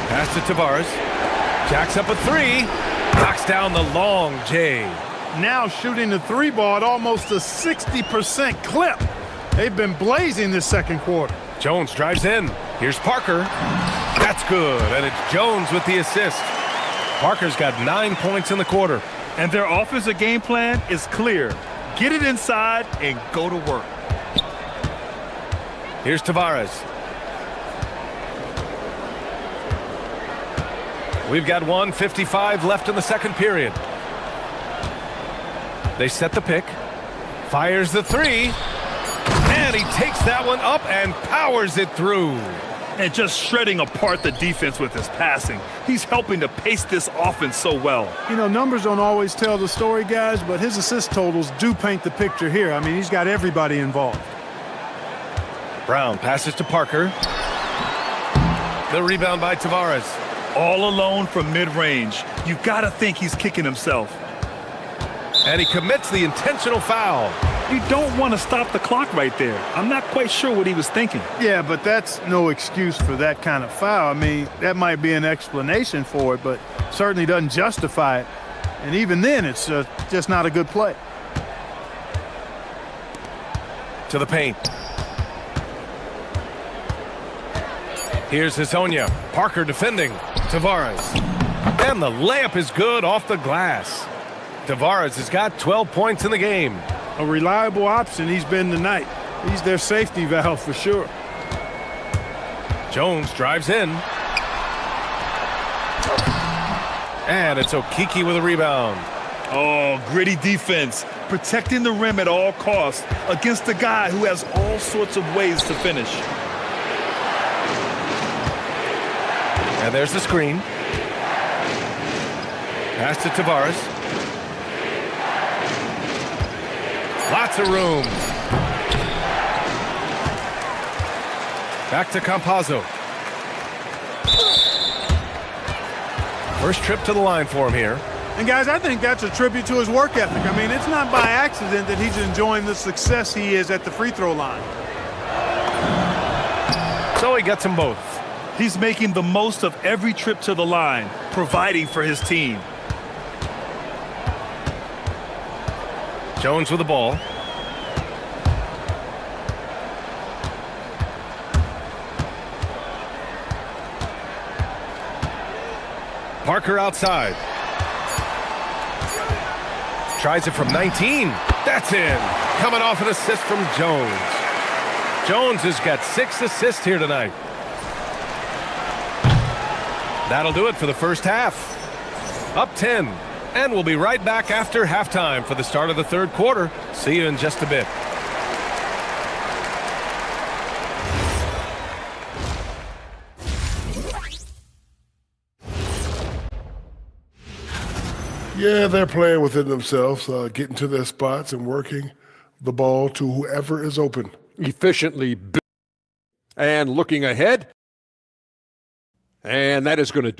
Speaker 2: Pass to Tavares. Jacks up a 3. Knocks down the long J.
Speaker 11: Now shooting the 3 ball at almost a 60% clip. They've been blazing this second quarter.
Speaker 2: Jones drives in. Here's Parker. That's good. And it's Jones with the assist. Parker's got 9 points in the quarter.
Speaker 3: And their offensive game plan is clear. Get it inside and go to work.
Speaker 2: Here's Tavares. We've got 1:55 left in the second period. They set the pick. Fires the 3. And he takes that one up and powers it through.
Speaker 3: and just shredding apart the defense with his passing. He's helping to pace this offense so well.
Speaker 11: You know, numbers don't always tell the story, guys, but his assist totals do paint the picture here. I mean, he's got everybody involved.
Speaker 2: Brown passes to Parker. The rebound by Tavares.
Speaker 3: All alone from mid-range. You gotta think he's kicking himself.
Speaker 2: And he commits the intentional foul.
Speaker 3: You don't want to stop the clock right there. I'm not quite sure what he was thinking.
Speaker 11: Yeah, but that's no excuse for that kind of foul. I mean, that might be an explanation for it, but certainly doesn't justify it. And even then, it's just not a good play.
Speaker 2: To the paint. Here's Hazonia. Parker defending. Tavares. And the layup is good off the glass. Tavares has got 12 points in the game.
Speaker 11: A reliable option he's been tonight. He's their safety valve for sure.
Speaker 2: Jones drives in. And it's Okiki with a rebound.
Speaker 3: Oh, gritty defense. Protecting the rim at all costs against a guy who has all sorts of ways to finish.
Speaker 2: And there's the screen. Pass to Tavares. Lots of room. Back to Campazzo. First trip to the line for him here.
Speaker 11: And guys, I think that's a tribute to his work ethic. I mean, it's not by accident that he's enjoying the success he is at the free throw line.
Speaker 2: So he gets them both.
Speaker 3: He's making the most of every trip to the line, providing for his team.
Speaker 2: Jones with the ball. Parker outside. Tries it from 19. That's in. Coming off an assist from Jones. Jones has got 6 assists here tonight. That'll do it for the first half. Up 10. And we'll be right back after halftime for the start of the third quarter. See you in just a bit.
Speaker 4: Yeah, they're playing within themselves, getting to their spots and working the ball to whoever is open.
Speaker 5: Efficiently and looking ahead. And that is going to do.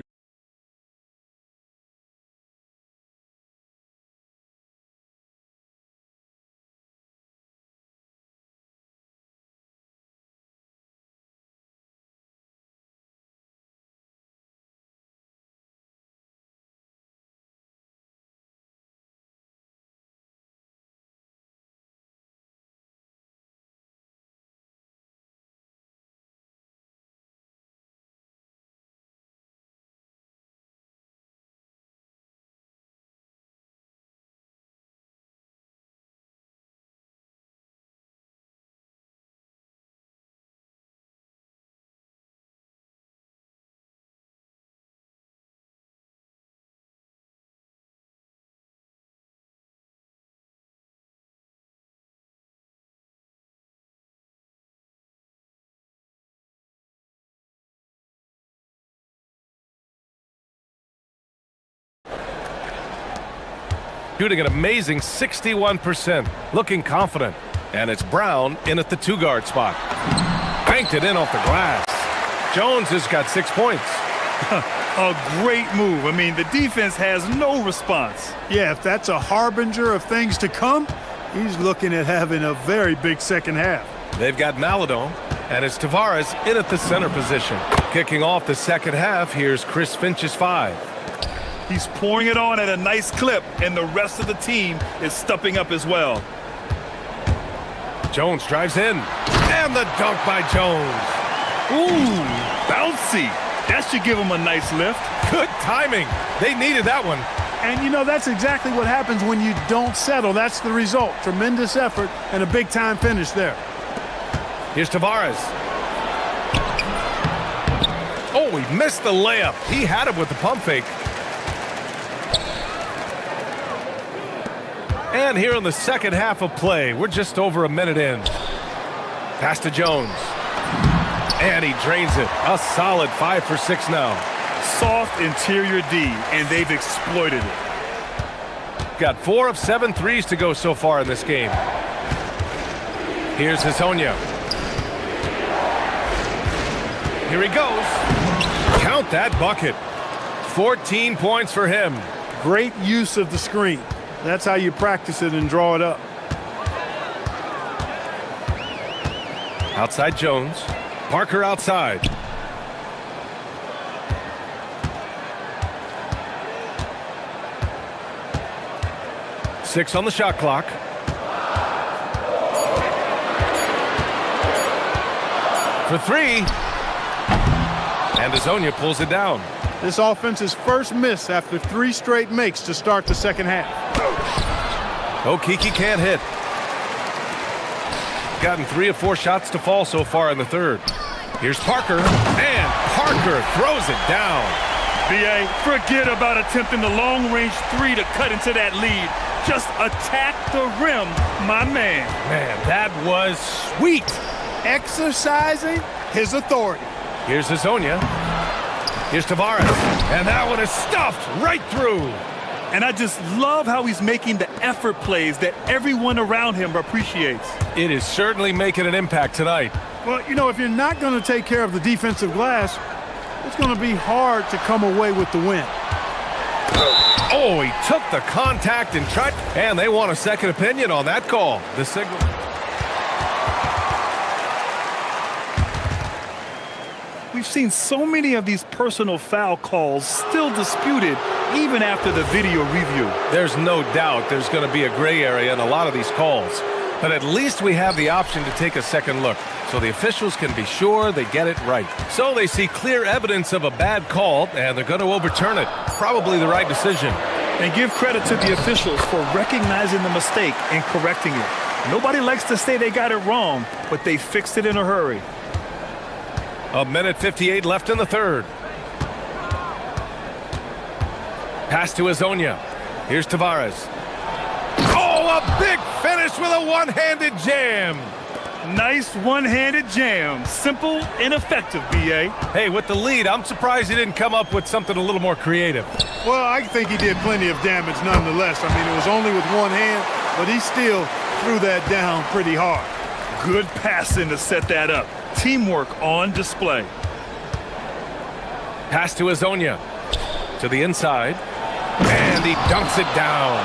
Speaker 2: Shooting an amazing 61%, looking confident. And it's Brown in at the 2-guard spot. Banked it in off the glass. Jones has got 6 points.
Speaker 3: A great move. I mean, the defense has no response.
Speaker 11: Yeah, if that's a harbinger of things to come, he's looking at having a very big second half.
Speaker 2: They've got Maladon, and it's Tavares in at the center position. Kicking off the second half, here's Chris Finch's 5.
Speaker 3: He's pouring it on at a nice clip, and the rest of the team is stepping up as well.
Speaker 2: Jones drives in, and the dunk by Jones.
Speaker 3: Ooh, bouncy. That should give him a nice lift.
Speaker 2: Good timing. They needed that one.
Speaker 11: And, you know, that's exactly what happens when you don't settle. That's the result. Tremendous effort and a big-time finish there.
Speaker 2: Here's Tavares. Oh, he missed the layup. He had it with the pump fake. And here in the second half of play, we're just over a minute in. Pass to Jones. And he drains it. A solid 5 for 6 now.
Speaker 3: Soft interior D, and they've exploited it.
Speaker 2: Got 4 of 7 threes to go so far in this game. Here's Hezonja. Here he goes. Count that bucket. 14 points for him.
Speaker 11: Great use of the screen. That's how you practice it and draw it up.
Speaker 2: Outside Jones. Parker outside. Six on the shot clock. For 3. And Hezonja pulls it down.
Speaker 11: This offense's first miss after 3 straight makes to start the second half.
Speaker 2: Okiki can't hit. Gotten 3 of 4 shots to fall so far in the third. Here's Parker, and Parker throws it down.
Speaker 3: BA, forget about attempting the long-range 3 to cut into that lead. Just attack the rim, my man.
Speaker 2: Man, that was sweet.
Speaker 11: Exercising his authority.
Speaker 2: Here's Hezonja. Here's Tavares. And that one is stuffed right through.
Speaker 3: And I just love how he's making the effort plays that everyone around him appreciates.
Speaker 2: It is certainly making an impact tonight.
Speaker 11: Well, you know, if you're not going to take care of the defensive glass, it's going to be hard to come away with the win.
Speaker 2: Oh, he took the contact and tried, and they want a second opinion on that call. The signal.
Speaker 3: We've seen so many of these personal foul calls still disputed even after the video review.
Speaker 2: There's no doubt there's going to be a gray area in a lot of these calls. But at least we have the option to take a second look, so the officials can be sure they get it right. So they see clear evidence of a bad call, and they're going to overturn it. Probably the right decision.
Speaker 3: And give credit to the officials for recognizing the mistake and correcting it. Nobody likes to say they got it wrong, but they fixed it in a hurry.
Speaker 2: 1:58 left in the third. Pass to Hezonja. Here's Tavares. Oh, a big finish with a one-handed jam.
Speaker 3: Nice one-handed jam. Simple and effective, B.A.
Speaker 2: Hey, with the lead, I'm surprised he didn't come up with something a little more creative.
Speaker 11: Well, I think he did plenty of damage nonetheless. I mean, it was only with one hand, but he still threw that down pretty hard.
Speaker 3: Good passing to set that up. Teamwork on display.
Speaker 2: Pass to Hezonja. To the inside. And he dunks it down.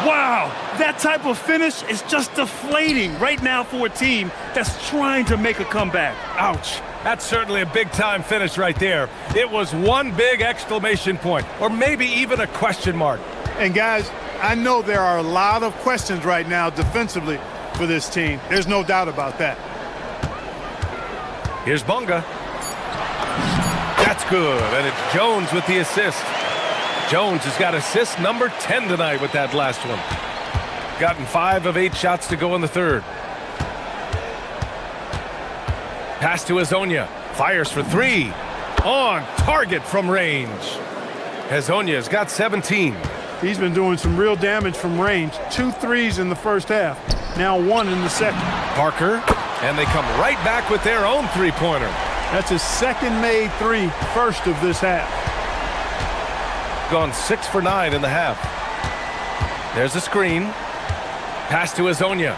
Speaker 3: Wow, that type of finish is just deflating right now for a team that's trying to make a comeback.
Speaker 2: Ouch. That's certainly a big-time finish right there. It was one big exclamation point, or maybe even a question mark.
Speaker 11: And guys, I know there are a lot of questions right now defensively for this team. There's no doubt about that.
Speaker 2: Here's Bonga. That's good, and it's Jones with the assist. Jones has got assist number 10 tonight with that last one. Gotten 5 of 8 shots to go in the third. Pass to Hezonja. Fires for 3. On target from range. Hezonja's got 17.
Speaker 11: He's been doing some real damage from range. 2 threes in the first half. Now 1 in the second.
Speaker 2: Parker. And they come right back with their own three-pointer.
Speaker 11: That's his second made 3, first of this half.
Speaker 2: Gone 6 for 9 in the half. There's a screen. Pass to Hezonja.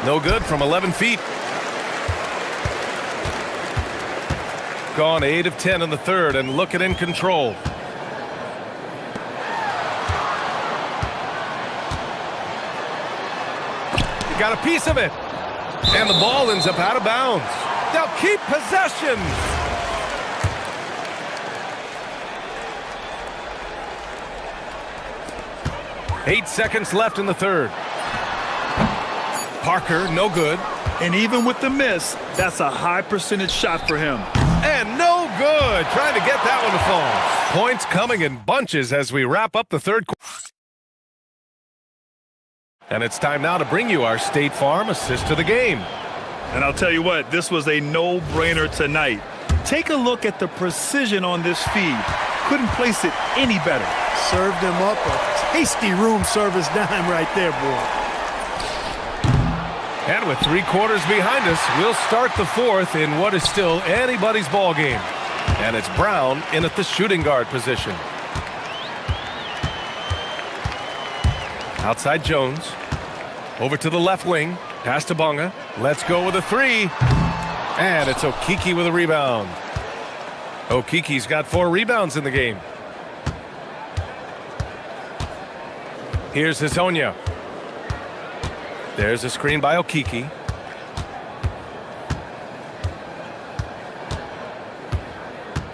Speaker 2: No good from 11 feet. Gone 8 of 10 in the third and looking in control. He got a piece of it. And the ball ends up out of bounds. They'll keep possession. Eight seconds left in the third. Parker, no good.
Speaker 3: And even with the miss, that's a high percentage shot for him.
Speaker 2: And no good. Trying to get that one to fall. Points coming in bunches as we wrap up the third quarter. And it's time now to bring you our State Farm assist to the game.
Speaker 3: And I'll tell you what, this was a no-brainer tonight. Take a look at the precision on this feed. Couldn't place it any better.
Speaker 11: Served him up a tasty room service dime right there, boy.
Speaker 2: And with 3 quarters behind us, we'll start the fourth in what is still anybody's ball game. And it's Brown in at the shooting guard position. Outside Jones. Over to the left wing. Pass to Bonga. Let's go with a 3. And it's Okiki with a rebound. Okiki's got 4 rebounds in the game. Here's Hisonia. There's a screen by Okiki.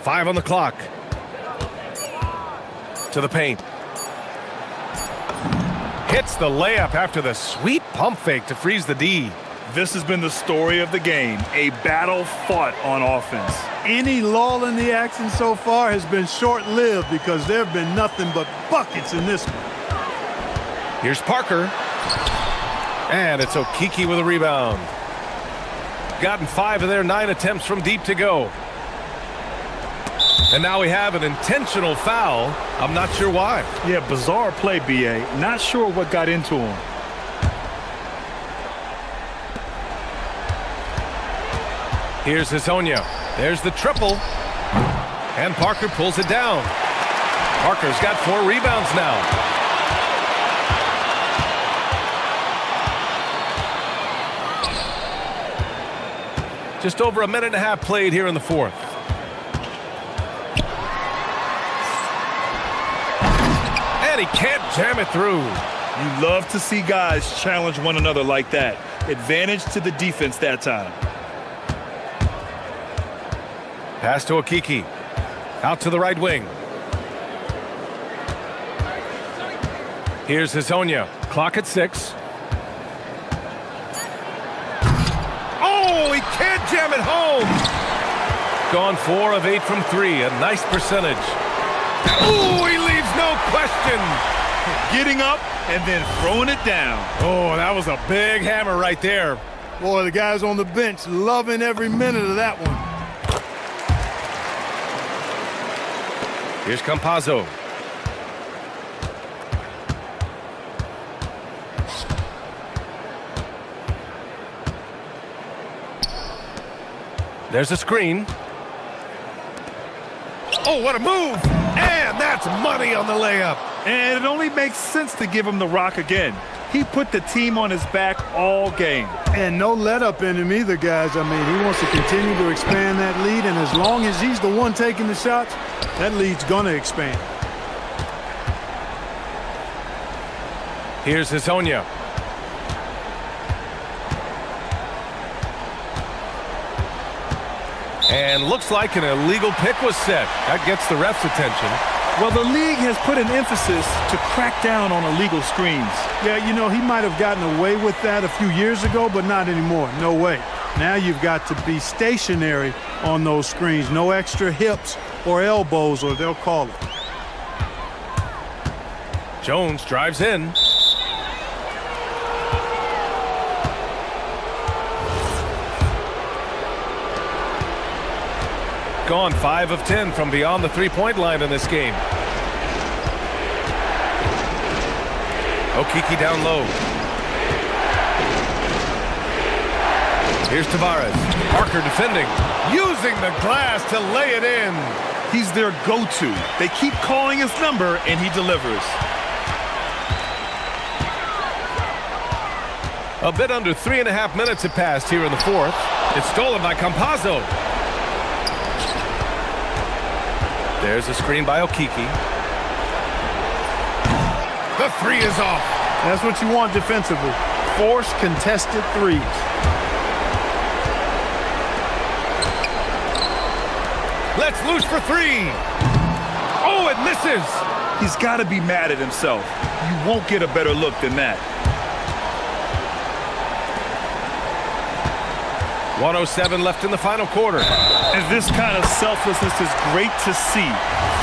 Speaker 2: Five on the clock. To the paint. Hits the layup after the sweet pump fake to freeze the D.
Speaker 3: This has been the story of the game, a battle fought on offense.
Speaker 11: Any lull in the action so far has been short-lived because there have been nothing but buckets in this one.
Speaker 2: Here's Parker. And it's Okiki with a rebound. Gotten 5 of their 9 attempts from deep to go. And now we have an intentional foul. I'm not sure why.
Speaker 3: Yeah, bizarre play, B.A. Not sure what got into him.
Speaker 2: Here's Hisonia. There's the triple. And Parker pulls it down. Parker's got 4 rebounds now. Just over a minute and a half played here in the fourth. And he can't jam it through.
Speaker 3: You love to see guys challenge one another like that. Advantage to the defense that time.
Speaker 2: Pass to Okiki. Out to the right wing. Here's Hisonia. Clock at 6. Oh, he can't jam it home. Gone 4 of 8 from 3. A nice percentage. Oh, he leaves no question.
Speaker 3: Getting up and then throwing it down.
Speaker 2: Oh, that was a big hammer right there.
Speaker 11: Boy, the guys on the bench loving every minute of that one.
Speaker 2: Here's Campazzo. There's a screen. Oh, what a move! And that's money on the layup.
Speaker 3: And it only makes sense to give him the rock again. He put the team on his back all game.
Speaker 11: And no let up in him either, guys. I mean, he wants to continue to expand that lead, and as long as he's the one taking the shots, that lead's gonna expand.
Speaker 2: Here's Hisonia. And looks like an illegal pick was set. That gets the ref's attention.
Speaker 3: Well, the league has put an emphasis to crack down on illegal screens.
Speaker 11: Yeah, you know, he might have gotten away with that a few years ago, but not anymore. No way. Now you've got to be stationary on those screens. No extra hips or elbows, or they'll call it.
Speaker 2: Jones drives in. Gone 5 of 10 from beyond the three-point line in this game. Okiki down low. Here's Tavares. Parker defending. Using the glass to lay it in.
Speaker 3: He's their go-to. They keep calling his number, and he delivers.
Speaker 2: A bit under 3.5 minutes have passed here in the fourth. It's stolen by Campazzo. There's a screen by Okiki. The 3 is off.
Speaker 11: That's what you want defensively. Force contested threes.
Speaker 2: Let's loose for 3. Oh, it misses.
Speaker 3: He's got to be mad at himself. You won't get a better look than that.
Speaker 2: 1:07 left in the final quarter.
Speaker 3: And this kind of selflessness is great to see.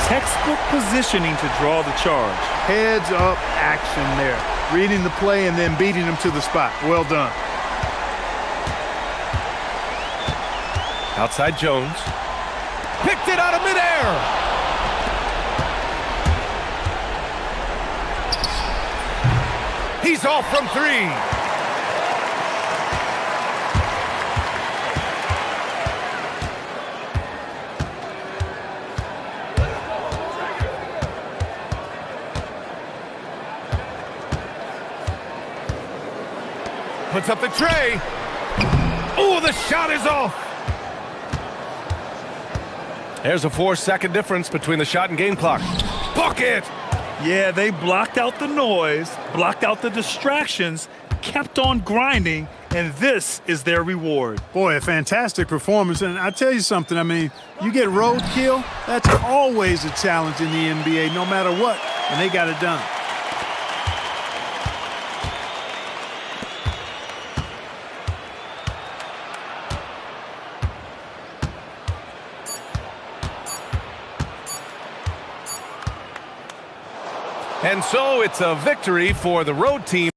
Speaker 3: Textbook positioning to draw the charge.
Speaker 11: Heads up action there. Reading the play and then beating him to the spot. Well done.
Speaker 2: Outside Jones. Picked it out of midair. He's off from 3. Sets up the tray. Oh, the shot is off. There's a 4-second difference between the shot and game clock. Bucket!
Speaker 3: Yeah, they blocked out the noise, blocked out the distractions, kept on grinding, and this is their reward.
Speaker 11: Boy, a fantastic performance. And I tell you something, I mean, you get roadkill, that's always a challenge in the NBA, no matter what, and they got it done.
Speaker 2: And so it's a victory for the road team.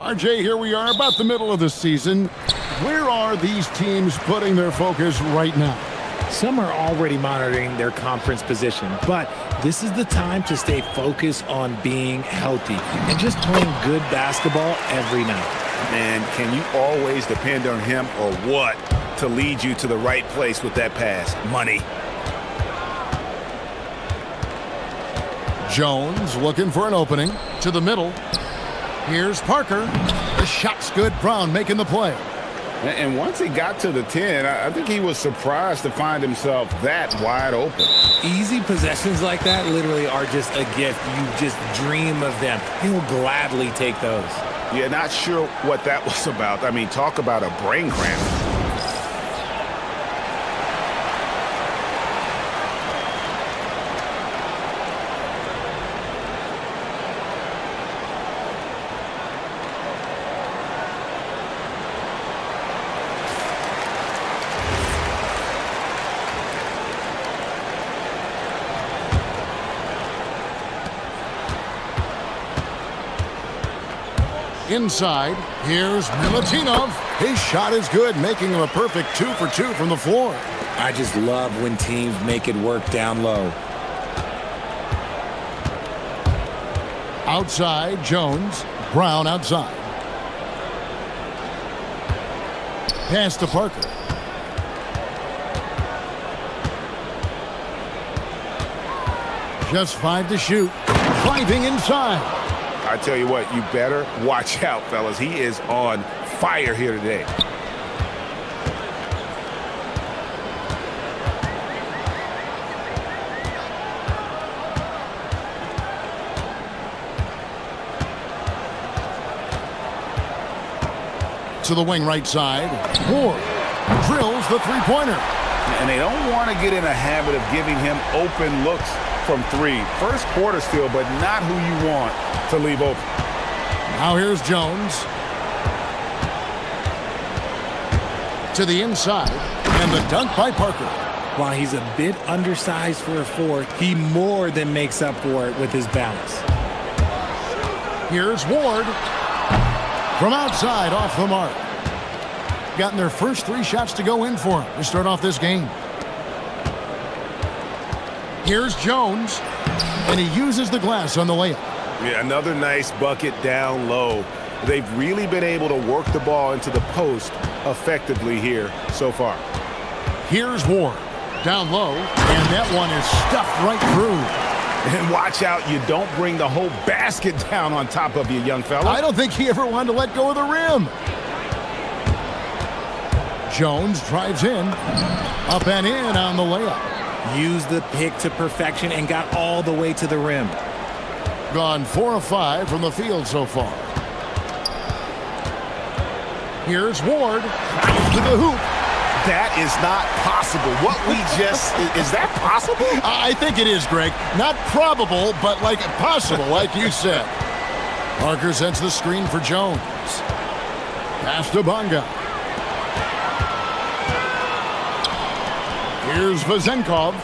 Speaker 6: RJ, here we are about the middle of the season. Where are these teams putting their focus right now?
Speaker 1: Some are already monitoring their conference position, but this is the time to stay focused on being healthy and just playing good basketball every night.
Speaker 7: Man, can you always depend on him or what to lead you to the right place with that pass? Money.
Speaker 6: Jones looking for an opening to the middle. Here's Parker. The shot's good. Brown making the play.
Speaker 7: And once he got to the 10, I think he was surprised to find himself that wide open.
Speaker 1: Easy possessions like that literally are just a gift. You just dream of them. He'll gladly take those.
Speaker 7: Yeah, not sure what that was about. I mean, talk about a brain cramp.
Speaker 6: Inside, here's Milutinov. His shot is good, making him a perfect 2 for 2 from the floor.
Speaker 1: I just love when teams make it work down low.
Speaker 6: Outside, Jones. Brown outside. Pass to Parker. Just 5 to shoot. Driving inside.
Speaker 7: I tell you what, you better watch out, fellas. He is on fire here today.
Speaker 6: To the wing right side. Ward drills the three-pointer.
Speaker 7: And they don't want to get in a habit of giving him open looks from 3. First quarter still, but not who you want to leave open.
Speaker 6: Now here's Jones. To the inside. And the dunk by Parker.
Speaker 1: While he's a bit undersized for a 4, he more than makes up for it with his balance.
Speaker 6: Here's Ward. From outside, off the mark. Gotten their first 3 shots to go in for him to start off this game. Here's Jones. And he uses the glass on the layup.
Speaker 7: Yeah, another nice bucket down low. They've really been able to work the ball into the post effectively here so far.
Speaker 6: Here's Ward. Down low. And that one is stuffed right through.
Speaker 7: And watch out, you don't bring the whole basket down on top of you, young fella.
Speaker 6: I don't think he ever wanted to let go of the rim. Jones drives in. Up and in on the layup.
Speaker 1: Used the pick to perfection and got all the way to the rim.
Speaker 6: Gone 4 of 5 from the field so far. Here's Ward. To the hoop.
Speaker 7: That is not possible. What we just... is that possible?
Speaker 6: I think it is, Greg. Not probable, but like possible, like you said. Parker sends the screen for Jones. Pass to Bonga. Here's Vazenkov.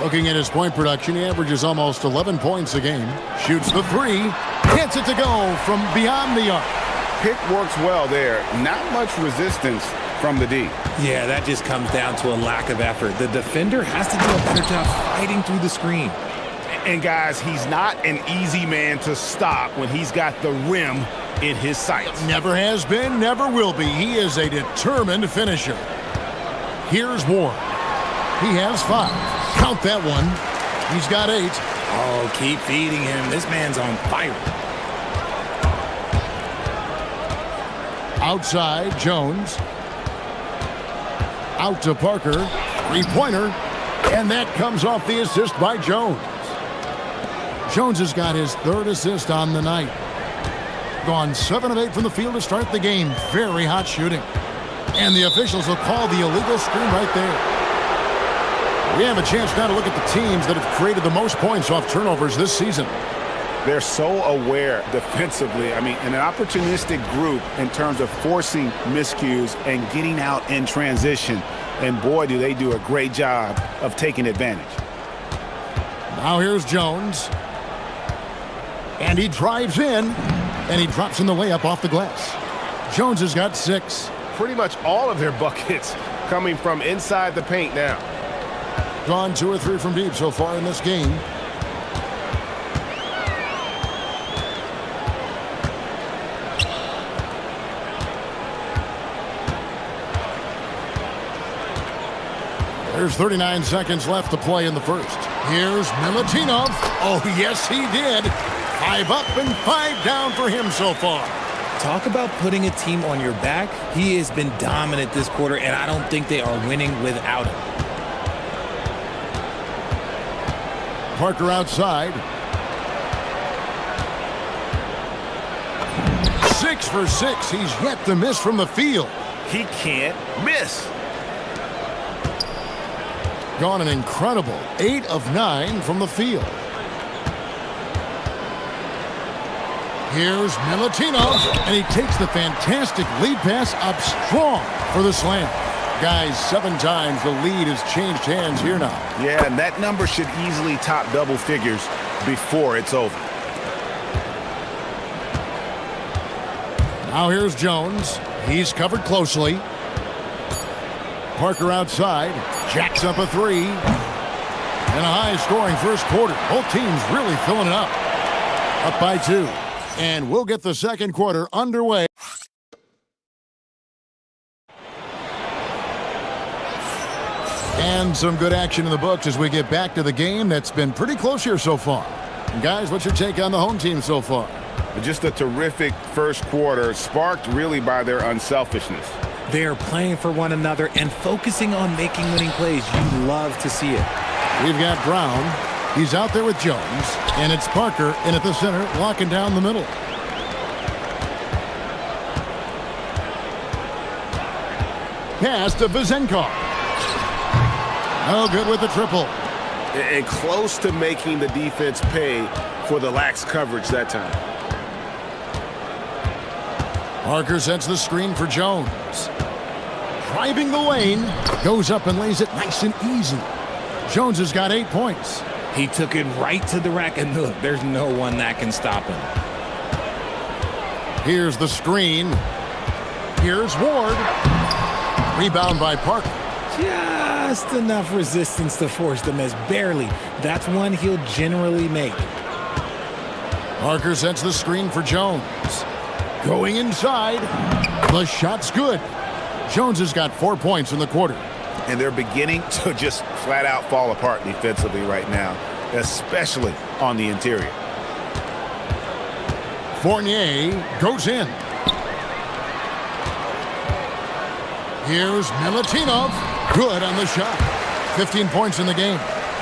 Speaker 6: Looking at his point production, he averages almost 11 points a game. Shoots the 3. Gets it to go from beyond the arc.
Speaker 7: Pick works well there. Not much resistance from the D.
Speaker 1: Yeah, that just comes down to a lack of effort. The defender has to do a better job fighting through the screen.
Speaker 7: And guys, he's not an easy man to stop when he's got the rim in his sights.
Speaker 6: Never has been, never will be. He is a determined finisher. Here's Ward. He has 5. Count that one. He's got 8.
Speaker 1: Oh, keep feeding him. This man's on fire.
Speaker 6: Outside, Jones. Out to Parker. 3-pointer. And that comes off the assist by Jones. Jones has got his 3rd assist on the night. Gone 7 of 8 from the field to start the game. Very hot shooting. And the officials will call the illegal screen right there. We have a chance now to look at the teams that have created the most points off turnovers this season.
Speaker 7: They're so aware defensively. I mean, an opportunistic group in terms of forcing miscues and getting out in transition. And boy, do they do a great job of taking advantage.
Speaker 6: Now here's Jones. And he drives in. And he drops in the layup off the glass. Jones has got 6.
Speaker 15: Pretty much all of their buckets coming from inside the paint now.
Speaker 6: Gone 2 or 3 from deep so far in this game. There's 39 seconds left to play in the first. Here's Milutinov. Oh, yes, he did. 5 up and 5 down for him so far.
Speaker 1: Talk about putting a team on your back. He has been dominant this quarter, and I don't think they are winning without him.
Speaker 6: Parker outside. 6 for 6. He's yet to miss from the field.
Speaker 15: He can't miss.
Speaker 6: Gone an incredible 8 of 9 from the field. Here's Milutinov, and he takes the fantastic lead pass up strong for the slam. Guys, 7 times the lead has changed hands here now.
Speaker 15: Yeah, and that number should easily top double figures before it's over.
Speaker 6: Now here's Jones. He's covered closely. Parker outside, jacks up a 3. And a high-scoring first quarter. Both teams really filling it up. Up by 2. And we'll get the second quarter underway. And some good action in the books as we get back to the game that's been pretty close here so far. And guys, what's your take on the home team so far?
Speaker 7: Just a terrific first quarter, sparked really by their unselfishness.
Speaker 1: They are playing for one another and focusing on making winning plays. You love to see it.
Speaker 6: We've got Brown. He's out there with Jones. And it's Parker in at the center, locking down the middle. Pass to Vezenkov. No good with the triple.
Speaker 15: And close to making the defense pay for the lax coverage that time.
Speaker 6: Parker sets the screen for Jones. Driving the lane. Goes up and lays it nice and easy. Jones has got 8 points.
Speaker 1: He took it right to the rack, and look, there's no one that can stop him.
Speaker 6: Here's the screen. Here's Ward. Rebound by Parker.
Speaker 1: Just enough resistance to force the miss. Barely. That's one he'll generally make.
Speaker 6: Parker sets the screen for Jones. Going inside. The shot's good. Jones has got 4 points in the quarter.
Speaker 15: And they're beginning to just flat out fall apart defensively right now, especially on the interior.
Speaker 6: Fournier goes in. Here's Milutinov. Good on the shot. 15 points in the game.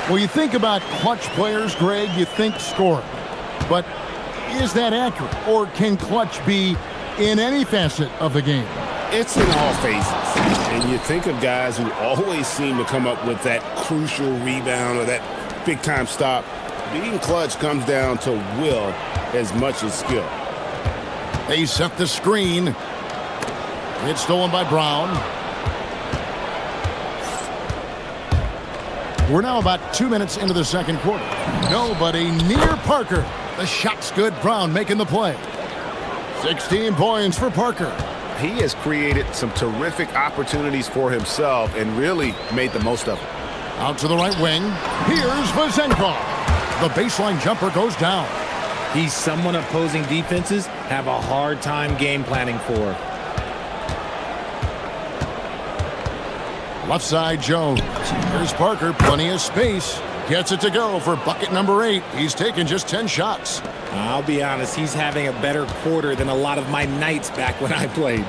Speaker 6: Well, you think about clutch players, Greg, you think scoring. But is that accurate? Or can clutch be in any facet of the game?
Speaker 15: It's in all phases. And you think of guys who always seem to come up with that crucial rebound or that big-time stop. Being clutch comes down to will as much as skill.
Speaker 6: They set the screen. It's stolen by Brown. We're now about 2 minutes into the second quarter. Nobody near Parker. The shot's good. Brown making the play. 16 points for Parker.
Speaker 15: He has created some terrific opportunities for himself and really made the most of it.
Speaker 6: Out to the right wing. Here's Vezenkov. The baseline jumper goes down.
Speaker 1: He's someone opposing defenses have a hard time game planning for.
Speaker 6: Left side, Jones. Here's Parker, plenty of space. Gets it to go for bucket number 8. He's taken just 10 shots.
Speaker 1: I'll be honest, he's having a better quarter than a lot of my nights back when I played.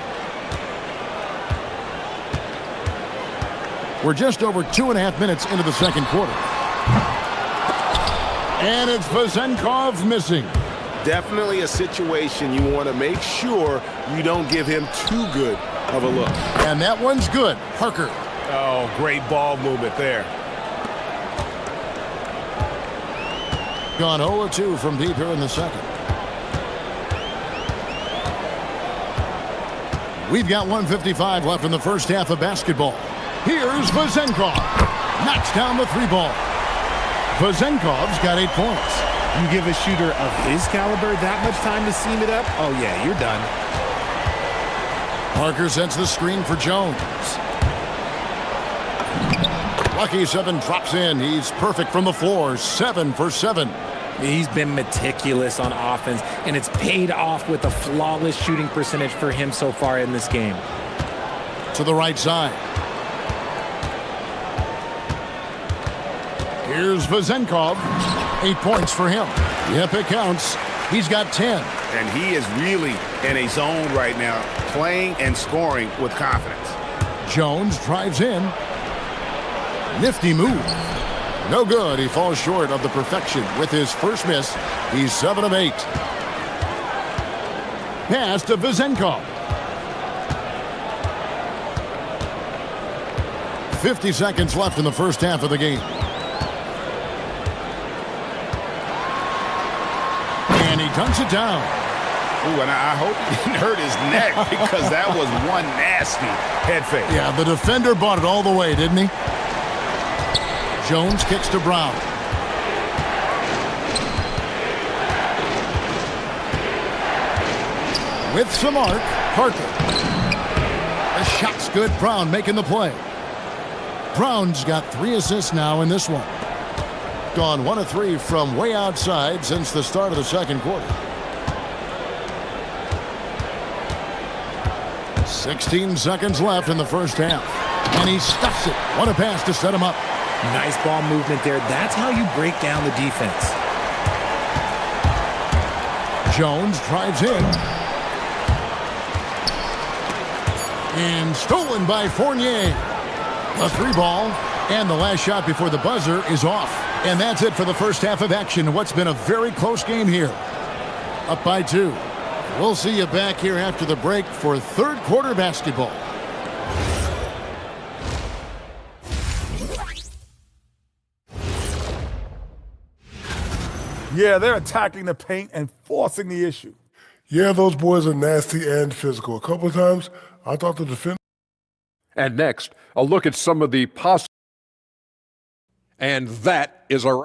Speaker 6: We're just over 2.5 minutes into the second quarter. And it's Vezenkov missing.
Speaker 15: Definitely a situation you want to make sure you don't give him too good of a look.
Speaker 6: And that one's good. Parker.
Speaker 15: Oh, great ball movement there.
Speaker 6: Gone 0-2 from deep here in the second. We've got 1:55 left in the first half of basketball. Here's Vezenkov. Knocks down the 3 ball. Vezenkov's got 8 points.
Speaker 1: You give a shooter of his caliber that much time to seam it up, oh yeah, you're done.
Speaker 6: Parker sets the screen for Jones. Lucky 7 drops in. He's perfect from the floor. 7 for 7.
Speaker 1: He's been meticulous on offense, and it's paid off with a flawless shooting percentage for him so far in this game.
Speaker 6: To the right side. Here's Vezenkov. 8 points for him. Yep, it counts. He's got 10.
Speaker 15: And he is really in a zone right now, playing and scoring with confidence.
Speaker 6: Jones drives in. Nifty move. No good. He falls short of the perfection with his first miss. He's 7 of 8. Pass to Vezenkov. 50 seconds left in the first half of the game. And he dunks it down.
Speaker 15: Ooh, and I hope he didn't hurt his neck because that was one nasty head fake.
Speaker 6: Yeah, the defender bought it all the way, didn't he? Jones kicks to Brown. With some arc, Parker. The shot's good. Brown making the play. Brown's got 3 assists now in this one. Gone 1 of 3 from way outside since the start of the second quarter. 16 seconds left in the first half. And he stuffs it. What a pass to set him up.
Speaker 1: Nice ball movement there. That's how you break down the defense.
Speaker 6: Jones drives in. And stolen by Fournier. A 3 ball. And the last shot before the buzzer is off. And that's it for the first half of action. What's been a very close game here. Up by 2. We'll see you back here after the break for third quarter basketball.
Speaker 9: Yeah, they're attacking the paint and forcing the issue.
Speaker 4: Yeah, those boys are nasty and physical. A couple of times, I thought the defense.
Speaker 5: And next, a look at some of the possible. And that is our.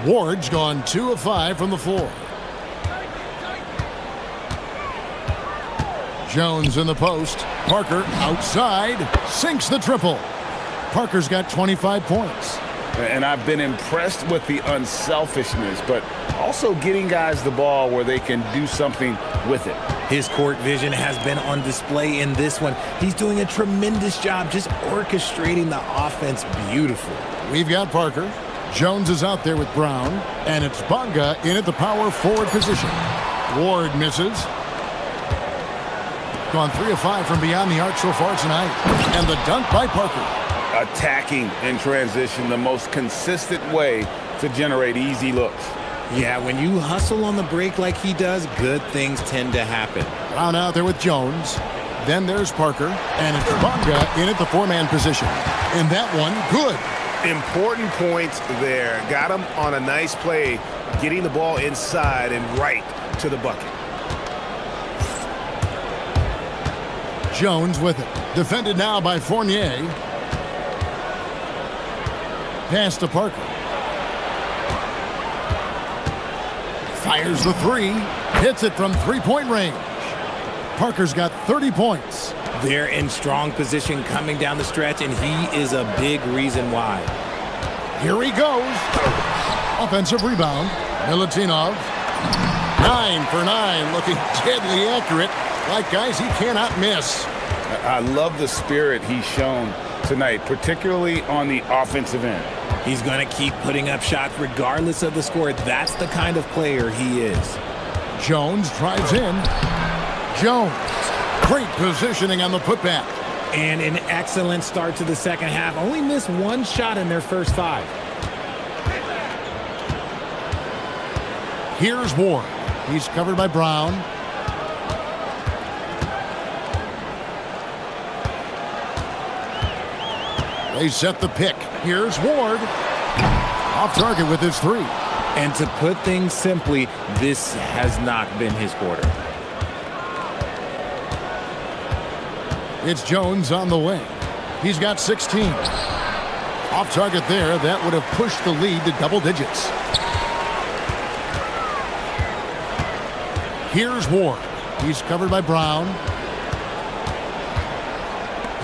Speaker 6: Ward's gone 2 of 5 from the floor. Jones in the post. Parker outside. Sinks the triple. Parker's got 25 points.
Speaker 15: And I've been impressed with the unselfishness, but also getting guys the ball where they can do something with it.
Speaker 1: His court vision has been on display in this one. He's doing a tremendous job just orchestrating the offense beautifully.
Speaker 6: We've got Parker. Jones is out there with Brown, and it's Bonga in at the power forward position. Ward misses. Gone 3 of 5 from beyond the arc so far tonight. And the dunk by Parker.
Speaker 15: Attacking in transition, the most consistent way to generate easy looks.
Speaker 1: Yeah, when you hustle on the break like he does, good things tend to happen.
Speaker 6: Brown out there with Jones. Then there's Parker, and it's Bonga in at the 4-man position. And that one, good.
Speaker 15: Important points there. Got him on a nice play, getting the ball inside and right to the bucket.
Speaker 6: Jones with it. Defended now by Fournier. Pass to Parker. Fires the 3. Hits it from 3-point range. Parker's got 30 points.
Speaker 1: They're in strong position coming down the stretch, and he is a big reason why.
Speaker 6: Here he goes. Offensive rebound. Milutinov. 9 for 9, looking deadly accurate. Like guys he cannot miss.
Speaker 7: I love the spirit he's shown tonight, particularly on the offensive end.
Speaker 1: He's going to keep putting up shots regardless of the score. That's the kind of player he is.
Speaker 6: Jones drives in. Jones. Great positioning on the putback.
Speaker 1: And an excellent start to the second half. Only missed one shot in their first 5.
Speaker 6: Here's Ward. He's covered by Brown. They set the pick. Here's Ward. Off target with his 3.
Speaker 1: And to put things simply, this has not been his quarter.
Speaker 6: It's Jones on the wing. He's got 16. Off target there. That would have pushed the lead to double digits. Here's Ward. He's covered by Brown.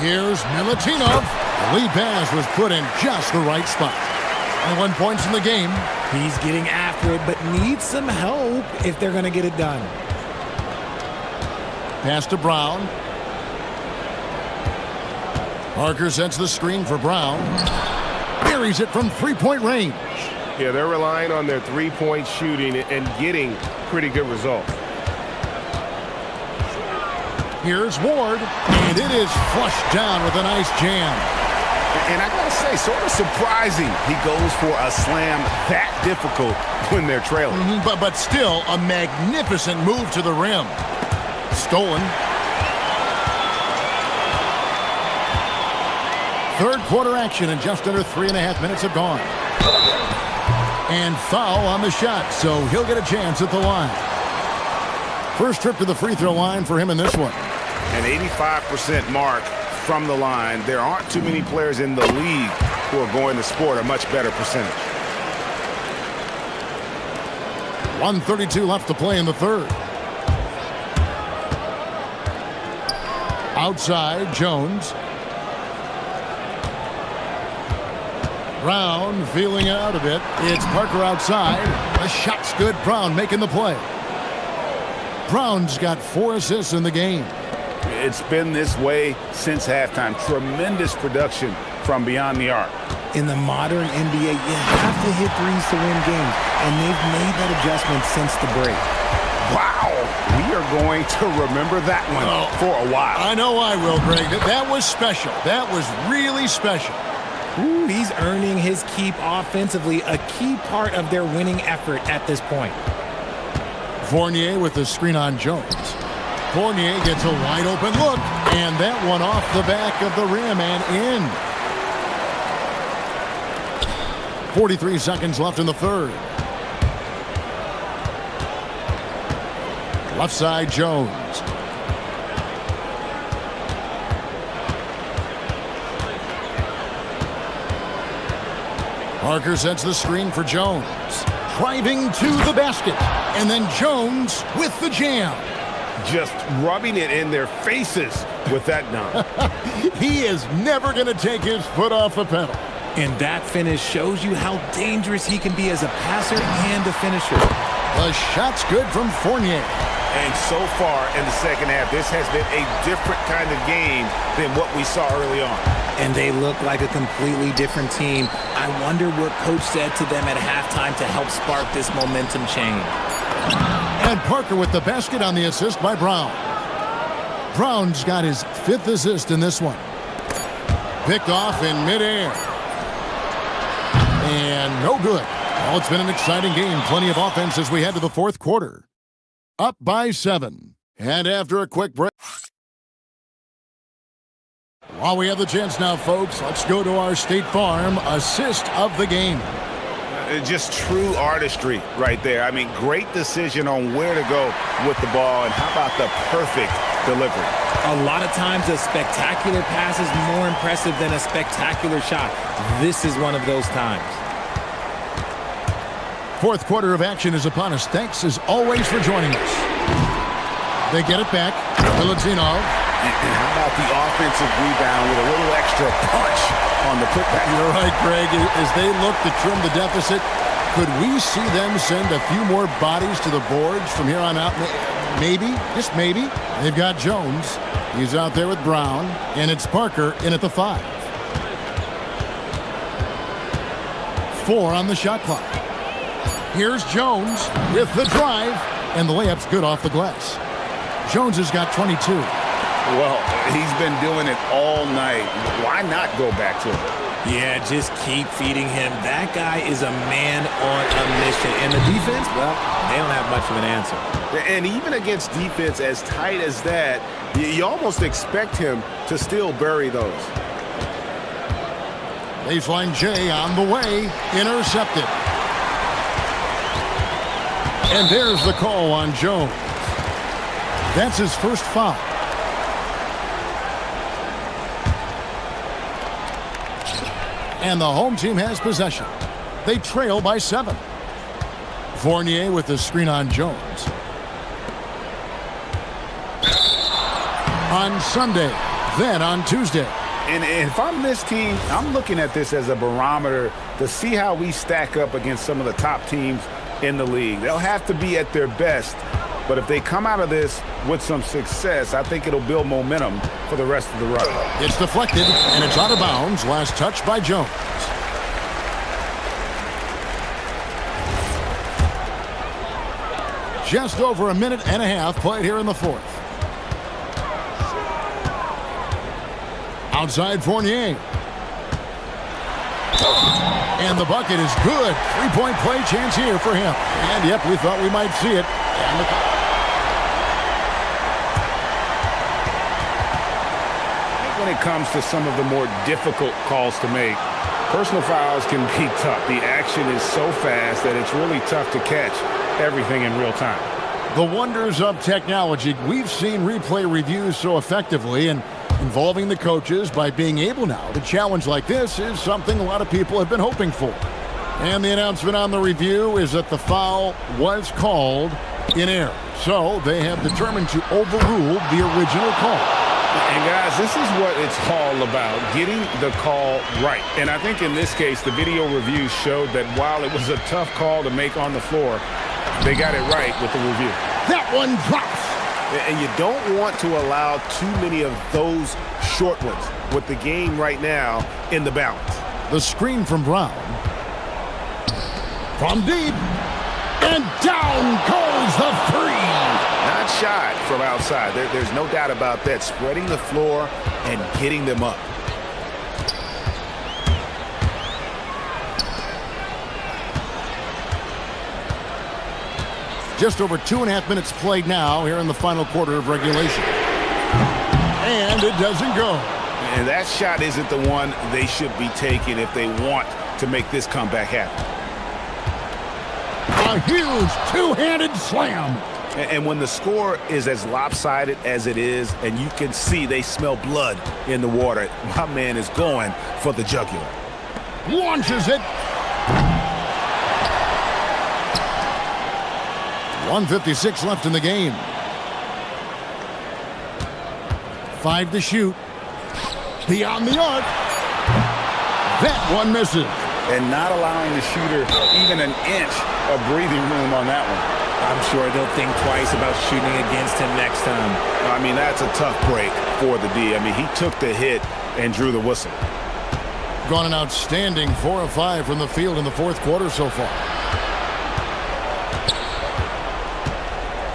Speaker 6: Here's Milutinov. The lead pass was put in just the right spot. 21 points in the game.
Speaker 1: He's getting after it, but needs some help if they're going to get it done.
Speaker 6: Pass to Brown. Parker sets the screen for Brown. Buries it from three-point range.
Speaker 15: Yeah, they're relying on their three-point shooting and getting pretty good results.
Speaker 6: Here's Ward, and it is flushed down with a nice jam.
Speaker 7: And I gotta say, sort of surprising he goes for a slam that difficult when they're trailing.
Speaker 6: But still a magnificent move to the rim. Stolen. Third quarter action, and just under 3.5 minutes have gone. And foul on the shot, so he'll get a chance at the line. First trip to the free throw line for him in this one.
Speaker 7: An 85% mark from the line. There aren't too many players in the league who are going to score a much better percentage.
Speaker 6: 1:32 left to play in the third. Outside, Jones. Brown feeling out of it. It's Parker outside. The shot's good. Brown making the play. Brown's got 4 assists in the game.
Speaker 7: It's been this way since halftime. Tremendous production from beyond the arc.
Speaker 1: In the modern NBA, you have to hit threes to win games, and they've made that adjustment since the break.
Speaker 7: Wow! We are going to remember that one for a while.
Speaker 6: I know I will, Greg. That was special. That was really special.
Speaker 1: Ooh, he's earning his keep offensively, a key part of their winning effort at this point.
Speaker 6: Fournier with the screen on Jones. Fournier gets a wide open look, and that one off the back of the rim and in. 43 seconds left in the third. Left side, Jones. Parker sets the screen for Jones. Driving to the basket. And then Jones with the jam.
Speaker 7: Just rubbing it in their faces with that dunk.
Speaker 6: He is never going to take his foot off the pedal.
Speaker 1: And that finish shows you how dangerous he can be as a passer and a finisher.
Speaker 6: The shot's good from Fournier.
Speaker 7: And so far in the second half, this has been a different kind of game than what we saw early on.
Speaker 1: And they look like a completely different team. I wonder what coach said to them at halftime to help spark this momentum change.
Speaker 6: And Parker with the basket on the assist by Brown. Brown's got his 5th assist in this one. Picked off in midair. And no good. Well, it's been an exciting game. Plenty of offense as we head to the fourth quarter. Up by 7. And after a quick break. While we have the chance now, folks, let's go to our State Farm assist of the game.
Speaker 7: Just true artistry right there. I mean, great decision on where to go with the ball, and how about the perfect delivery?
Speaker 1: A lot of times a spectacular pass is more impressive than a spectacular shot. This is one of those times.
Speaker 6: Fourth quarter of action is upon us. Thanks as always for joining us. They get it back. Milutinov.
Speaker 7: And how about the offensive rebound with a little extra punch on the putback?
Speaker 6: You're right, Greg. As they look to trim the deficit, could we see them send a few more bodies to the boards from here on out? Maybe, just maybe. They've got Jones. He's out there with Brown. And it's Parker in at the 5. 4 on the shot clock. Here's Jones with the drive. And the layup's good off the glass. Jones has got 22.
Speaker 7: Well, he's been doing it all night. Why not go back to him?
Speaker 1: Yeah, just keep feeding him. That guy is a man on a mission. And the defense, well, they don't have much of an answer.
Speaker 7: And even against defense as tight as that, you almost expect him to still bury those.
Speaker 6: Baseline J on the way. Intercepted. And there's the call on Jones. That's his first foul. And the home team has possession. They trail by 7. Fournier with the screen on Jones. On Sunday, then on Tuesday.
Speaker 7: And if I'm this team, I'm looking at this as a barometer to see how we stack up against some of the top teams in the league. They'll have to be at their best. But if they come out of this with some success, I think it'll build momentum for the rest of the run.
Speaker 6: It's deflected, and it's out of bounds. Last touch by Jones. Just over a minute and a half played here in the 4th. Outside Fournier. And the bucket is good. 3-point play chance here for him. And yep, we thought we might see it.
Speaker 7: When it comes to some of the more difficult calls to make, personal fouls can be tough. The action is so fast that it's really tough to catch everything in real time.
Speaker 6: The wonders of technology. We've seen replay reviews so effectively, and involving the coaches by being able now to challenge like this is something a lot of people have been hoping for. And the announcement on the review is that the foul was called in error. So they have determined to overrule the original call.
Speaker 7: And guys, this is what it's all about, getting the call right. And I think in this case, the video review showed that while it was a tough call to make on the floor, they got it right with the review.
Speaker 6: That one drops.
Speaker 7: And you don't want to allow too many of those short ones with the game right now in the balance.
Speaker 6: The screen from Brown. From deep. And down goes the 3.
Speaker 7: Not shot from outside. There's no doubt about that. Spreading the floor and getting them up.
Speaker 6: Just over 2.5 minutes played now here in the final quarter of regulation. And it doesn't go.
Speaker 7: And that shot isn't the one they should be taking if they want to make this comeback happen.
Speaker 6: A huge two-handed slam.
Speaker 7: And when the score is as lopsided as it is, and you can see they smell blood in the water, my man is going for the jugular.
Speaker 6: Launches it. 1:56 left in the game. 5 to shoot. Beyond the arc. That one misses.
Speaker 7: And not allowing the shooter even an inch of breathing room on that one.
Speaker 1: I'm sure they'll think twice about shooting against him next time.
Speaker 7: I mean, that's a tough break for the D. I mean, he took the hit and drew the whistle.
Speaker 6: Gone an outstanding 4 of 5 from the field in the 4th quarter so far.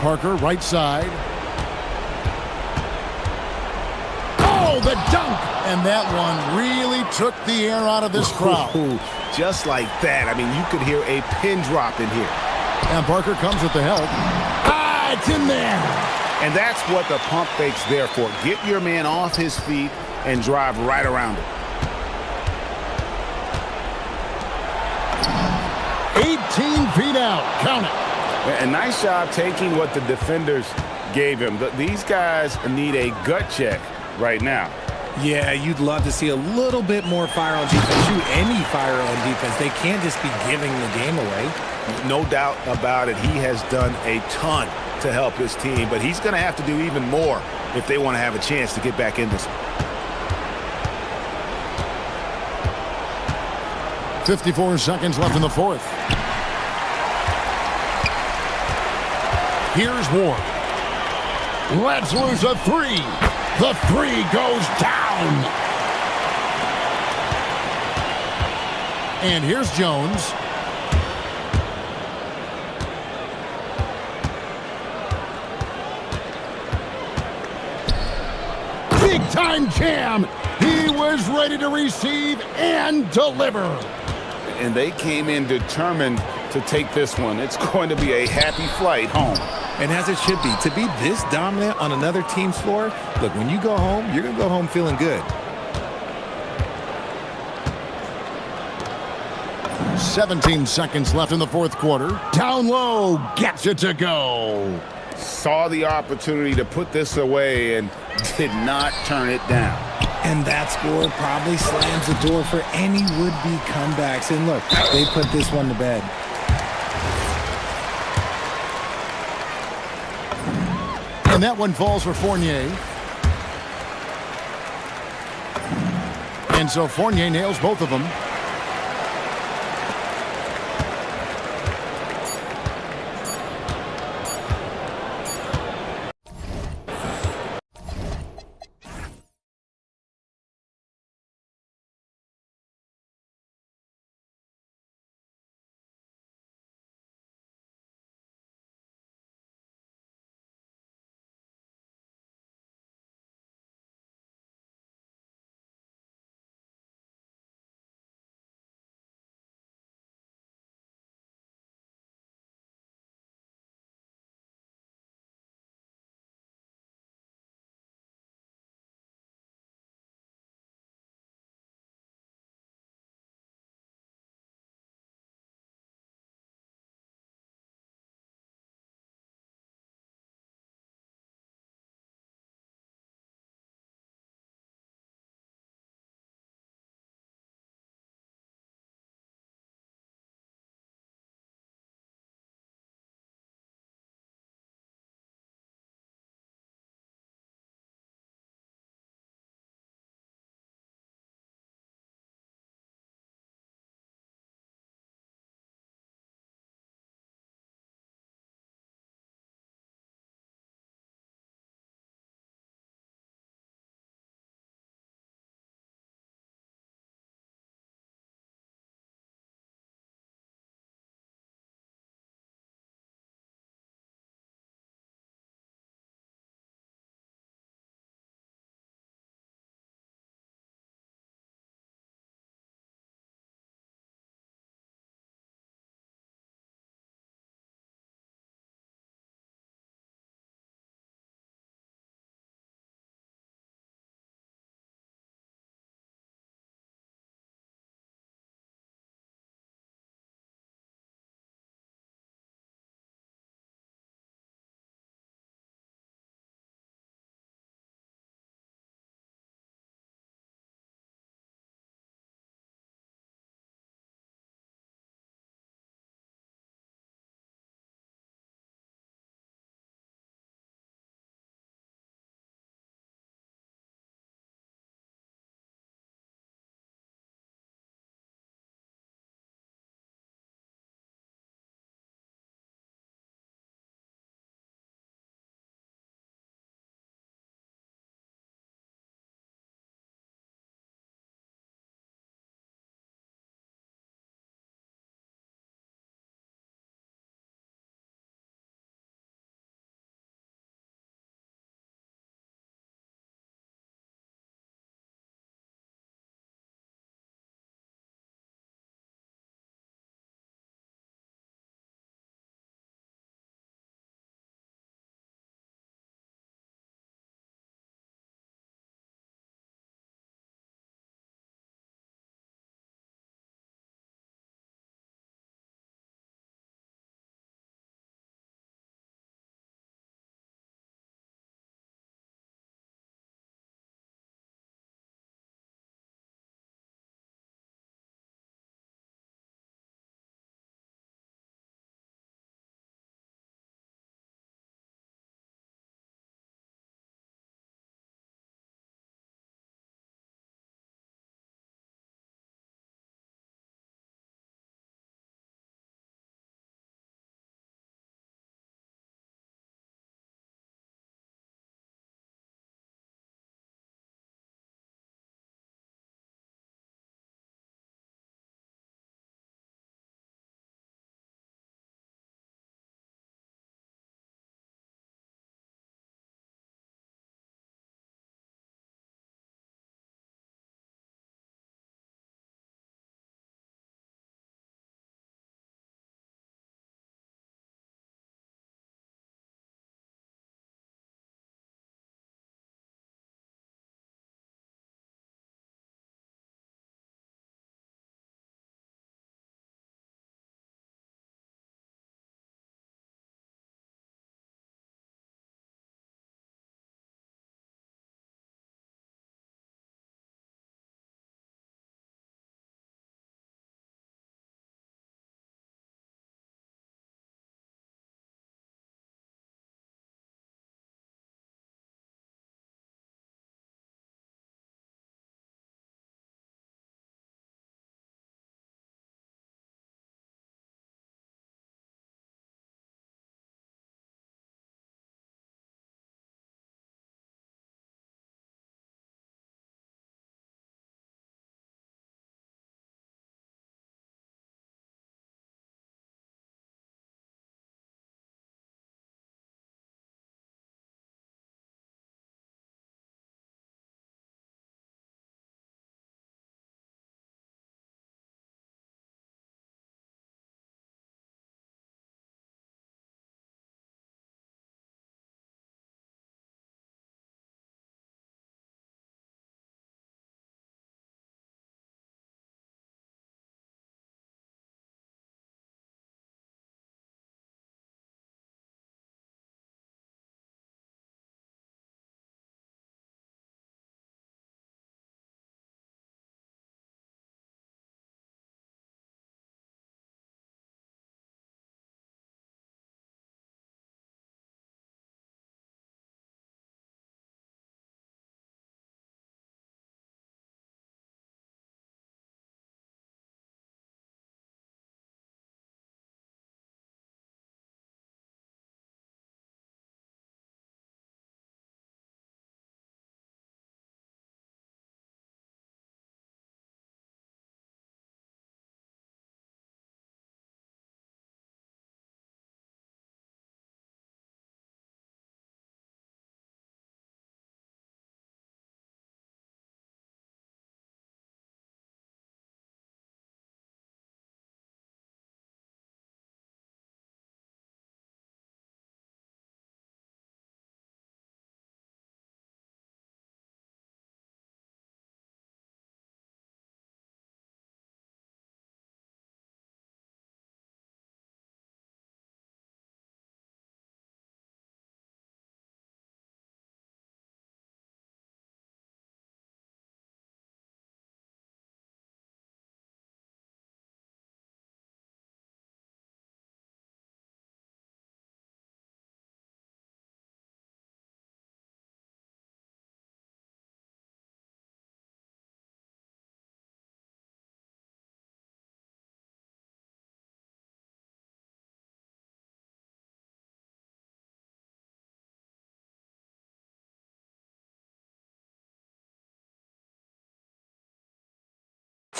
Speaker 6: Parker, right side. Oh, the dunk! And that one really took the air out of this crowd.
Speaker 7: Just like that. I mean, you could hear a pin drop in here.
Speaker 6: And Parker comes with the help. Ah, it's in there!
Speaker 7: And that's what the pump fake's there for. Get your man off his feet and drive right around him.
Speaker 6: 18 feet out. Count it.
Speaker 7: A nice job taking what the defenders gave him. These guys need a gut check right now.
Speaker 1: Yeah, you'd love to see a little bit more fire on defense. Shoot any fire on defense. They can't just be giving the game away.
Speaker 7: No doubt about it. He has done a ton to help his team, but he's going to have to do even more if they want to have a chance to get back in this.
Speaker 6: 54 seconds left in the fourth. Here's Ward. Let's lose a three. The three goes down. And here's Jones. Big time jam. He was ready to receive and deliver.
Speaker 7: And they came in determined to take this one. It's going to be a happy flight home.
Speaker 1: And as it should be, to be this dominant on another team's floor, look, when you go home, you're going to go home feeling good.
Speaker 6: 17 seconds left in the fourth quarter. Down low, gets it to go.
Speaker 7: Saw the opportunity to put this away and did not turn it down.
Speaker 1: And that score probably slams the door for any would-be comebacks. And look, they put this one to bed.
Speaker 6: And that one falls for Fournier. And so Fournier nails both of them.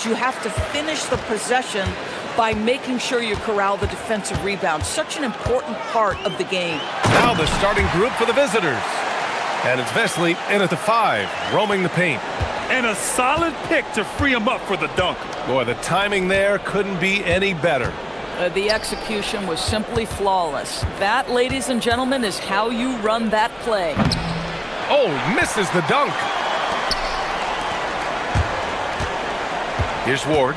Speaker 13: You have to finish the possession by making sure you corral the defensive rebound. Such an important part of the game.
Speaker 2: Now the starting group for the visitors. And it's Vesely in at the 5, roaming the paint.
Speaker 3: And a solid pick to free him up for the dunk.
Speaker 2: Boy, the timing there couldn't be any better.
Speaker 13: The execution was simply flawless. That, ladies and gentlemen, is how you run that play.
Speaker 2: Oh, misses the dunk. Here's Ward.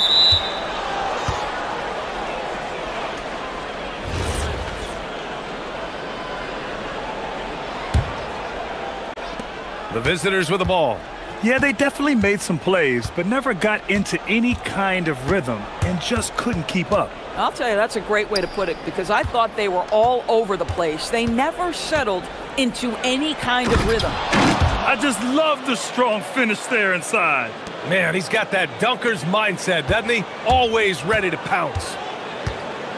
Speaker 2: The visitors with the ball.
Speaker 3: Yeah, they definitely made some plays, but never got into any kind of rhythm and just couldn't keep up.
Speaker 13: I'll tell you, that's a great way to put it, because I thought they were all over the place. They never settled into any kind of rhythm.
Speaker 3: I just love the strong finish there inside.
Speaker 2: Man, he's got that dunker's mindset, doesn't he? Always ready to pounce.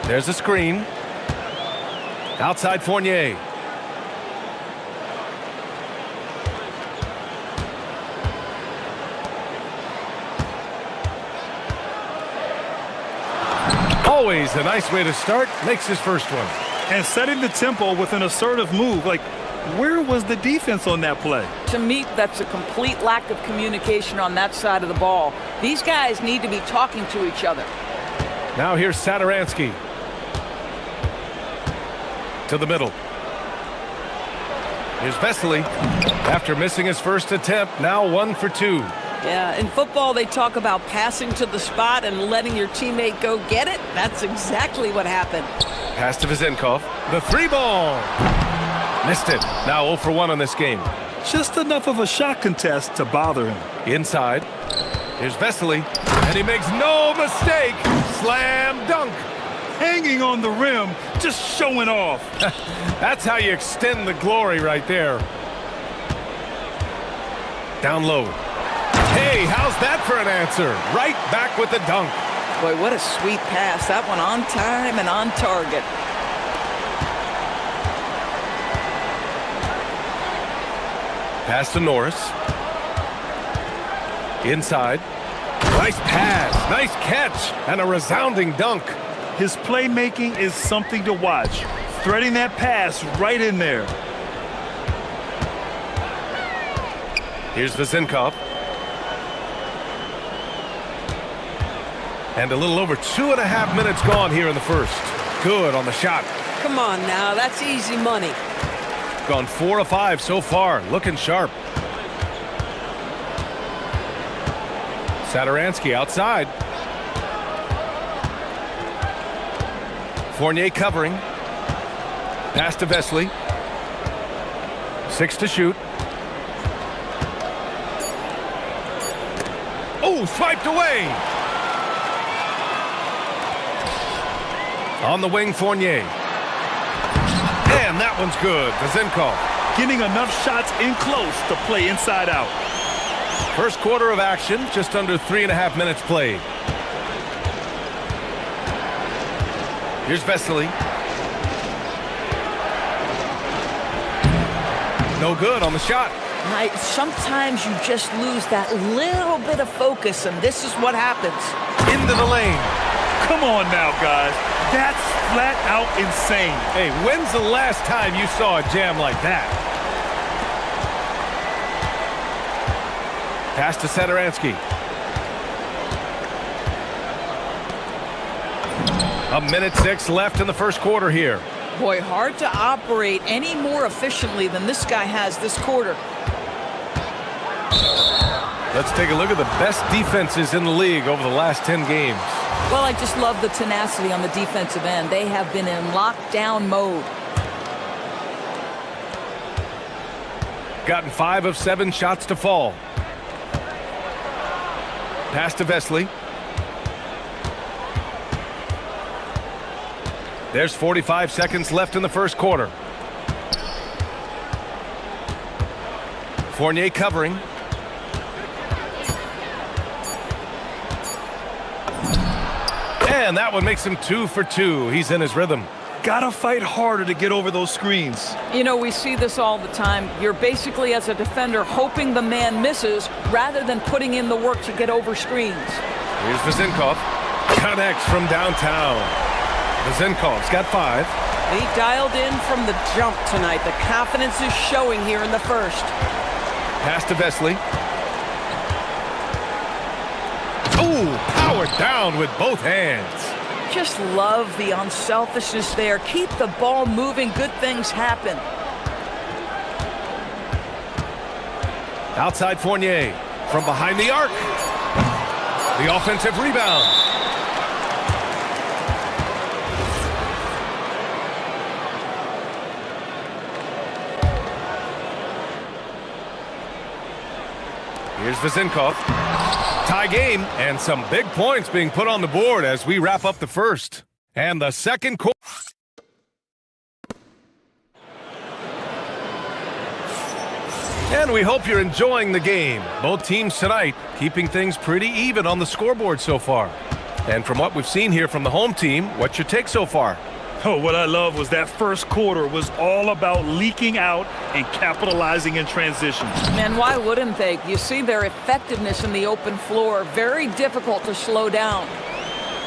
Speaker 2: There's a screen. Outside Fournier. Always a nice way to start. Makes his first one.
Speaker 3: And setting the tempo with an assertive move. Like, where was the defense on that play?
Speaker 13: To me, that's a complete lack of communication on that side of the ball. These guys need to be talking to each other.
Speaker 2: Now here's Saturansky. To the middle. Here's Vesely. After missing his first attempt, now 1 for 2.
Speaker 13: Yeah, in football, they talk about passing to the spot and letting your teammate go get it. That's exactly what happened.
Speaker 2: Pass to Vizenkov. The 3-ball. Missed it. Now 0 for 1 on this game.
Speaker 3: Just enough of a shot contest to bother him.
Speaker 2: Inside. Here's Vesely. And he makes no mistake. Slam dunk.
Speaker 3: Hanging on the rim, just showing off.
Speaker 2: That's how you extend the glory right there. Down low. Hey, how's that for an answer? Right back with the dunk.
Speaker 13: Boy, what a sweet pass. That one on time and on target.
Speaker 2: Pass to Norris. Inside. Nice pass, nice catch, and a resounding dunk.
Speaker 3: His playmaking is something to watch. Threading that pass right in there.
Speaker 2: Here's Vizenkov. And a little over 2.5 minutes gone here in the first. Good on the shot.
Speaker 14: Come on now, that's easy money.
Speaker 2: Gone 4 of 5 so far, looking sharp. Saturansky outside. Fournier covering. Pass to Vesely. 6 to shoot. Oh, swiped away. On the wing, Fournier. And that one's good. Vizenkov.
Speaker 3: Getting enough shots in close to play inside out.
Speaker 2: First quarter of action, just under 3.5 minutes played. Here's Vesely. No good on the shot.
Speaker 13: Sometimes you just lose that little bit of focus, and this is what happens.
Speaker 2: Into the lane.
Speaker 3: Come on now, guys. That's flat out insane.
Speaker 2: Hey, when's the last time you saw a jam like that? Pass to Saturansky. 1:06 left in the first quarter here.
Speaker 13: Boy, hard to operate any more efficiently than this guy has this quarter.
Speaker 2: Let's take a look at the best defenses in the league over the last 10 games.
Speaker 13: Well, I just love the tenacity on the defensive end. They have been in lockdown mode.
Speaker 2: Gotten 5 of 7 shots to fall. Pass to Vesely. There's 45 seconds left in the first quarter. Fournier covering. And that one makes him 2 for 2. He's in his rhythm.
Speaker 3: Gotta fight harder to get over those screens.
Speaker 13: You know, we see this all the time. You're basically, as a defender, hoping the man misses rather than putting in the work to get over screens.
Speaker 2: Here's Vezinkov. Connects from downtown. Vezinkov's got 5.
Speaker 14: He dialed in from the jump tonight. The confidence is showing here in the first.
Speaker 2: Pass to Vesely. Ooh, powered down with both hands.
Speaker 13: Just love the unselfishness there. Keep the ball moving. Good things happen.
Speaker 2: Outside Fournier. From behind the arc. The offensive rebound. Here's Vezinkov. Tie game, and some big points being put on the board as we wrap up the first. And the second quarter. And we hope you're enjoying the game. Both teams tonight keeping things pretty even on the scoreboard so far. And from what we've seen here from the home team, what's your take so far?
Speaker 3: Oh, what I love was that first quarter was all about leaking out and capitalizing in transition.
Speaker 13: And why wouldn't they? You see their effectiveness in the open floor. Very difficult to slow down.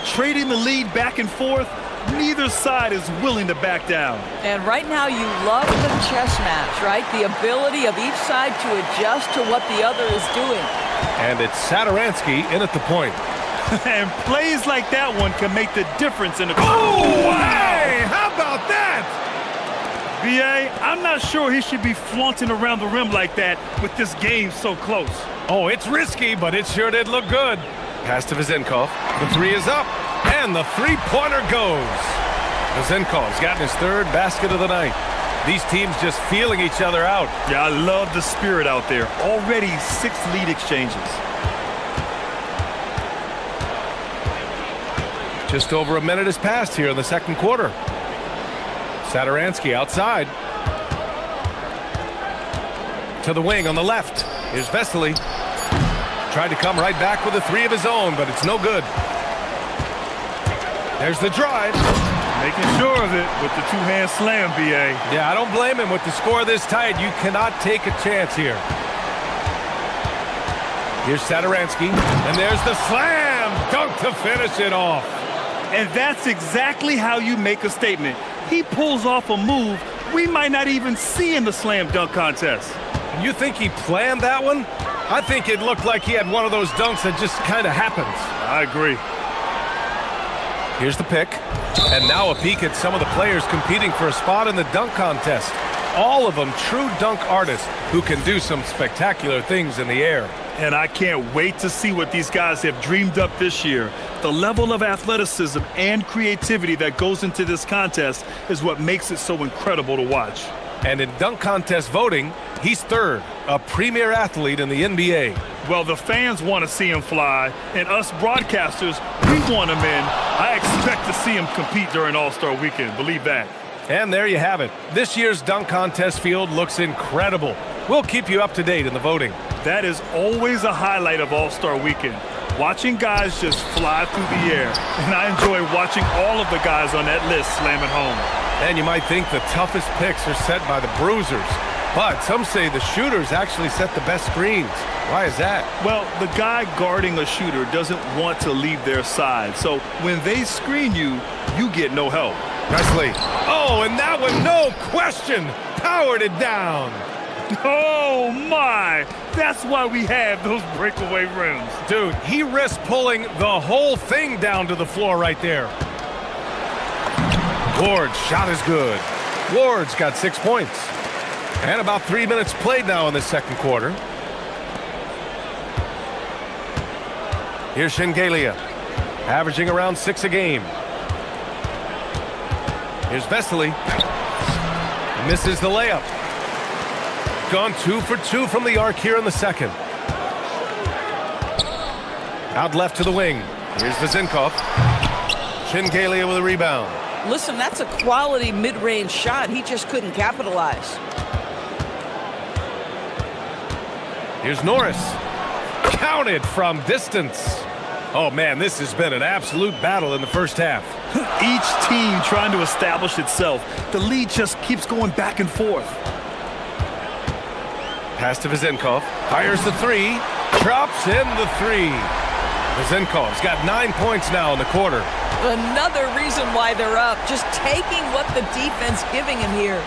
Speaker 3: Trading the lead back and forth, neither side is willing to back down.
Speaker 13: And right now you love the chess match, right? The ability of each side to adjust to what the other is doing.
Speaker 2: And it's Saturansky in at the point.
Speaker 3: And plays like that one can make the difference in a...
Speaker 2: Oh, hey! How about that?
Speaker 3: B.A., I'm not sure he should be flaunting around the rim like that with this game so close.
Speaker 2: Oh, it's risky, but it sure did look good. Pass to Vezinkov. The 3 is up, and the three-pointer goes. Vezinkov's gotten his 3rd basket of the night. These teams just feeling each other out.
Speaker 3: Yeah, I love the spirit out there. Already 6 lead exchanges.
Speaker 2: Just over a minute has passed here in the second quarter. Saturansky outside. To the wing on the left. Here's Vesely. Tried to come right back with a 3 of his own, but it's no good. There's the drive.
Speaker 3: Making sure of it with the 2-hand slam, B.A.
Speaker 2: Yeah, I don't blame him. With the score this tight, you cannot take a chance here. Here's Saturansky, and there's the slam dunk to finish it off.
Speaker 3: And that's exactly how you make a statement. He pulls off a move we might not even see in the slam dunk contest.
Speaker 2: And you think he planned that one? I think it looked like he had one of those dunks that just kind of happens.
Speaker 3: I agree.
Speaker 2: Here's the pick. And now a peek at some of the players competing for a spot in the dunk contest. All of them true dunk artists who can do some spectacular things in the air.
Speaker 3: And I can't wait to see what these guys have dreamed up this year. The level of athleticism and creativity that goes into this contest is what makes it so incredible to watch.
Speaker 2: And in dunk contest voting, he's 3rd, a premier athlete in the NBA.
Speaker 3: Well, the fans want to see him fly, and us broadcasters, we want him in. I expect to see him compete during All-Star Weekend, believe that.
Speaker 2: And there you have it. This year's dunk contest field looks incredible. We'll keep you up to date in the voting.
Speaker 3: That is always a highlight of All-Star Weekend. Watching guys just fly through the air. And I enjoy watching all of the guys on that list slam it home.
Speaker 2: And you might think the toughest picks are set by the bruisers. But some say the shooters actually set the best screens. Why is that?
Speaker 3: Well, the guy guarding a shooter doesn't want to leave their side. So when they screen you, you get no help.
Speaker 2: Nicely. Oh, and that one, no question, powered it down.
Speaker 3: Oh, my. That's why we have those breakaway rims.
Speaker 2: Dude, he risked pulling the whole thing down to the floor right there. Ward's shot is good. Ward's got 6 points. And about 3 minutes played now in the second quarter. Here's Shengelia, averaging around 6 a game. Here's Vesely. Misses the layup. Gone 2 for 2 from the arc here in the second. Out left to the wing. Here's Vezinkov. Shengelia with a rebound.
Speaker 13: Listen, that's a quality mid-range shot. He just couldn't capitalize.
Speaker 2: Here's Norris. Counted from distance. Oh, man, this has been an absolute battle in the first half.
Speaker 3: Each team trying to establish itself. The lead just keeps going back and forth. Pass to Vezinkov. Fires the 3. Drops in the 3.
Speaker 2: Vezinkov's got 9 points now in the quarter.
Speaker 13: Another reason why they're up. Just taking what the defense giving him here.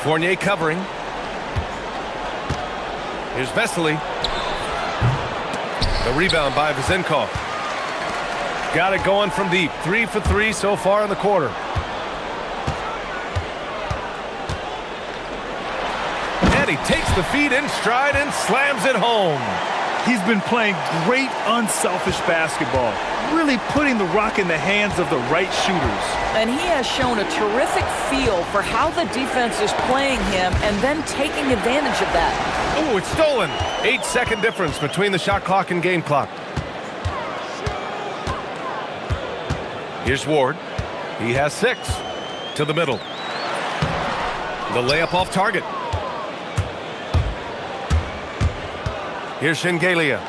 Speaker 2: Fournier covering. Here's Vesely. The rebound by Vezinkov. Got it going from deep. 3 for 3 so far in the quarter. And he takes the feed in stride and slams it home.
Speaker 3: He's been playing great unselfish basketball, really putting the rock in the hands of the right shooters.
Speaker 13: And he has shown a terrific feel for how the defense is playing him and then taking advantage of that.
Speaker 2: Oh, it's stolen. 8-second difference between the shot clock and game clock. Here's Ward. He has 6. To the middle. The layup off target. Here's Shengelia.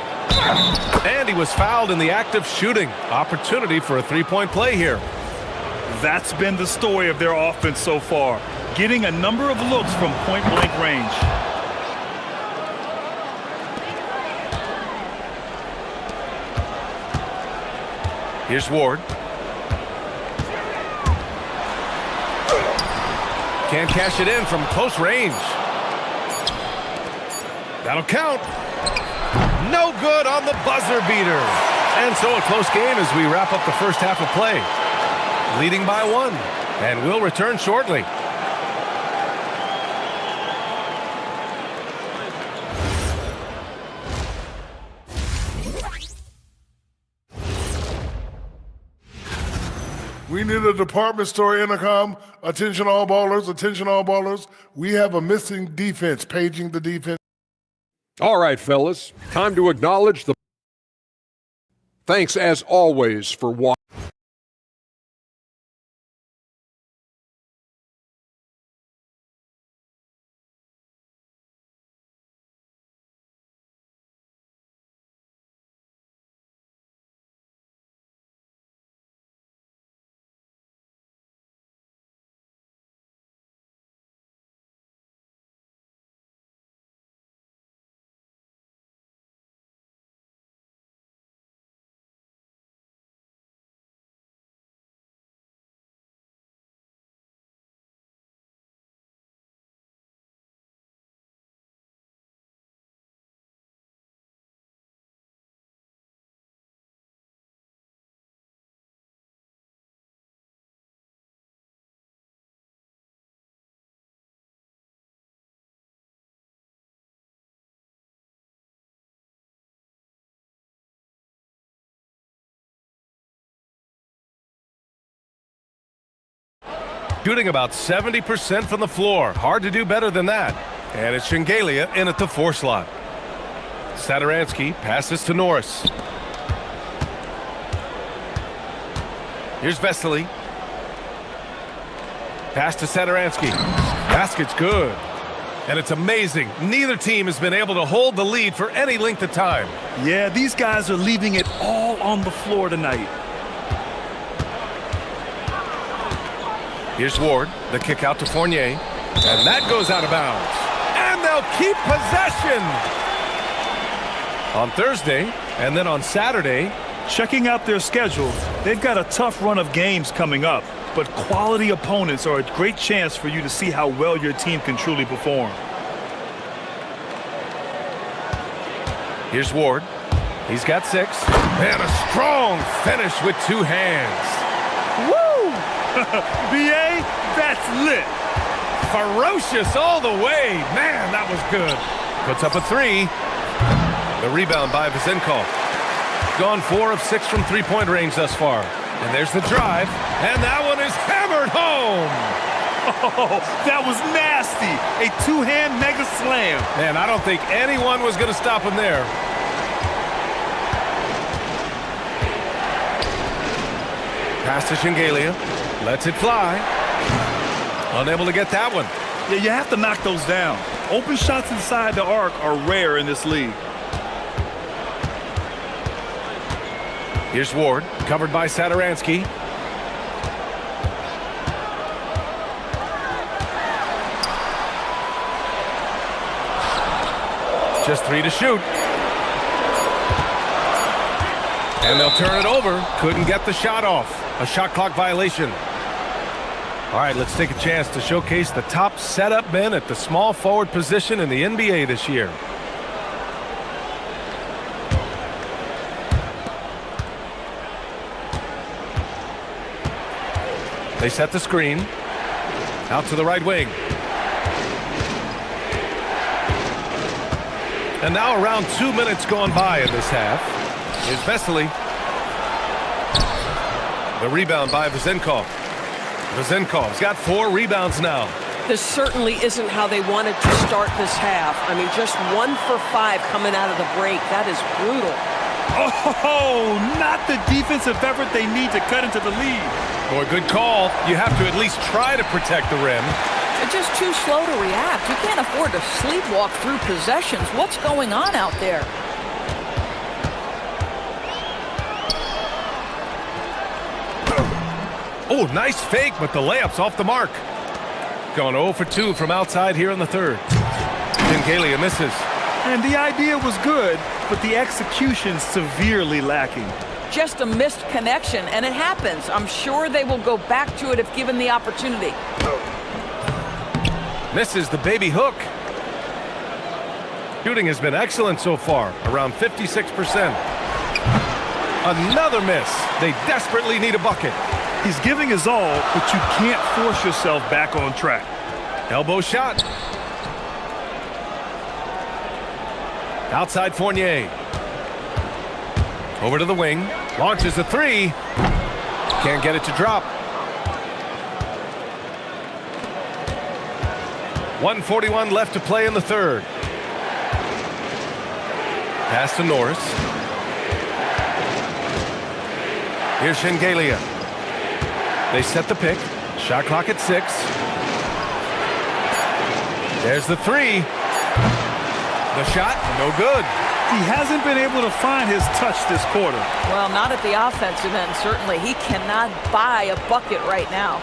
Speaker 2: And he was fouled in the act of shooting. Opportunity for a three-point play here.
Speaker 3: That's been the story of their offense so far, getting a number of looks from point-blank range.
Speaker 2: Here's Ward. Can't cash it in from close range. That'll count. No good on the buzzer beater. And so a close game as we wrap up the first half of play. Leading by 1. And we'll return shortly.
Speaker 4: We need a department store intercom. Attention all ballers, attention all ballers. We have a missing defense, paging the defense.
Speaker 5: All right, fellas, time to acknowledge the... Thanks, as always, for watching.
Speaker 2: Shooting about 70% from the floor. Hard to do better than that. And it's Shengelia in at the 4 slot. Satoransky passes to Norris. Here's Vesely. Pass to Satoransky. Basket's good. And it's amazing. Neither team has been able to hold the lead for any length of time.
Speaker 3: Yeah, these guys are leaving it all on the floor tonight.
Speaker 2: Here's Ward, the kick out to Fournier, and that goes out of bounds. And they'll keep possession. On Thursday, and then on Saturday.
Speaker 3: Checking out their schedule, they've got a tough run of games coming up, but quality opponents are a great chance for you to see how well your team can truly perform.
Speaker 2: Here's Ward. He's got 6. And a strong finish with 2 hands.
Speaker 3: Woo! BA, that's lit.
Speaker 2: Ferocious all the way. Man, that was good. Puts up a 3. The rebound by Vezinkov. Gone 4 of 6 from three-point range thus far. And there's the drive. And that one is hammered home.
Speaker 3: Oh, that was nasty. A 2-hand mega slam.
Speaker 2: Man, I don't think anyone was going to stop him there. Pass to Shengelia. Lets it fly. Unable to get that one.
Speaker 3: Yeah, you have to knock those down. Open shots inside the arc are rare in this league.
Speaker 2: Here's Ward, covered by Satoransky. Just 3 to shoot. And they'll turn it over. Couldn't get the shot off. A shot clock violation. All right, let's take a chance to showcase the top setup men at the small forward position in the NBA this year. They set the screen. Out to the right wing. And now around 2 minutes gone by in this half. Here's Vesely. The rebound by Vezenkov. Vezenkov's got 4 rebounds now.
Speaker 14: This certainly isn't how they wanted to start this half. I mean, just 1 for 5 coming out of the break. That is brutal.
Speaker 3: Oh, not the defensive effort they need to cut into the lead.
Speaker 2: Boy, good call. You have to at least try to protect the rim.
Speaker 13: They're just too slow to react. You can't afford to sleepwalk through possessions. What's going on out there?
Speaker 2: Oh, nice fake, but the layup's off the mark. Going 0 for 2 from outside here in the third. Shengelia misses.
Speaker 3: And the idea was good, but the execution severely lacking.
Speaker 13: Just a missed connection, and it happens. I'm sure they will go back to it if given the opportunity.
Speaker 2: Misses the baby hook. Shooting has been excellent so far, around 56%. Another miss. They desperately need a bucket.
Speaker 3: He's giving his all, but you can't force yourself back on track.
Speaker 2: Elbow shot. Outside Fournier. Over to the wing. Launches a 3. Can't get it to drop. 1:41 left to play in the third. Pass to Norris. Here's Shengelia. They set the pick. Shot clock at 6. There's the 3. The shot, no good.
Speaker 3: He hasn't been able to find his touch this quarter.
Speaker 13: Well, not at the offensive end, certainly. He cannot buy a bucket right now.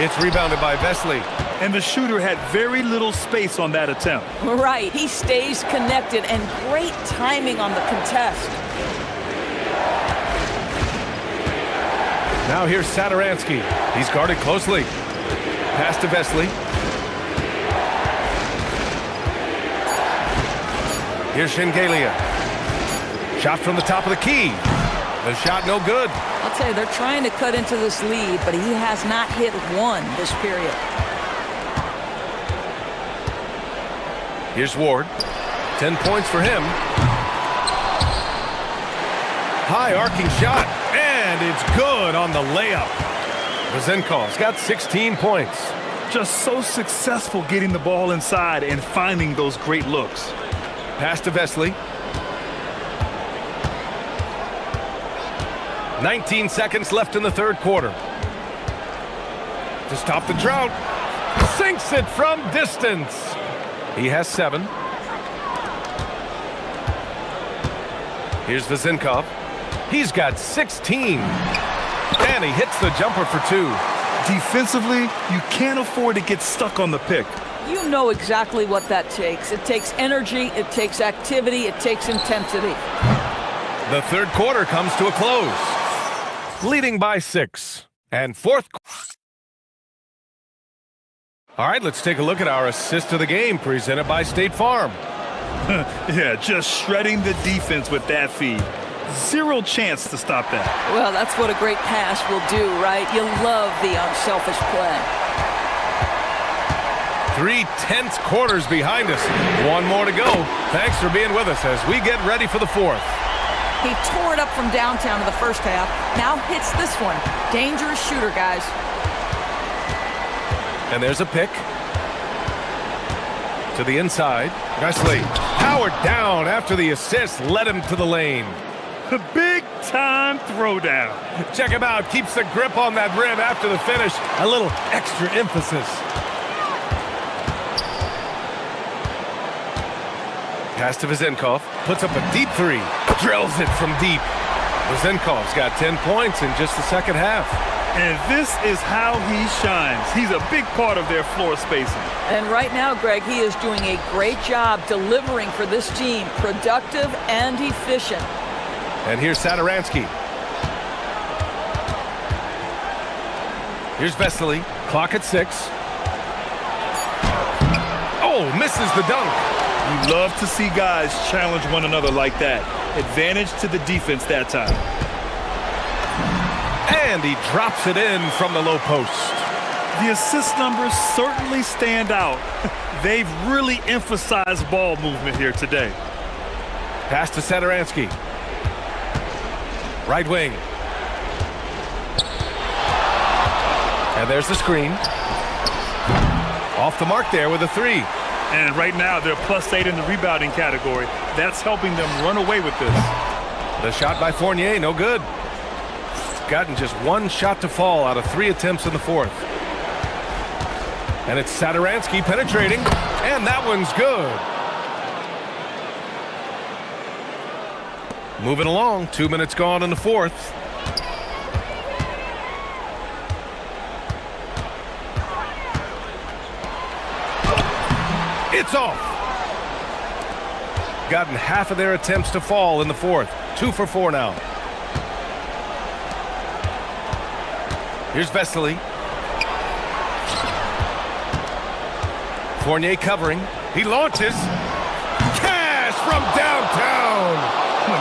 Speaker 2: It's rebounded by Vesely.
Speaker 3: And the shooter had very little space on that attempt.
Speaker 13: Right, he stays connected, and great timing on the contest.
Speaker 2: Now here's Saturansky. He's guarded closely. Pass to Vesely. Here's Shengelia. Shot from the top of the key. The shot no good.
Speaker 13: I'll tell you, they're trying to cut into this lead, but he has not hit one this period.
Speaker 2: Here's Ward. 10 points for him. High arcing shot, and it's good on the layup. Vezenkov's got 16 points.
Speaker 3: Just so successful getting the ball inside and finding those great looks.
Speaker 2: Pass to Vesely. 19 seconds left in the third quarter. To stop the drought. Sinks it from distance. He has 7. Here's Vezenkov. He's got 16. And he hits the jumper for 2.
Speaker 3: Defensively, you can't afford to get stuck on the pick.
Speaker 13: You know exactly what that takes. It takes energy, it takes activity, it takes intensity.
Speaker 2: The third quarter comes to a close. Leading by 6. And fourth. All right, let's take a look at our assist of the game presented by State Farm.
Speaker 3: Yeah, just shredding the defense with that feed. Zero chance to stop that.
Speaker 13: Well, that's what a great pass will do, right? You love the unselfish play.
Speaker 2: 3 tense quarters behind us. 1 more to go. Thanks for being with us as we get ready for the fourth.
Speaker 13: He tore it up from downtown in the first half. Now hits this one. Dangerous shooter, guys.
Speaker 2: And there's a pick. To the inside. Vesely powered down after the assist led him to the lane.
Speaker 3: The big-time throwdown.
Speaker 2: Check him out. Keeps the grip on that rim after the finish. A little extra emphasis. Pass to Vezenkov. Puts up a deep 3. Drills it from deep. Vezenkov's got 10 points in just the second half.
Speaker 3: And this is how he shines. He's a big part of their floor spacing.
Speaker 13: And right now, Greg, he is doing a great job delivering for this team, productive and efficient.
Speaker 2: And here's Satoransky. Here's Vesely. Clock at 6. Oh, misses the dunk.
Speaker 3: You love to see guys challenge one another like that. Advantage to the defense that time.
Speaker 2: And he drops it in from the low post.
Speaker 3: The assist numbers certainly stand out. They've really emphasized ball movement here today.
Speaker 2: Pass to Satoransky. Right wing. And there's the screen. Off the mark there with a 3.
Speaker 3: And right now they're +8 in the rebounding category. That's helping them run away with this.
Speaker 2: The shot by Fournier, no good. Gotten just 1 shot to fall out of 3 attempts in the 4th. And it's Satoransky penetrating, and that one's good. Moving along, 2 minutes gone in the 4th. It's off. Gotten half of their attempts to fall in the 4th. 2 for 4 now. Here's Vesely. Fournier covering. He launches. Cash from downtown.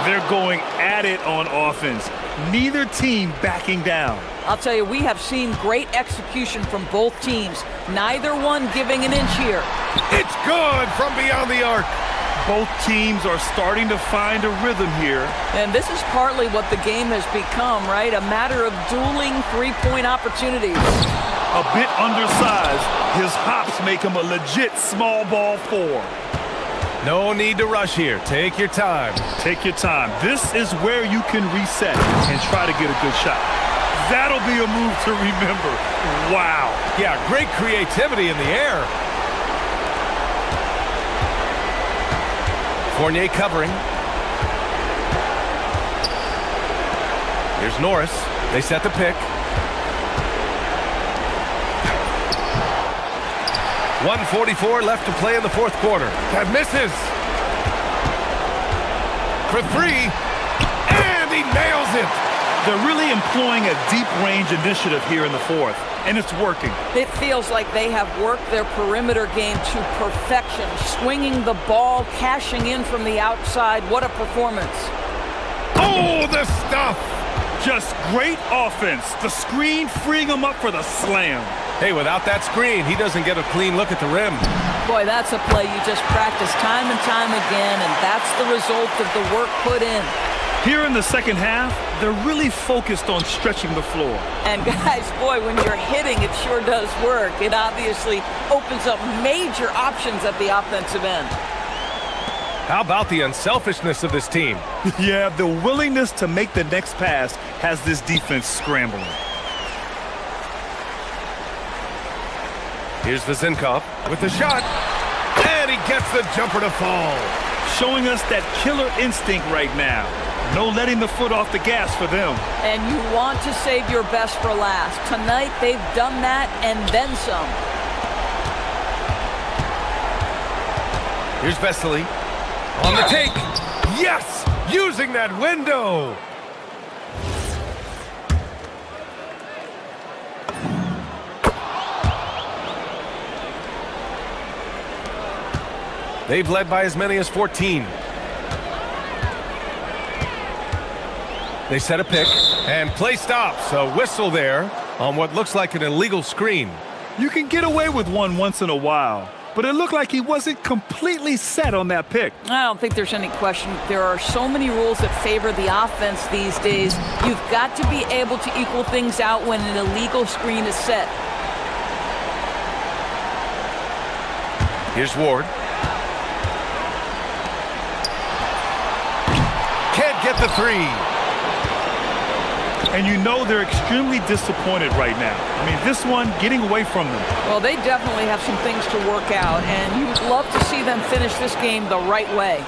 Speaker 3: They're going at it on offense. Neither team backing down.
Speaker 13: I'll tell you, we have seen great execution from both teams. Neither one giving an inch here.
Speaker 2: It's good from beyond the arc.
Speaker 3: Both teams are starting to find a rhythm here.
Speaker 13: And this is partly what the game has become, right? A matter of dueling three-point opportunities.
Speaker 3: A bit undersized. His hops make him a legit small ball 4.
Speaker 2: No need to rush here. Take your time.
Speaker 3: Take your time. This is where you can reset and try to get a good shot. That'll be a move to remember. Wow.
Speaker 2: Yeah, great creativity in the air. Fournier covering. Here's Norris. They set the pick. 1:44 left to play in the 4th quarter. That misses. For 3. And he nails it.
Speaker 3: They're really employing a deep range initiative here in the 4th, and it's working.
Speaker 13: It feels like they have worked their perimeter game to perfection, swinging the ball, cashing in from the outside. What a performance.
Speaker 2: Oh, the stuff.
Speaker 3: Just great offense. The screen freeing him up for the slam.
Speaker 2: Hey, without that screen, he doesn't get a clean look at the rim.
Speaker 13: Boy, that's a play you just practice time and time again, and that's the result of the work put in.
Speaker 3: Here in the second half, they're really focused on stretching the floor.
Speaker 13: And guys, boy, when you're hitting, it sure does work. It obviously opens up major options at the offensive end.
Speaker 2: How about the unselfishness of this team?
Speaker 3: Yeah, the willingness to make the next pass has this defense scrambling.
Speaker 2: Here's Vezinkov with the shot, and he gets the jumper to fall.
Speaker 3: Showing us that killer instinct right now. No letting the foot off the gas for them.
Speaker 13: And you want to save your best for last. Tonight, they've done that and then some.
Speaker 2: Here's Vesely on the take. Yes, using that window. They've led by as many as 14. They set a pick, and play stops. A whistle there on what looks like an illegal screen.
Speaker 3: You can get away with one once in a while, but it looked like he wasn't completely set on that pick.
Speaker 13: I don't think there's any question. There are so many rules that favor the offense these days. You've got to be able to equal things out when an illegal screen is set.
Speaker 2: Here's Ward. Can't get the 3.
Speaker 3: And you know they're extremely disappointed right now. I mean, this one getting away from them.
Speaker 13: Well, they definitely have some things to work out, and you'd love to see them finish this game the right way.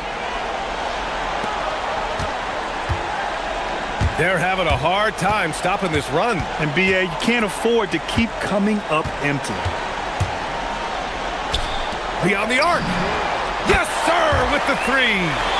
Speaker 2: They're having a hard time stopping this run.
Speaker 3: And BA, you can't afford to keep coming up empty.
Speaker 2: Beyond the arc. Yes, sir, with the three.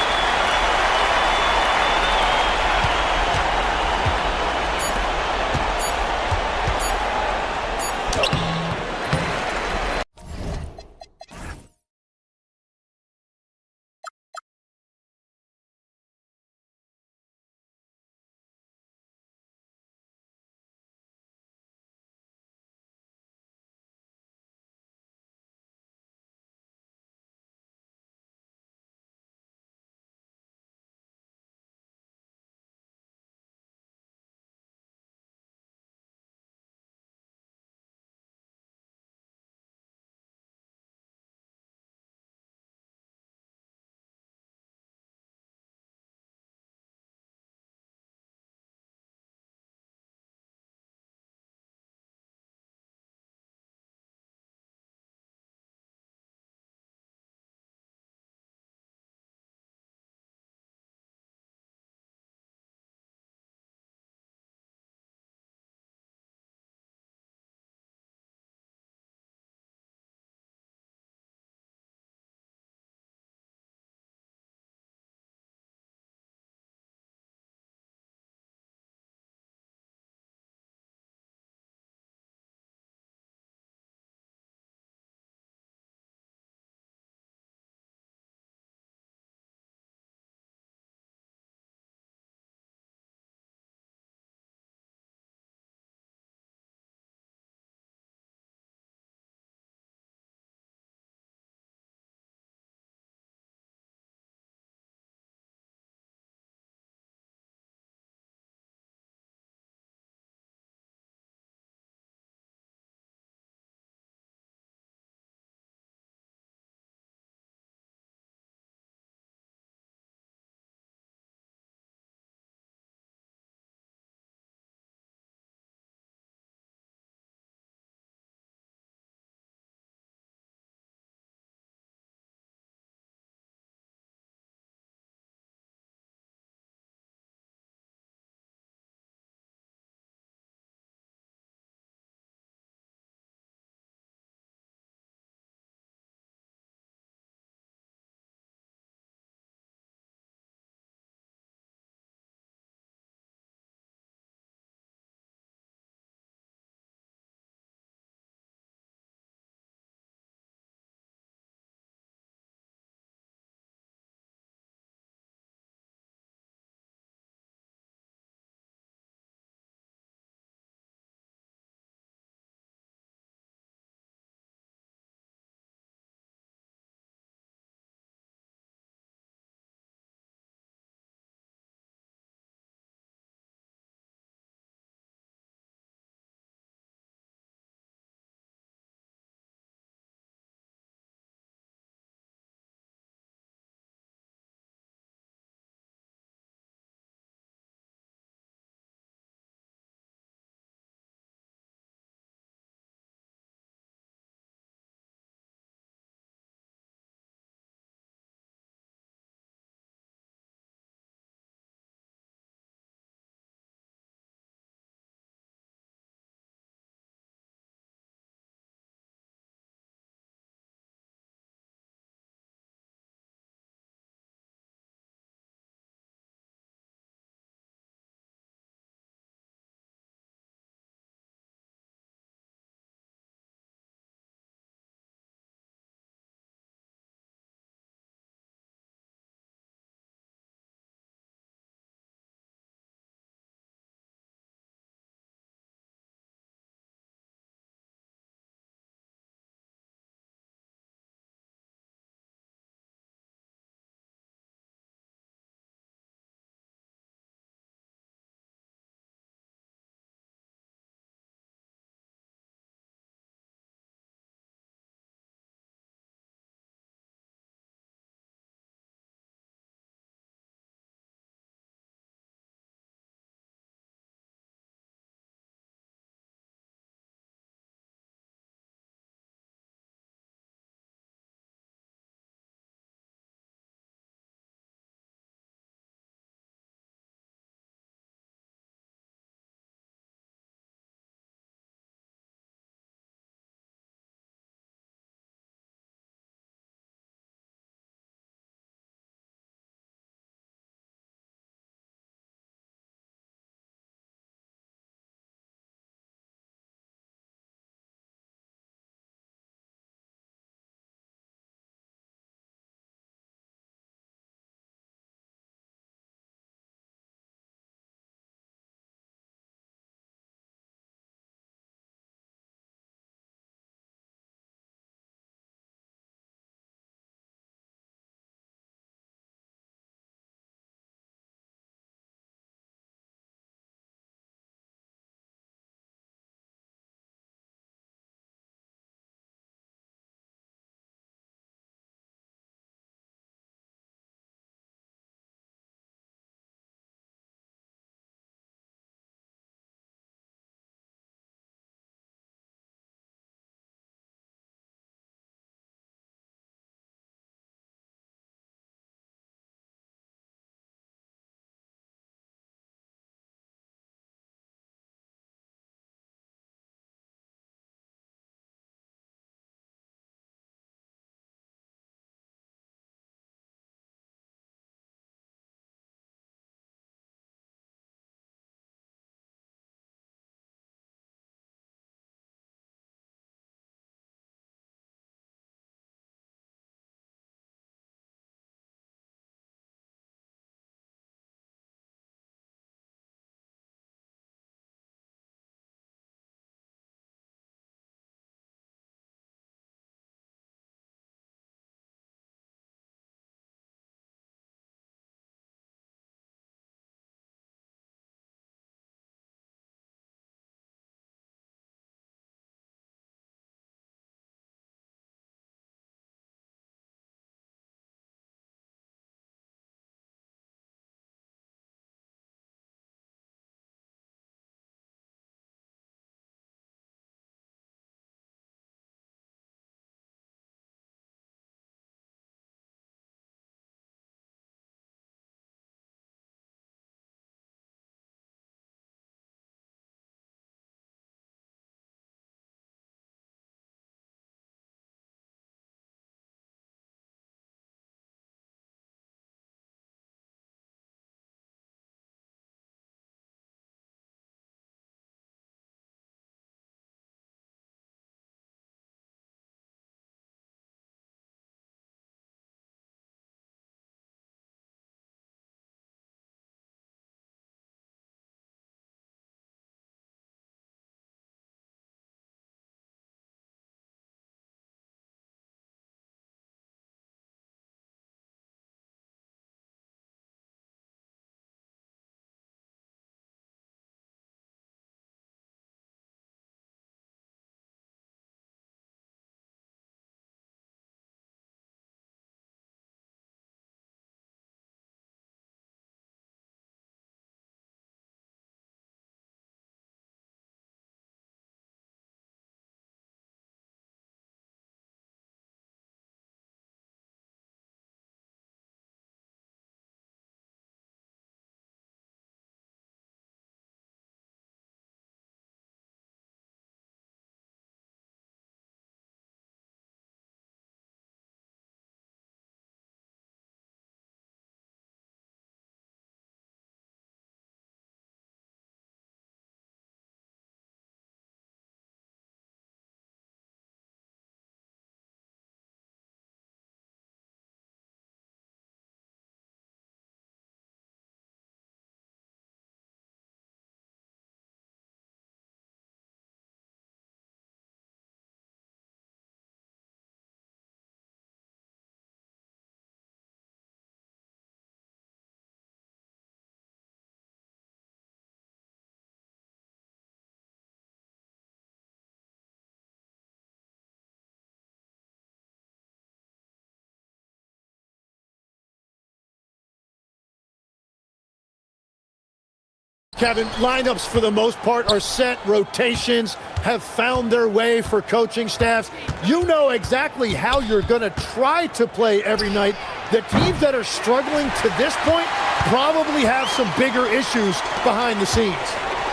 Speaker 8: Kevin, lineups for the most part are set. Rotations have found their way for coaching staffs. You know exactly how you're going to try to play every night. The teams that are struggling to this point probably have some bigger issues behind the scenes.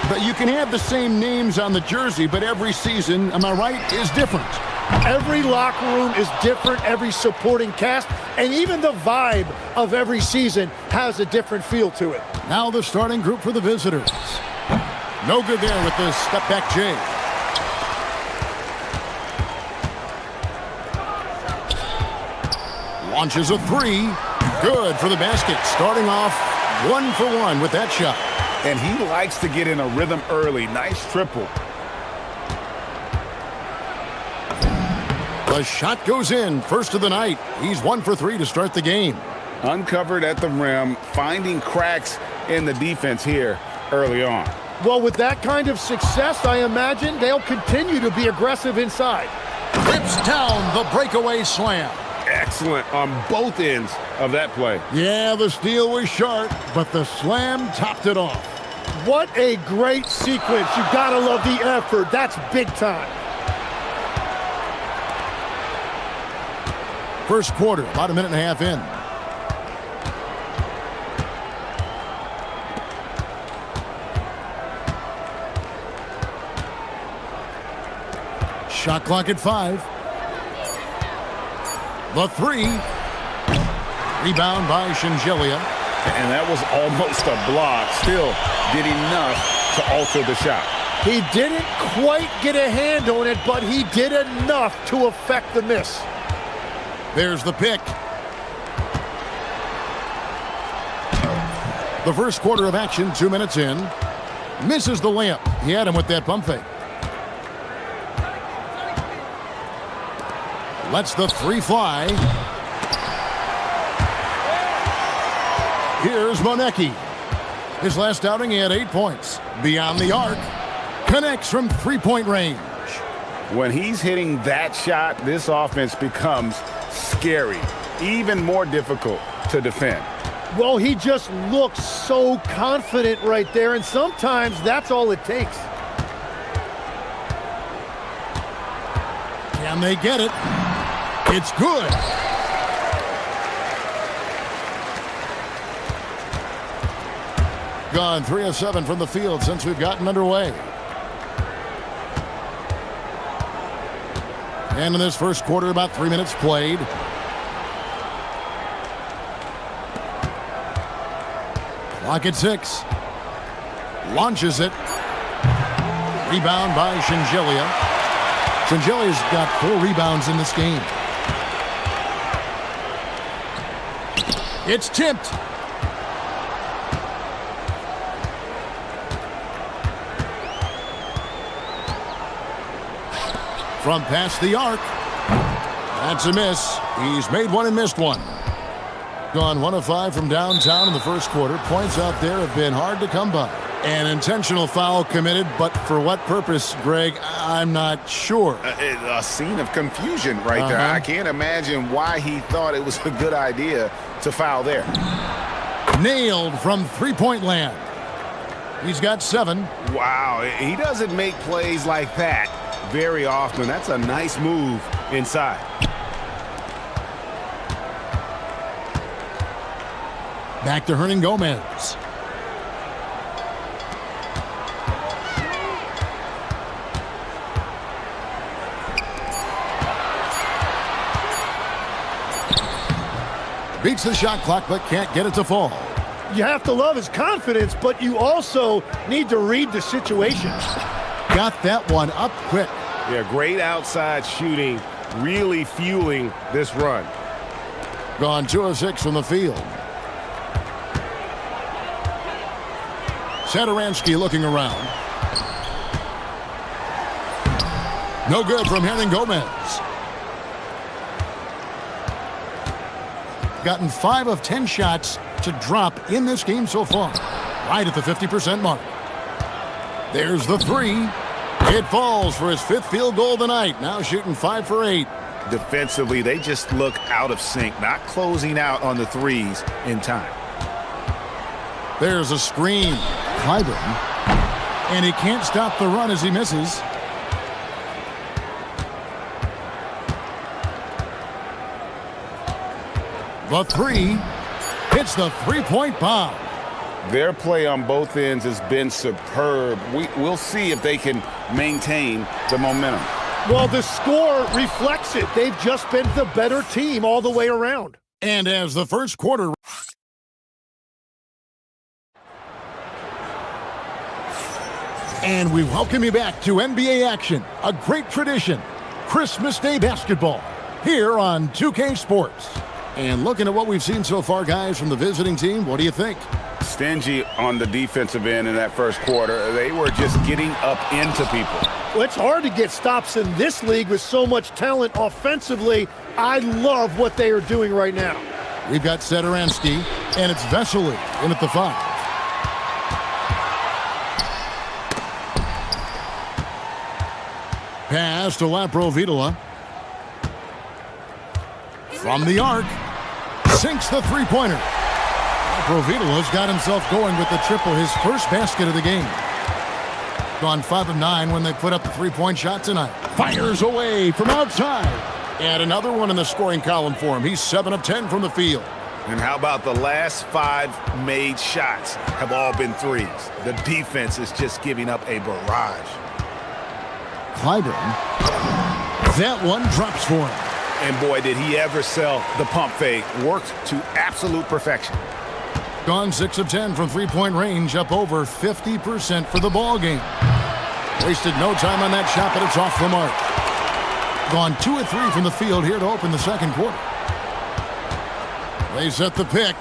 Speaker 6: But you can have the same names on the jersey, but every season, am I right, is different.
Speaker 8: Every locker room is different, every supporting cast, and even the vibe of every season has a different feel to it.
Speaker 6: Now the starting group for the visitors. No good there with the step-back J. Launches a three. Good for the basket. Starting off 1 for 1 with that shot.
Speaker 3: And he likes to get in a rhythm early. Nice triple.
Speaker 6: The shot goes in. First of the night. He's 1 for 3 to start the game.
Speaker 7: Uncovered at the rim, finding cracks in the defense here early on.
Speaker 8: Well, with that kind of success, I imagine they'll continue to be aggressive inside.
Speaker 6: Rips down the breakaway slam.
Speaker 7: Excellent on both ends of that play.
Speaker 6: Yeah, the steal was sharp, but the slam topped it off.
Speaker 8: What a great sequence. You gotta love the effort. That's big time.
Speaker 6: First quarter, about a minute and a half in. Shot clock at 5. The three. Rebound by Shingelia.
Speaker 7: And that was almost a block. Still did enough to alter the shot.
Speaker 8: He didn't quite get a hand on it, but he did enough to affect the miss.
Speaker 6: There's the pick. The first quarter of action, 2 minutes in. Misses the layup. He had him with that pump fake. Lets the three fly. Here's Monecki. His last outing, he had 8 points. Beyond the arc. Connects from three-point range.
Speaker 7: When he's hitting that shot, this offense becomes scary. Even more difficult to defend.
Speaker 8: Well, he just looks so confident right there, and sometimes that's all it takes.
Speaker 6: Can they get it? It's good. Gone 3 of 7 from the field since we've gotten underway. And in this first quarter, about 3 minutes played. Clock at 6. Launches it. Rebound by Shingelia. Shingelia's got 4 rebounds in this game. It's tipped. From past the arc. That's a miss. He's made one and missed one. Gone 1 of 5 from downtown in the first quarter. Points out there have been hard to come by. An intentional foul committed, but for what purpose, Greg, I'm not sure.
Speaker 7: A scene of confusion right there. I can't imagine why he thought it was a good idea to foul there.
Speaker 6: Nailed from three-point land. He's got 7.
Speaker 7: Wow, he doesn't make plays like that very often. That's a nice move inside.
Speaker 6: Back to Hernangomez. Beats the shot clock, but can't get it to fall.
Speaker 8: You have to love his confidence, but you also need to read the situation.
Speaker 6: Got that one up quick.
Speaker 7: Yeah, great outside shooting, really fueling this run.
Speaker 6: Gone 2 of 6 from the field. Satoransky looking around. No good from Hernangomez. Gotten 5 of 10 shots to drop in this game so far. Right at the 50% mark. There's the three. It falls for his 5th field goal of the night. Now shooting 5 for 8.
Speaker 7: Defensively, they just look out of sync, not closing out on the threes in time.
Speaker 6: There's a screen. Clyburn. And he can't stop the run as he misses. The three. Hits the three-point bomb.
Speaker 7: Their play on both ends has been superb. We'll see if they can maintain the momentum.
Speaker 8: Well, the score reflects it. They've just been the better team all the way around.
Speaker 6: And as the first quarter... And we welcome you back to NBA action, a great tradition, Christmas Day basketball, here on 2K Sports. And looking at what we've seen so far, guys, from the visiting team, what do you think?
Speaker 7: Stingy on the defensive end in that first quarter. They were just getting up into people.
Speaker 8: Well, it's hard to get stops in this league with so much talent offensively. I love what they are doing right now.
Speaker 6: We've got Sederansky, and it's Vesely in at the 5. Pass to Laprovitola. From the arc. Sinks the three-pointer. Laprovitola's got himself going with the triple, his first basket of the game. Gone 5 of 9 when they put up the three-point shot tonight. Fires away from outside. And another one in the scoring column for him. He's 7 of 10 from the field.
Speaker 7: And how about the last 5 made shots have all been threes? The defense is just giving up a barrage.
Speaker 6: Clyburn. That one drops for him.
Speaker 7: And boy, did he ever sell the pump fake. Worked to absolute perfection.
Speaker 6: Gone 6 of 10 from three-point range, up over 50% for the ball game. Wasted no time on that shot, but it's off the mark. Gone 2 of 3 from the field here to open the second quarter. They set the pick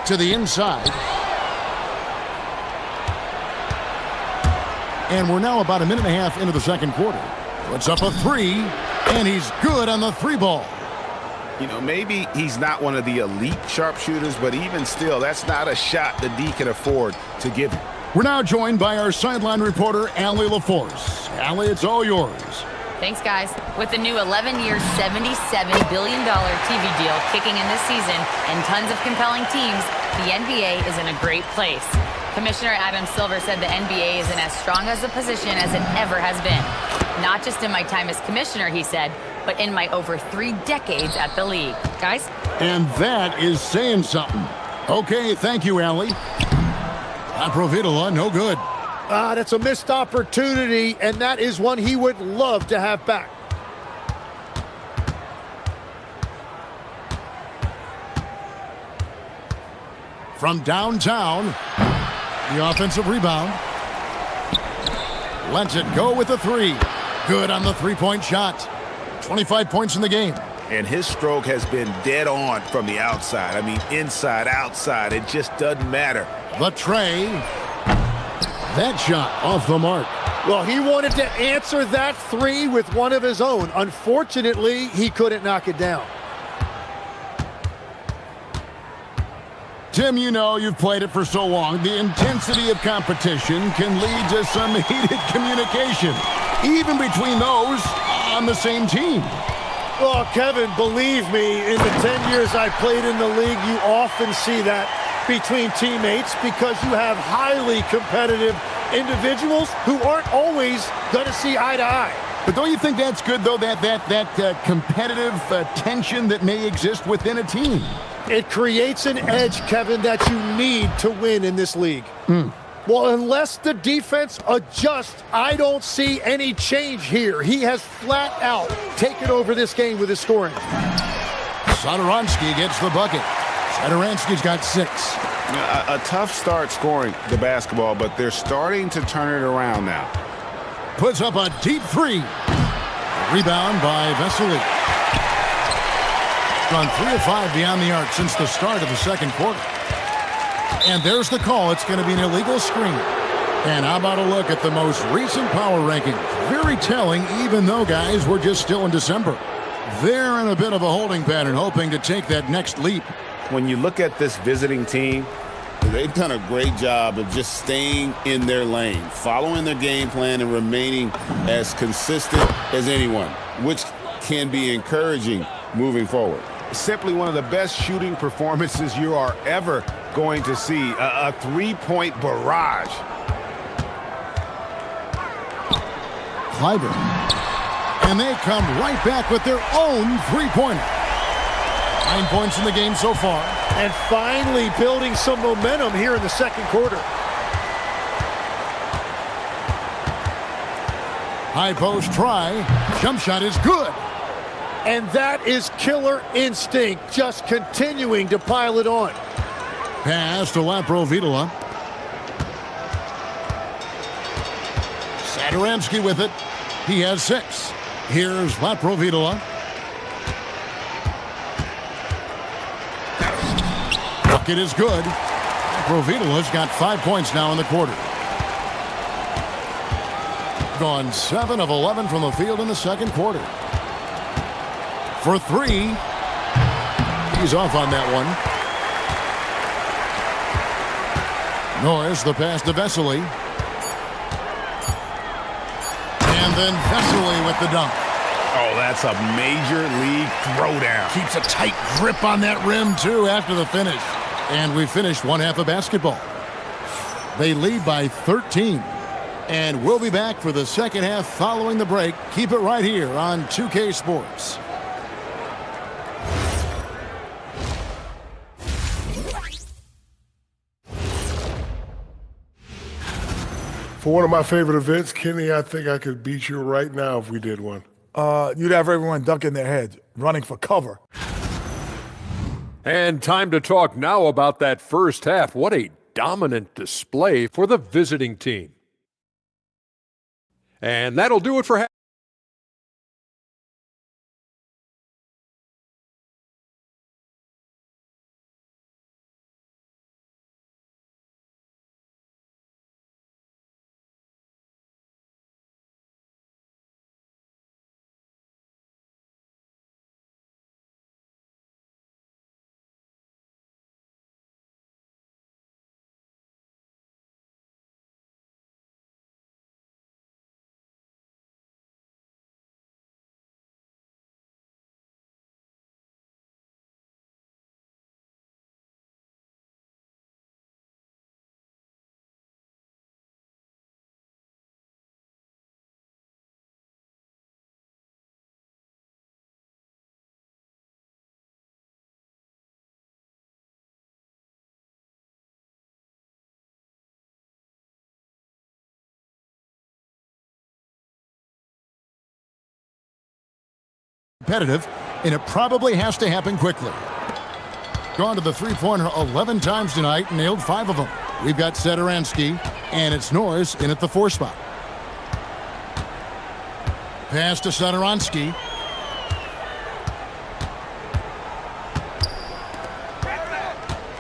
Speaker 6: to the inside. And we're now about a minute and a half into the second quarter. Puts up a 3, and he's good on the 3-ball.
Speaker 7: You know, maybe he's not one of the elite sharpshooters, but even still, that's not a shot the D can afford to give him.
Speaker 6: We're now joined by our sideline reporter, Allie LaForce. Allie, it's all yours.
Speaker 12: Thanks, guys. With the new 11-year, $77 billion TV deal kicking in this season and tons of compelling teams, the NBA is in a great place. Commissioner Adam Silver said the NBA is in as strong as a position as it ever has been. Not just in my time as commissioner, he said, but in my over 3 decades at the league. Guys?
Speaker 6: And that is saying something. Okay, thank you, Allie. Laprovitola, no good.
Speaker 8: That's a missed opportunity, and that is one he would love to have back.
Speaker 6: From downtown, the offensive rebound. Lets it go with a 3. Good on the three-point shot. 25 points in the game.
Speaker 7: And his stroke has been dead on from the outside. I mean, inside, outside, it just doesn't matter.
Speaker 6: The tray. That shot off the mark.
Speaker 8: Well, he wanted to answer that 3 with one of his own. Unfortunately, he couldn't knock it down.
Speaker 6: Tim, you know, you've played it for so long. The intensity of competition can lead to some heated communication, even between those on the same team.
Speaker 8: Well, Kevin, believe me, in the 10 years I played in the league, you often see that between teammates because you have highly competitive individuals who aren't always going to see eye to eye.
Speaker 6: But don't you think that's good, though, that competitive tension that may exist within a team?
Speaker 8: It creates an edge, Kevin, that you need to win in this league. Well, unless the defense adjusts, I don't see any change here. He has flat out taken over this game with his scoring.
Speaker 6: Sederansky gets the bucket. Sederansky's got 6.
Speaker 7: A tough start scoring the basketball, but they're starting to turn it around now.
Speaker 6: Puts up a deep 3. Rebound by Vesely. Gone 3 of 5 beyond the arc since the start of the second quarter. And there's the call. It's going to be an illegal screen. And how about a look at the most recent power rankings? Very telling, even though, guys, we're just still in December. They're in a bit of a holding pattern, hoping to take that next leap.
Speaker 7: When you look at this visiting team, they've done a great job of just staying in their lane, following their game plan, and remaining as consistent as anyone, which can be encouraging moving forward. Simply one of the best shooting performances you are ever going to see. A three-point barrage.
Speaker 6: Clyburn. And they come right back with their own three-pointer. 9 points in the game so far.
Speaker 8: And finally building some momentum here in the second quarter.
Speaker 6: High post try. Jump shot is good.
Speaker 8: And that is killer instinct, just continuing to pile it on.
Speaker 6: Pass to Laprovitola. Satoransky with it. He has 6. Here's Laprovitola. Bucket is good. Laprovitola's got 5 points now in the quarter. Gone 7 of 11 from the field in the second quarter. For 3. He's off on that one. Norris, the pass to Vesely. And then Vesely with the dunk.
Speaker 15: Oh, that's a major league throwdown.
Speaker 6: Keeps a tight grip on that rim, too, after the finish. And we finished one half of basketball. They lead by 13. And we'll be back for the second half following the break. Keep it right here on 2K Sports.
Speaker 4: For one of my favorite events, Kenny, I think I could beat you right now if we did one.
Speaker 9: You'd have everyone ducking their heads, running for cover.
Speaker 5: And time to talk now about that first half. What a dominant display for the visiting team. And that'll do it for half.
Speaker 6: Competitive, and it probably has to happen quickly. Gone to the three-pointer 11 times tonight, nailed 5 of them. We've got Satoransky, and it's Norris in at the 4 spot. Pass to Satoransky.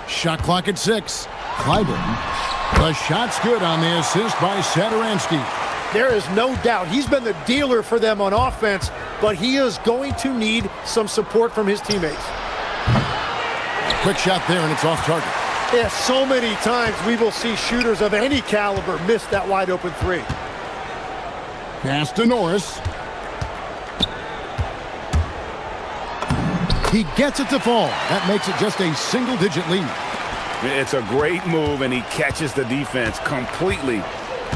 Speaker 6: Shot clock at 6. Clyburn. The shot's good on the assist by Satoransky.
Speaker 8: There is no doubt he's been the dealer for them on offense, but he is going to need some support from his teammates.
Speaker 6: Quick shot there, and it's off target.
Speaker 8: Yeah, so many times we will see shooters of any caliber miss that wide open 3.
Speaker 6: Pass to Norris. He gets it to fall. That makes it just a single-digit lead.
Speaker 15: It's a great move, and he catches the defense completely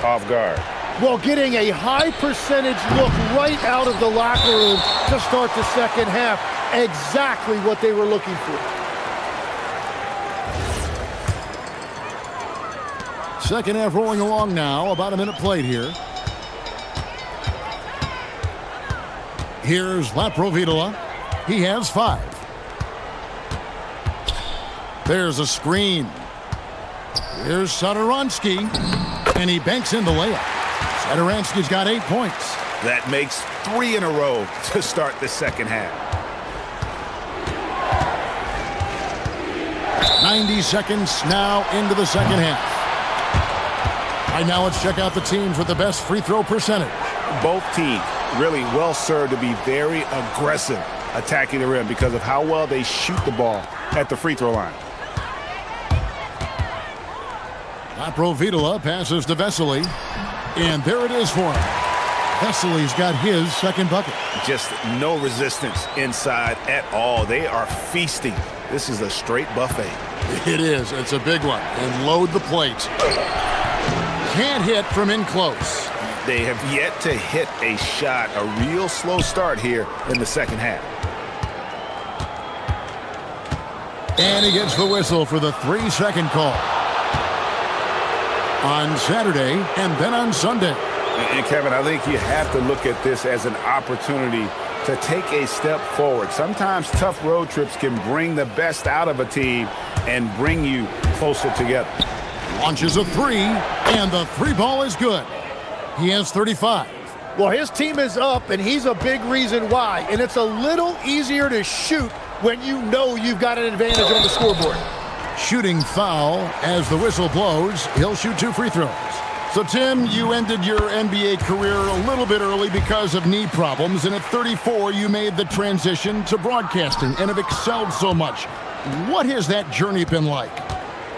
Speaker 15: off guard.
Speaker 8: Well, getting a high percentage look right out of the locker room to start the second half. Exactly what they were looking for.
Speaker 6: Second half rolling along now. About a minute played here. Here's Laprovitola. He has 5. There's a screen. Here's Satoransky. And he banks in the layup. Satoransky's got 8 points.
Speaker 15: That makes 3 in a row to start the second half.
Speaker 6: 90 seconds now into the second half. Right now, let's check out the teams with the best free throw percentage.
Speaker 15: Both teams really well served to be very aggressive attacking the rim because of how well they shoot the ball at the free throw line.
Speaker 6: Laprovitola passes to Vesely. And there it is for him. Vesely's got his second bucket.
Speaker 15: Just no resistance inside at all. They are feasting. This is a straight buffet.
Speaker 6: It is. It's a big one. And load the plate. Can't hit from in close.
Speaker 7: They have yet to hit a shot, a real slow start here in the second half.
Speaker 6: And he gets the whistle for the 3-second call. On Saturday and then on Sunday.
Speaker 7: And Kevin, I think you have to look at this as an opportunity to take a step forward. Sometimes tough road trips can bring the best out of a team and bring you closer together.
Speaker 6: Launches a three, and the three ball is good. He has 35.
Speaker 8: Well, his team is up, and he's a big reason why. And it's a little easier to shoot when you know you've got an advantage on the scoreboard.
Speaker 6: Shooting foul as the whistle blows. He'll shoot 2 free throws. So, Tim, you ended your NBA career a little bit early because of knee problems, and at 34, you made the transition to broadcasting and have excelled so much. What has that journey been like?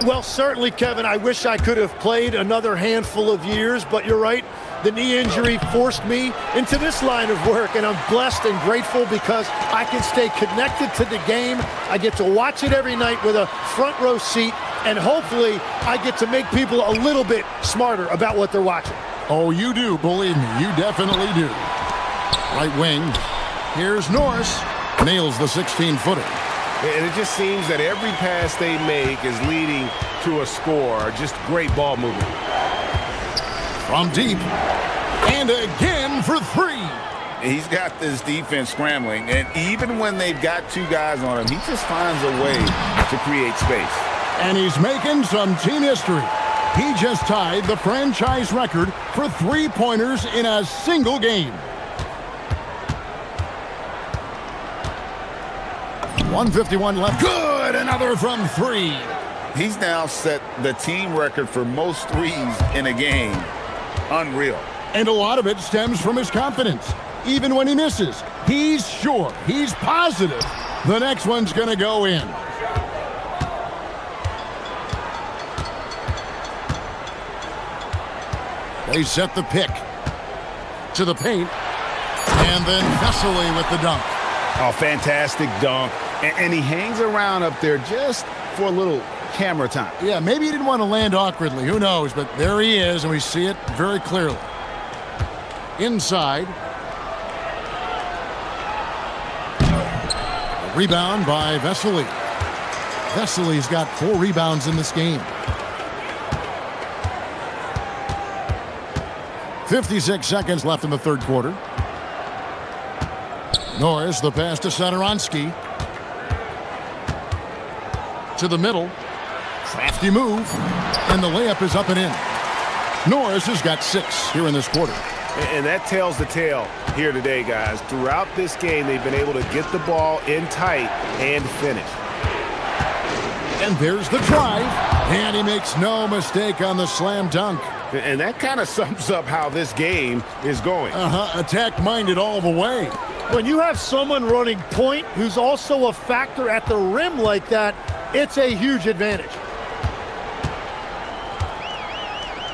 Speaker 8: Well, certainly, Kevin, I wish I could have played another handful of years, but you're right. The knee injury forced me into this line of work, and I'm blessed and grateful because I can stay connected to the game. I get to watch it every night with a front row seat, and hopefully I get to make people a little bit smarter about what they're watching.
Speaker 6: Oh, you do, believe me, you definitely do. Right wing, here's Norris, nails the 16-footer.
Speaker 7: And it just seems that every pass they make is leading to a score. Just great ball movement.
Speaker 6: From deep, and again for three.
Speaker 7: He's got this defense scrambling, and even when they've got 2 guys on him, he just finds a way to create space.
Speaker 6: And he's making some team history. He just tied the franchise record for three-pointers in a single game. 151 left. Good! Another from 3.
Speaker 7: He's now set the team record for most threes in a game. Unreal.
Speaker 6: And a lot of it stems from his confidence. Even when he misses, he's sure, he's positive the next one's going to go in. They set the pick to the paint, and then Vesely with the dunk.
Speaker 7: Oh, fantastic dunk. And he hangs around up there just for a little camera time.
Speaker 6: Yeah, maybe he didn't want to land awkwardly. Who knows? But there he is, and we see it very clearly. Inside. A rebound by Vesely. Vesely's got 4 rebounds in this game. 56 seconds left in the third quarter. Norris, the pass to Satoransky. To the middle. Crafty move. And the layup is up and in. Norris has got 6 here in this quarter.
Speaker 7: And that tells the tale here today, guys. Throughout this game, they've been able to get the ball in tight and finish.
Speaker 6: And there's the drive. And he makes no mistake on the slam dunk.
Speaker 7: And that kind of sums up how this game is going.
Speaker 6: Attack-minded all the way.
Speaker 8: When you have someone running point who's also a factor at the rim like that, it's a huge advantage.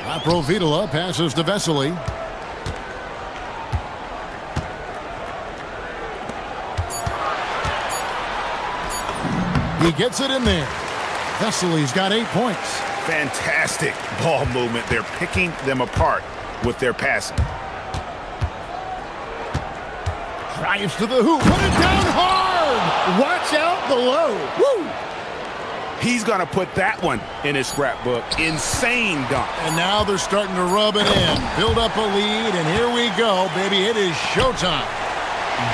Speaker 6: Laprovitola passes to Vesely. He gets it in there. Vesely's got 8 points.
Speaker 7: Fantastic ball movement. They're picking them apart with their passing.
Speaker 6: Drives to the hoop. Put it down hard.
Speaker 8: Watch out below. Woo!
Speaker 7: He's going to put that one in his scrapbook. Insane dunk.
Speaker 6: And now they're starting to rub it in. Build up a lead, and here we go, baby. It is showtime.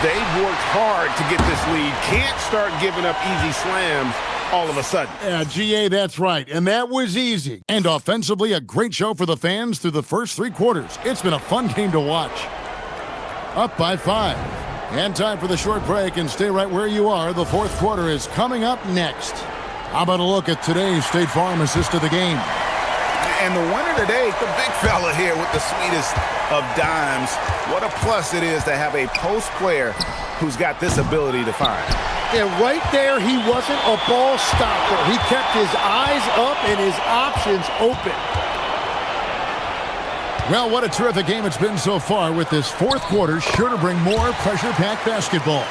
Speaker 7: They've worked hard to get this lead. Can't start giving up easy slams all of a sudden.
Speaker 6: Yeah, GA, that's right. And that was easy. And offensively, a great show for the fans through the first 3 quarters. It's been a fun game to watch. Up by 5. And time for the short break, and stay right where you are. The fourth quarter is coming up next. How about a look at today's State Farm assist of the game?
Speaker 7: And the winner today, the big fella here with the sweetest of dimes. What a plus it is to have a post player who's got this ability to find.
Speaker 8: And right there, he wasn't a ball stopper. He kept his eyes up and his options open.
Speaker 6: Well, what a terrific game it's been so far, with this fourth quarter sure to bring more pressure-packed basketball.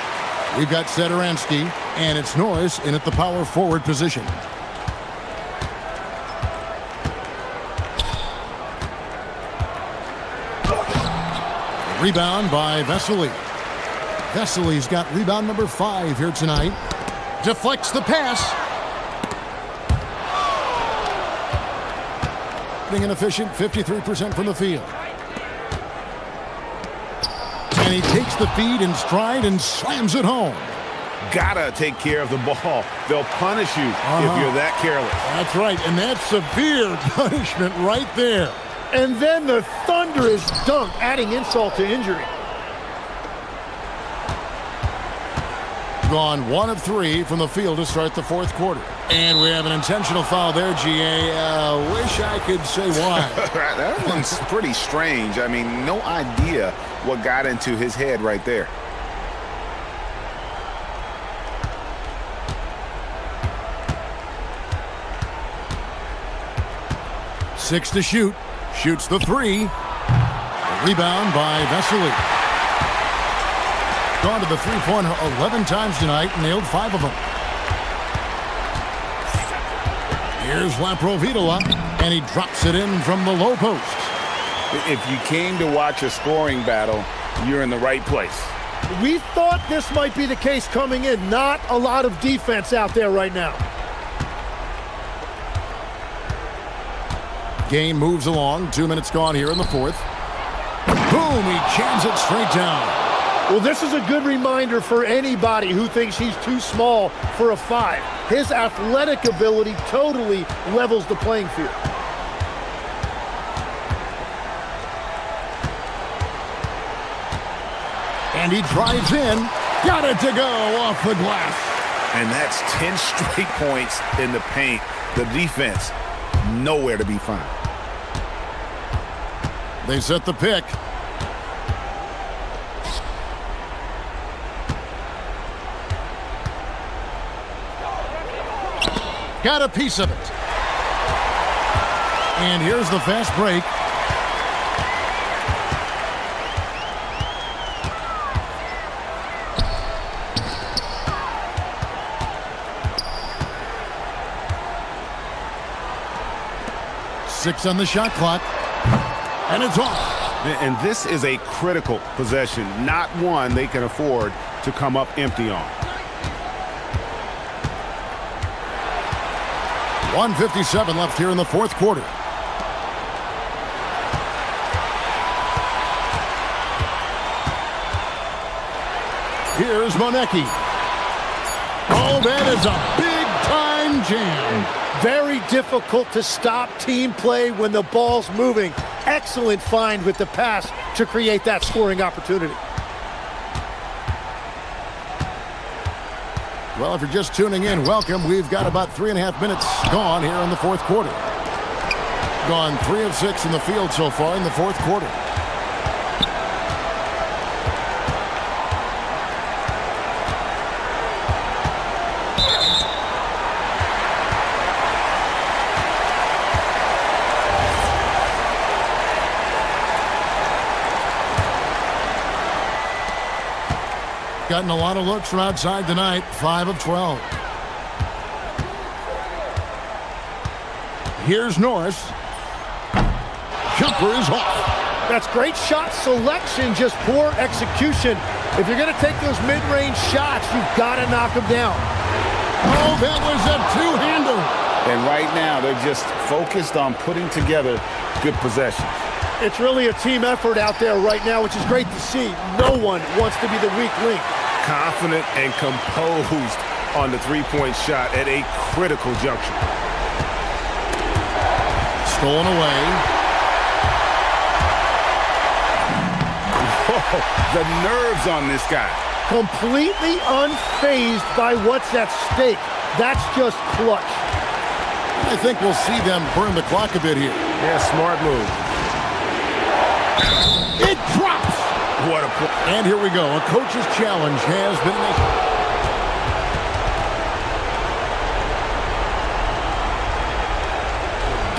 Speaker 6: We've got Satoransky, and it's Norris in at the power forward position. Rebound by Vesely. Vesely's got rebound number 5 here tonight. Deflects the pass. Being inefficient, 53% from the field. And he takes the feed in stride and slams it home.
Speaker 7: Gotta take care of the ball. They'll punish you if you're that careless.
Speaker 6: That's right, and that's severe punishment right there.
Speaker 8: And then the thunderous dunk, adding insult to injury.
Speaker 6: Gone 1 of 3 from the field to start the fourth quarter. And we have an intentional foul there, GA. Wish I could say why.
Speaker 7: That one's pretty strange. I mean, no idea what got into his head right there.
Speaker 6: Six to shoot. Shoots the 3. A rebound by Vesely. Gone to the three-pointer 11 times tonight, nailed 5 of them. Here's Laprovitola, and he drops it in from the low post.
Speaker 7: If you came to watch a scoring battle, you're in the right place.
Speaker 8: We thought this might be the case coming in. Not a lot of defense out there right now.
Speaker 6: Game moves along. 2 minutes gone here in the fourth. Boom! He jams it straight down.
Speaker 8: Well, this is a good reminder for anybody who thinks he's too small for a 5. His athletic ability totally levels the playing field.
Speaker 6: And he drives in. Got it to go off the glass.
Speaker 7: And that's 10 straight points in the paint. The defense, nowhere to be found.
Speaker 6: They set the pick. Got a piece of it. And here's the fast break. Six on the shot clock. And it's off.
Speaker 7: And this is a critical possession, not one they can afford to come up empty on.
Speaker 6: 1:57 left here in the fourth quarter. Here's Monecki. Oh, that is a big-time jam.
Speaker 8: Very difficult to stop team play when the ball's moving. Excellent find with the pass to create that scoring opportunity.
Speaker 6: Well, if you're just tuning in, welcome. We've got about 3.5 minutes gone here in the fourth quarter. Gone 3 of 6 in the field so far in the fourth quarter. Gotten a lot of looks from outside tonight. 5 of 12. Here's Norris. Jumper is off.
Speaker 8: That's great shot selection, just poor execution. If you're going to take those mid-range shots, you've got to knock them down.
Speaker 6: Oh, that was a two-hander.
Speaker 7: And right now, they're just focused on putting together good possessions.
Speaker 8: It's really a team effort out there right now, which is great to see. No one wants to be the weak link.
Speaker 7: Confident and composed on the three-point shot at a critical juncture.
Speaker 6: Stolen away.
Speaker 7: Whoa, the nerves on this guy.
Speaker 8: Completely unfazed by what's at stake. That's just clutch.
Speaker 6: I think we'll see them burn the clock a bit here.
Speaker 7: Yeah, smart move.
Speaker 6: It drops.
Speaker 7: What a play.
Speaker 6: And here we go. A coach's challenge has been made.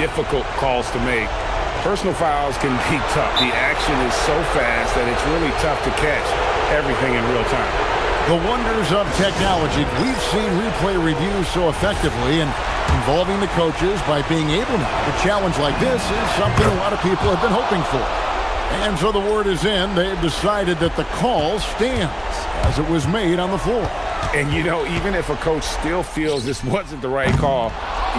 Speaker 7: Difficult calls to make. Personal fouls can be tough. The action is so fast that it's really tough to catch everything in real time.
Speaker 6: The wonders of technology. We've seen replay reviews so effectively and involving the coaches by being able now. A challenge like this is something a lot of people have been hoping for. And so the word is in. They've decided that the call stands as it was made on the floor.
Speaker 15: And, you know, even if a coach still feels this wasn't the right call,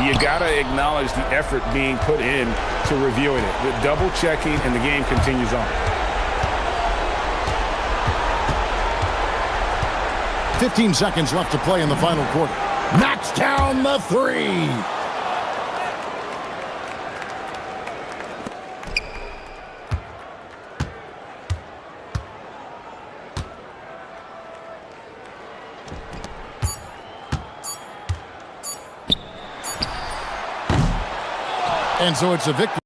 Speaker 15: you got to acknowledge the effort being put in to reviewing it. With double checking, and the game continues on.
Speaker 6: 15 seconds left to play in the final quarter. Knocks down the three. And so it's a victory.